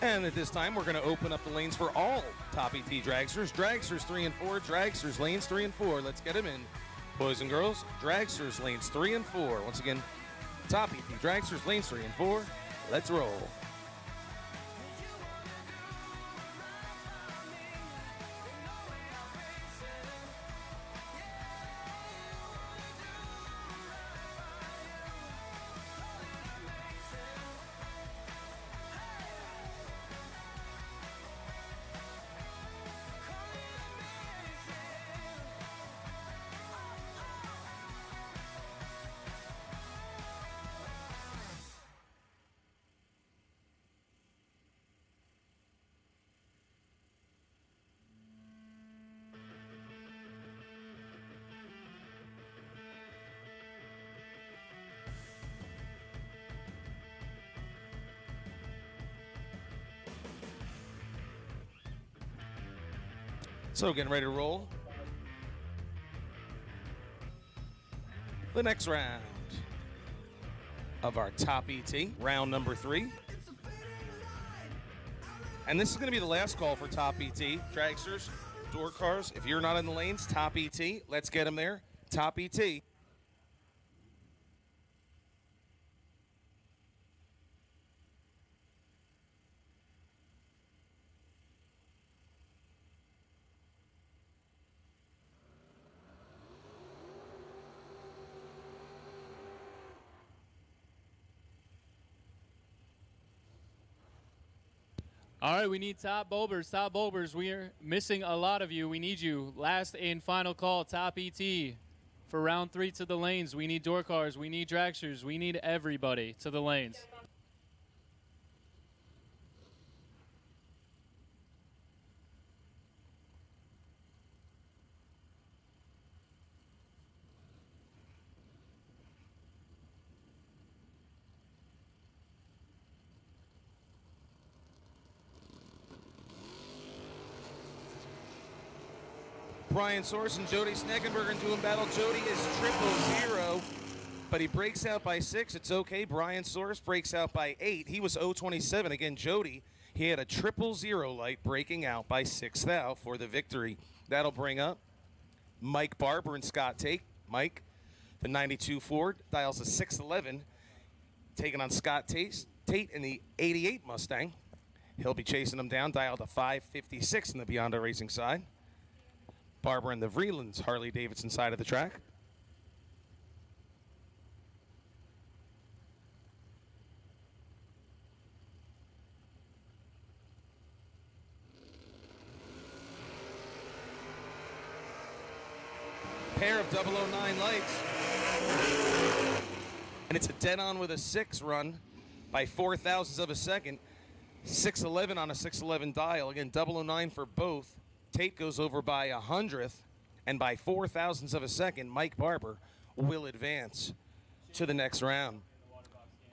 And at this time, we're going to open up the lanes for all Top ET dragsters. Dragsters 3 and 4, dragsters lanes 3 and 4. Let's get them in. Boys and girls, dragsters lanes 3 and 4. Once again, Top ET dragsters lanes 3 and 4. Let's roll. So getting ready to roll the next round of our Top ET, round number 3. And this is going to be the last call for Top ET. Dragsters, door cars, if you're not in the lanes, Top ET, let's get them there. Top ET. All right, we need top bulbers. Top bulbers, we are missing a lot of you. We need you. Last and final call, Top ET. For round 3 to the lanes, we need door cars. We need dragsters. We need everybody to the lanes. Brian Source and Jody Sneckenberger into a battle. Jody is 000, but he breaks out by 6. It's okay. Brian Source breaks out by 8. He was 027. Again, Jody, he had a 000 light breaking out by 6 thou for the victory. That'll bring up Mike Barber and Scott Tate. Mike, the 92 Ford, dials a 611, taking on Scott Tate in the 88 Mustang. He'll be chasing him down, dialed a 556 in the Biondo Racing side. Barber in the Vreelands Harley Davidson side of the track. Pair of 009 lights. And it's a dead on with a 6 run by 4 thousandths of a second. 611 on a 611 dial. Again, 009 for both. Tate goes over by 100th, and by 4 thousandths of a second, Mike Barber will advance to the next round.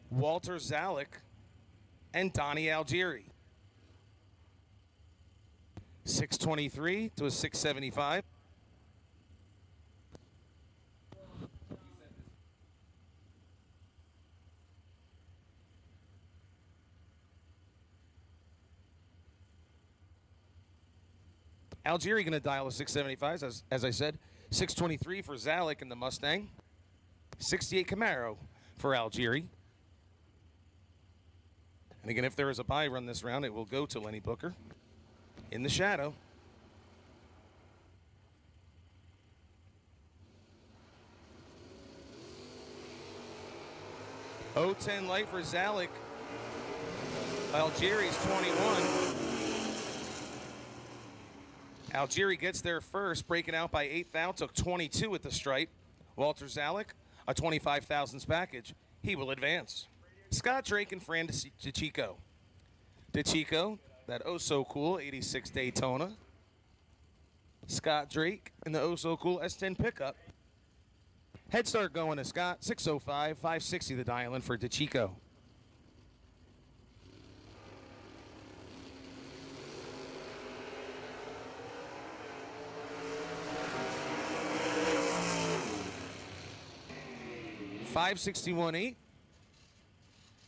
Walter Zalek and Donnie Algieri. 623 to a 675. Algieri going to dial a 675, as I said. 623 for Zalek in the Mustang. 68 Camaro for Algieri. And again, if there is a bye run this round, it will go to Lenny Booker in the shadow. .010 light for Zalek. Algieri's 21. Algieri gets there first, breaking out by 8 thou, took 22 at the stripe. Walter Zalek, a 25 thousandths package. He will advance. Scott Drake and Fran DeChico. DeChico, that oh-so-cool 86 Daytona. Scott Drake in the oh-so-cool S10 pickup. Head start going to Scott, 605, 560 the dial in for DeChico. .561.8.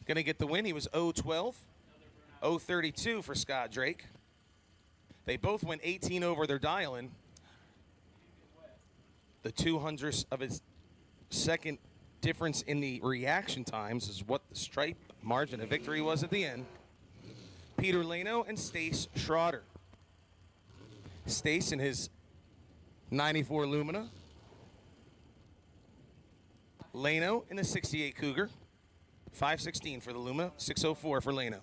Going to get the win. He was 012. 032 for Scott Drake. They both went 18 over their dial-in. The 200th of a second difference in the reaction times is what the stripe margin of victory was at the end. Peter Leno and Stace Schroeder. Stace in his 94 Lumina. Leno in the 68 Cougar. 516 for the Luma, 604 for Leno.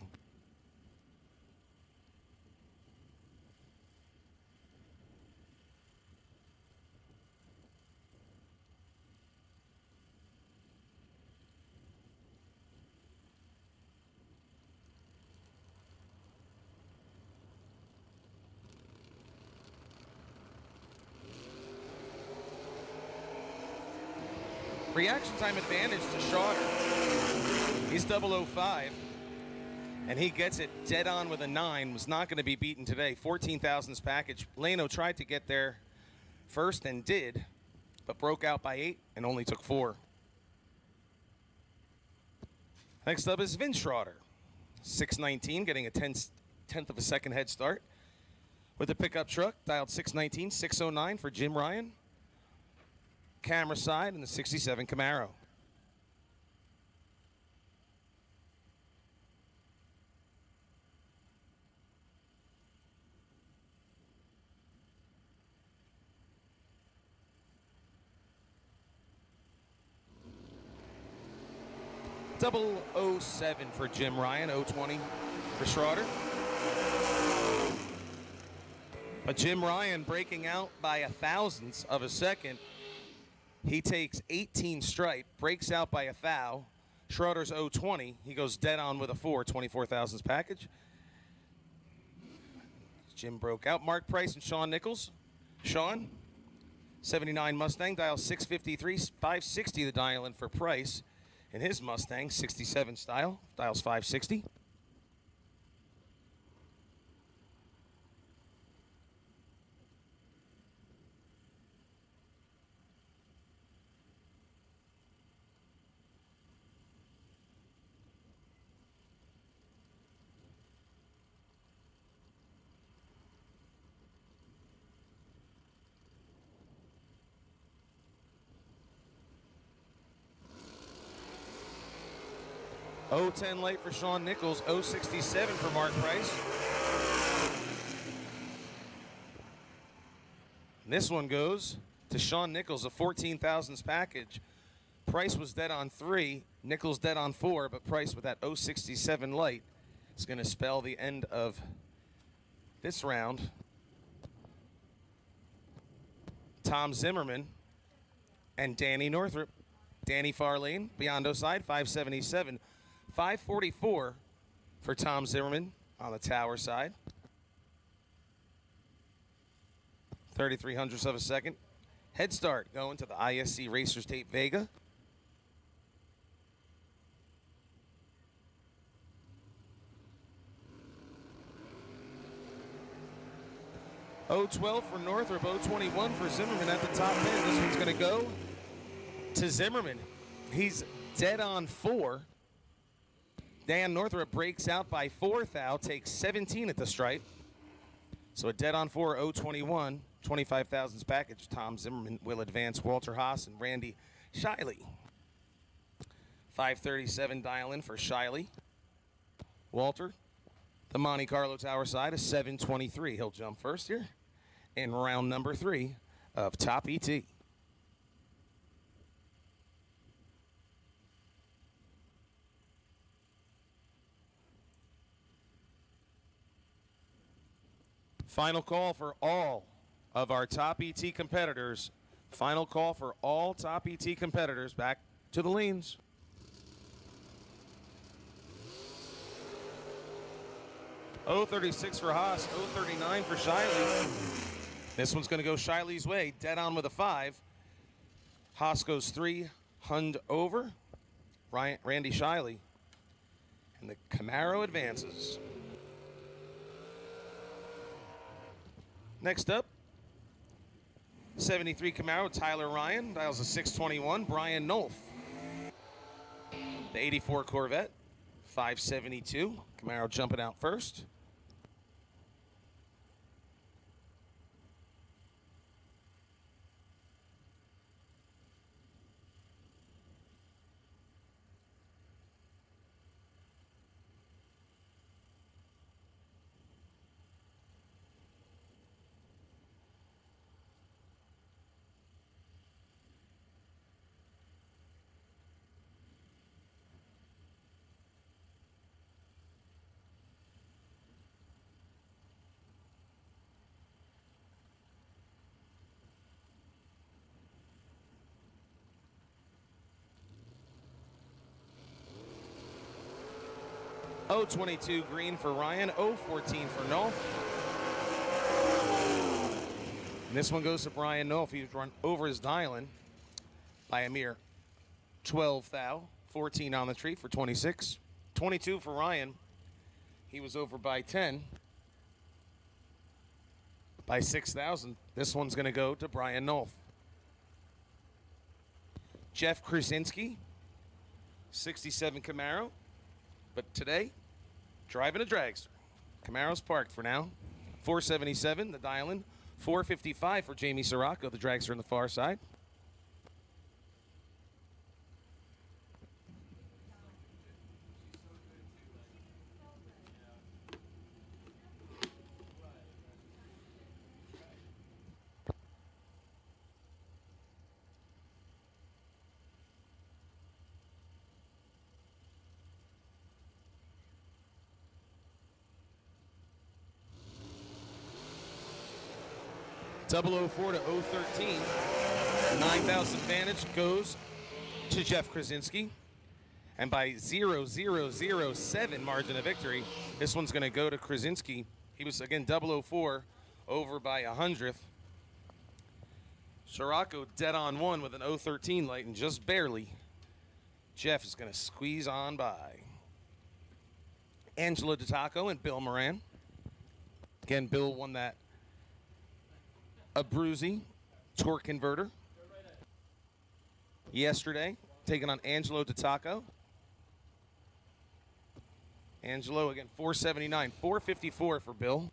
Reaction time advantage to Schroeder. He's 005, and he gets it dead on with a 9. Was not going to be beaten today. 14 thousandths package. Leno tried to get there first and did, but broke out by 8 and only took 4. Next up is Vince Schroeder. 619, getting a tenth of a second head start with the pickup truck. Dialed 619, 609 for Jim Ryan. Camera side in the 67 Camaro. .007 for Jim Ryan, 020 for Schroeder. But Jim Ryan breaking out by a thousandth of a second. He takes 18 stripe, breaks out by a thou. Schroeder's 020. He goes dead on with a 4, 24 thousandths package. Jim broke out. Mark Price and Sean Nichols. Sean, 79 Mustang, dial 653, 560 the dial in for Price. In his Mustang, 67 style, dials 560. 0-10 late for Sean Nichols, 0-67 for Mark Price. And this one goes to Sean Nichols, a 14 thousandths package. Price was dead on 3, Nichols dead on 4, but Price with that 0-67 light is going to spell the end of this round. Tom Zimmerman and Danny Northrup. Danny far lane, Biondo side, 577. 544 for Tom Zimmerman on the tower side. 3300ths of a second. Head start going to the ISC Racers Tape Vega. .012 for Northrop, .021 for Zimmerman at the top end. This one's going to go to Zimmerman. He's dead on 4. Dan Northrop breaks out by 4 thou, takes 17 at the stripe. So a dead on 4, .021, 25 thousandths package. Tom Zimmerman will advance Walter Haas and Randy Shiley. 537 dial in for Shiley. Walter, the Monte Carlo tower side, is 723. He'll jump first here in round number 3 of Top ET. Final call for all of our Top ET competitors. Final call for all Top ET competitors. Back to the lanes. .036 for Haas, .039 for Shiley. This one's going to go Shiley's way, dead on with a 5. Haas goes 3, Hund over. Randy Shiley. And the Camaro advances. Next up, 73 Camaro, Tyler Ryan. Dials a 621, Brian Nolf. The 84 Corvette, 572. Camaro jumping out first. .022 green for Ryan, .014 for Nolf. And this one goes to Brian Nolf. He was run over his dial-in by a mere 12 thou. 14 on the tree for 26. 22 for Ryan. He was over by 10. By 6,000. This one's going to go to Brian Nolf. Jeff Krasinski, 67 Camaro. But today, driving a dragster. Camaro's parked for now. 477, the dial-in. 455 for Jamie Sirocco, the dragster on the far side. .004 to .013. 9,000 advantage goes to Jeff Krasinski. And by 0.007 margin of victory, this one's going to go to Krasinski. He was, again, 004 over by 100th. Sirocco dead on 1 with an 013 light, and just barely, Jeff is going to squeeze on by. Angelo DiTaco and Bill Moran. Again, Bill won that Abruzzi torque converter yesterday, taking on Angelo DiTaco. Angelo, again, 479, 454 for Bill.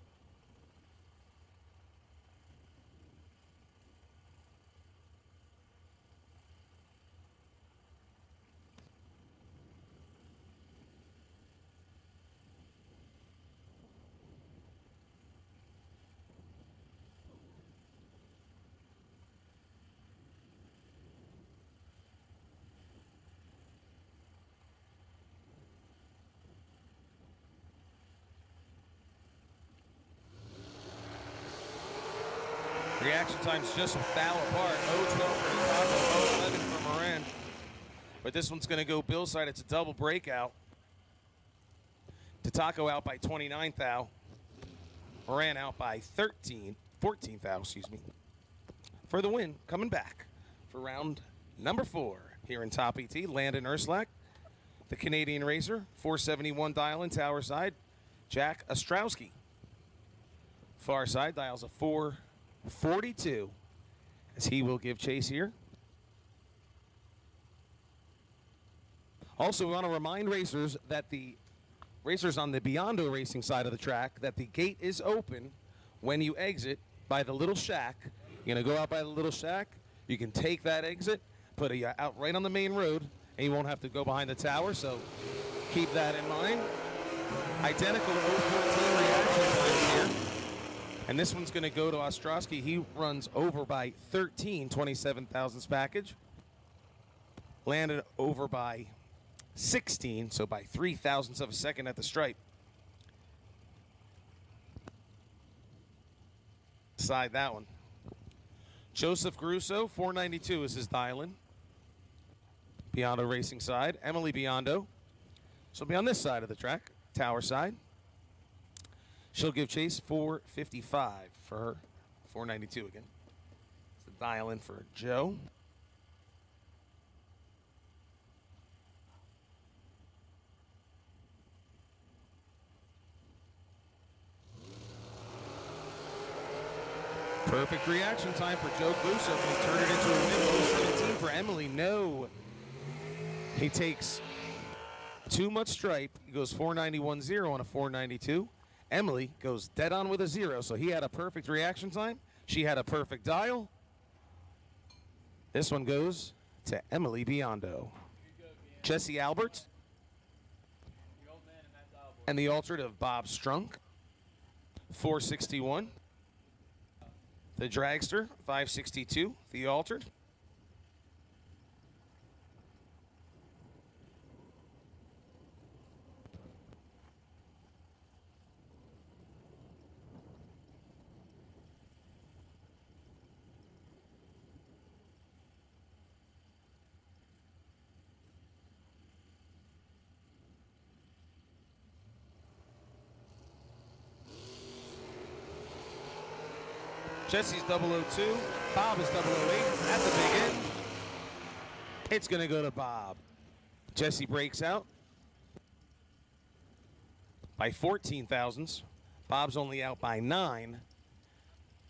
Reaction time's just a foul apart. 0-12 for Taco, 0-11 for Moran. But this one's going to go Bill's side. It's a double breakout. Taco out by 29 thou. Moran out by 14 thou, excuse me. For the win, coming back for round number 4 here in Top ET. Landon Urslack, the Canadian racer, 471 dial in tower side. Jack Ostrowski. Far side dials a 442 as he will give chase here. Also, we want to remind racers that the racers on the Biondo Racing side of the track that the gate is open when you exit by the little shack. You're going to go out by the little shack. You can take that exit, put it out right on the main road, and you won't have to go behind the tower, so keep that in mind. Identical 0-14 reaction times here. And this one's going to go to Ostrowski. He runs over by 13 27 thousandths package. Landed over by 16, so by 3 thousandths of a second at the stripe. Side that one. Joseph Caruso, 492 is his dial-in. Biondo Racing side. Emily Biondo. She'll be on this side of the track, tower side. She'll give chase 455 for her. 492 again. It's the dial-in for Joe. Perfect reaction time for Joe Caruso. Can he turn it into a win? 17 for Emily. No. He takes too much stripe. He goes 491.0 on a 492. Emily goes dead on with a 0, so he had a perfect reaction time. She had a perfect dial. This one goes to Emily Biondo. Jesse Albert. And the alternate of Bob Strunk. 461. The Dragster, 562. The altered. Jesse's 002. Bob is 008 at the big end. It's going to go to Bob. Jesse breaks out by 14 thousandths. Bob's only out by 9.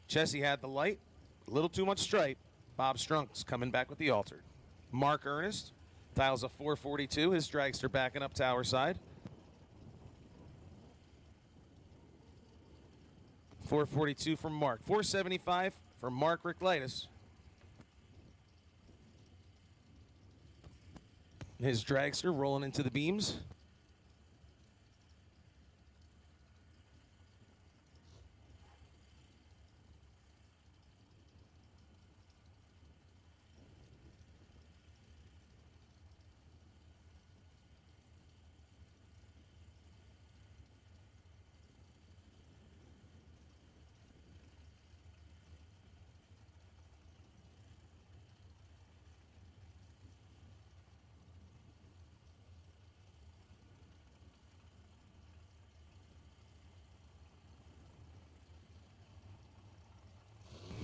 Jesse had the light. A little too much stripe. Bob Strunk's coming back with the altered. Mark Ernest dials a 442. His dragster backing up tower side. 442 from Mark. 475 from Mark Ricklitis. His dragster rolling into the beams.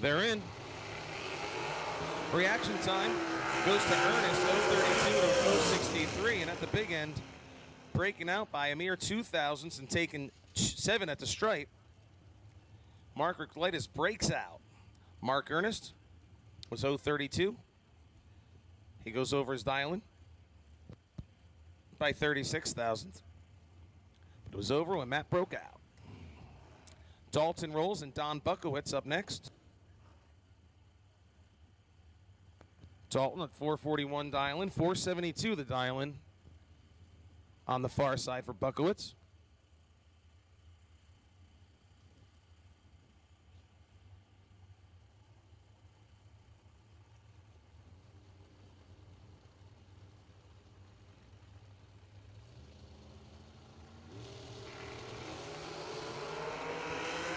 They're in. Reaction time goes to Ernest, 032 to 063, and at the big end, breaking out by a mere 2 thousandths and taking 7 at the stripe. Mark Ricklitis breaks out. Mark Ernest was 032. He goes over his dial-in by 36 thousandths. But it was over when Matt broke out. Dalton rolls and Don Buckowitz up next. Dalton at 441 dial-in, 472 the dial-in on the far side for Buckowitz.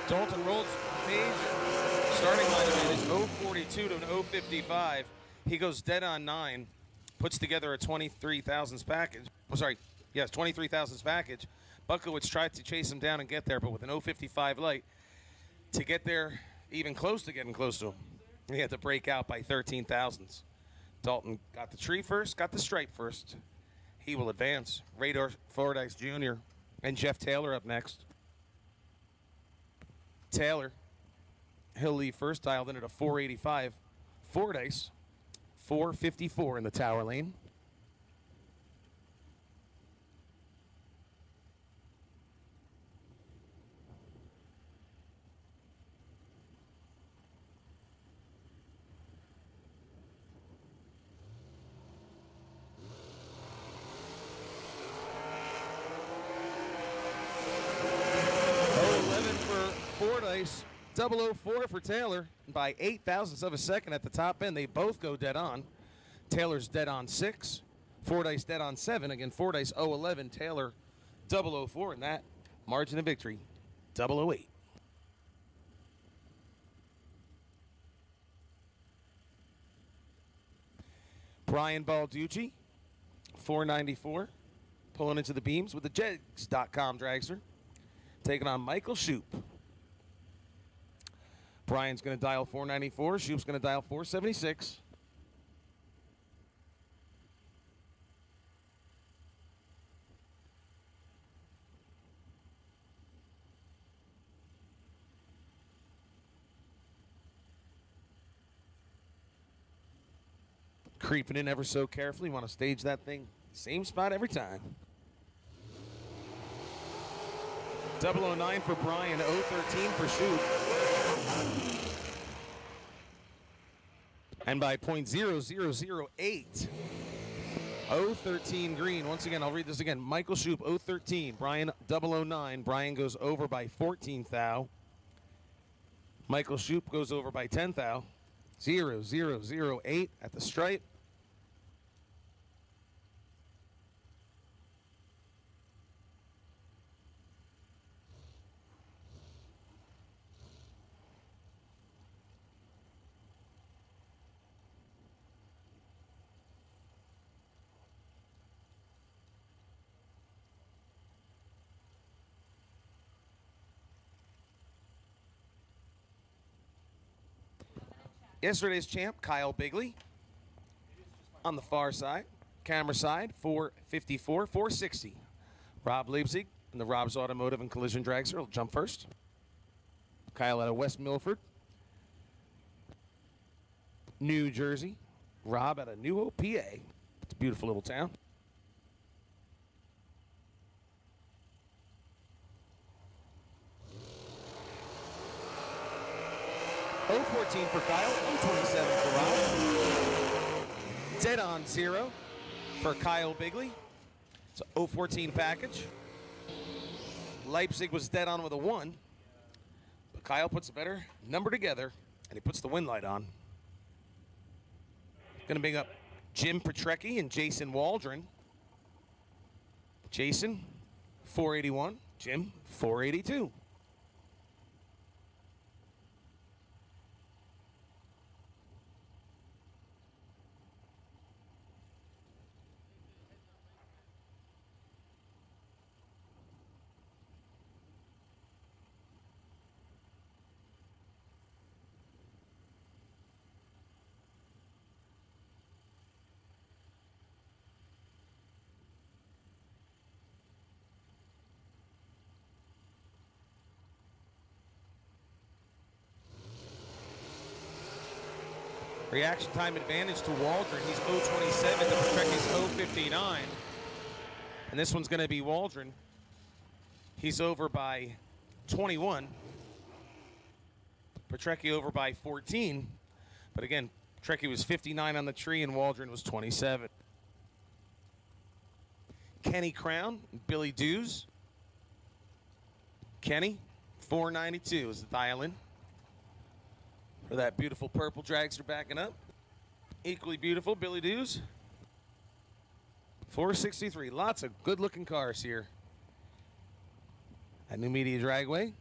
Dalton rolls page. Starting line advantage 042 to an 055. He goes dead on 9, puts together a 23 thousandths package. I'm sorry, yes, 23 thousandths package. Buckowitz tried to chase him down and get there, but with an 055 light, to get there even close to getting close to him, he had to break out by 13 thousandths. Dalton got the tree first, got the stripe first. He will advance. Radar Fordyce Jr. and Jeff Taylor up next. Taylor, he'll leave first, dialed in at a 485. Fordyce, 454 in the tower lane. Fordyce, 004 for Taylor by 8 thousandths of a second at the top end. They both go dead on. Taylor's dead on 6. Fordyce dead on 7. Again, Fordyce 011, Taylor 004, and that margin of victory 008. Brian Balducci, 494, pulling into the beams with the Jegs.com dragster, taking on Michael Shoup. Brian's going to dial 494. Shoup's going to dial 476. Creeping in ever so carefully. Want to stage that thing same spot every time. 009 for Brian, 013 for Shoup. And by .0008, 013 green. Once again, I'll read this again. Michael Shoup, 013. Brian, 009. Brian goes over by 14 thou. Michael Shoup goes over by 10 thou. 0008 at the stripe. Yesterday's champ, Kyle Bigley, on the far side. Camera side, 454, 460. Rob Leipzig in the Rob's Automotive and Collision Dragster will jump first. Kyle out of West Milford, New Jersey. Rob out of New Hope, PA. It's a beautiful little town. .014 for Kyle, .027 for Rob. Dead on 0 for Kyle Bigley. It's a .014 package. Leipzig was dead on with a 1. But Kyle puts a better number together, and he puts the win light on. Going to bring up Jim Petrecki and Jason Waldron. Jason, 481. Jim, 482. Reaction time advantage to Waldron. He's 027 to Petrecki's 059. And this one's going to be Waldron. He's over by 21. Petrecki over by 14. But again, Petrecki was 59 on the tree and Waldron was 27. Kenny Crown, Billy Dews. Kenny, 492 is the dial-in. For that beautiful purple dragster backing up. Equally beautiful, Billy Dews. 463. Lots of good-looking cars here at Numidia Dragway.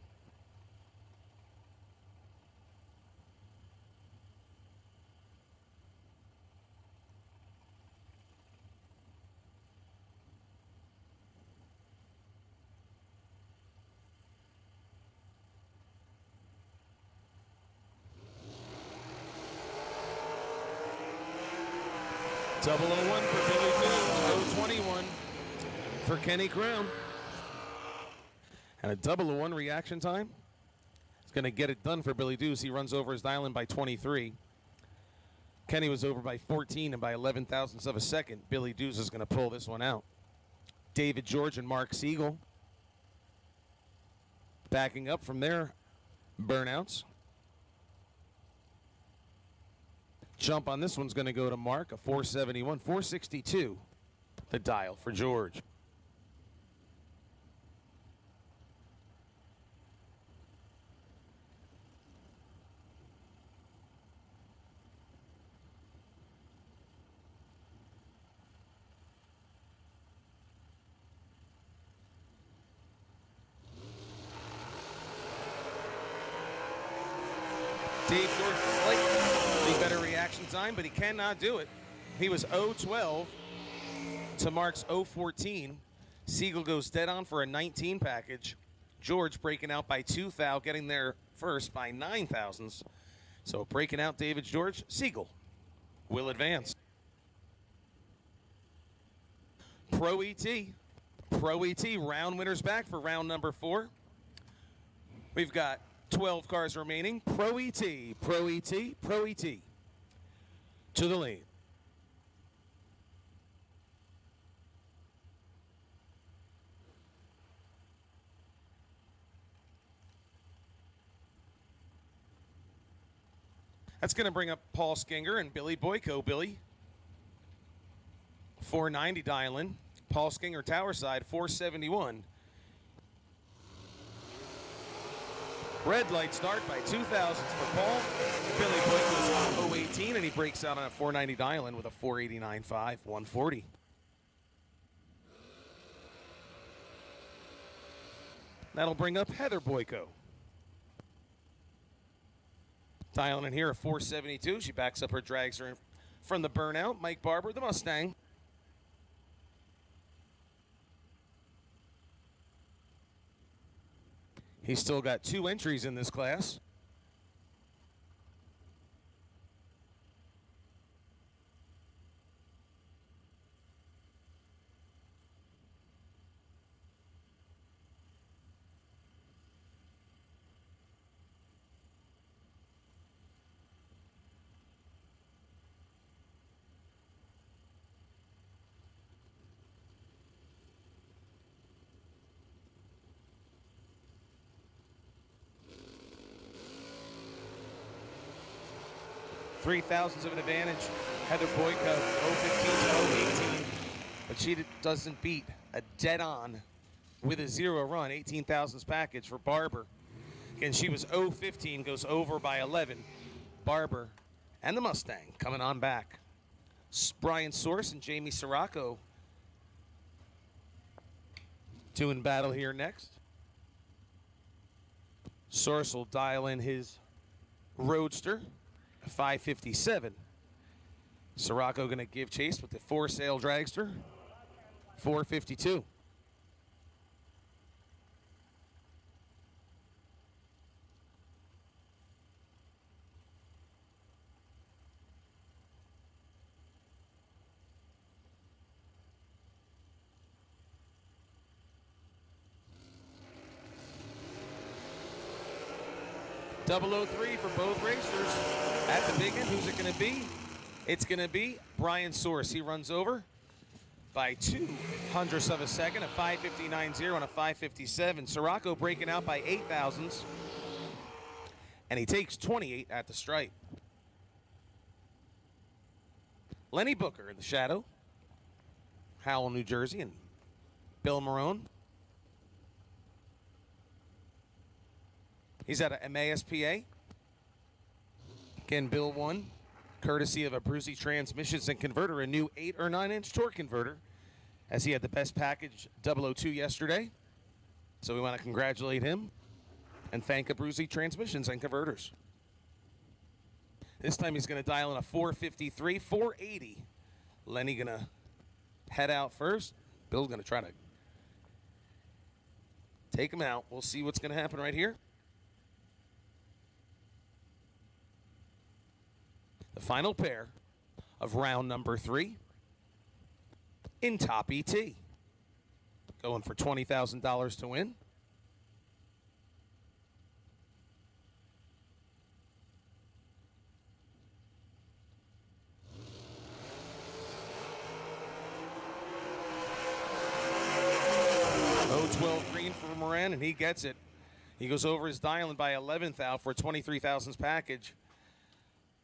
001 for Billy Dooms, 021 for Kenny Crown. And a 001 reaction time. It's going to get it done for Billy Deuce. He runs over his dial-in by 23. Kenny was over by 14 and by 11 thousandths of a second. Billy Deuce is going to pull this one out. David George and Mark Siegel backing up from their burnouts. Jump on this one's going to go to Mark, a 471, 462, the dial for George. Dave George slightly better reaction time, but he cannot do it. He was 0-12 to Mark's 0-14. Siegel goes dead on for a 19 package. George breaking out by 2 thou, getting there first by 9 thousandths. So breaking out David George, Siegel will advance. Pro ET round winners back for round number 4. We've got 12 cars remaining. Pro ET to the lead. That's going to bring up Paul Skinger and Billy Boyko. Billy, 490 dial-in. Paul Skinger tower side, 471. Red light start by 2 thousandths for Paul. Billy Boyko's 018, and he breaks out on a 490 dial-in with a 489.5, 140. That'll bring up Heather Boyko. Dialing in here a 472. She backs up her dragster from the burnout. Mike Barber, the Mustang. He's still got 2 entries in this class. Three thousandths of an advantage. Heather Boyko, 015 to 018. But she doesn't beat a dead on with a 0 run, 18 thousandths package for Barber. Again, she was 015, goes over by 11. Barber and the Mustang coming on back. Brian Source and Jamie Sirocco doing battle here next. Source will dial in his Roadster. 557. Sirocco going to give chase with the for-sale dragster. 452. .003 for both racers. At the big end, who's it going to be? It's going to be Brian Source. He runs over by 0.02 of a second, a 559.0 and a 557. Sirocco breaking out by 8 thousandths. And he takes 28 at the stripe. Lenny Booker in the shadow. Howell, New Jersey, and Bill Marone. He's at a MASPA. Again, Bill won, courtesy of a Brucey Transmissions and Converter, a new 8 or 9 inch torque converter, as he had the best package 002 yesterday. So we want to congratulate him and thank a Brucey Transmissions and Converters. This time he's going to dial in a 453, 480. Lenny going to head out first. Bill's going to try to take him out. We'll see what's going to happen right here. The final pair of round number 3. in Top ET. Going for $20,000 to win. $0.12 green for Moran, and he gets it. He goes over his dial and by 11th out for a 23,000s package.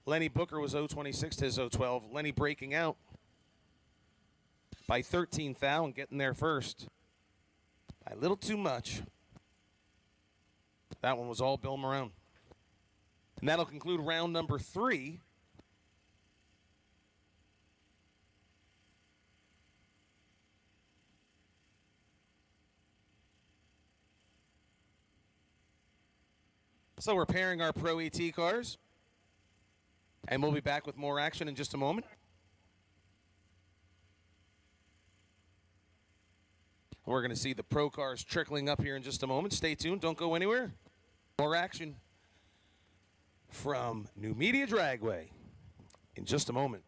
Lenny Booker was 0.26 to his 0.12. Lenny breaking out by 13th out and getting there first. By a little too much. That one was all Bill Marone. And that'll conclude round number 3. So we're pairing our Pro ET cars. And we'll be back with more action in just a moment. We're going to see the Pro cars trickling up here in just a moment. Stay tuned. Don't go anywhere. More action from Numidia Dragway in just a moment.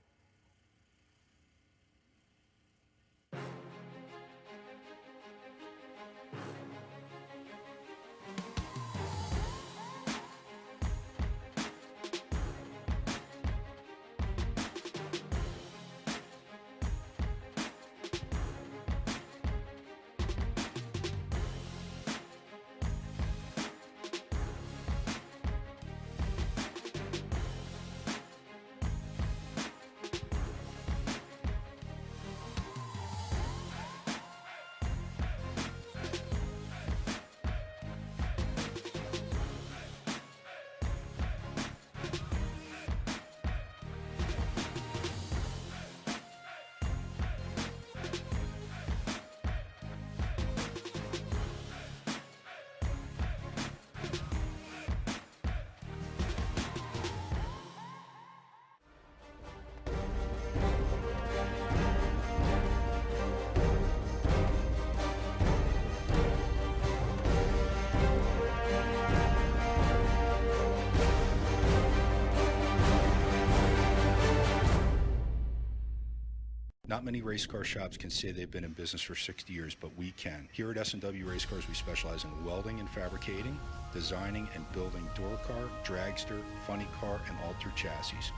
Not many race car shops can say they've been in business for 60 years, but we can. Here at S&W Race Cars, we specialize in welding and fabricating, designing and building door car, dragster, funny car, and altered chassis.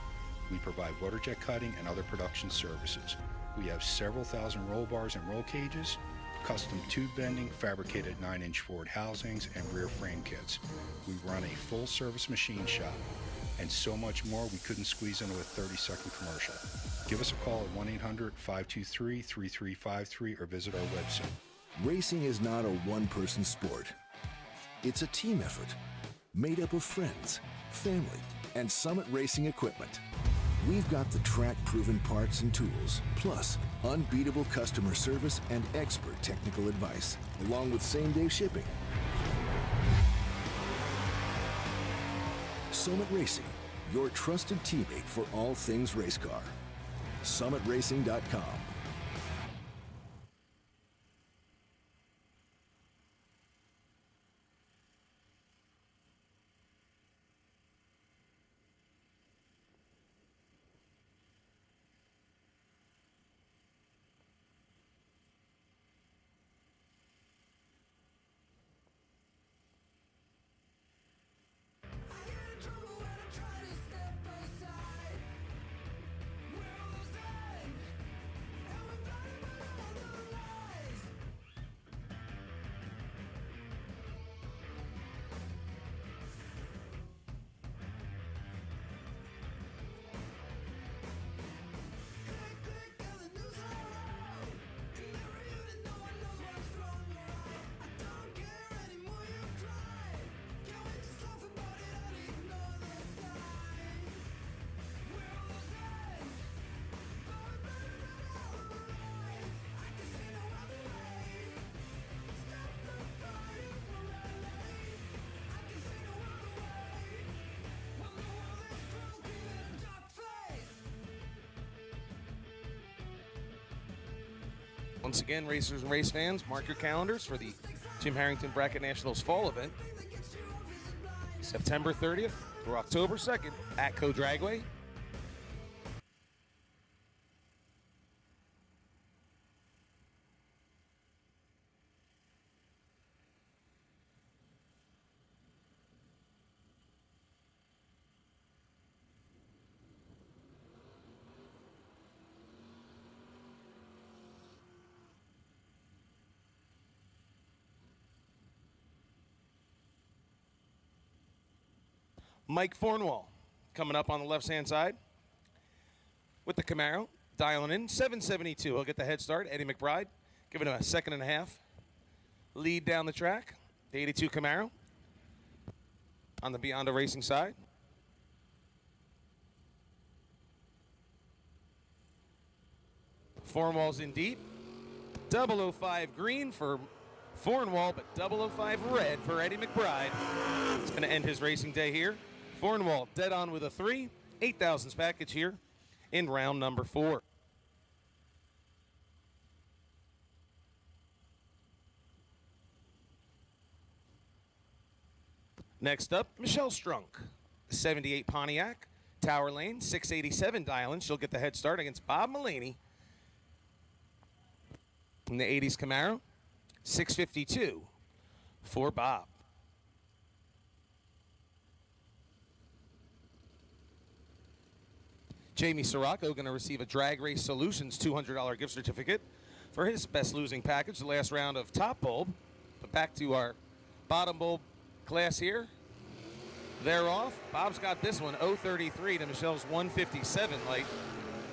We provide water jet cutting and other production services. We have several thousand roll bars and roll cages, custom tube bending, fabricated 9-inch Ford housings, and rear frame kits. We run a full-service machine shop, and so much more we couldn't squeeze into a 30-second commercial. Give us a call at 1-800-523-3353 or visit our website. Racing is not a one-person sport. It's a team effort made up of friends, family, and Summit Racing equipment. We've got the track-proven parts and tools, plus unbeatable customer service and expert technical advice, along with same-day shipping. Summit Racing, your trusted teammate for all things race car. SummitRacing.com. Once again, racers and race fans, mark your calendars for the Jim Harrington Bracket Nationals fall event. September 30th through October 2nd at Co-Dragway. Mike Fornwall coming up on the left-hand side with the Camaro, dialing in 772. He'll get the head start. Eddie McBride giving him a second and a half lead down the track. The 82 Camaro on the Biondo Racing side. Fornwall's in deep. 005 green for Fornwall, but 005 red for Eddie McBride. It's going to end his racing day here. Fornwall dead on with a 3. 8,000s package here in round number 4. Next up, Michelle Strunk, 78 Pontiac, Tower Lane, 687 dialing. She'll get the head start against Bob Mullaney in the 80s Camaro, 652 for Bob. Jamie Sirocco going to receive a Drag Race Solutions $200 gift certificate for his best losing package, the last round of top bulb. But back to our bottom bulb class here. They're off. Bob's got this one, 033 to Michelle's 157 light,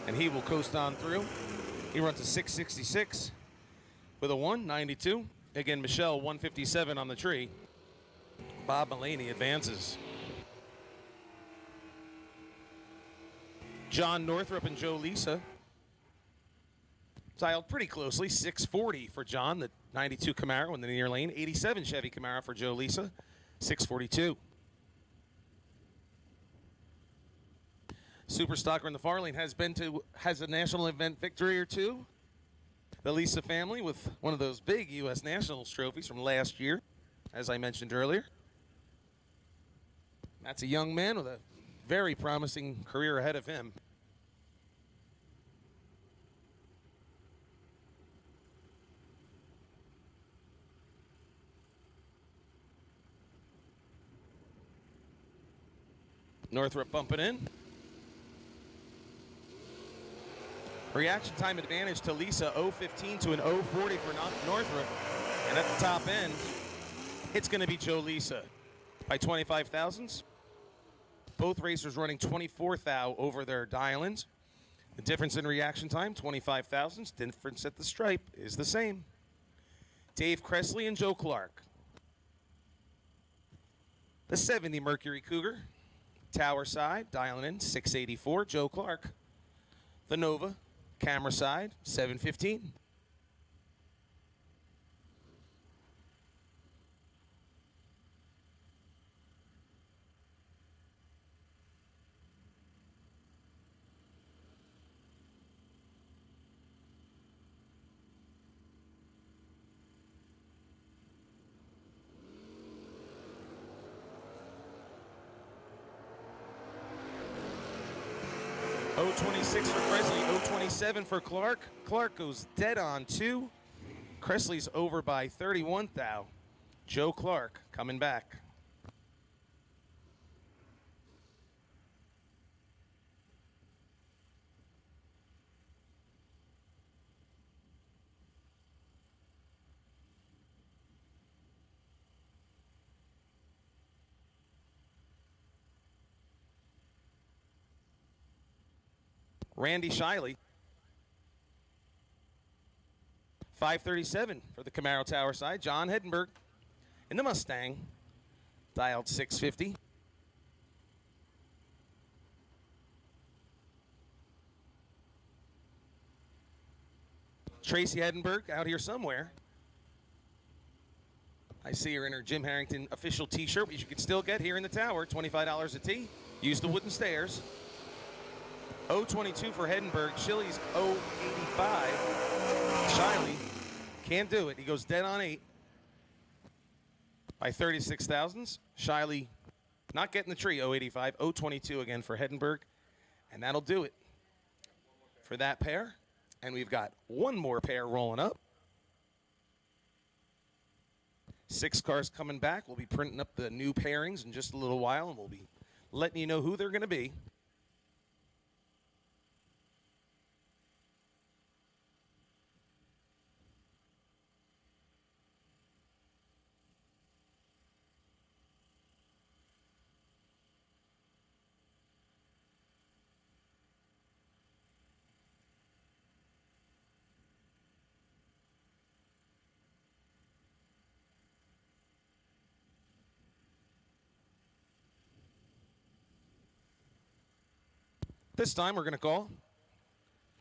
and he will coast on through. He runs a 666 with a 192. Again, Michelle 157 on the tree. Bob Mullaney advances. John Northrup and Joe Lisa tiled pretty closely. 640 for John, the 92 Camaro in the near lane. 87 Chevy Camaro for Joe Lisa, 642. Super Stocker in the far lane has a national event victory or two. The Lisa family with one of those big U.S. Nationals trophies from last year, as I mentioned earlier. That's a young man with a very promising career ahead of him. Northrup bumping in. Reaction time advantage to Lisa, 0.15 to an 0.40 for Northrup. And at the top end, it's going to be Joe Lisa by 25 thousandths. Both racers running 24 thou over their dial-ins. The difference in reaction time, 25 thousandths. Difference at the stripe is the same. Dave Cressley and Joe Clark. The 70 Mercury Cougar. Tower side, dialing in, 684, Joe Clark. The Nova, camera side, 715. .026 for Cressley, .027 for Clark. Clark goes dead on 2. Cressley's over by 31 thou. Joe Clark coming back. Randy Shiley, 537 for the Camaro Tower side. John Heddenberg in the Mustang, dialed 650. Tracy Heddenberg out here somewhere. I see her in her Jim Harrington official t-shirt, which you can still get here in the tower, $25 a tee. Use the wooden stairs. 0.22 for Heddenberg. Shiley's 0.85. Shiley can't do it. He goes dead on 8 by 36 thousandths. Shiley not getting the tree, 0.85. 0.22 again for Heddenberg. And that'll do it for that pair. And we've got one more pair rolling up. 6 cars coming back. We'll be printing up the new pairings in just a little while, and we'll be letting you know who they're going to be. This time we're going to call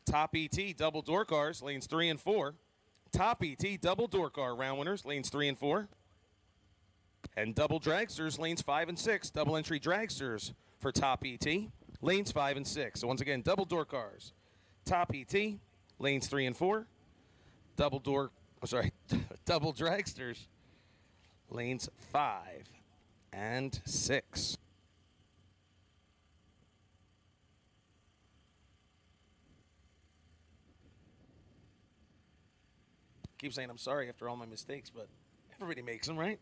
Top ET double door cars, lanes 3 and 4. Top ET double door car round winners, lanes 3 and 4. And double dragsters, lanes 5 and 6. Double entry dragsters for Top ET, lanes 5 and 6. So once again, double door cars, Top ET, lanes 3 and 4. Double dragsters, lanes 5 and 6. Keep saying I'm sorry after all my mistakes, but everybody makes them, right?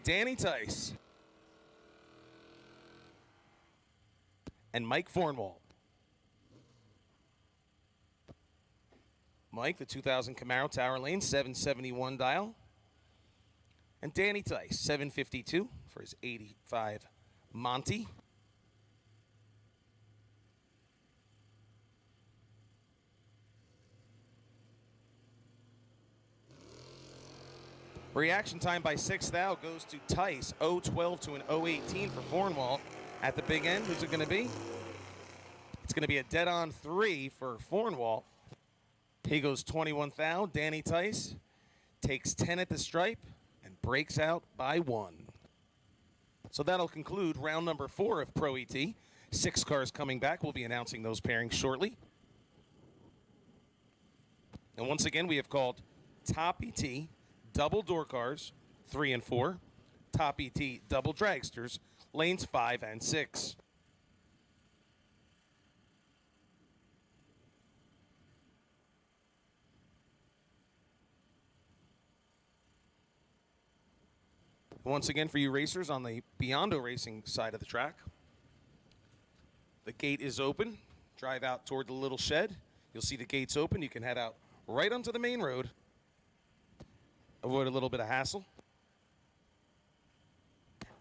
Danny Tice and Mike Fornwall. Mike, the 2000 Camaro Tower Lane, 771 dial. And Danny Tice, 752 for his 85 Monty. Reaction time by 6th thou goes to Tice, 012 to an 018 for Fornwall. At the big end, who's it going to be? It's going to be a dead-on 3 for Fornwall. He goes 21 thou. Danny Tice takes 10 at the stripe and breaks out by 1. So that'll conclude round number 4 of Pro ET. 6 cars coming back. We'll be announcing those pairings shortly. And once again, we have called Top ET double door cars, 3 and 4. Top ET double dragsters, lanes 5 and 6. Once again, for you racers on the Biondo Racing side of the track, the gate is open. Drive out toward the little shed. You'll see the gates open. You can head out right onto the main road. Avoid a little bit of hassle.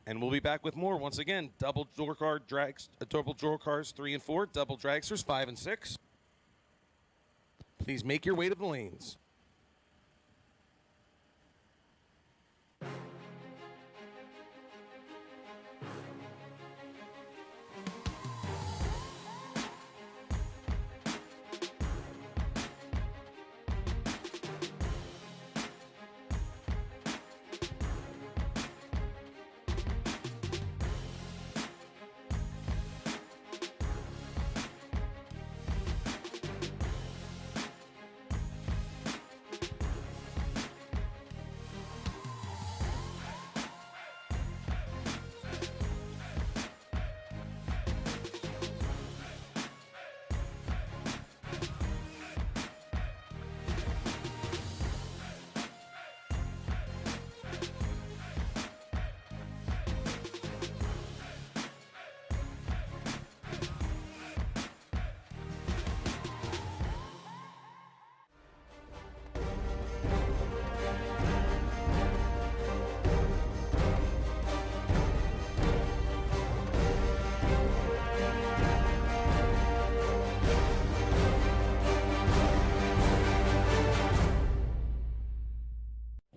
And we'll be back with more. Once again, double door cars 3 and 4, double dragsters 5 and 6. Please make your way to the lanes.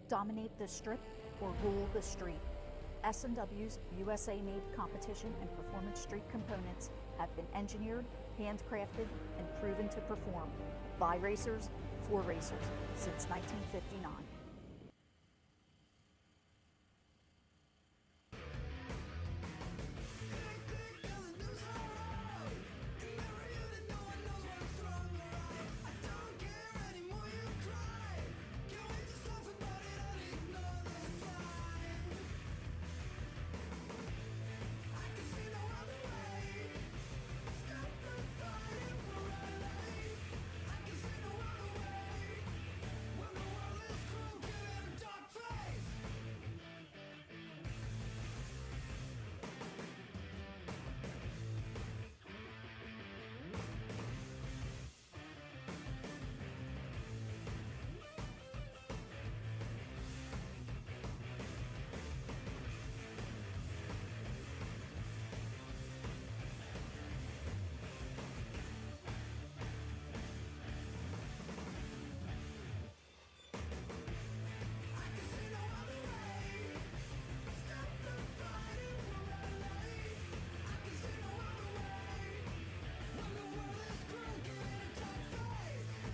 Dominate the strip or rule the street. S&W's USA-made competition and performance street components have been engineered, handcrafted, and proven to perform by racers for racers since 1959.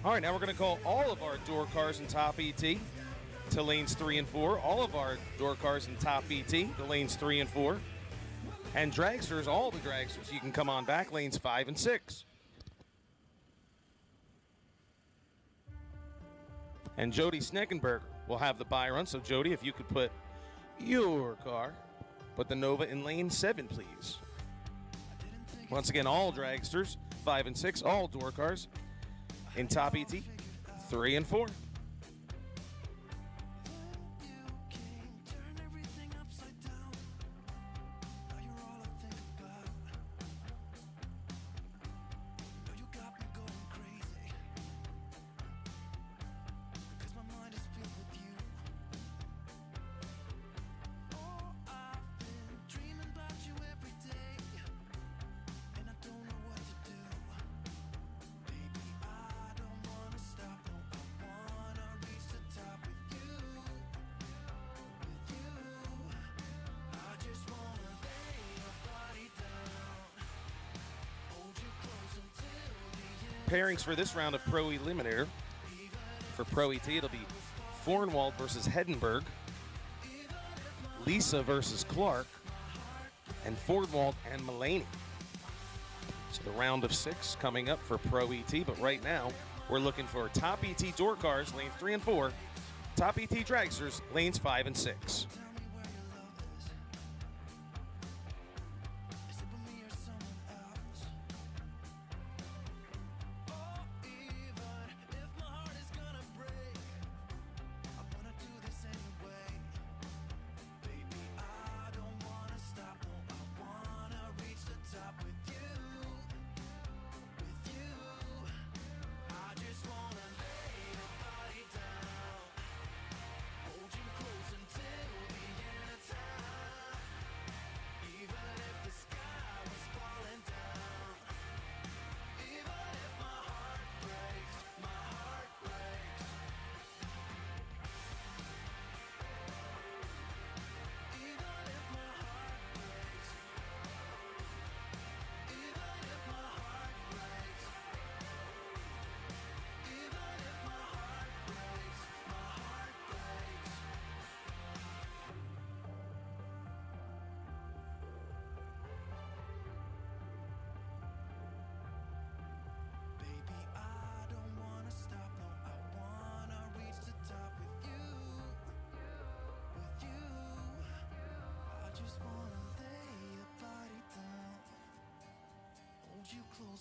All right, now we're going to call all of our door cars in top ET to lanes 3 and 4. All of our door cars in top ET to lanes 3 and 4. And dragsters, all the dragsters, you can come on back, lanes 5 and 6. And Jody Sneckenberger will have the bye run. So, Jody, if you could put your car, put the Nova in lane 7, please. Once again, all dragsters, 5 and 6, all door cars in top ET, 3 and 4. Pairings for this round of Pro Eliminator. For Pro ET, it'll be Fornwald versus Hedenberg, Lisa versus Clark, and Fornwald and Mulaney. So the round of 6 coming up for Pro ET, but right now we're looking for top ET door cars, lanes 3 and 4, top ET dragsters, lanes 5 and 6.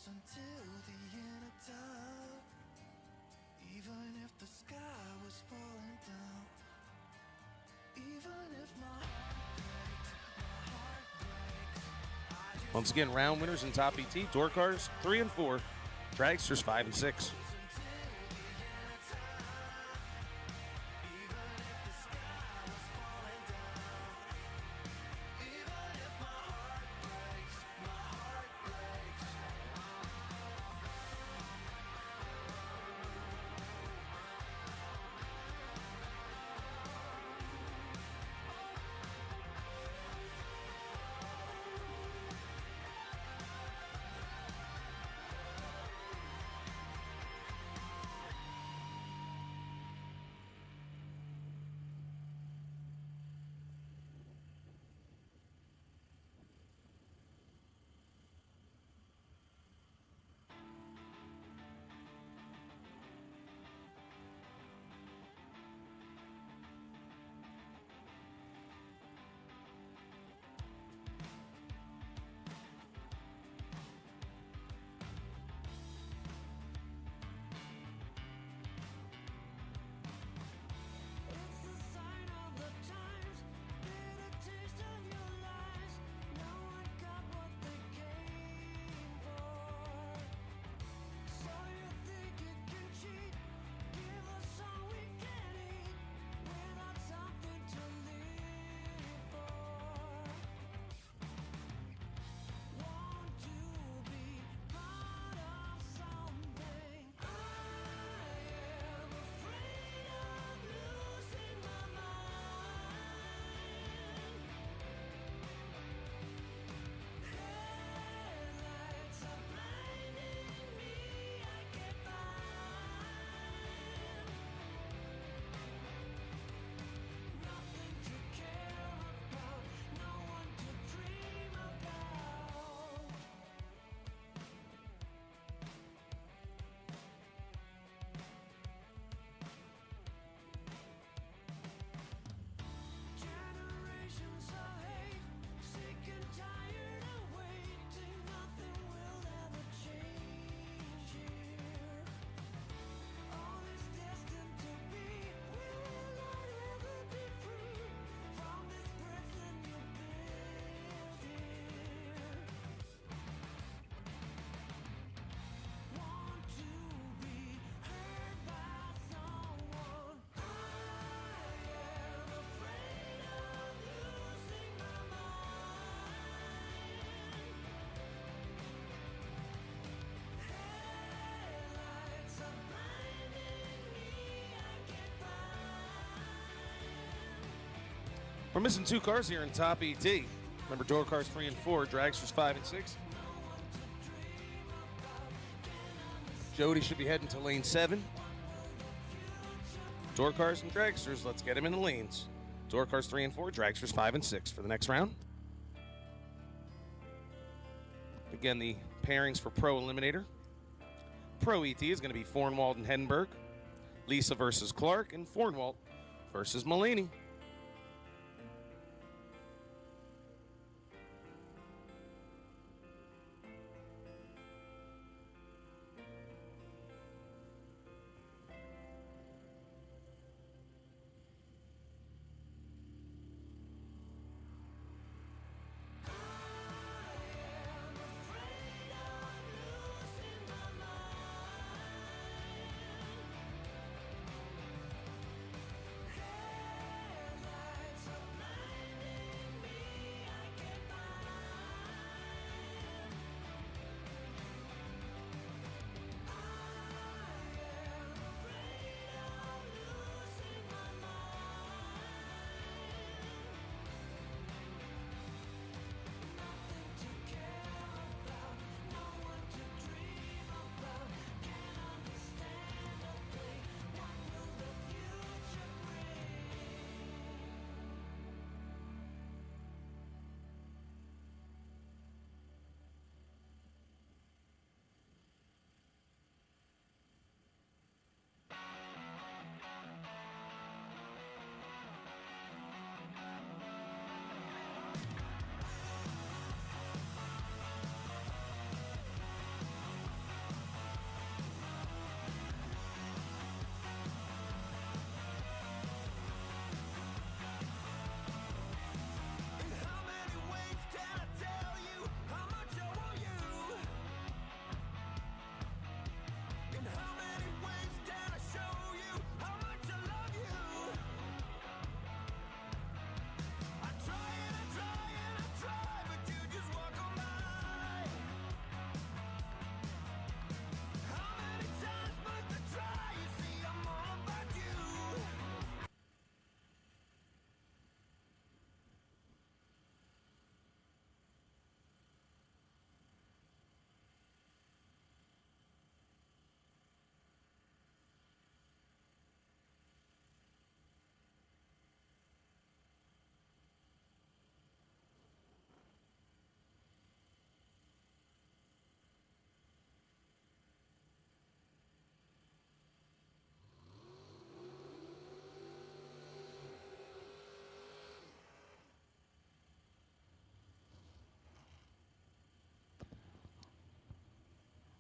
Until the end of time, even if the sky was falling down, even if my heart breaks, Once again, round winners in top ET, door cars 3 and 4, dragsters 5 and 6. We're missing 2 cars here in top ET. Remember, door cars 3 and 4, dragsters 5 and 6. Jody should be heading to lane 7. Door cars and dragsters, let's get him in the lanes. Door cars 3 and 4, dragsters 5 and 6 for the next round. Again, the pairings for Pro Eliminator. Pro ET is going to be Fornwald and Hendenberg. Lisa versus Clark, and Fornwald versus Mulaney.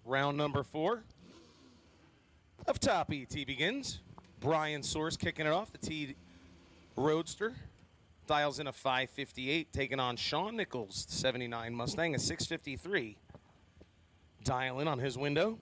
Round number 4 of Top ET begins. Brian Source kicking it off. The T Roadster dials in a 558, taking on Sean Nichols, 79 Mustang, a 653. Dial in on his window.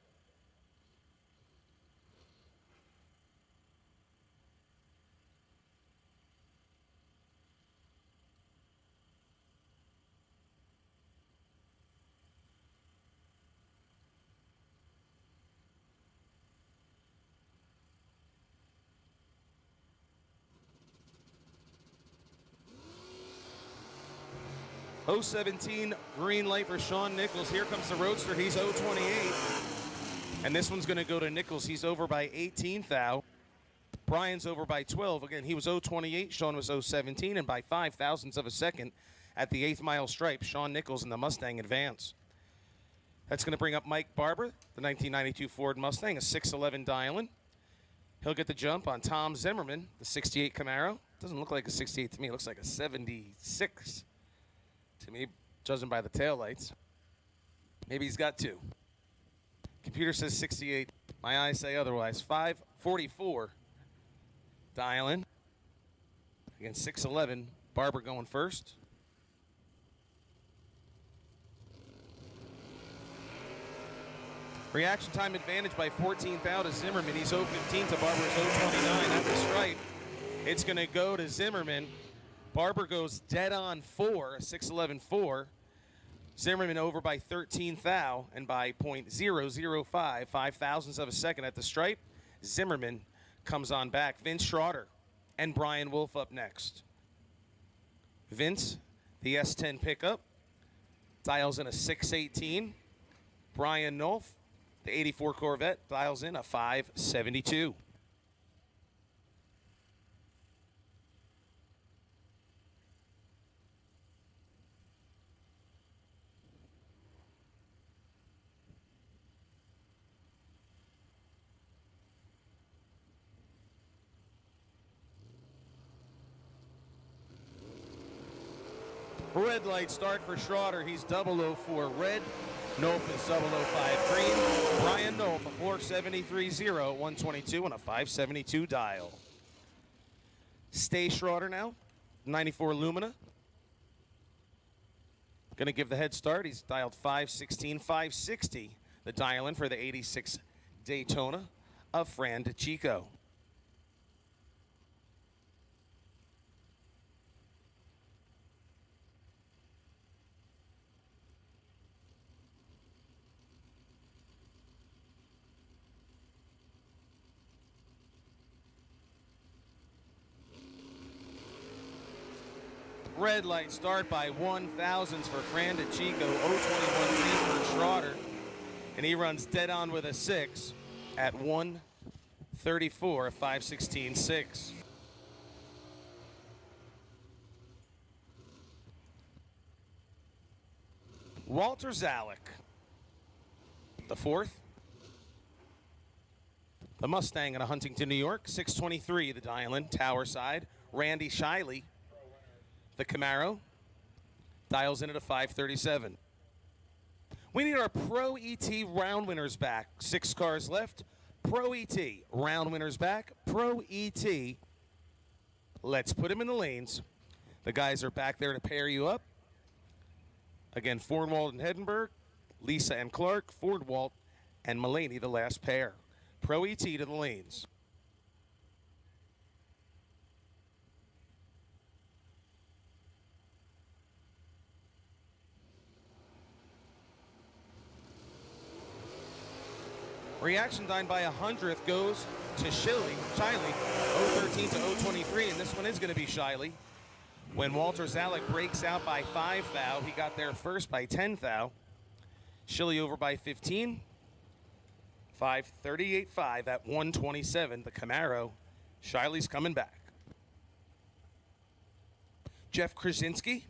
.017 green light for Sean Nichols. Here comes the Roadster. He's 028. And this one's going to go to Nichols. He's over by 18 thou. Brian's over by 12. Again, he was 028. Sean was 017. And by 5 thousandths of a second at the 8th mile stripe, Sean Nichols and the Mustang advance. That's going to bring up Mike Barber, the 1992 Ford Mustang, a 611 dial-in. He'll get the jump on Tom Zimmerman, the 68 Camaro. Doesn't look like a 68 to me. It looks like a 76. To me, judging by the taillights. Maybe he's got 2. Computer says 68. My eyes say otherwise. 544. Dial in. Again, 611. Barber going first. Reaction time advantage by 14 thou to Zimmerman. He's 015 to Barber's 029 at the stripe. It's going to go to Zimmerman. Barber goes dead on 4, a 611.4. Zimmerman over by 13 thou and by .005, 5 thousandths of a second at the stripe. Zimmerman comes on back. Vince Schroeder and Brian Wolf up next. Vince, the S10 pickup, dials in a 618. Brian Nolf, the 84 Corvette, dials in a 572. Red light start for Schroeder. He's 004 red. Nolf is 005 green. Brian Nolf, a 473.0, 122 and a 572 dial. Stay Schroeder now, 94 Lumina. Gonna give the head start. He's dialed 516, 560. The dial in for the 86 Daytona of Fran DeChico. Red light start by 1,000s for Fran DeChico, 021 green for Schroeder. And he runs dead on with a 6 at 134, 516.6. Walter Zalek, the 4th. The Mustang out of Huntington, New York, 623, the dial-in, tower side. Randy Shiley, the Camaro, dials in at a 537. We need our Pro ET round winners back. 6 cars left. Pro ET round winners back. Pro ET. Let's put him in the lanes. The guys are back there to pair you up. Again, Fornwald and Hedenberg, Lisa and Clark, Fordwalt and Mulaney, the last pair. Pro ET to the lanes. Reaction time by 100th goes to Shiley, 013 to 023, and this one is going to be Shiley. When Walter Zalek breaks out by 5 thou, he got there first by 10 thou. Shiley over by 15. 538.5 at 127. The Camaro. Shiley's coming back. Jeff Krasinski,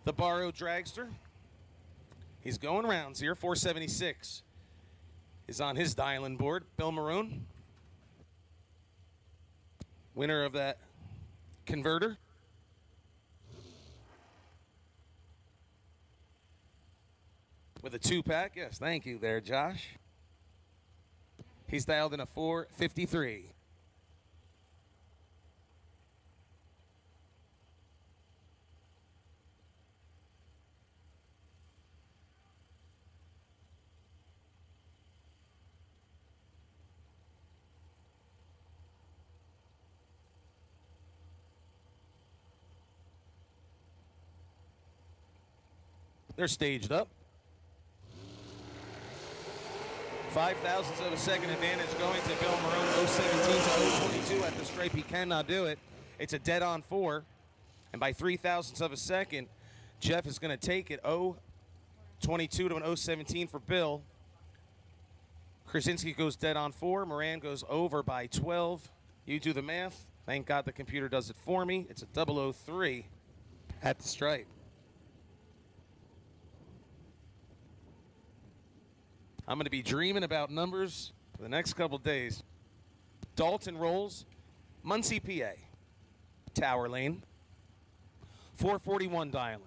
the borrowed dragster. He's going rounds here. 476 is on his dial-in board. Bill Maroon, winner of that converter. With a 2-pack. Yes, thank you there, Josh. He's dialed in a 453. They're staged up. 0.05 of a second advantage going to Bill Maroon, 017 to 022 at the stripe. He cannot do it. It's a dead on 4. And by 0.03 of a second, Jeff is going to take it 022 to an 017 for Bill. Krasinski goes dead on 4. Moran goes over by 12. You do the math. Thank God the computer does it for me. It's a 003 at the stripe. I'm going to be dreaming about numbers for the next couple days. Dalton rolls, Muncie, PA. Tower Lane. 441 dialing.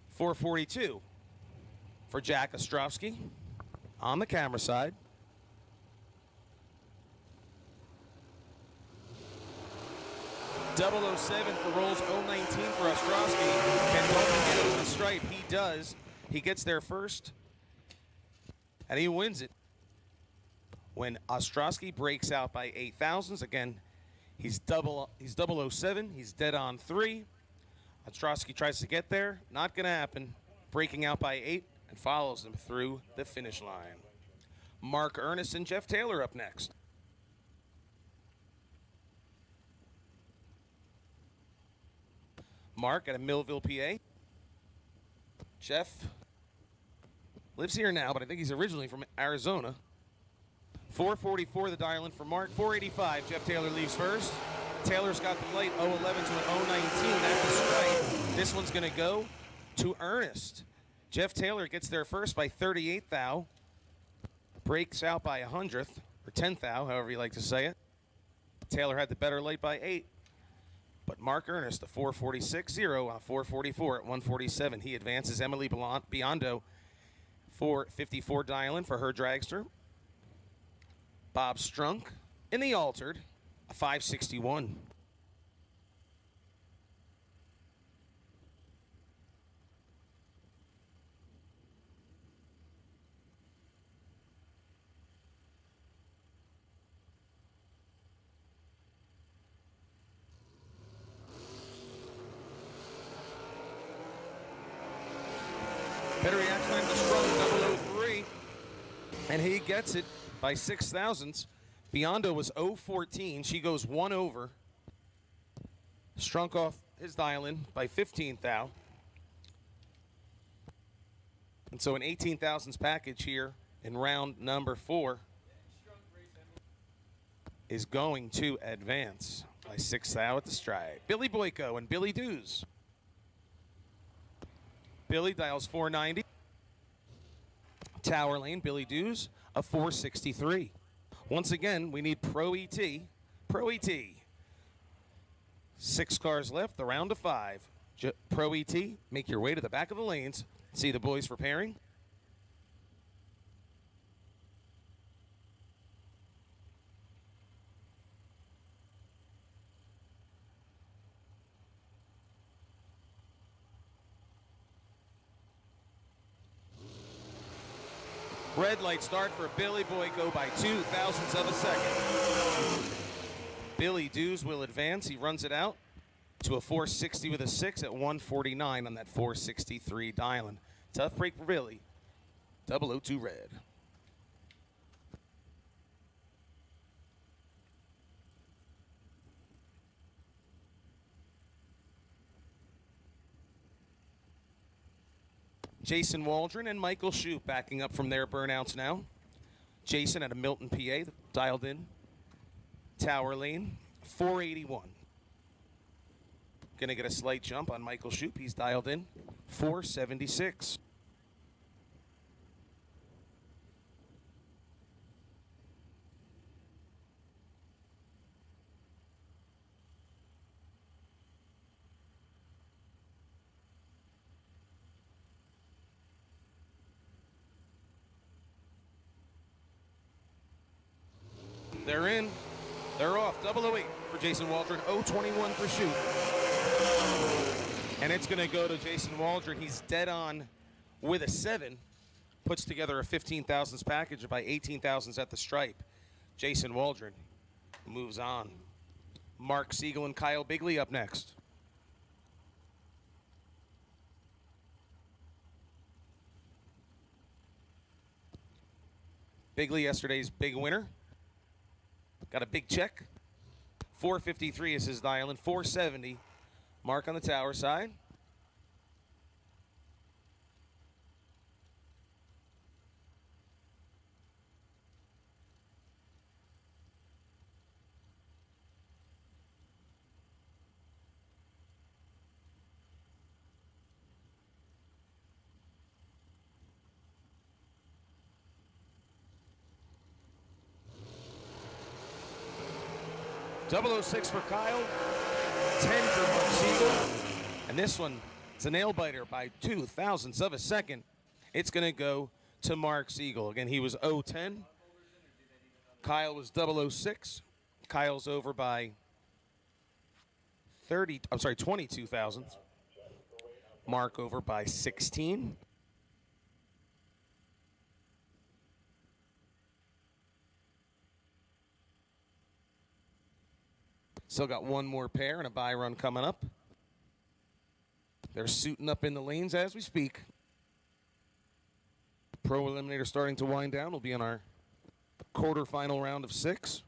442 for Jack Ostrowski on the camera side. .007 for rolls, 019 for Ostrowski. Can Dalton get over the stripe? He does. He gets there first. And he wins it. When Ostrowski breaks out by 0.08, again, he's 007. He's dead on 3. Ostrowski tries to get there. Not going to happen. Breaking out by 8 and follows him through the finish line. Mark Ernest and Jeff Taylor up next. Mark out of Millville, PA. Jeff lives here now, but I think he's originally from Arizona. 444 the dial-in for Mark. 485, Jeff Taylor leaves first. Taylor's got the plate 011 to an 019 at the strike. This one's going to go to Ernest. Jeff Taylor gets there first by 38 thou. Breaks out by 100th, or 10 thou, however you like to say it. Taylor had the better late by 8. But Mark Ernest, the 446-0 on 444 at 147. He advances Emily Biondo, 454 dial-in for her dragster. Bob Strunk in the altered, a 561. Better reaction time to Strunk, 003. And he gets it by 6 thousandths. Biondo was 014. She goes 1 over. Strunk off his dial-in by 15 thou. And so an 18 thousandths package here in round number 4 is going to advance by 6 thou at the stride. Billy Boyko and Billy Dews. Billy dials 490. Tower Lane, Billy Dews, a 463. Once again, we need Pro ET. Pro ET. 6 cars left, the round of 5. Pro ET, make your way to the back of the lanes. See the boys preparing. Red light start for Billy Boyko by 2 thousandths of a second. Billy Dews will advance. He runs it out to a 460 with a 6 at 149 on that 463 dial-in. Tough break for Billy. 002 red. Jason Waldron and Michael Shoup backing up from their burnouts now. Jason out of Milton, PA, dialed in. Tower Lane, 481. Gonna get a slight jump on Michael Shoup. He's dialed in, 476. They're in. They're off. 008 for Jason Waldron. 021 for Shoup. And it's going to go to Jason Waldron. He's dead on with a 7. Puts together a 15 thousandths package by 18 thousandths at the stripe. Jason Waldron moves on. Mark Siegel and Kyle Bigley up next. Bigley, yesterday's big winner. Got a big check. 453 is his dial-in. 470. Mark on the tower side. .006 for Kyle, 10 for Mark Siegel, and this one is a nail biter by 2 thousandths of a second. It's going to go to Mark Siegel. Again, he was 010. Kyle was 006. Kyle's over by 22 thousandths. Mark over by 16. Still got one more pair and a bye run coming up. They're suiting up in the lanes as we speak. Pro Eliminator starting to wind down. We'll be in our quarterfinal round of 6.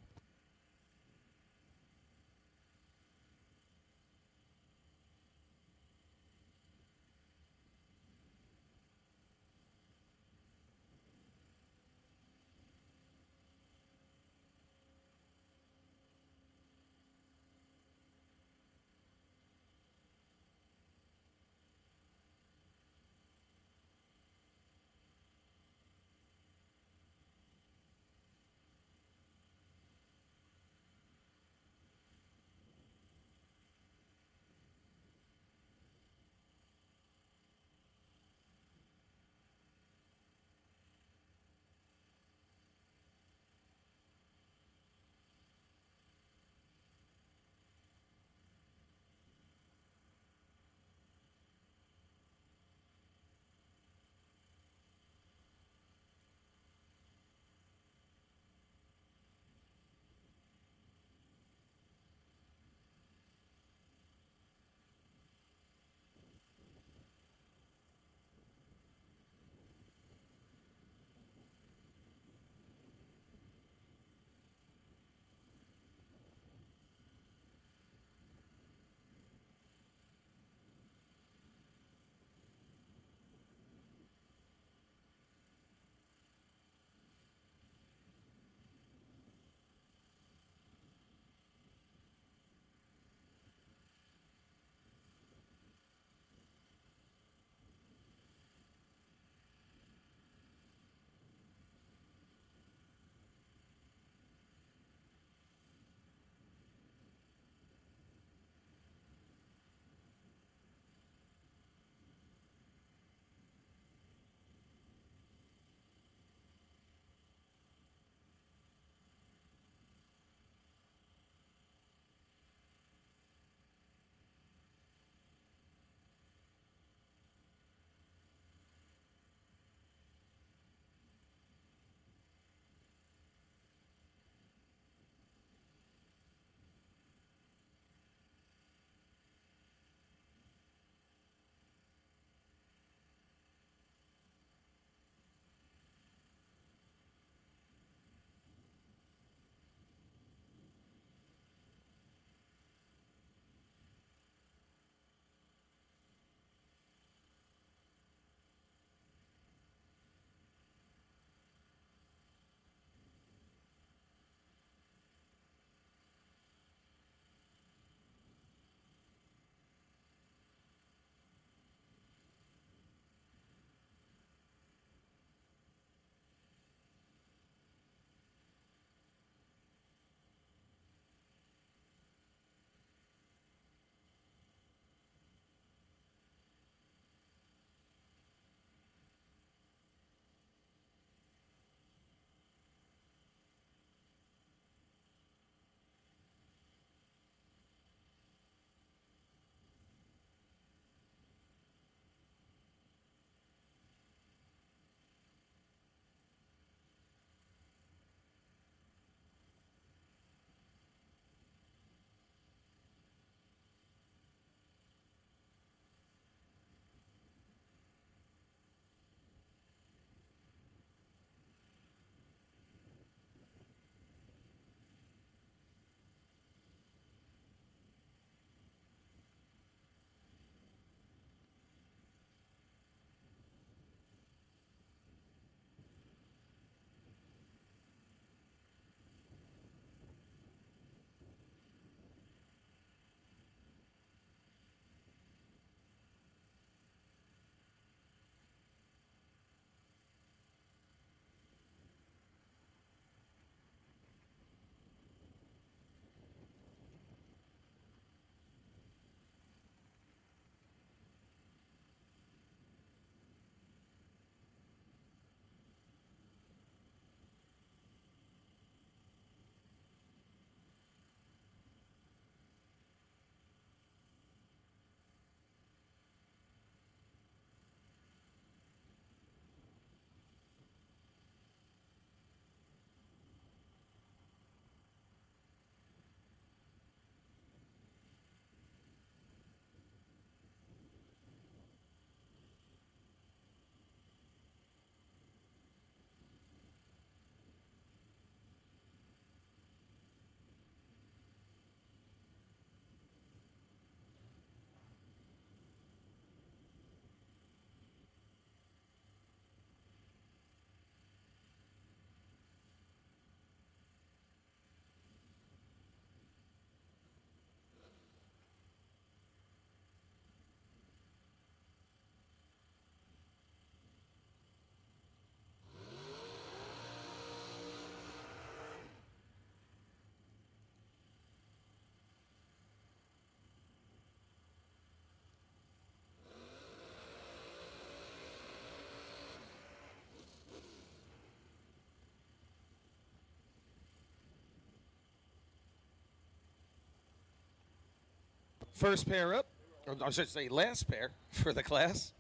First pair up, or I should say last pair for the class.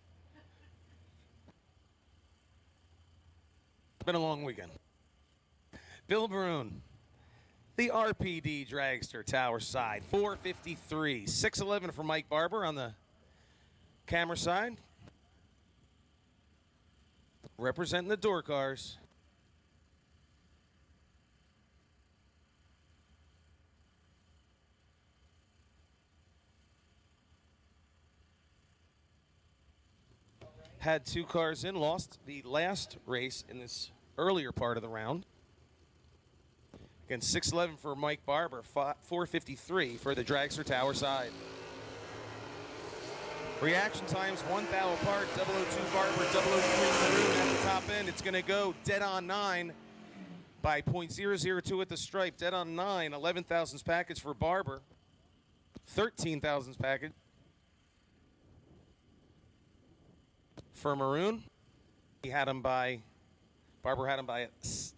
Been a long weekend. Bill Maroon, the RPD Dragster Tower side, 453. 611 for Mike Barber on the camera side. Representing the door cars. Had 2 cars in, lost the last race in this earlier part of the round. Again, 611 for Mike Barber, 453 for the Dragster Tower side. Reaction times 1 thou apart, 002 Barber, 003 Maroon at the top end. It's going to go dead on 9 by .002 at the stripe. Dead on 9, 11 thousandths package for Barber, 13 thousandths package for Maroon. Barber had him by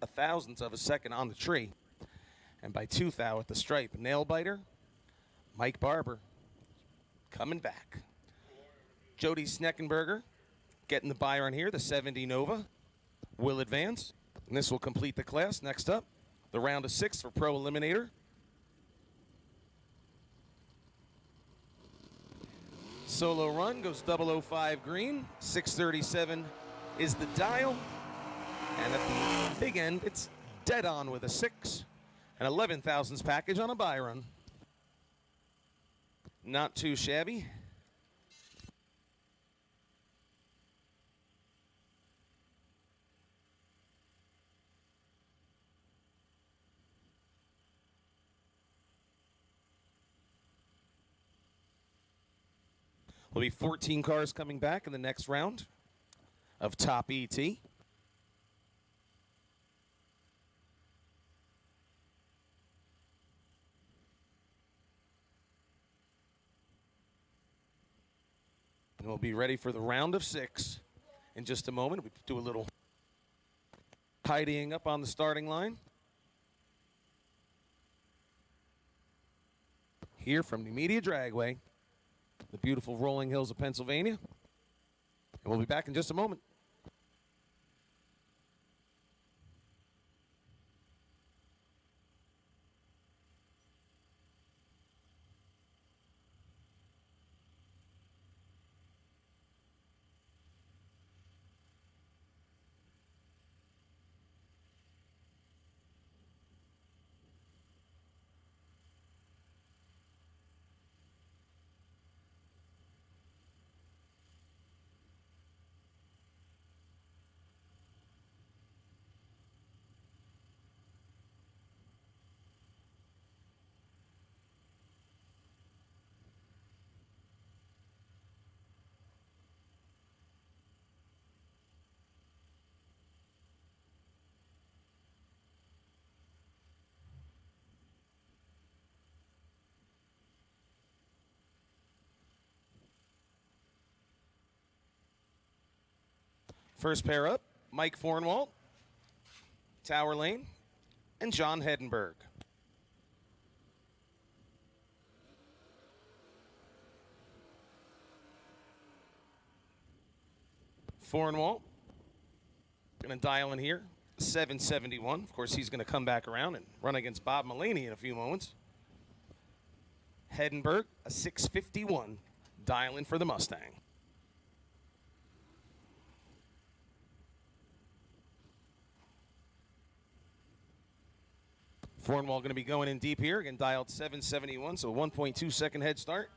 a thousandth of a second on the tree. And by 2 thou at the stripe. Nail biter, Mike Barber coming back. Jody Sneckenberger getting the buyer on here. The 70 Nova will advance. And this will complete the class. Next up, the round of 6 for Pro Eliminator. Solo run goes 005 green. 637 is the dial. And at the big end, it's dead on with a 6. An 11 thousandths package on a buy run. Not too shabby. There'll be 14 cars coming back in the next round of Top ET. And we'll be ready for the round of 6 in just a moment. We do a little tidying up on the starting line. Here from Numidia Dragway, the beautiful rolling hills of Pennsylvania. And we'll be back in just a moment. First pair up, Mike Fornwalt, Tower Lane, and John Hedenberg. Fornwalt, going to dial in here, 771. Of course, he's going to come back around and run against Bob Mulaney in a few moments. Hedenberg, a 651, dial in for the Mustang. Fornwall going to be going in deep here. Again, dialed 771, so 1.2 second head start.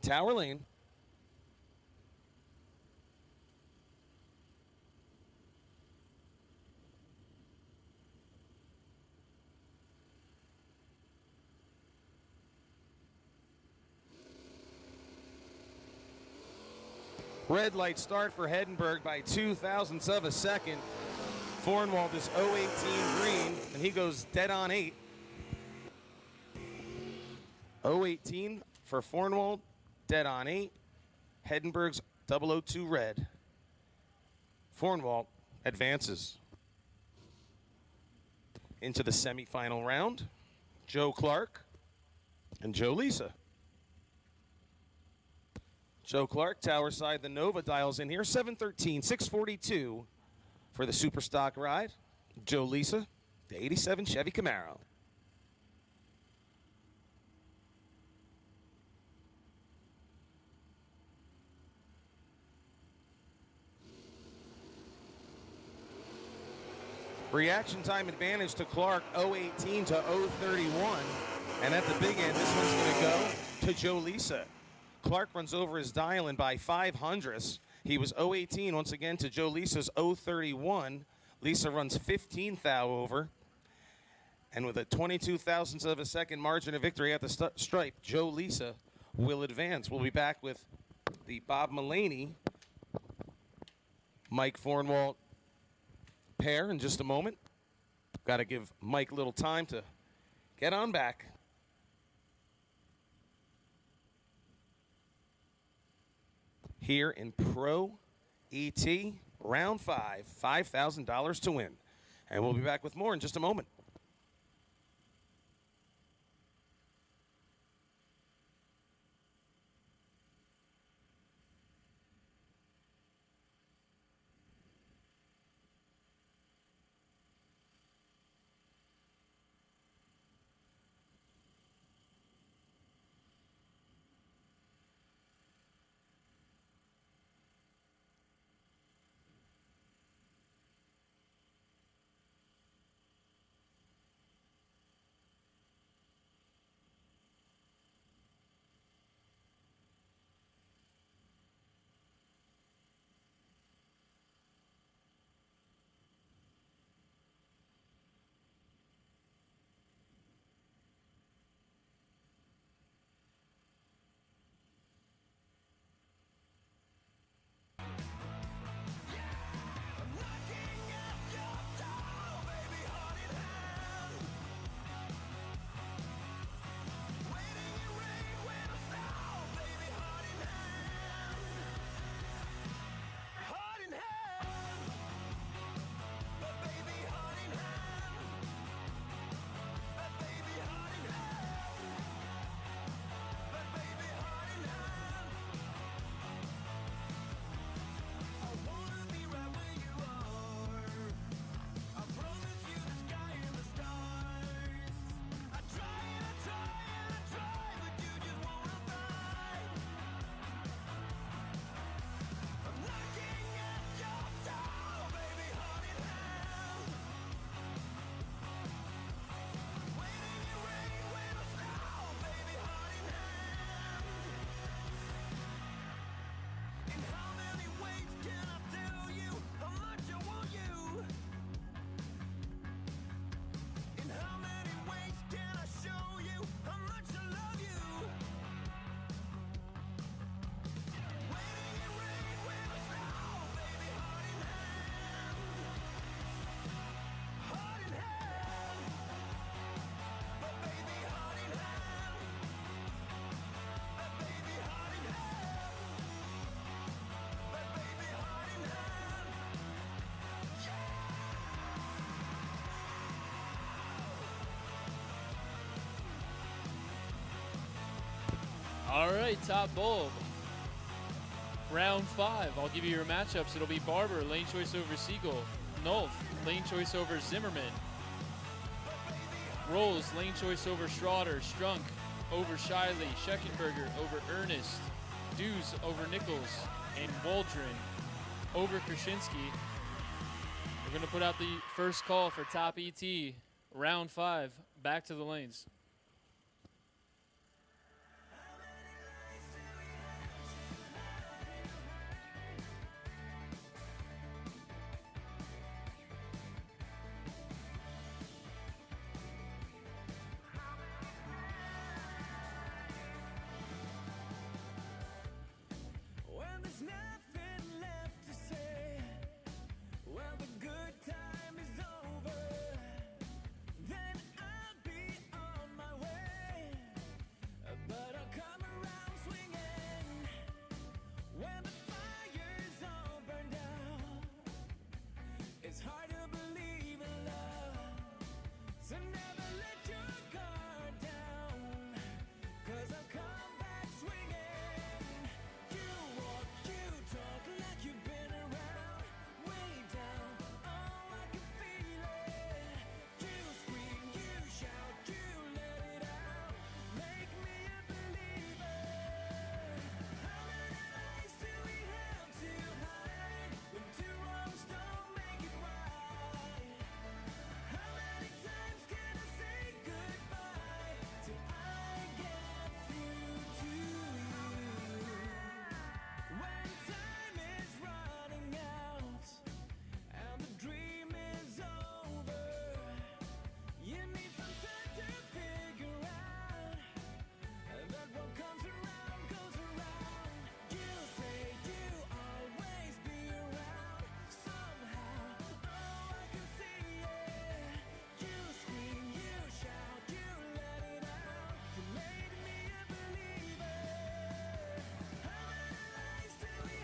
Tower Lane. Red light start for Hedenberg by 2 thousandths of a second. Fornwald is 018 green, and he goes dead on 8. 018 for Fornwald, dead on 8. Hedenberg's 002 red. Fornwald advances into the semifinal round. Joe Clark and Joe Lisa. Joe Clark, Tower Side, the Nova dials in here. 713, 642 for the Super Stock ride. Joe Lisa, the 87 Chevy Camaro. Reaction time advantage to Clark, 018 to 031. And at the big end, this one's going to go to Joe Lisa. Clark runs over his dial-in by 0.05. He was 018 once again to Joe Lisa's 031. Lisa runs 15 thou over. And with a 22 thousandths of a second margin of victory at the stripe, Joe Lisa will advance. We'll be back with the Bob Mullaney, Mike Fornwalt pair in just a moment. Got to give Mike a little time to get on back. Here in Pro ET, round 5, $5,000 to win. And we'll be back with more in just a moment. All right, top bulb. Round 5. I'll give you your matchups. It'll be Barber, lane choice over Siegel. Nolf, lane choice over Zimmerman. Rolls, lane choice over Schroeder. Strunk over Shiley. Scheckenberger over Ernest. Dews over Nichols. And Waldron over Krasinski. We're going to put out the first call for top ET. Round 5. Back to the lanes. Well, the good time is over. Then I'll be on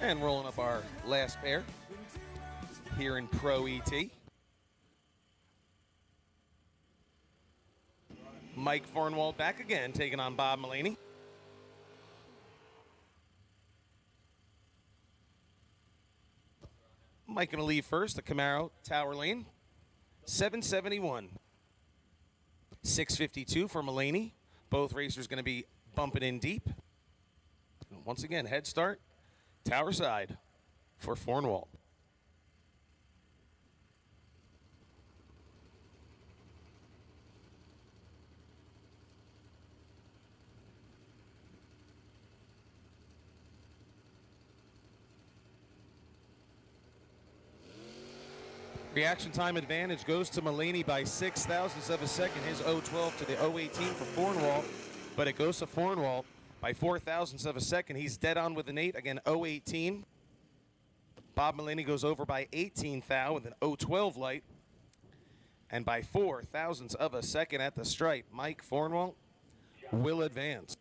And rolling up our last pair here in Pro ET. Mike Farnwell back again, taking on Bob Mullaney. Mike going to leave first, the Camaro Tower Lane. 771. 652 for Mullaney. Both racers going to be bumping in deep. And once again, head start, Tower side for Farnwell. Reaction time advantage goes to Mullaney by 6 thousandths of a second. His 012 to the 018 for Farnwell, but it goes to Farnwell by 4 thousandths of a second. He's dead on with an 8. Again, 018. Bob Mullaney goes over by 18 thou with an 012 light. And by 4 thousandths of a second at the stripe, Mike Farnwell will advance.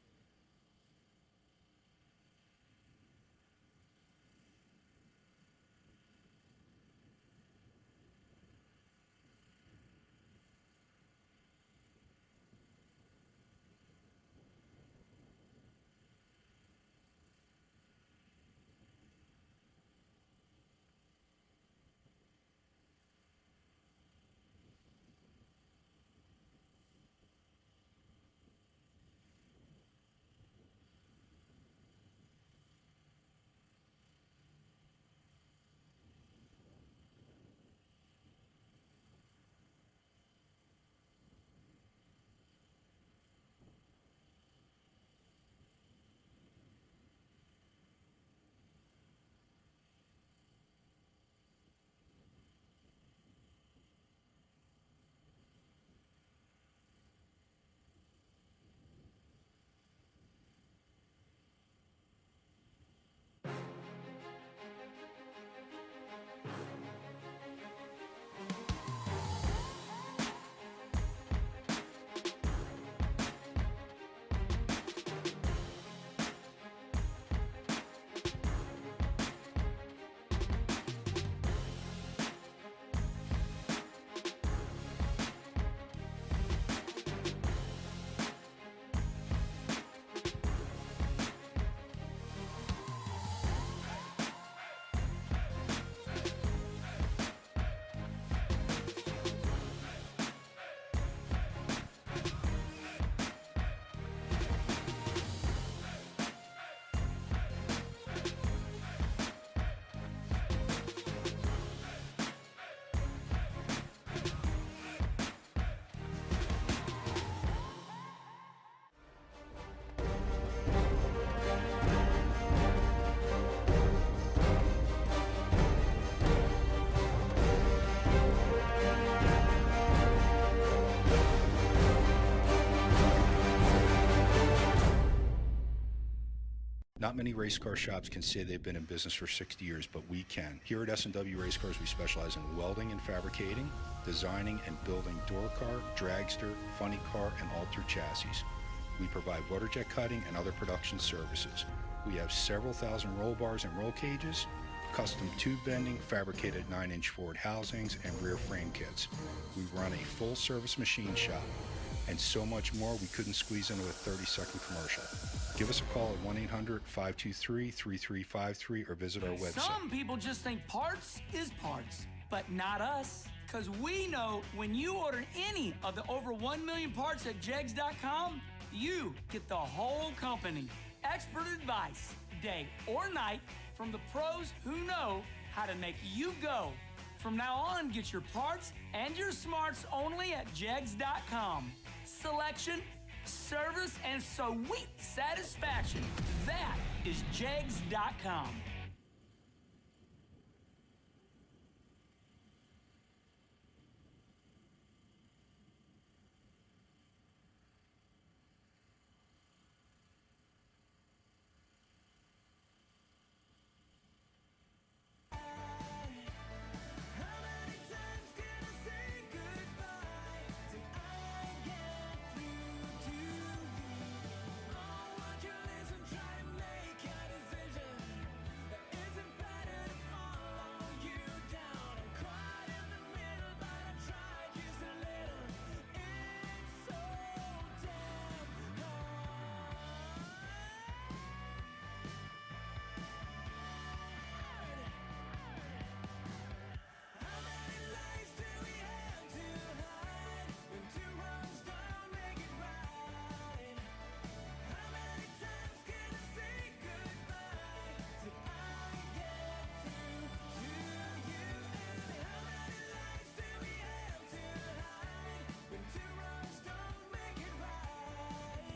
Not many race car shops can say they've been in business for 60 years, but we can. Here at S&W Race Cars, we specialize in welding and fabricating, designing and building door car, dragster, funny car, and altered chassis. We provide water jet cutting and other production services. We have several thousand roll bars and roll cages, custom tube bending, fabricated 9-inch Ford housings, and rear frame kits. We run a full-service machine shop, and so much more we couldn't squeeze into a 30-second commercial. Give us a call at 1-800-523-3353 or visit our website. Some people just think parts is parts, but not us. Because we know when you order any of the over 1 million parts at jegs.com, you get the whole company. Expert advice, day or night, from the pros who know how to make you go. From now on, get your parts and your smarts only at jegs.com. Selection, service, and sweet satisfaction. That is jegs.com.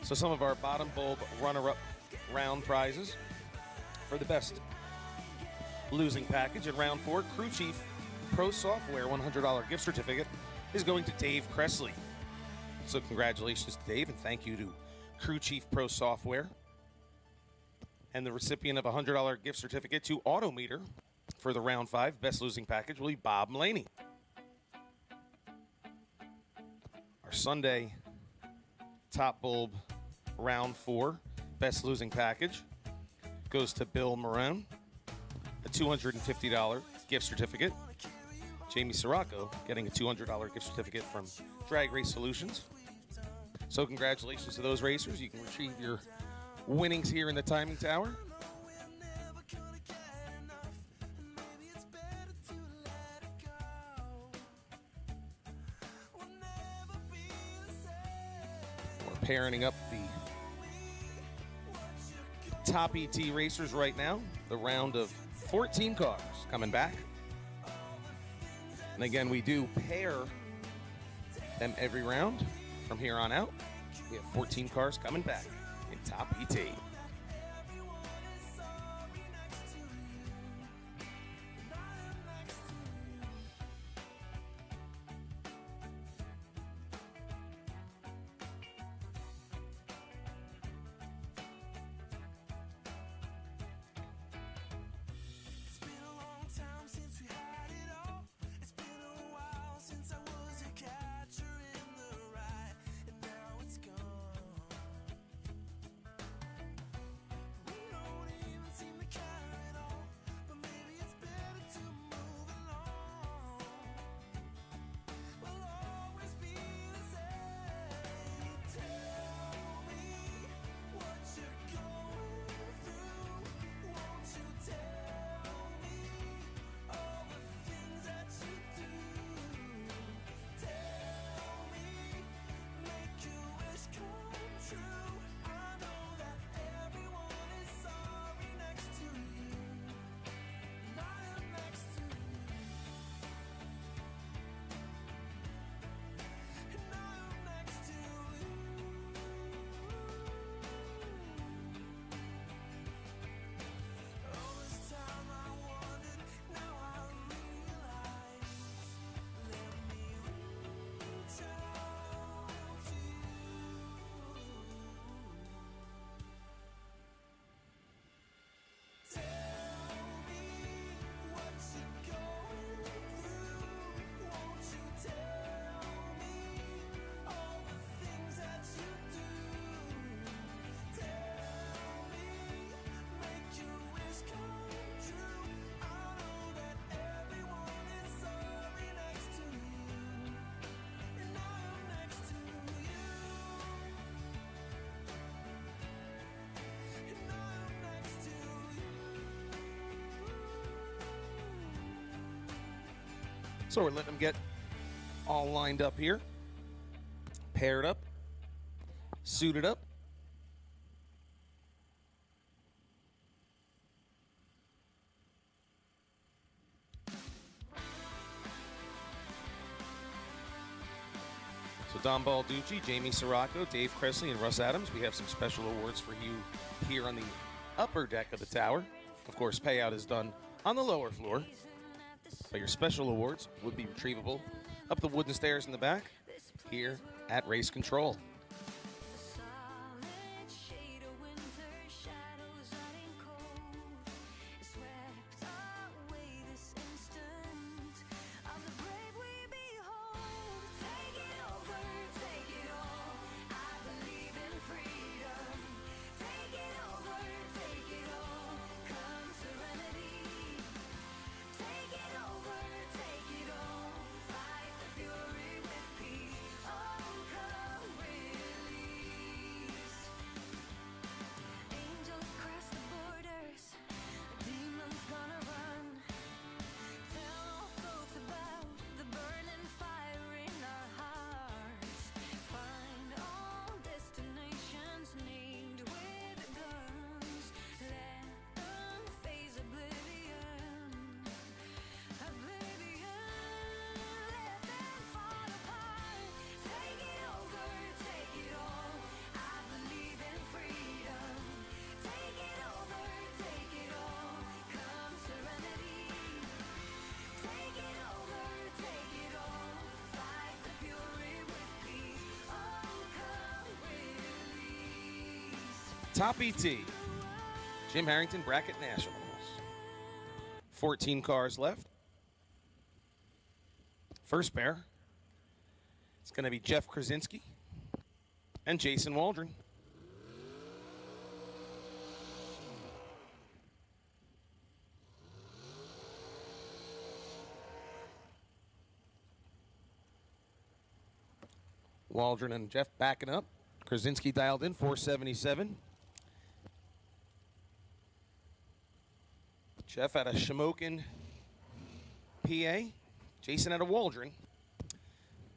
So some of our bottom bulb runner-up round prizes for the best losing package in round 4, Crew Chief Pro Software $100 gift certificate is going to Dave Cressley. So congratulations to Dave, and thank you to Crew Chief Pro Software. And the recipient of a $100 gift certificate to Autometer for the round 5 best losing package will be Bob Mulaney. Our Sunday top bulb round 4 best losing package goes to Bill Marone, a $250 gift certificate. Jamie Sirocco getting a $200 gift certificate from Drag Race Solutions. So congratulations to those racers. You can retrieve your winnings here in the timing tower. We're parenting up the top ET racers right now. The round of 14 cars coming back. And again, we do pair them every round from here on out. We have 14 cars coming back in top ET. So we're letting them get all lined up here, paired up, suited up. So Don Balducci, Jamie Sirocco, Dave Cressley, and Russ Adams, we have some special awards for you here on the upper deck of the tower. Of course, payout is done on the lower floor. But your special awards would be retrievable up the wooden stairs in the back here at Race Control. Top ET, Jim Harrington Bracket Nationals. 14 cars left. First pair, it's going to be Jeff Krasinski and Jason Waldron. Waldron and Jeff backing up. Krasinski dialed in, 477. Jeff at a Shamokin, PA. Jason at a Waldron.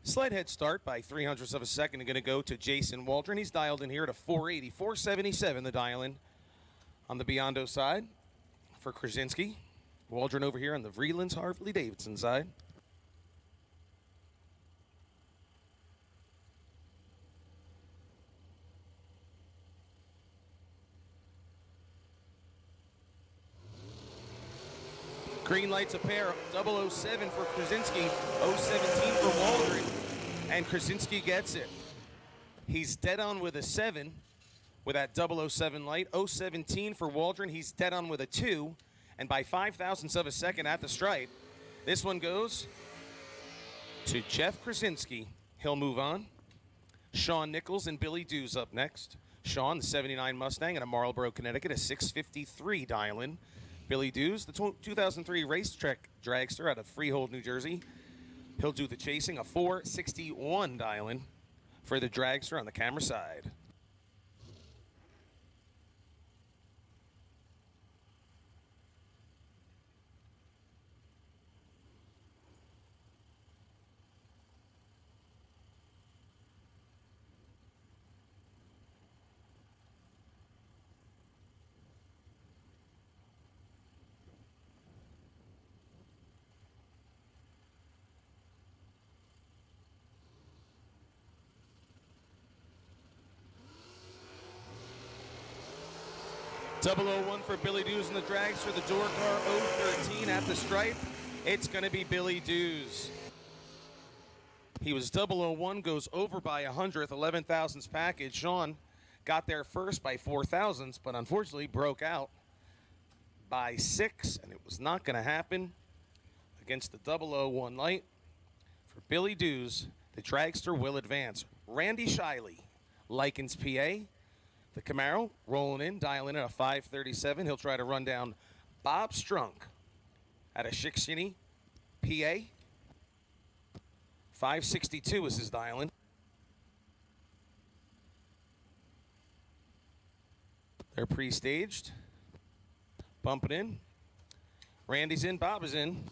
Slight head start by 300ths of a second. Going to go to Jason Waldron. He's dialed in here at a 480, 477, the dial in on the Biondo side for Krasinski. Waldron over here on the Vreelands Harley Davidson side. Green lights a pair, 007 for Krasinski, 017 for Waldron, and Krasinski gets it. He's dead on with a 7 with that 007 light, 017 for Waldron, he's dead on with a 2, and by 0.005 of a second at the stripe, this one goes to Jeff Krasinski. He'll move on. Sean Nichols and Billy Dews up next. Sean, the 79 Mustang at a Marlboro, Connecticut, a 653 dial-in. Billy Dews, the 2003 racetrack dragster out of Freehold, New Jersey. He'll do the chasing, a 461 dial-in for the dragster on the camera side. .001 for Billy Dews in the dragster, the door car 013 at the stripe. It's going to be Billy Dews. He was 001, goes over by 100th, 11 thousandths package. Sean got there first by 4 thousandths, but unfortunately broke out by 6, and it was not going to happen against the 001 light. For Billy Dews, the dragster will advance. Randy Shiley, Likens, PA. The Camaro rolling in, dialing in at a 537. He'll try to run down Bob Strunk at a Shikshini, PA. 562 is his dial-in. They're pre-staged. Bumping in. Randy's in, Bob is in.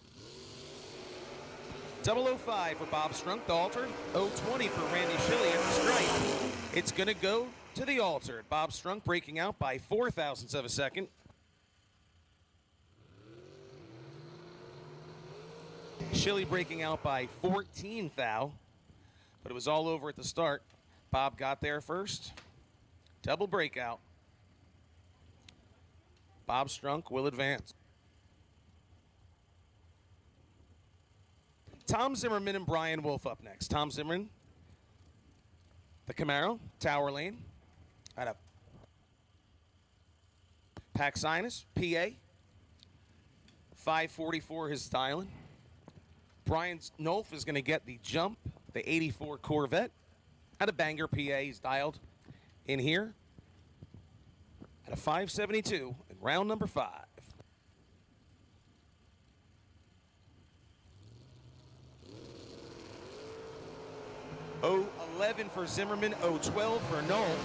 005 for Bob Strunk, the altered. 020 for Randy Shiley at the stripe. It's going to go to the altered. Bob Strunk breaking out by 4 thousandths of a second. Shiley breaking out by 14 thou, but it was all over at the start. Bob got there first. Double breakout. Bob Strunk will advance. Tom Zimmerman and Brian Wolf up next. Tom Zimmerman, the Camaro, Tower Lane, out of Paxinus, PA. 544 his styling. Brian Nolf is going to get the jump, the 84 Corvette. Out of Bangor, PA, he's dialed in here at a 572 in round number 5. 011 for Zimmerman, 012 for Nolf.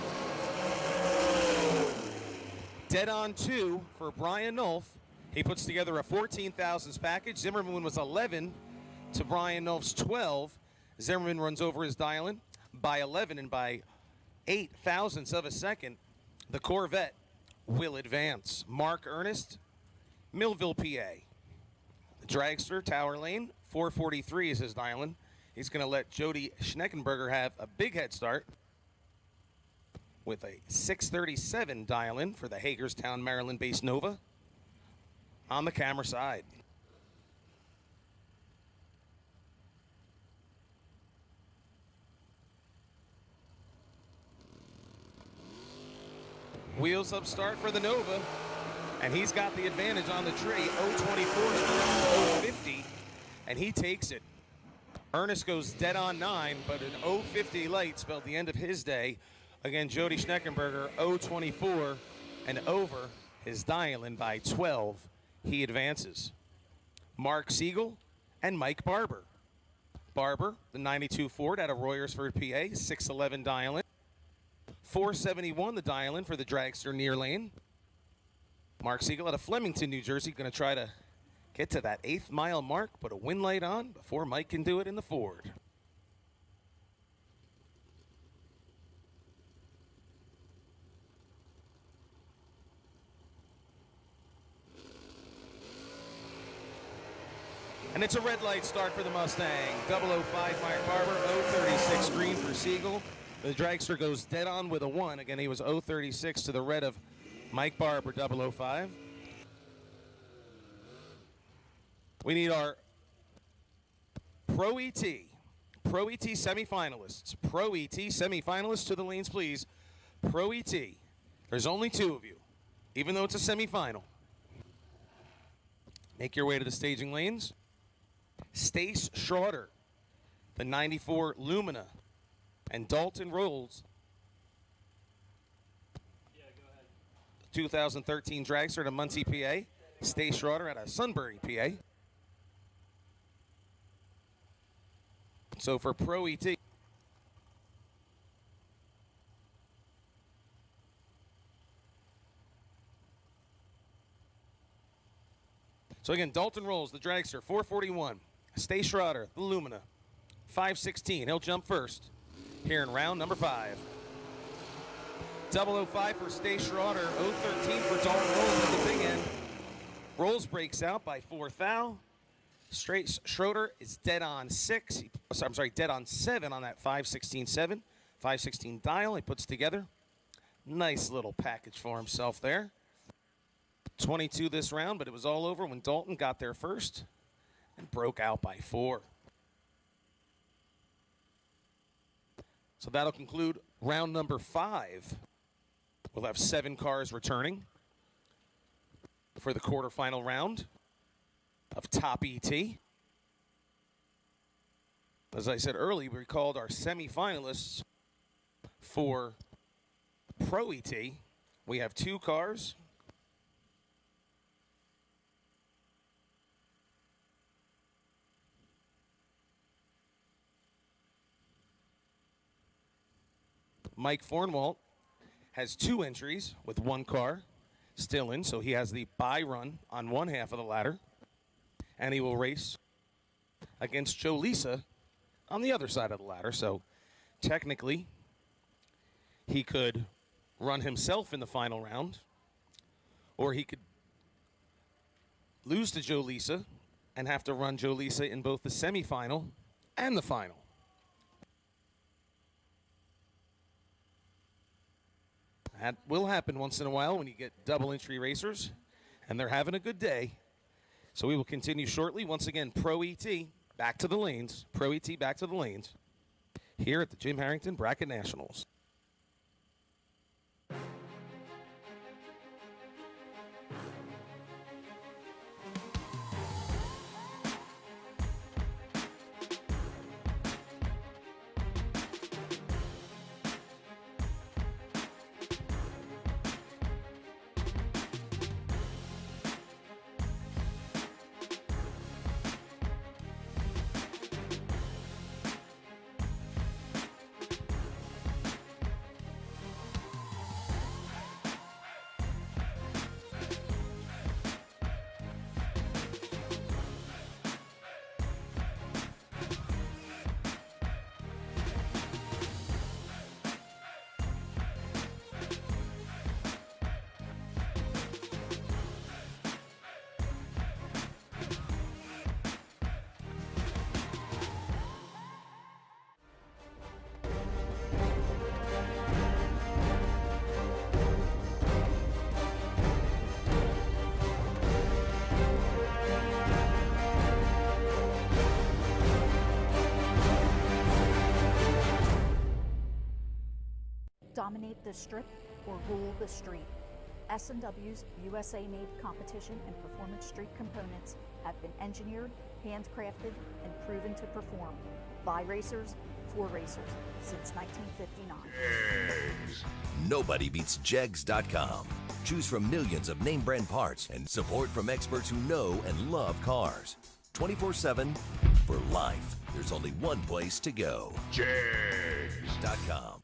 Dead on 2 for Brian Nolf. He puts together a 14 thousandths package. Zimmerman was 11 to Brian Nolf's 12. Zimmerman runs over his dial-in by 11, and by 8 thousandths of a second, the Corvette will advance. Mark Ernest, Millville, PA. The dragster, Tower Lane, 443 is his dial-in. He's going to let Jody Schneckenberger have a big head start with a 637 dial-in for the Hagerstown, Maryland-based Nova on the camera side. Wheels up start for the Nova, and he's got the advantage on the tree. 024 050, and he takes it. Ernest goes dead on 9, but an 050 light spelled the end of his day. Again, Jody Schneckenberger, 024 and over his dial-in by 12. He advances. Mark Siegel and Mike Barber. Barber, the 92 Ford out of Royersford, PA, 611 dial-in. 471 the dial-in for the dragster near lane. Mark Siegel out of Flemington, New Jersey, going to try to get to that 8th mile mark, put a wind light on before Mike can do it in the Ford. And it's a red light start for the Mustang. 005 Mike Barber, 036 green for Siegel. The dragster goes dead on with a 1. Again, he was 036 to the red of Mike Barber, 005. We need our Pro ET semifinalists. Pro ET semifinalists to the lanes, please. Pro ET. There's only 2 of you, even though it's a semifinal. Make your way to the staging lanes. Stace Schroeder, the 94 Lumina, and Dalton Rolls, 2013 dragster out of Muncie, PA. Stace Schroeder out of Sunbury, PA. So for Pro ET, so again, Dalton Rolls, the dragster, 441. Stace Schroeder, the Lumina, 516. He'll jump first here in round number 5. 005 for Stace Schroeder, 013 for Dalton Rolls at the big end. Rolls breaks out by 4 thou. Schroeder is dead on 6. Dead on 7 on that 516-7. 516 dial he puts together. Nice little package for himself there. 22 this round, but it was all over when Dalton got there first and broke out by 4. So that'll conclude round number 5. We'll have 7 cars returning for the quarterfinal round of Top ET. As I said earlier, we called our semifinalists for Pro ET. We have 2 cars. Mike Fornwalt has 2 entries with 1 car still in, so he has the bye run on one half of the ladder, and he will race against Joe Lisa on the other side of the ladder. So technically, he could run himself in the final round, or he could lose to Joe Lisa and have to run Joe Lisa in both the semifinal and the final. That will happen once in a while when you get double entry racers, and they're having a good day. So we will continue shortly. Once again, Pro ET back to the lanes. Pro ET back to the lanes here at the Jim Harrington Bracket Nationals. Dominate the strip or rule the street. S&W's USA-made competition and performance street components have been engineered, handcrafted, and proven to perform by racers for racers since 1959. Nobody beats Jegs.com. Choose from millions of name brand parts and support from experts who know and love cars. 24/7 for life. There's only one place to go. Jegs.com.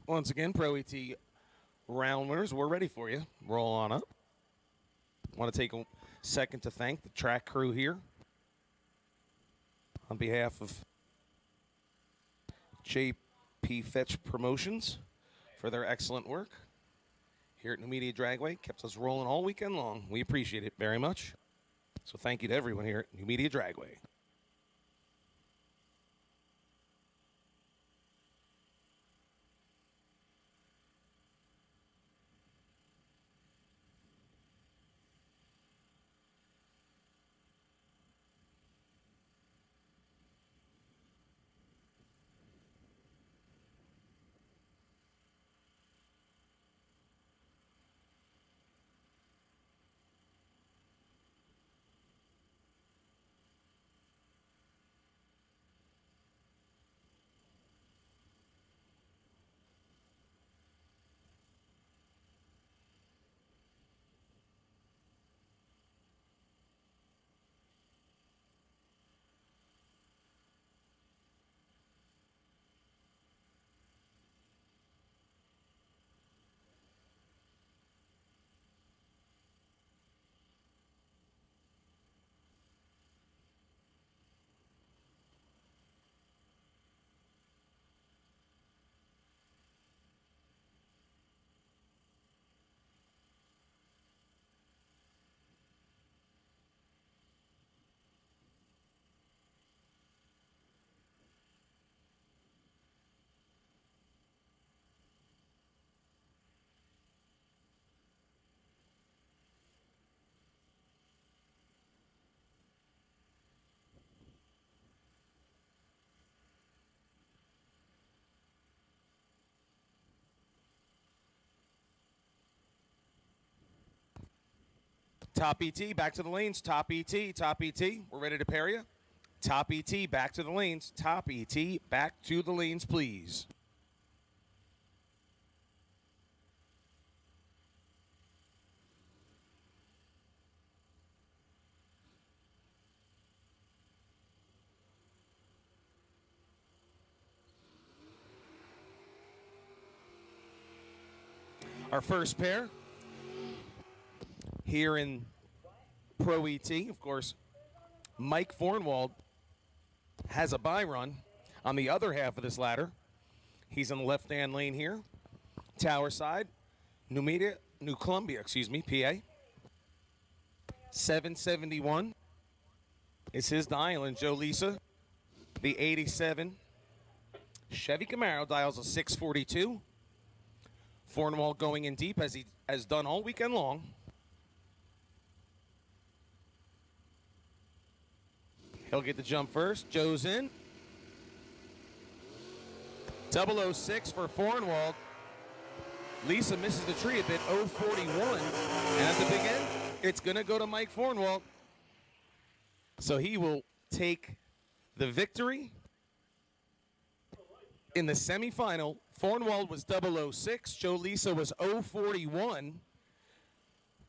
Once again, Pro ET round winners, we're ready for you. Roll on up. Want to take a second to thank the track crew here on behalf of JP Fetch Promotions for their excellent work here at Numidia Dragway. Kept us rolling all weekend long. We appreciate it very much. So thank you to everyone here at Numidia Dragway. Top ET, back to the lanes. Top ET, top ET. We're ready to pair you. Top ET, back to the lanes. Top ET, back to the lanes, please. our first pair here in Pro ET. Of course, Mike Fornwald has a bye run on the other half of this ladder. He's in the left-hand lane here. Tower side, New Columbia, PA. 771 is his dial, and Joe Lisa, the 87 Chevy Camaro, dials a 642. Fornwald going in deep as he has done all weekend long. He'll get the jump first. Joe's in. 006 for Fornwald. Lisa misses the tree a bit, 041. And at the big end, it's going to go to Mike Fornwald. So he will take the victory in the semifinal. Fornwald was 006. Joe Lisa was 041.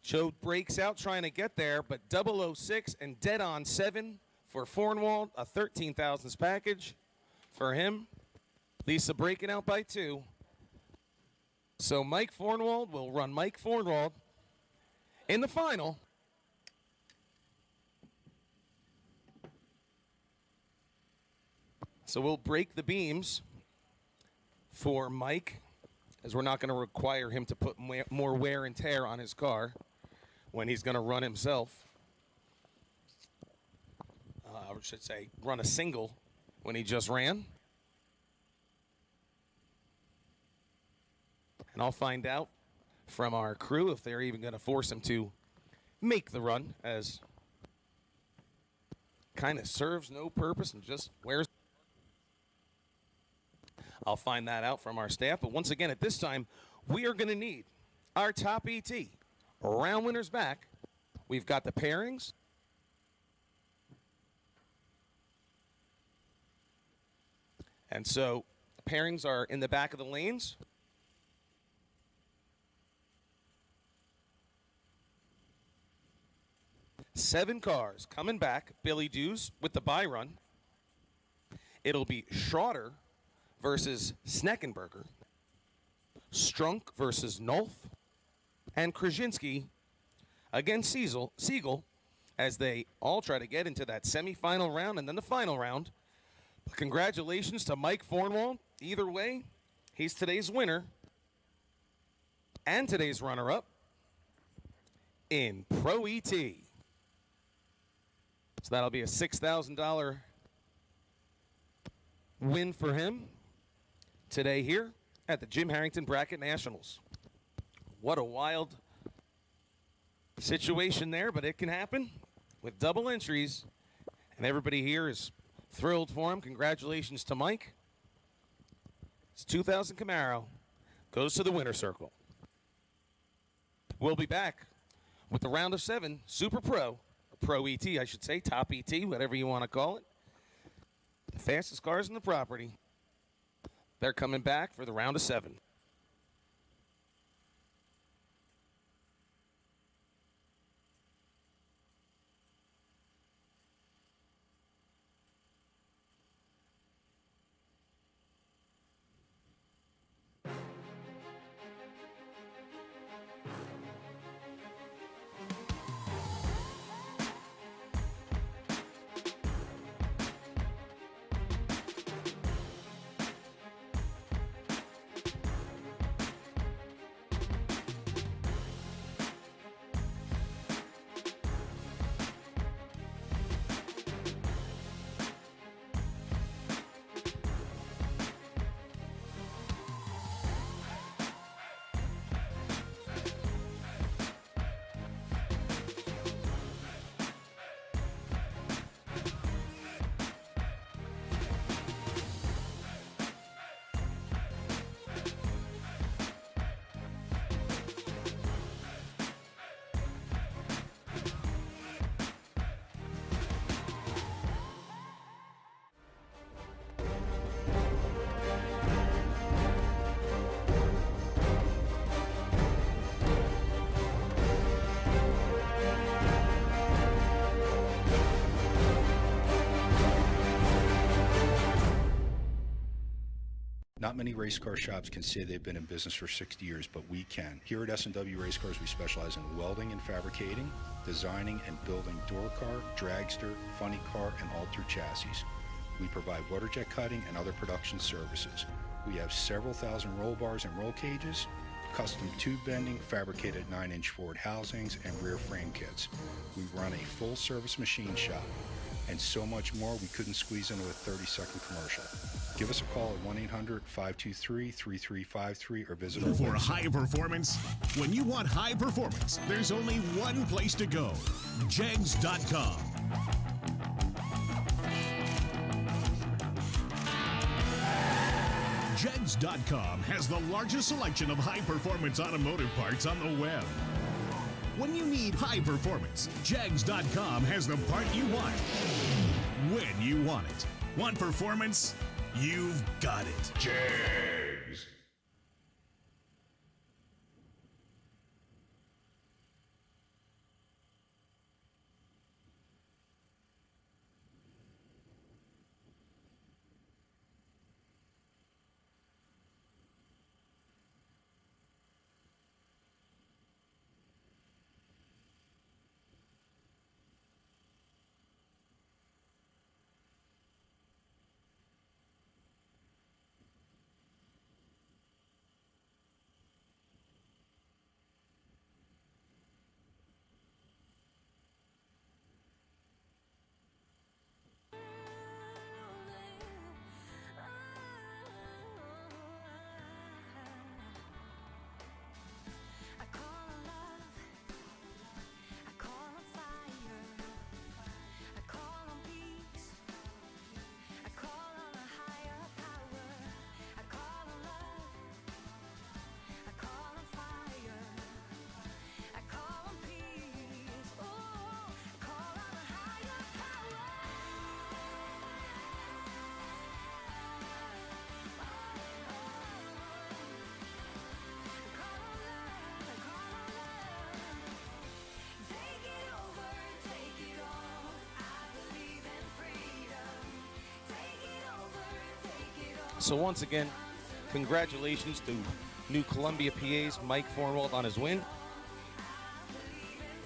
Joe breaks out trying to get there, but 006 and dead on 7 for Fornwald, a 13,000s package for him. Lisa breaking out by 2. So Mike Fornwald will run Mike Fornwald in the final. So we'll break the beams for Mike, as we're not going to require him to put more wear and tear on his car when he's going to run himself. I should say run a single when he just ran. And I'll find out from our crew if they're even going to force him to make the run, as kind of serves no purpose and just wears. I'll find that out from our staff. But once again, at this time, we are going to need our top ET. Round winners back. We've got the pairings. And so pairings are in the back of the lanes. Seven cars coming back. Billy Dews with the bye run. It'll be Schroeder versus Sneckenberger. Strunk versus Nolf. And Krasinski against Siegel as they all try to get into that semifinal round and then the final round. But congratulations to Mike Fornwald. Either way, he's today's winner and today's runner-up in Pro ET. So that'll be a $6,000 win for him today here at the Jim Harrington Bracket Nationals. What a wild situation there, but it can happen with double entries, and everybody here is thrilled for him. Congratulations to Mike. His 2000 Camaro goes to the winner's circle. We'll be back with the round of 7 Super Pro, or Pro ET, I should say, Top ET, whatever you want to call it. The fastest cars in the property. They're coming back for the round of 7. Not many race car shops can say they've been in business for 60 years, but we can. Here at S&W Race Cars, we specialize in welding and fabricating, designing and building door car, dragster, funny car, and altered chassis. We provide water jet cutting and other production services. We have several thousand roll bars and roll cages, custom tube bending, fabricated 9-inch Ford housings, and rear frame kits. We run a full-service machine shop, and so much more we couldn't squeeze into a 30-second commercial. Give us a call at 1-800-523-3353 or visit our For website. high performance, when you want high performance, there's only one place to go, jegs.com. Jegs.com has the largest selection of high-performance automotive parts on the web. When you need high performance, Jegs.com has the part you want, when you want it. Want performance? You've got it. Jegs. So once again, congratulations to New Columbia, PA's Mike Fornwald on his win.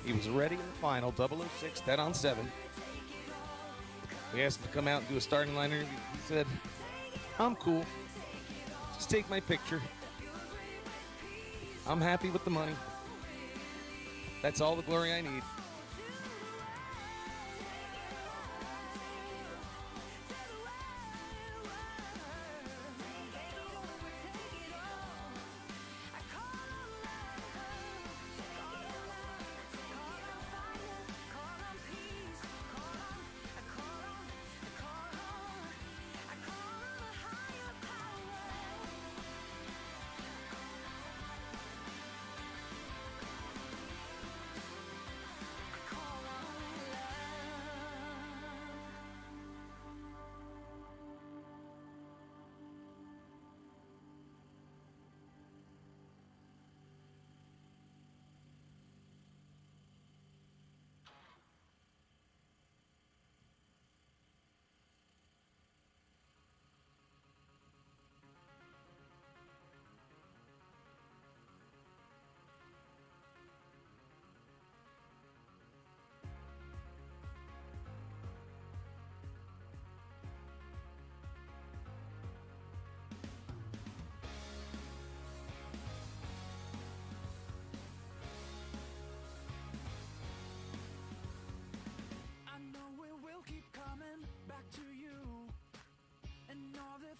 He was ready in the final, 006, dead on 7. We asked him to come out and do a starting line interview. He said, I'm cool. Just take my picture. I'm happy with the money. That's all the glory I need.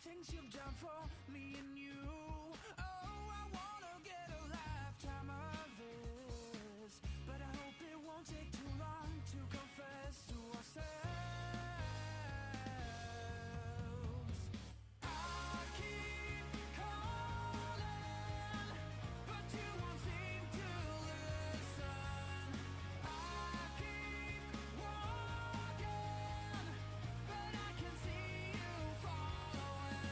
Things you've done for me and you. Oh, I wanna get a lifetime of this, but I hope it won't take too long to confess to ourselves. I keep calling, but you won't seem to listen. I keep walking, but I can see you following.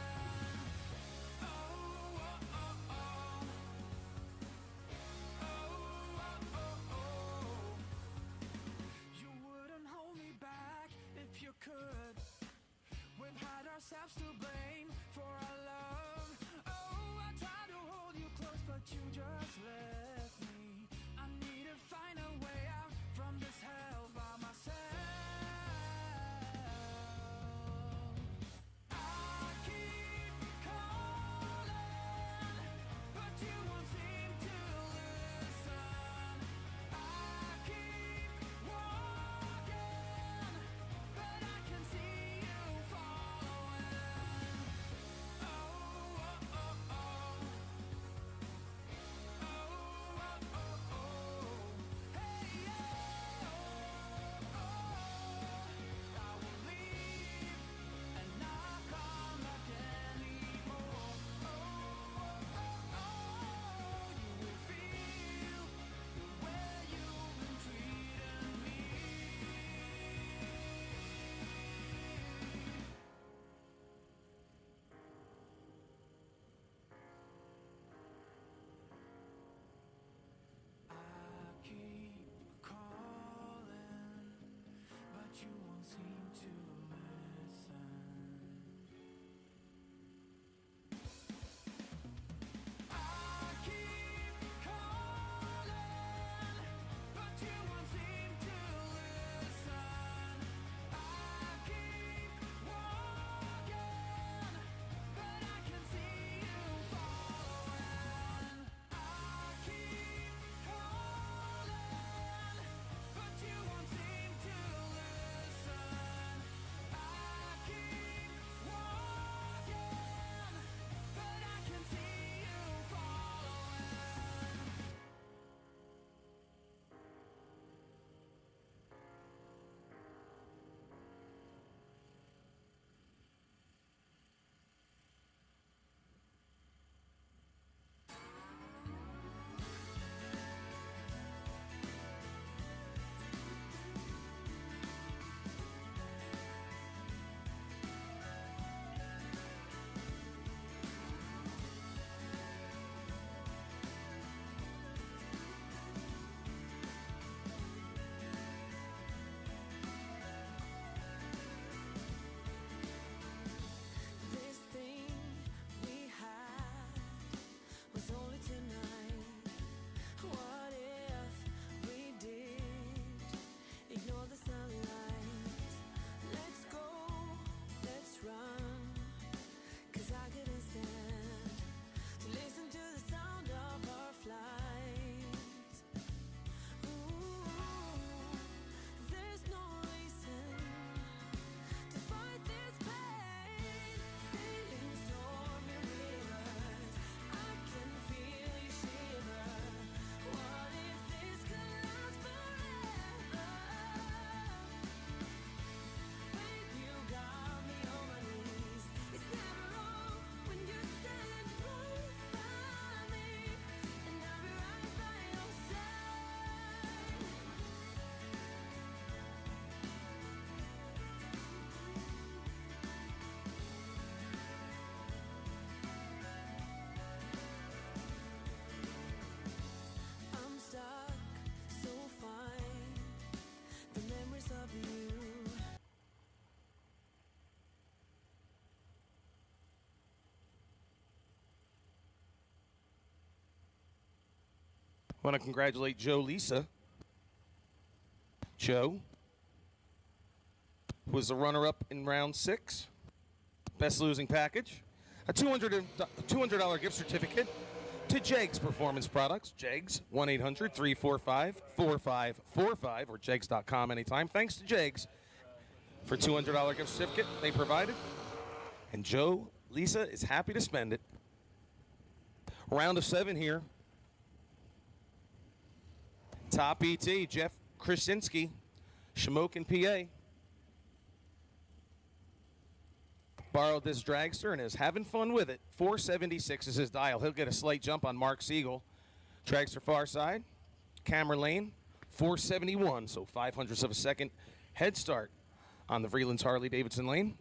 Want to congratulate Joe Lisa. Joe was the runner-up in round 6. Best losing package. A $200 gift certificate to Jegs Performance Products. Jegs, 1-800-345-4545 or jegs.com anytime. Thanks to Jegs for $200 gift certificate they provided. And Joe Lisa is happy to spend it. Round of 7 here. Top ET, Jeff Krasinski, Shamokin, PA. Borrowed this dragster and is having fun with it. 476 is his dial. He'll get a slight jump on Mark Siegel. Dragster far side. Camera lane, 471, so 0.05 of a second head start on the Vreeland's Harley-Davidson lane.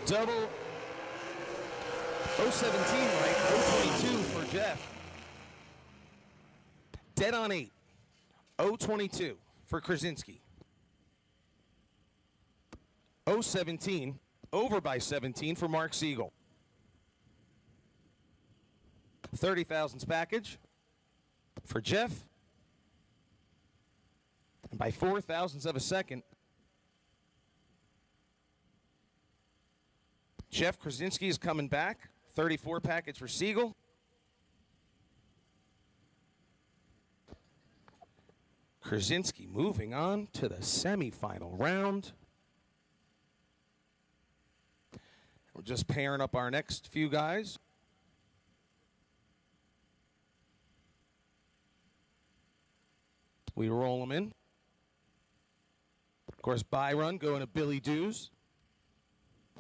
Double 017 right, 022 for Jeff. Dead on 8, 022 for Krasinski. 017, over by 17 for Mark Siegel. 30 thousandths package for Jeff. And by 4 thousandths of a second, Jeff Krasinski is coming back. 34 package for Siegel. Krasinski moving on to the semifinal round. We're just pairing up our next few guys. We roll them in. Of course, Byron going to Billy Dews.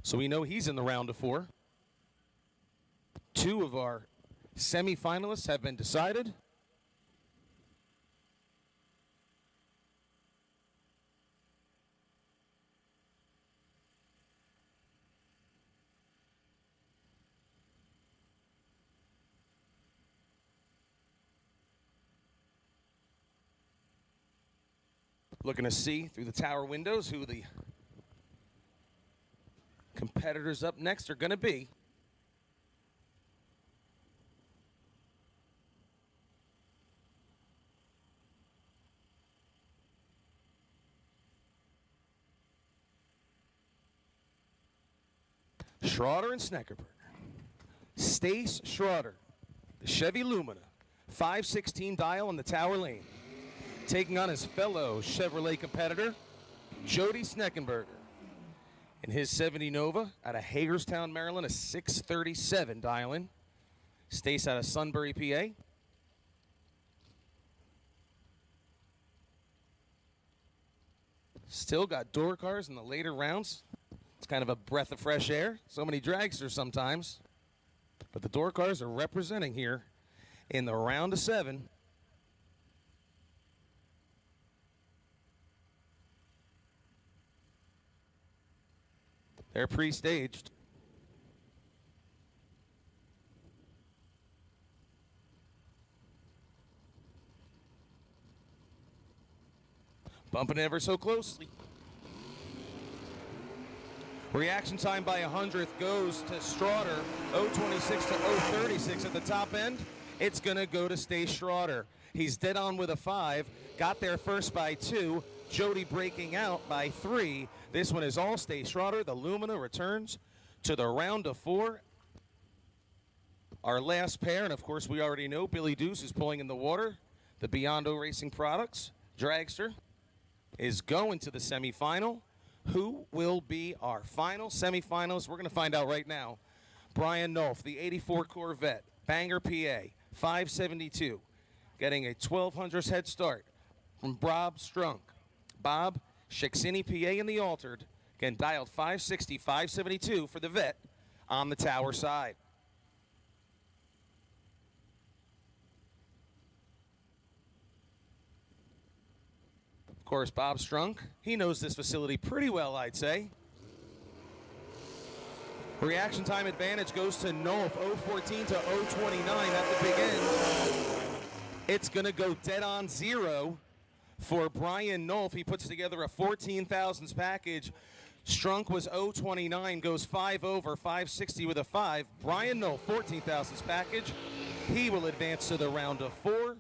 So we know he's in the round of 4. 2 of our semifinalists have been decided. Looking to see through the tower windows who the competitors up next are going to be. Schroeder and Sneckerberger. Stace Schroeder, the Chevy Lumina, 516 dial on the tower lane, taking on his fellow Chevrolet competitor, Jody Sneckenberger. In his 70 Nova out of Hagerstown, Maryland, a 637 dial-in. Stace out of Sunbury, PA. Still got door cars in the later rounds. It's kind of a breath of fresh air. So many dragsters sometimes. But the door cars are representing here in the round of 7. They're pre-staged. Bumping ever so closely. Reaction time by 100th goes to Schroeder. 026 to 036 at the top end. It's going to go to Stace Schroeder. He's dead on with a 5. Got there first by 2. Jody breaking out by 3. This one is all Stace Schroeder. The Lumina returns to the round of 4. Our last pair, and of course we already know Billy Deuce is pulling in the water. The Biondo Racing Products dragster is going to the semifinal. Who will be our final semifinals? We're going to find out right now. Brian Nolf, the 84 Corvette, Bangor, PA, 572, getting a 1200s head start from Bob Strunk. Bob, Shexini, PA in the altered, again dialed 560, 572 for the vet on the tower side. Of course, Bob Strunk, he knows this facility pretty well, I'd say. Reaction time advantage goes to Nolf, 0.14 to 0.29 at the big end. It's going to go dead on zero for Brian Nolf. He puts together a 14 thousandths package. Strunk was 0.29, goes 5 over, 560 with a 5. Brian Nolf, 14 thousandths package. He will advance to the round of 4.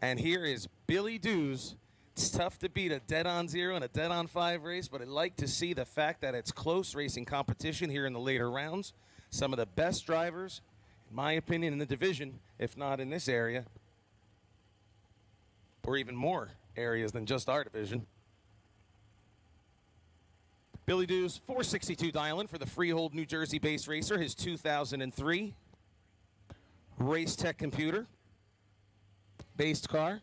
And here is Billy Dews. It's tough to beat a dead-on 0 and a dead-on 5 race, but I like to see the fact that it's close racing competition here in the later rounds. Some of the best drivers, in my opinion, in the division, if not in this area, or even more areas than just our division. Billy Dews, 462 dial-in for the Freehold, New Jersey-based racer, his 2003 Race Tech computer based car.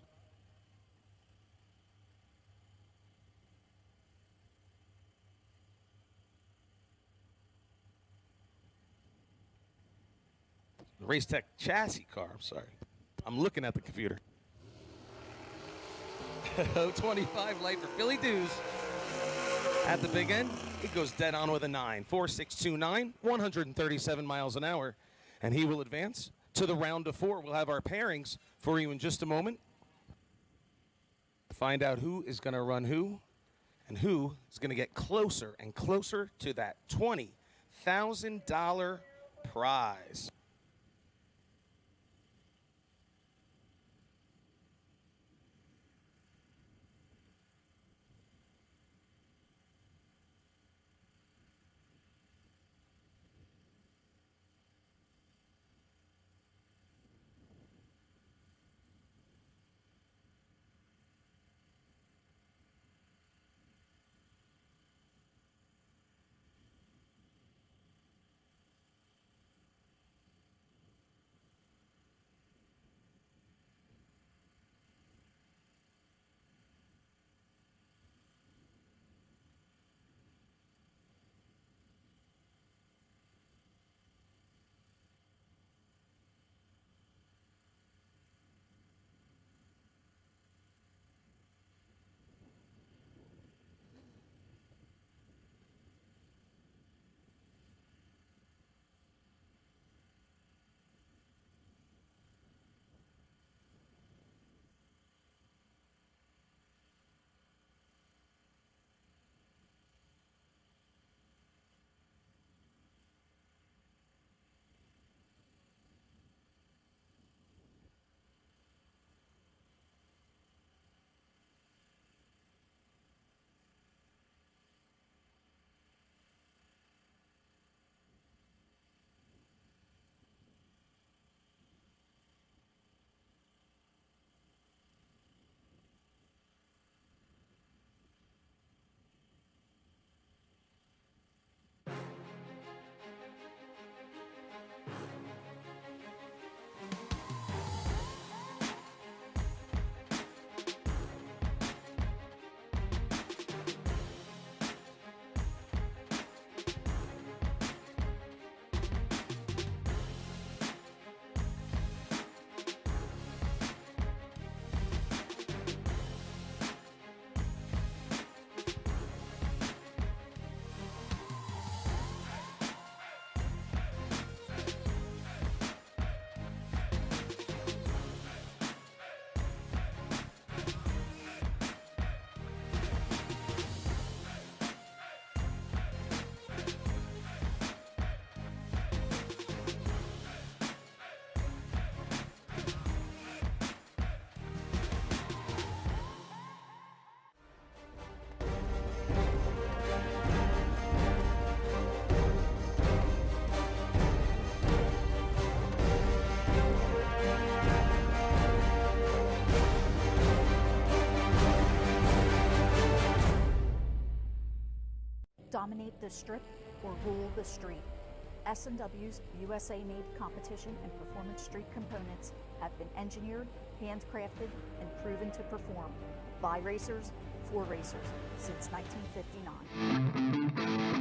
Race Tech chassis car, I'm sorry. I'm looking at the computer. 0.25 light for Billy Dews. At the big end, he goes dead on with a 9. 4.629, 137 miles an hour. And he will advance to the round of 4. We'll have our pairings for you in just a moment. Find out who is going to run who and who is going to get closer and closer to that $20,000 prize. Dominate the strip or rule the street. S&W's USA-made competition and performance street components have been engineered, handcrafted, and proven to perform by racers for racers since 1959.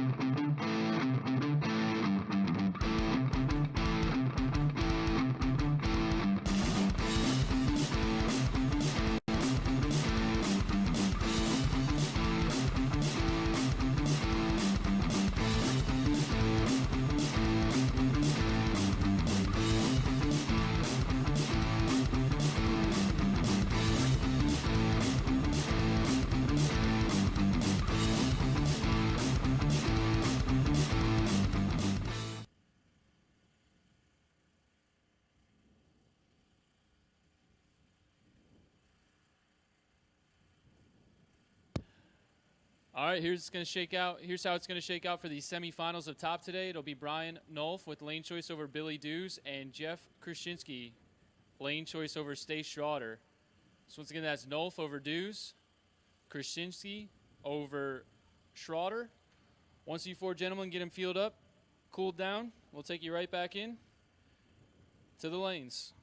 All right, here's how it's going to shake out for the semifinals of top today. It'll be Brian Nolf with lane choice over Billy Dews and Jeff Krasinski, lane choice over Stace Schroeder. So once again, that's Nolf over Dews, Krasinski over Schroeder. Once you four gentlemen get him fueled up, cooled down, we'll take you right back in to the lanes.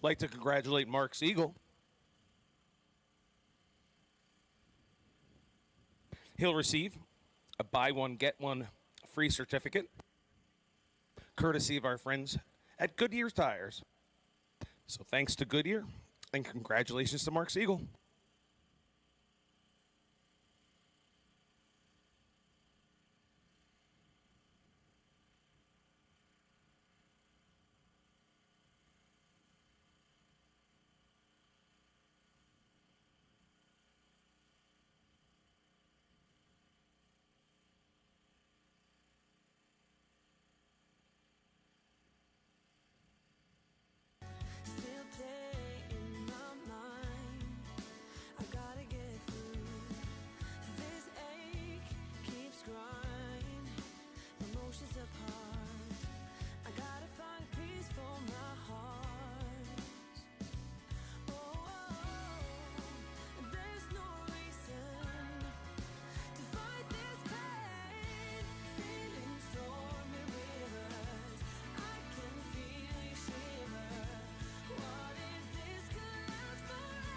Like to congratulate Mark Siegel. He'll receive a buy one, get one free certificate, courtesy of our friends at Goodyear Tires. So thanks to Goodyear, and congratulations to Mark Siegel. Still play in my mind. I gotta get through. This ache keeps growing. Emotions apart. I gotta find peace for my heart. There's no reason to fight this pain. Feeling stormy rivers. I can feel you shiver. What if this could last forever?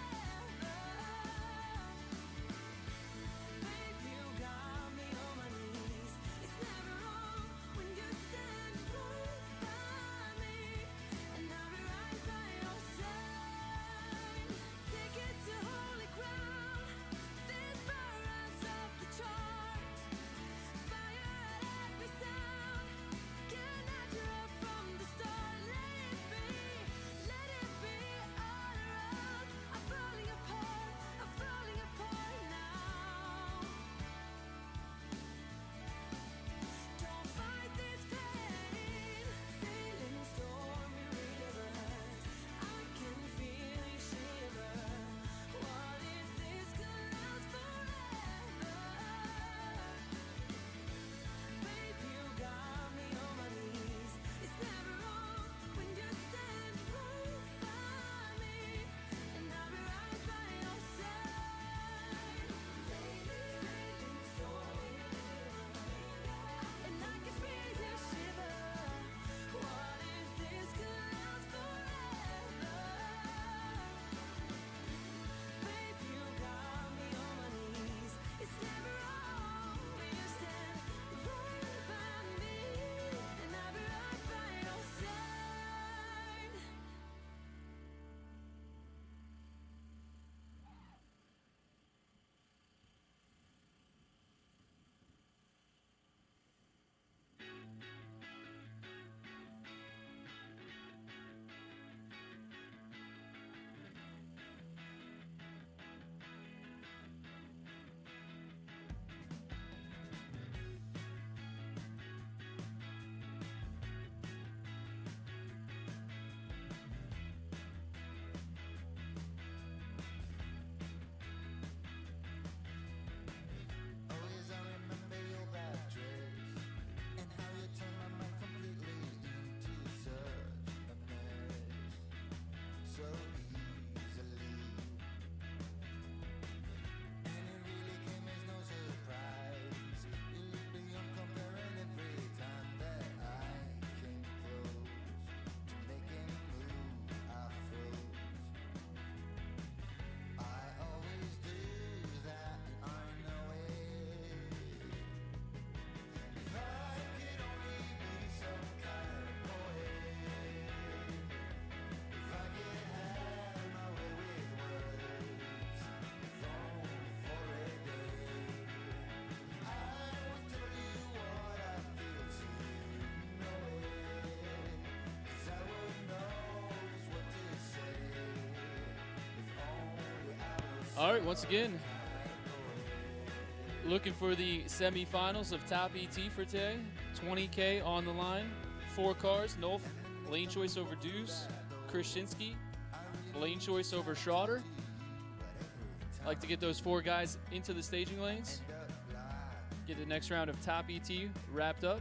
Babe, you got me on my knees. It's never wrong when you stand right by me, and I'll be right by your side. Take it to holy ground. This runs off the charts. Fire at every sound. Get natural from the start. Let it be all around. I'm falling apart now. Don't fight this pain. Feeling stormy rivers. I can feel you shiver. What if this could last forever? Babe, you got me on my knees. It's never wrong when you stand right by me, and I'll be right by your side. Feeling stormy rivers, and I can feel you shiver. What if this could last forever? Babe, you got me on my knees. It's never wrong when you stand right by me, and I'll be right by your side. Always I remember your bad tricks and how you turned my mind completely into such a mess, so easily. And it really came as no surprise. You looked beyond comparing every time that I came close to making a move. I froze. I always do that, and I know it. If I could only be some kind of poet, if I could have my way with words, if only for a day, I would tell you what I feel so you know it. 'Cause I would know just what to say, if only I was. All right, once again, looking for the semifinals of Top ET for today. 20K on the line. 4 cars. Nolf, lane choice over Deuce. Krasinski, lane choice over Schroeder. Like to get those 4 guys into the staging lanes. Get the next round of top ET wrapped up.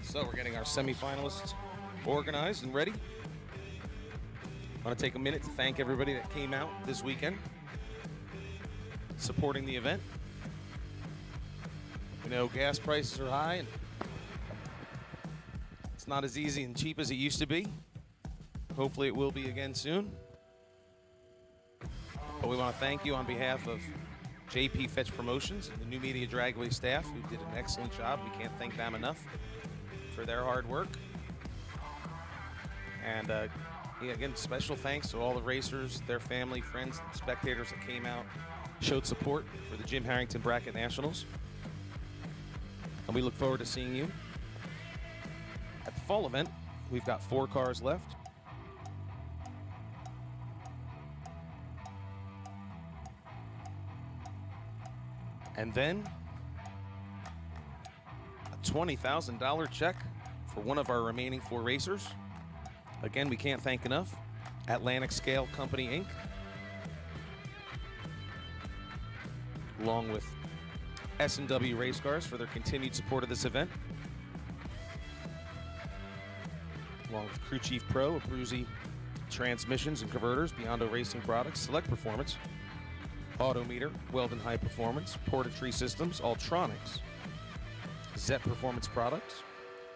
So we're getting our semifinalists organized and ready. I want to take a minute to thank everybody that came out this weekend supporting the event. We know gas prices are high and it's not as easy and cheap as it used to be. Hopefully it will be again soon. But we want to thank you on behalf of JP Fetch Promotions and the Numidia Dragway staff who did an excellent job. We can't thank them enough for their hard work. And yeah, again, special thanks to all the racers, their family, friends, and spectators that came out, showed support for the Jim Harrington Bracket Nationals. And we look forward to seeing you at the fall event. We've got 4 cars left. And then a $20,000 check for one of our remaining 4 racers. Again, we can't thank enough Atlantic Scale Company, Inc., along with S&W Race Cars for their continued support of this event, along with Crew Chief Pro, Abruzzi Transmissions and Converters, Biondo Racing Products, Select Performance, Autometer, Weldon High Performance, Portatree Systems, Ultronics, Zep Performance Products,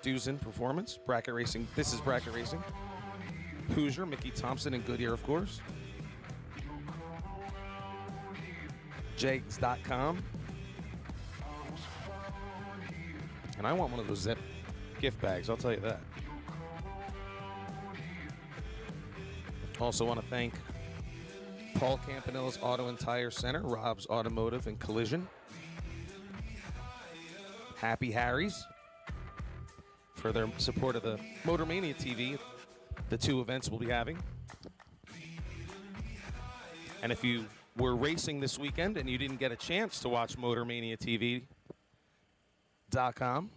Duzen Performance, Bracket Racing, this is Bracket Racing, Hoosier, Mickey Thompson, and Goodyear, of course, Jags.com, and I want one of those Zep gift bags, I'll tell you that. Also want to thank Paul Campanella's Auto and Tire Center, Rob's Automotive and Collision, Happy Harry's for their support of the Motor Mania TV, the 2 events we'll be having. And if you were racing this weekend and you didn't get a chance to watch MotorManiaTV.com,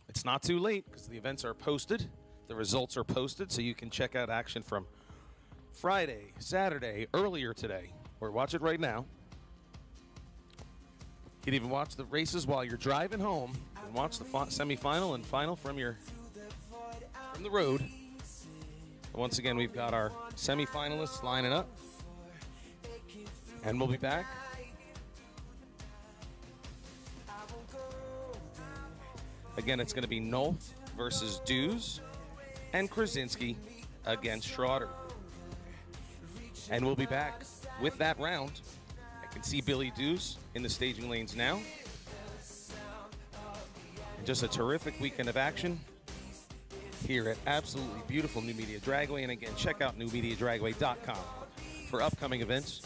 it's not too late because the events are posted, the results are posted, so you can check out action from Friday, Saturday, earlier today, or watch it right now. You can even watch the races while you're driving home and watch the semifinal and final from the road. And once again, we've got our semifinalists lining up, and we'll be back. Again, it's going to be Nolf versus Dews and Krasinski against Schroeder. And we'll be back with that round. I can see Billy Dews in the staging lanes now. And just a terrific weekend of action here at absolutely beautiful Numidia Dragway. And again, check out NumediaDragway.com for upcoming events.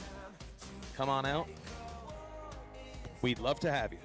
Come on out. We'd love to have you.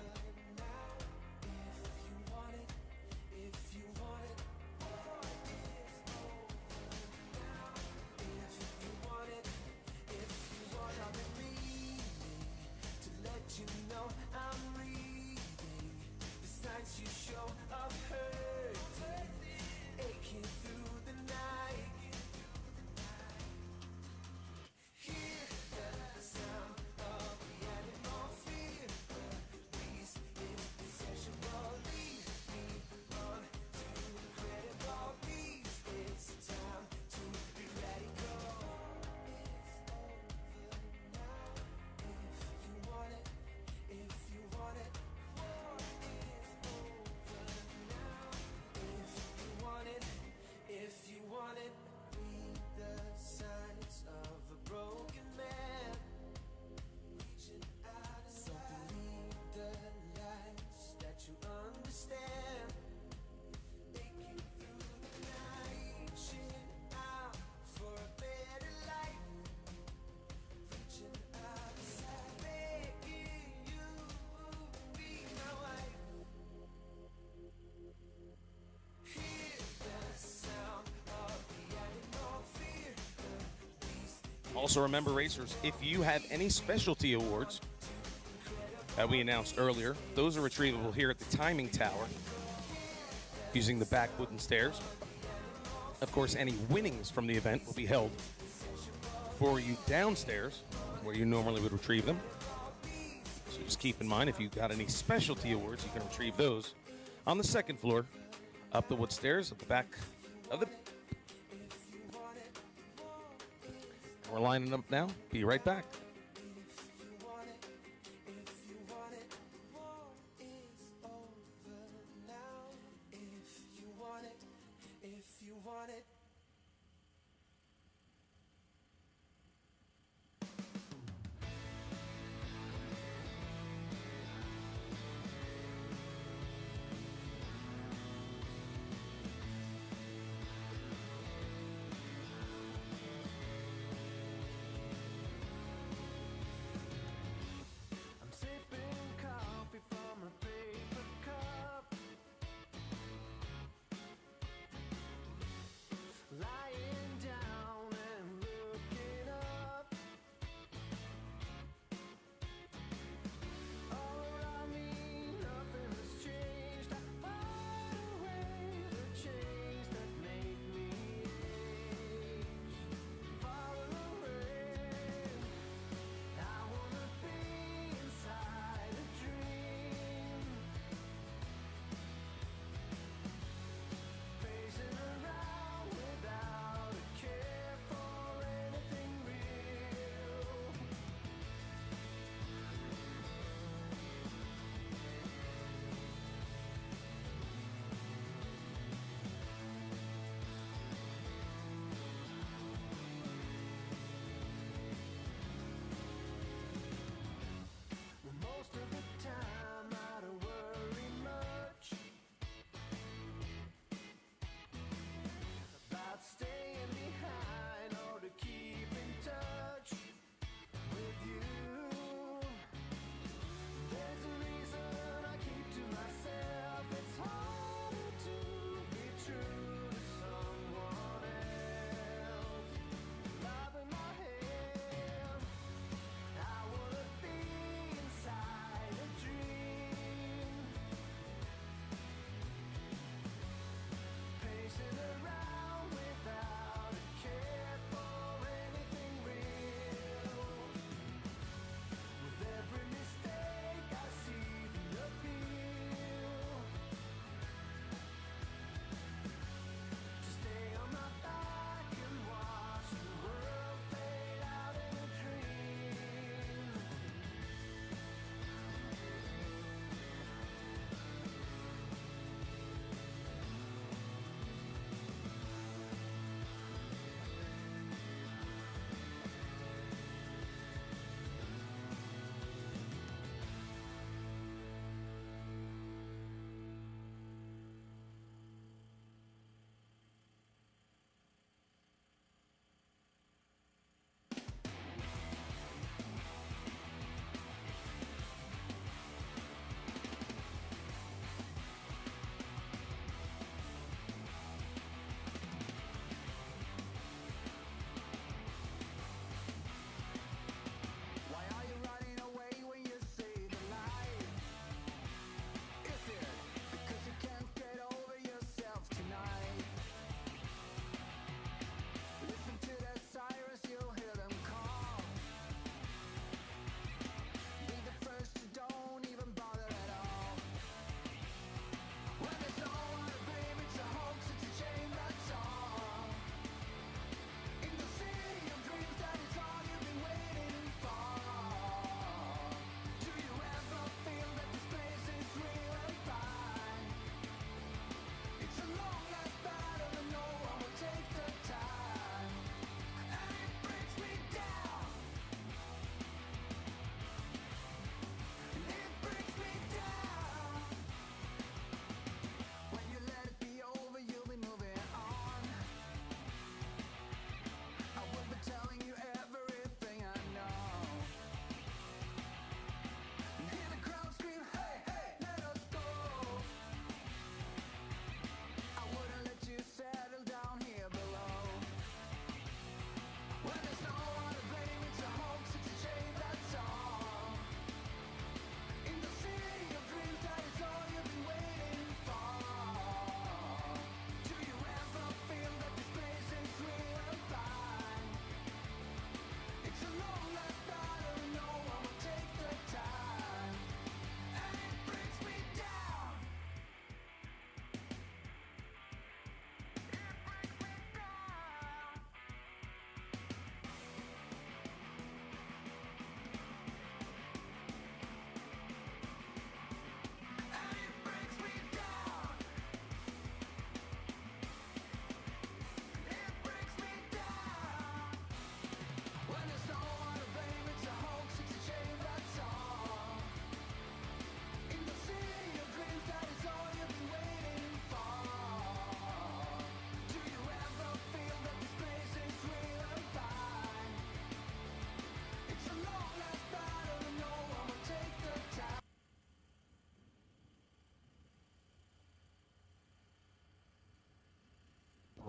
Also remember, racers, if you have any specialty awards that we announced earlier, those are retrievable here at the timing tower using the back wooden stairs. Of course, any winnings from the event will be held for you downstairs where you normally would retrieve them. So just keep in mind, if you got any specialty awards, you can retrieve those on the 2nd floor up the wood stairs at the back of the... We're lining up now. Be right back.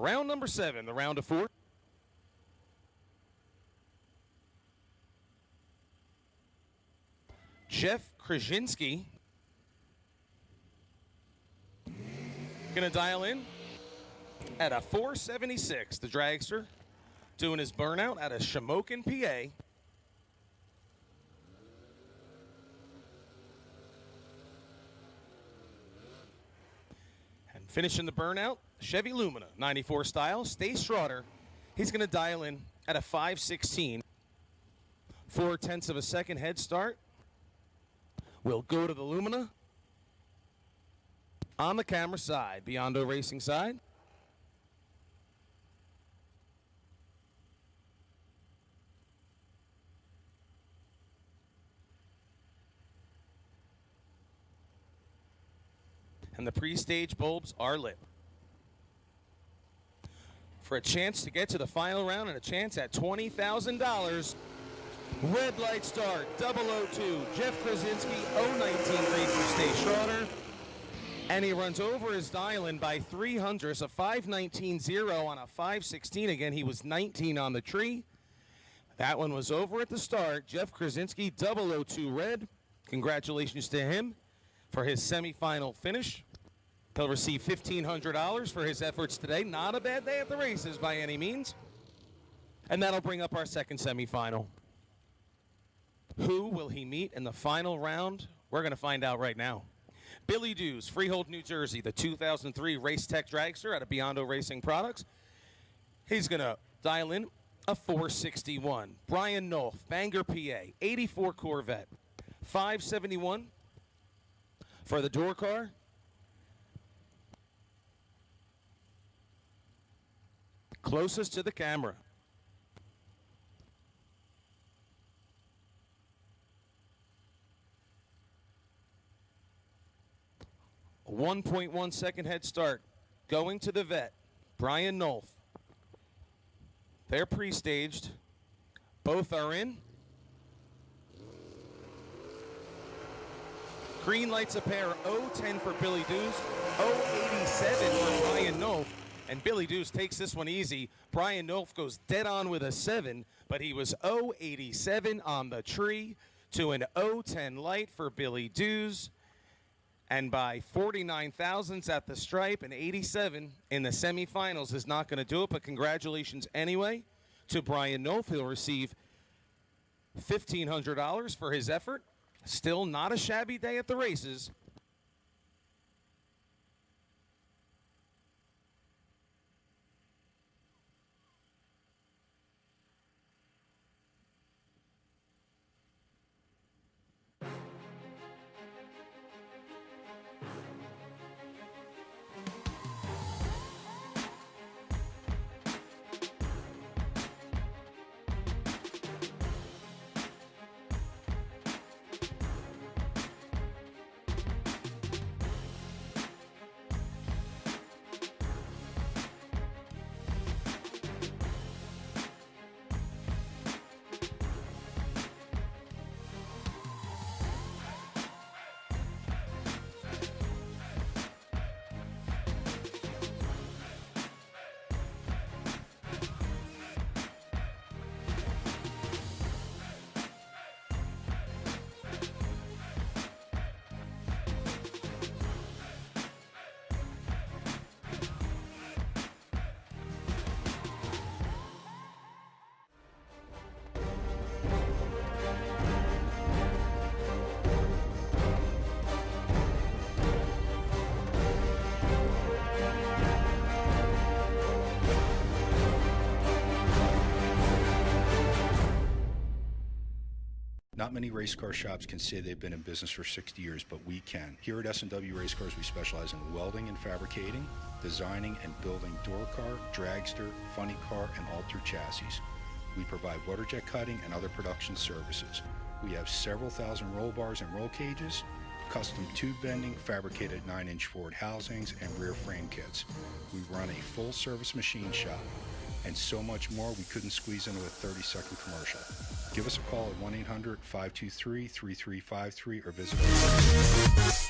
Round number 7, the round of 4. Jeff Krasinski gonna dial in at a 476. The dragster doing his burnout out of Shamokin, PA. And finishing the burnout, Chevy Lumina, 94 style, Stace Schroeder. He's gonna dial in at a 516. 4/10 of a second head start. We'll go to the Lumina. On the camera side, Biondo Racing side. And the pre-stage bulbs are lit. For a chance to get to the final round and a chance at $20,000. Red light start, 002, Jeff Krasinski, 019 grade for Stace Schroeder. And he runs over his dial-in by 300, a 519.0 on a 516. Again, he was 19 on the tree. That one was over at the start. Jeff Krasinski, 002 red. Congratulations to him for his semifinal finish. He'll receive $1,500 for his efforts today. Not a bad day at the races by any means. And that'll bring up our second semifinal. Who will he meet in the final round? We're going to find out right now. Billy Dews, Freehold, New Jersey, the 2003 Race Tech Dragster out of Biondo Racing Products. He's going to dial in a 461. Brian Nolf, Bangor, PA, 84 Corvette, 571 for the door car. Closest to the camera. A 1.1 second head start. Going to the vet, Brian Nolf. They're pre-staged. Both are in. Green lights a pair. 010 for Billy Dews. 087 for Brian Nolf. And Billy Dews takes this one easy. Brian Nolf goes dead on with a 7, but he was 087 on the tree to an 010 light for Billy Dews. And by 49 thousandths at the stripe, an 87 in the semifinals is not going to do it, but congratulations anyway to Brian Nolf. He'll receive $1,500 for his effort. Still not a shabby day at the races. Not many race car shops can say they've been in business for 60 years, but we can. Here at S&W Race Cars, we specialize in welding and fabricating, designing and building door car, dragster, funny car, and altered chassis. We provide water jet cutting and other production services. We have several thousand roll bars and roll cages, custom tube bending, fabricated 9-inch Ford housings, and rear frame kits. We run a full-service machine shop, and so much more we couldn't squeeze into a 30-second commercial. Give us a call at 1-800-523-3353 or visit our website.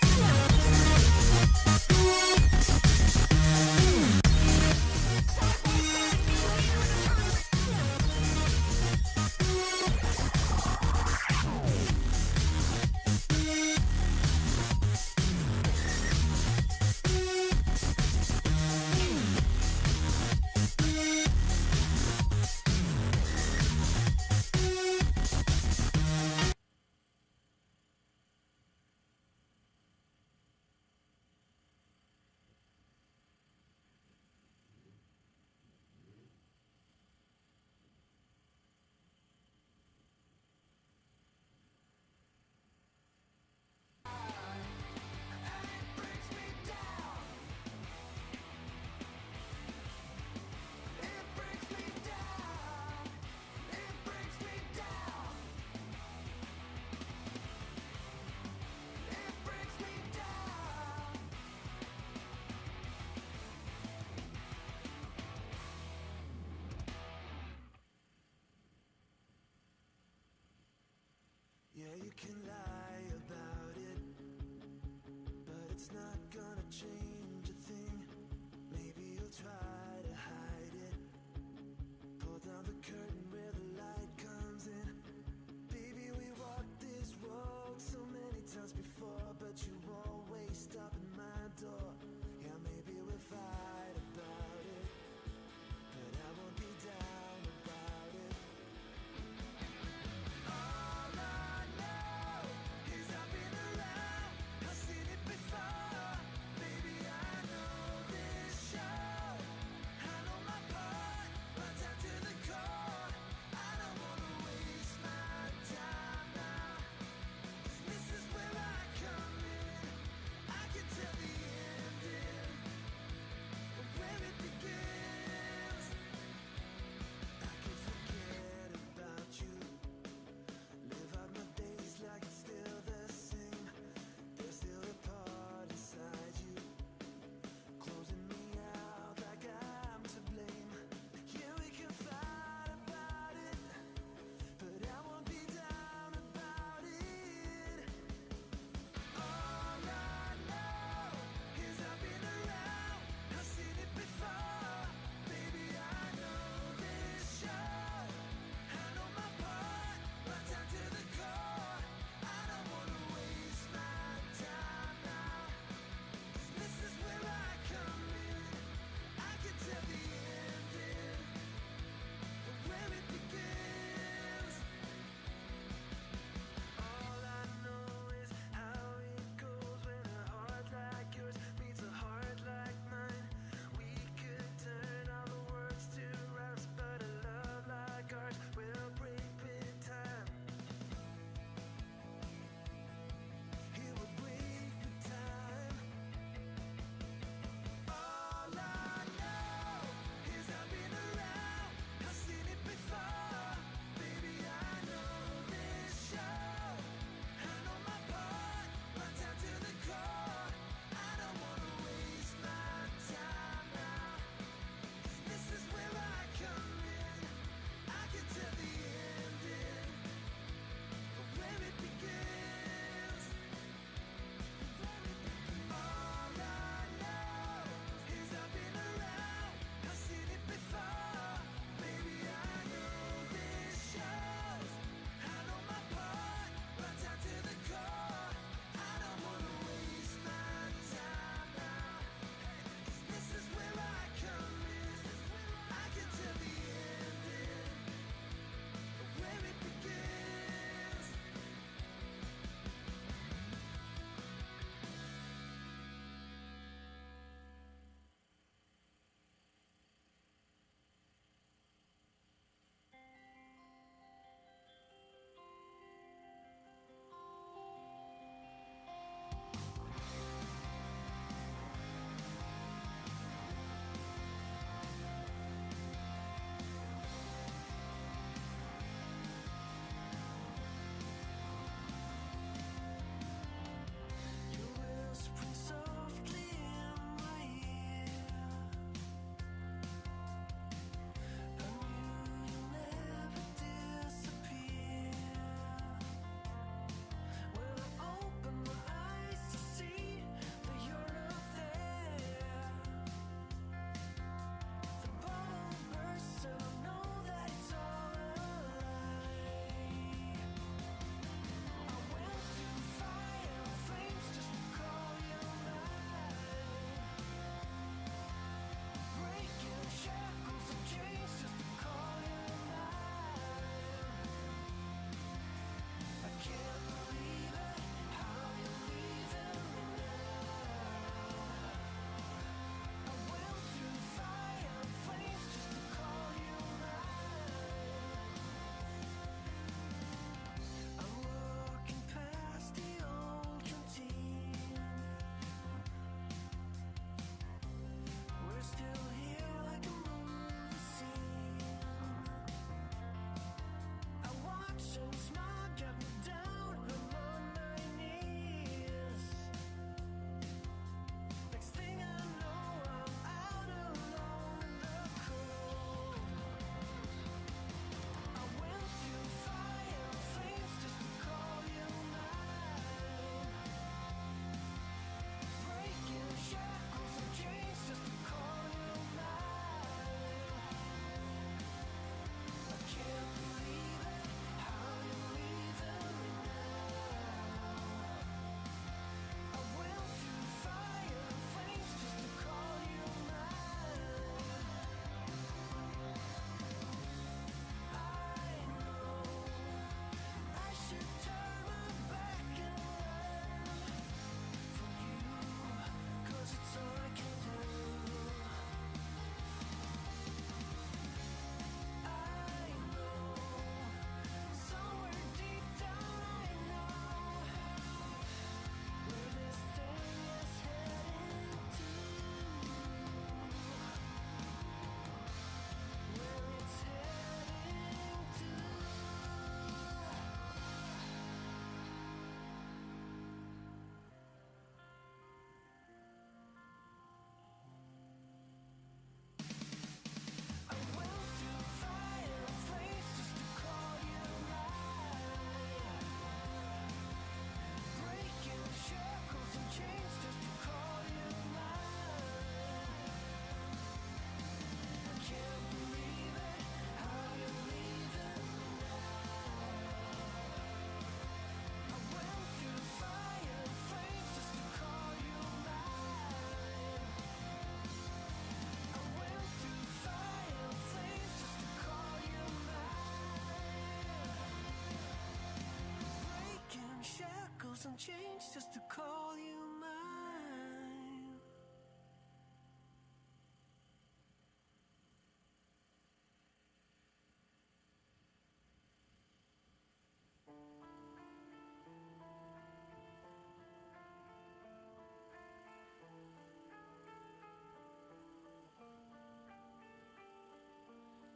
can change just to call you mine.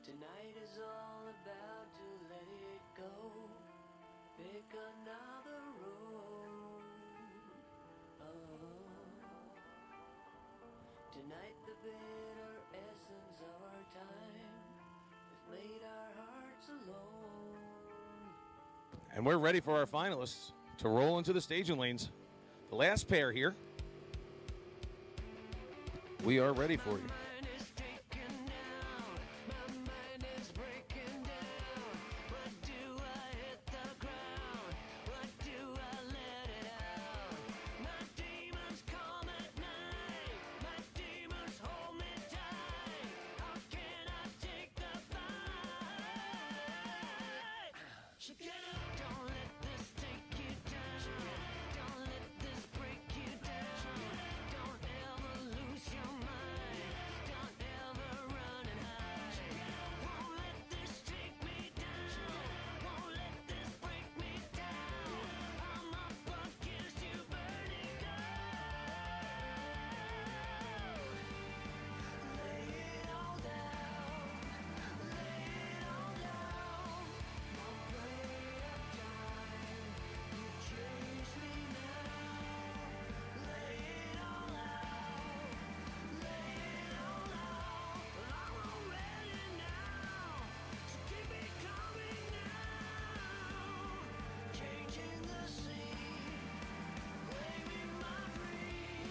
Tonight is all about to let it go. Pick another road. Tonight the bitter essence of our time has made our hearts alone. And we're ready for our finalists to roll into the staging lanes. The last pair here. We are ready for you.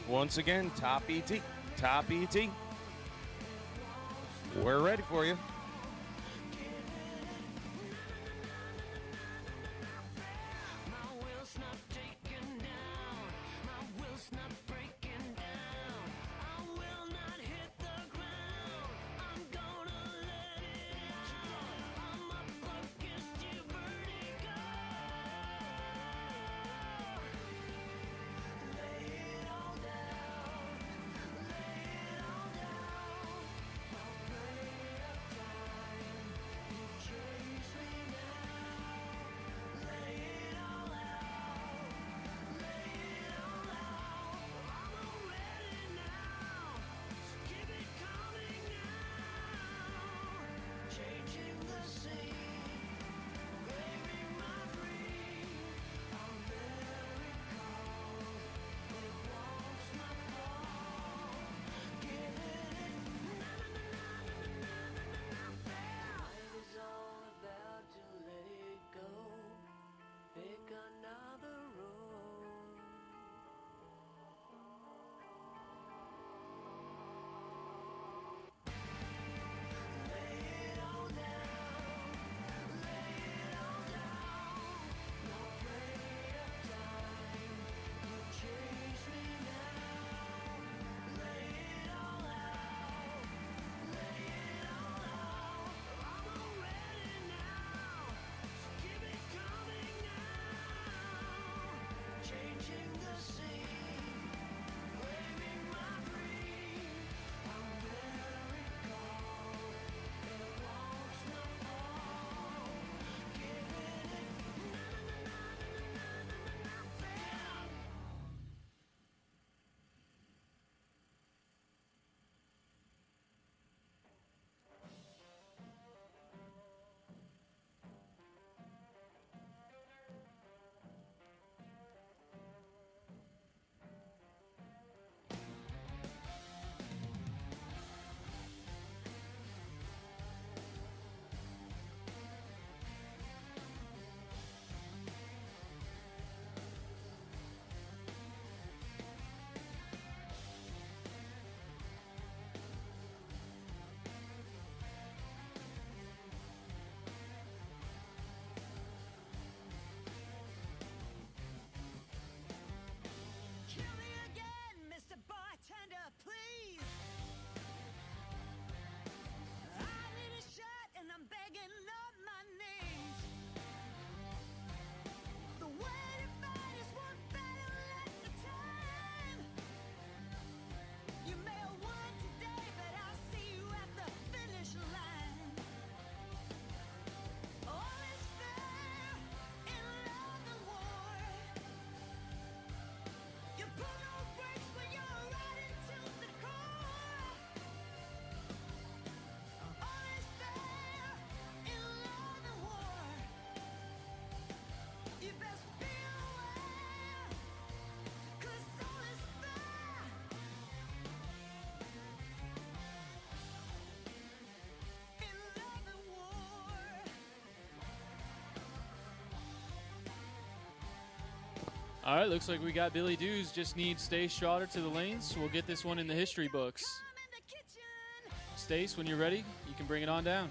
Once again, top ET, top ET. We're ready for you. All right, looks like we got Billy Dews. Just need Stace Schroeder to the lanes. So we'll get this one in the history books. Stace, when you're ready, you can bring it on down.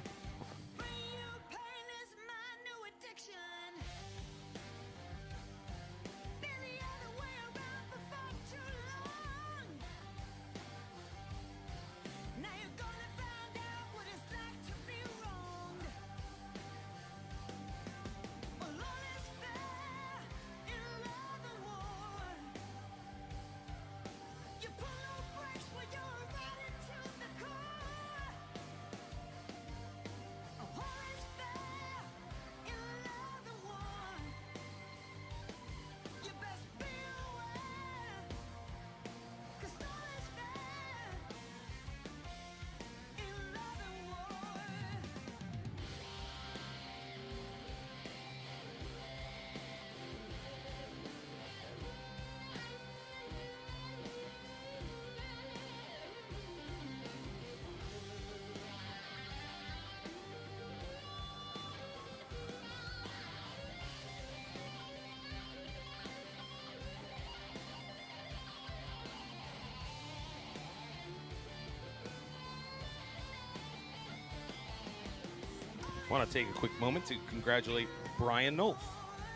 I want to take a quick moment to congratulate Brian Nolf.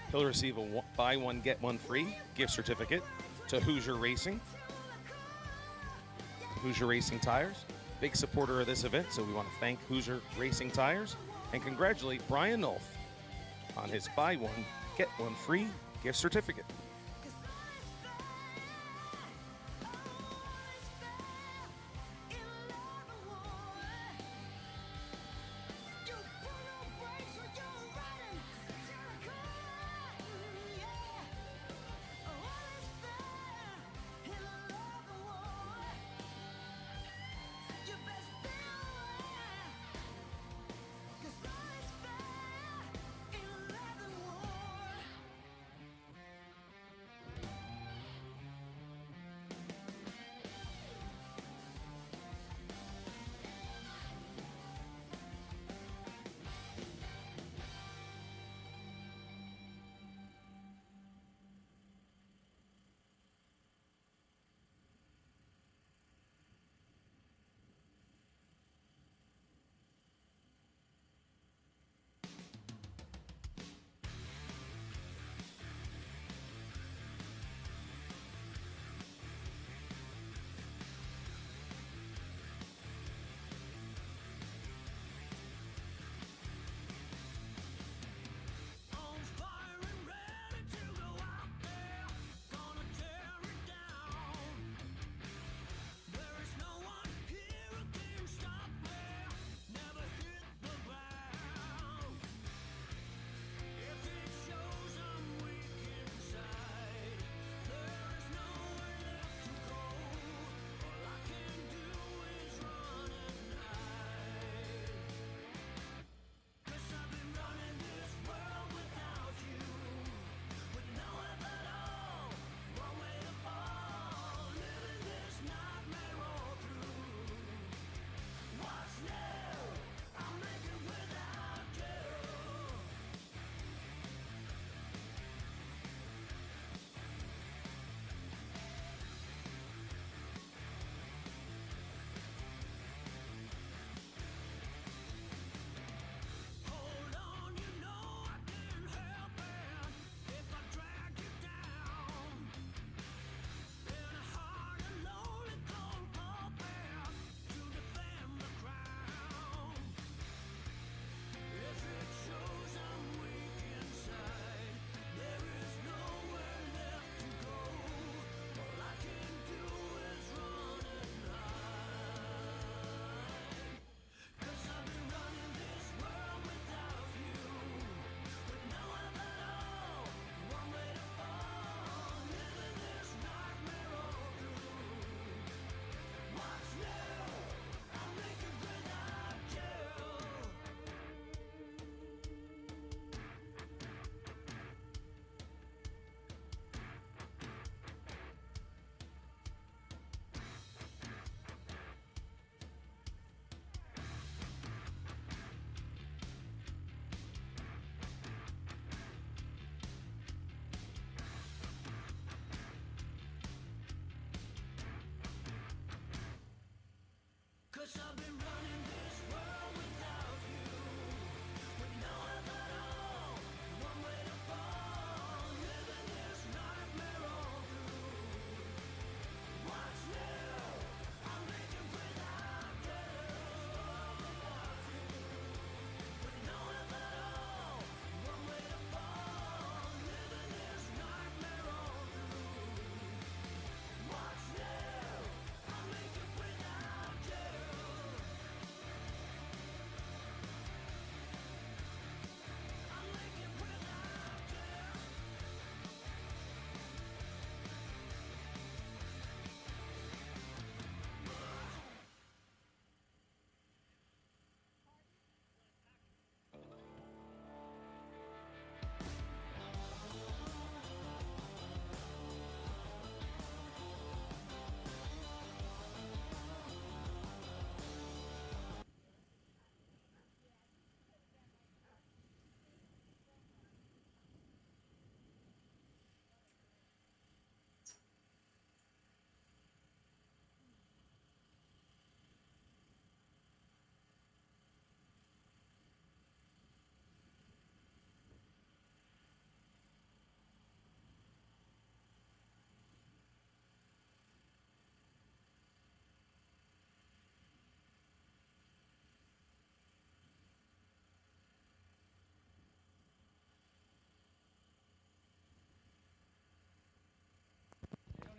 He'll receive a buy one, get one free gift certificate to Hoosier Racing. Hoosier Racing Tires, big supporter of this event, so we want to thank Hoosier Racing Tires and congratulate Brian Nolf on his buy one, get one free gift certificate.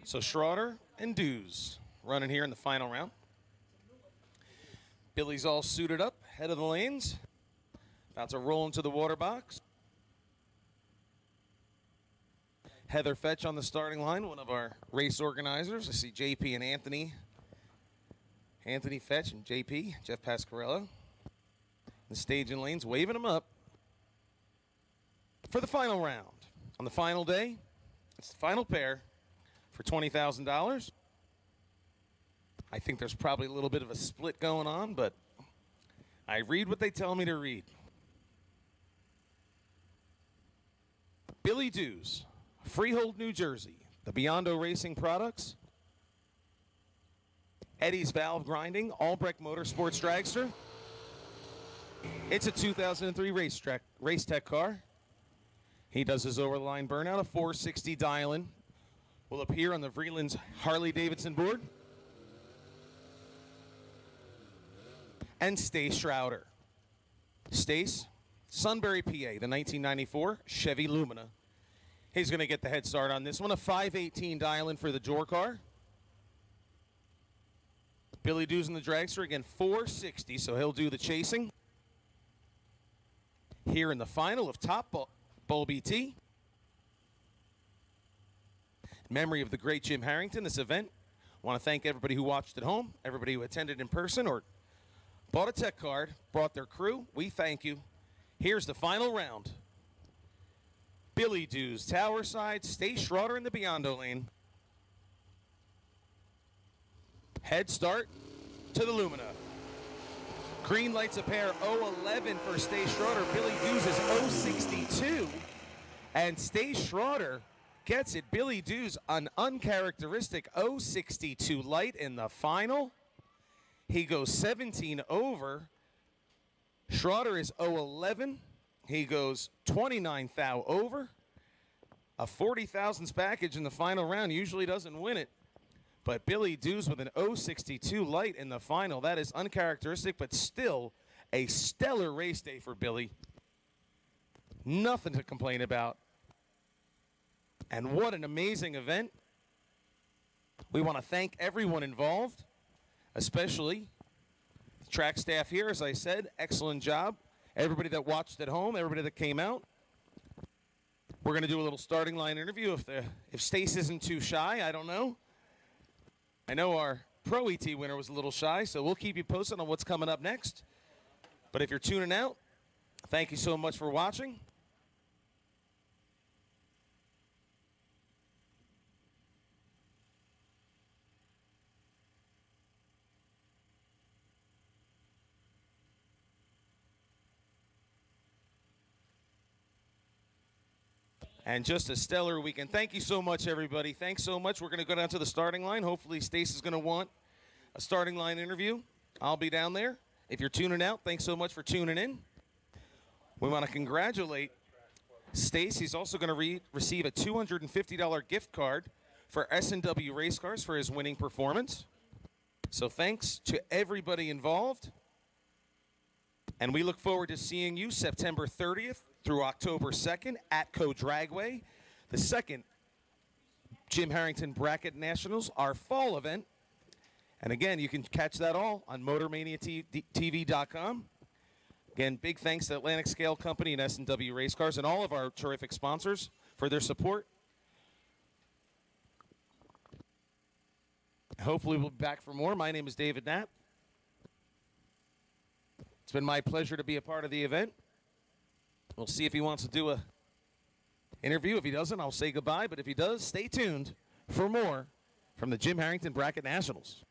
So Schroeder and Dews running here in the final round. Billy's all suited up, head of the lanes. About to roll into the water box. Heather Fetch on the starting line, one of our race organizers. I see JP and Anthony. Anthony Fetch and JP, Jeff Pasquarello. The staging lanes, waving them up for the final round. On the final day, it's the final pair for $20,000. I think there's probably a little bit of a split going on, but I read what they tell me to read. Billy Dews, Freehold, New Jersey, the Biondo Racing Products, Eddie's Valve Grinding, Albrecht Motorsports Dragster. It's a 2003 race tech car. He does his over the line burnout, a 460 dial-in. Will appear on the Vreeland's Harley-Davidson board. And Stace Schroeder. Stace, Sunbury, PA, the 1994 Chevy Lumina. He's going to get the head start on this one. A 518 dial-in for the Jor car. Billy Dews in the dragster, again, 460, so he'll do the chasing. Here in the final of Top Bowl BT. In memory of the great Jim Harrington, this event. I want to thank everybody who watched at home, everybody who attended in person or bought a tech card, brought their crew. We thank you. Here's the final round. Billy Dews, Tower Side, Stace Schroeder in the Biondo lane. Head start to the Lumina. Green lights a pair, 011 for Stace Schroeder. Billy Dews is 062. And Stace Schroeder gets it. Billy Dews, an uncharacteristic 062 light in the final. He goes 17 over. Schroeder is 011. He goes 29 thou over. A 40,000s package in the final round usually doesn't win it. But Billy Dews with an 062 light in the final. That is uncharacteristic, but still a stellar race day for Billy. Nothing to complain about. And what an amazing event. We want to thank everyone involved, especially the track staff here. As I said, excellent job. Everybody that watched at home, everybody that came out. We're going to do a little starting line interview. If Stace isn't too shy, I don't know. I know our Pro ET winner was a little shy, so we'll keep you posted on what's coming up next. But if you're tuning out, thank you so much for watching. And just a stellar weekend. Thank you so much, everybody. Thanks so much. We're going to go down to the starting line. Hopefully, Stace is going to want a starting line interview. I'll be down there. If you're tuning out, thanks so much for tuning in. We want to congratulate Stace. He's also going to receive a $250 gift card for S&W Race Cars for his winning performance. So thanks to everybody involved. And we look forward to seeing you September 30th through October 2nd at Dragway, the second Jim Harrington Bracket Nationals, our fall event. And again, you can catch that all on MotorManiaTV.com. Again, big thanks to Atlantic Scale Company and S&W Race Cars and all of our terrific sponsors for their support. Hopefully we'll be back for more. My name is David Knapp. It's been my pleasure to be a part of the event. We'll see if he wants to do a interview. If he doesn't, I'll say goodbye. But if he does, stay tuned for more from the Jim Harrington Bracket Nationals.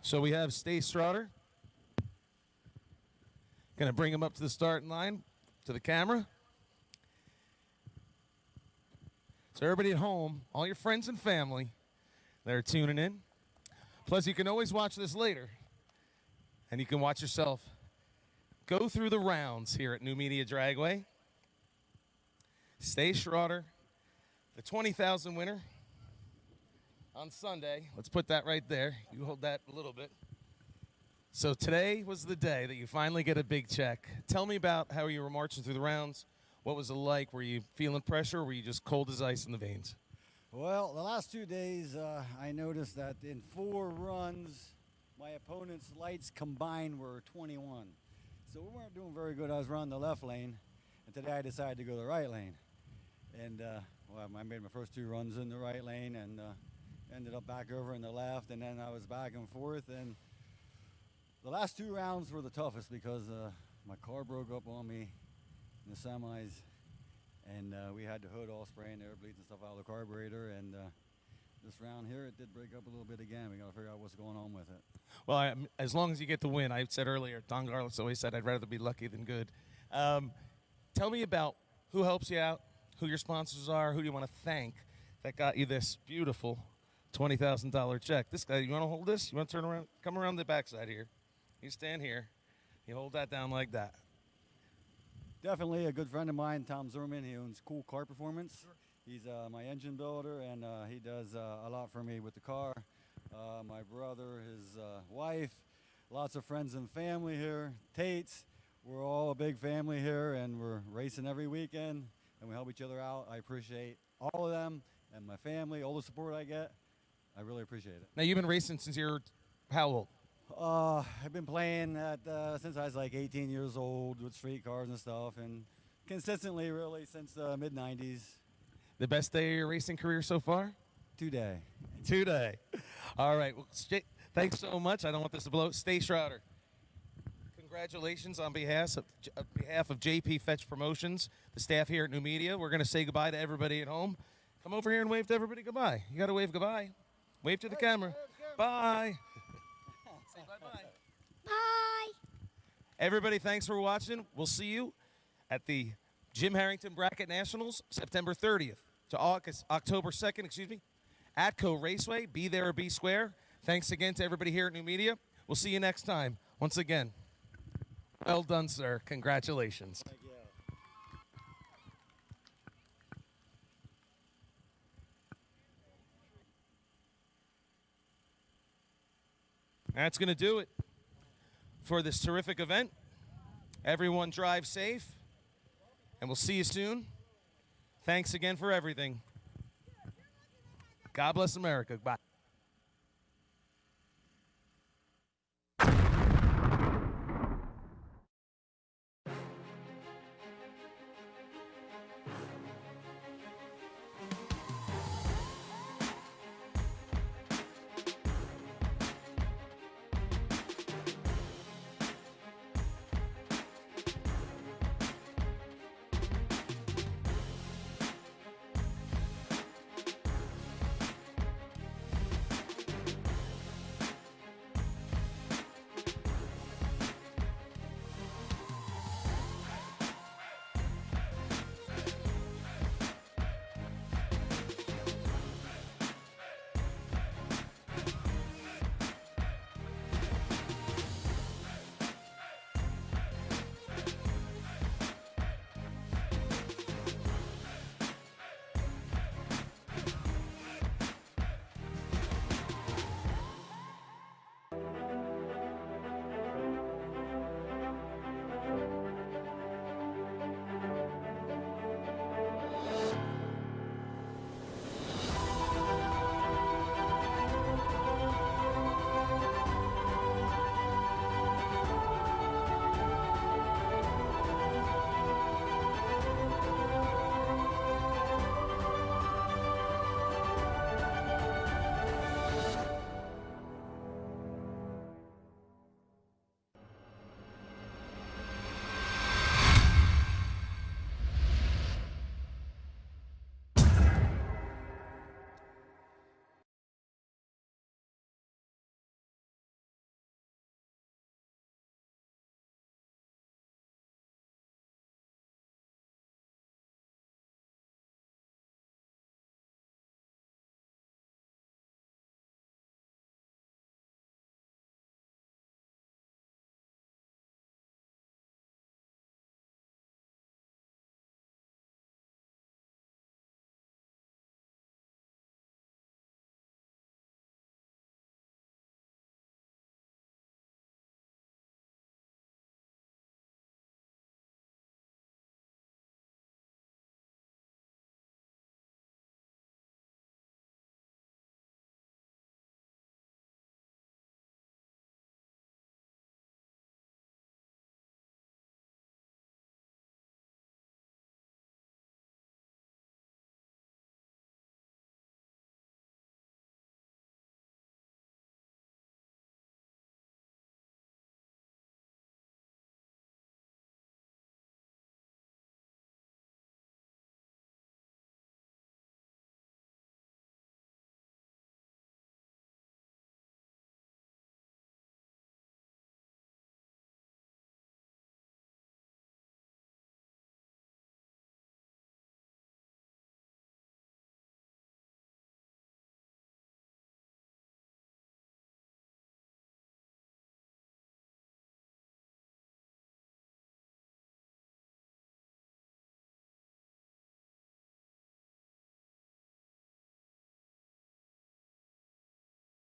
So we have Stace Strotter. Going to bring him up to the starting line, to the camera. So everybody at home, all your friends and family that are tuning in. Plus, you can always watch this later. And you can watch yourself go through the rounds here at Numidia Dragway. Stace Schroeder, the 20,000 winner on Sunday. Let's put that right there. You hold that a little bit. So today was the day that you finally get a big check. Tell me about how you were marching through the rounds. What was it like? Were you feeling pressure, or were you just cold as ice in the veins? Well, the last 2 days, I noticed that in 4 runs, my opponent's lights combined were 21. So we weren't doing very good. I was running the left lane, and today I decided to go the right lane. And well, I made my first 2 runs in the right lane and ended up back over in the left, and then I was back and forth. And the last 2 rounds were the toughest because my car broke up on me in the semis, and we had the hood all spraying, air bleeds and stuff out of the carburetor. And this round here, it did break up a little bit again. We got to figure out what's going on with it. Well, as long as you get the win, I said earlier, Don Garlis always said I'd rather be lucky than good. Tell me about who helps you out, who your sponsors are, who do you want to thank that got you this beautiful $20,000 check. This guy, you want to hold this? You want to turn around? Come around the backside here. You stand here. You hold that down like that. Definitely a good friend of mine, Tom Zimmerman. He owns Cool Car Performance. He's my engine builder, and he does a lot for me with the car. My brother, his wife, lots of friends and family here. Tates, we're all a big family here, and we're racing every weekend, and we help each other out. I appreciate all of them and my family, all the support I get. I really appreciate it. Now, you've been racing since you're how old? I've been playing since I was like 18 years old with street cars and stuff, and consistently really since the mid-90s. The best day of your racing career so far? Today. Today. All right. Well, thanks so much. I don't want this to blow. Stace Schroeder, congratulations on behalf of JP Fetch Promotions, the staff here at Numidia. We're going to say goodbye to everybody at home. Come over here and wave to everybody goodbye. You got to wave goodbye. Wave to the camera. Bye. Say bye-bye. Bye. Everybody, thanks for watching. We'll see you at the Jim Harrington Bracket Nationals, September 30th to October 2nd, Atco Raceway. Be there or be square. Thanks again to everybody here at Numidia. We'll see you next time. Once again, well done, sir. Congratulations. Thank you. That's going to do it for this terrific event. Everyone drive safe, and we'll see you soon. Thanks again for everything. God bless America. Bye.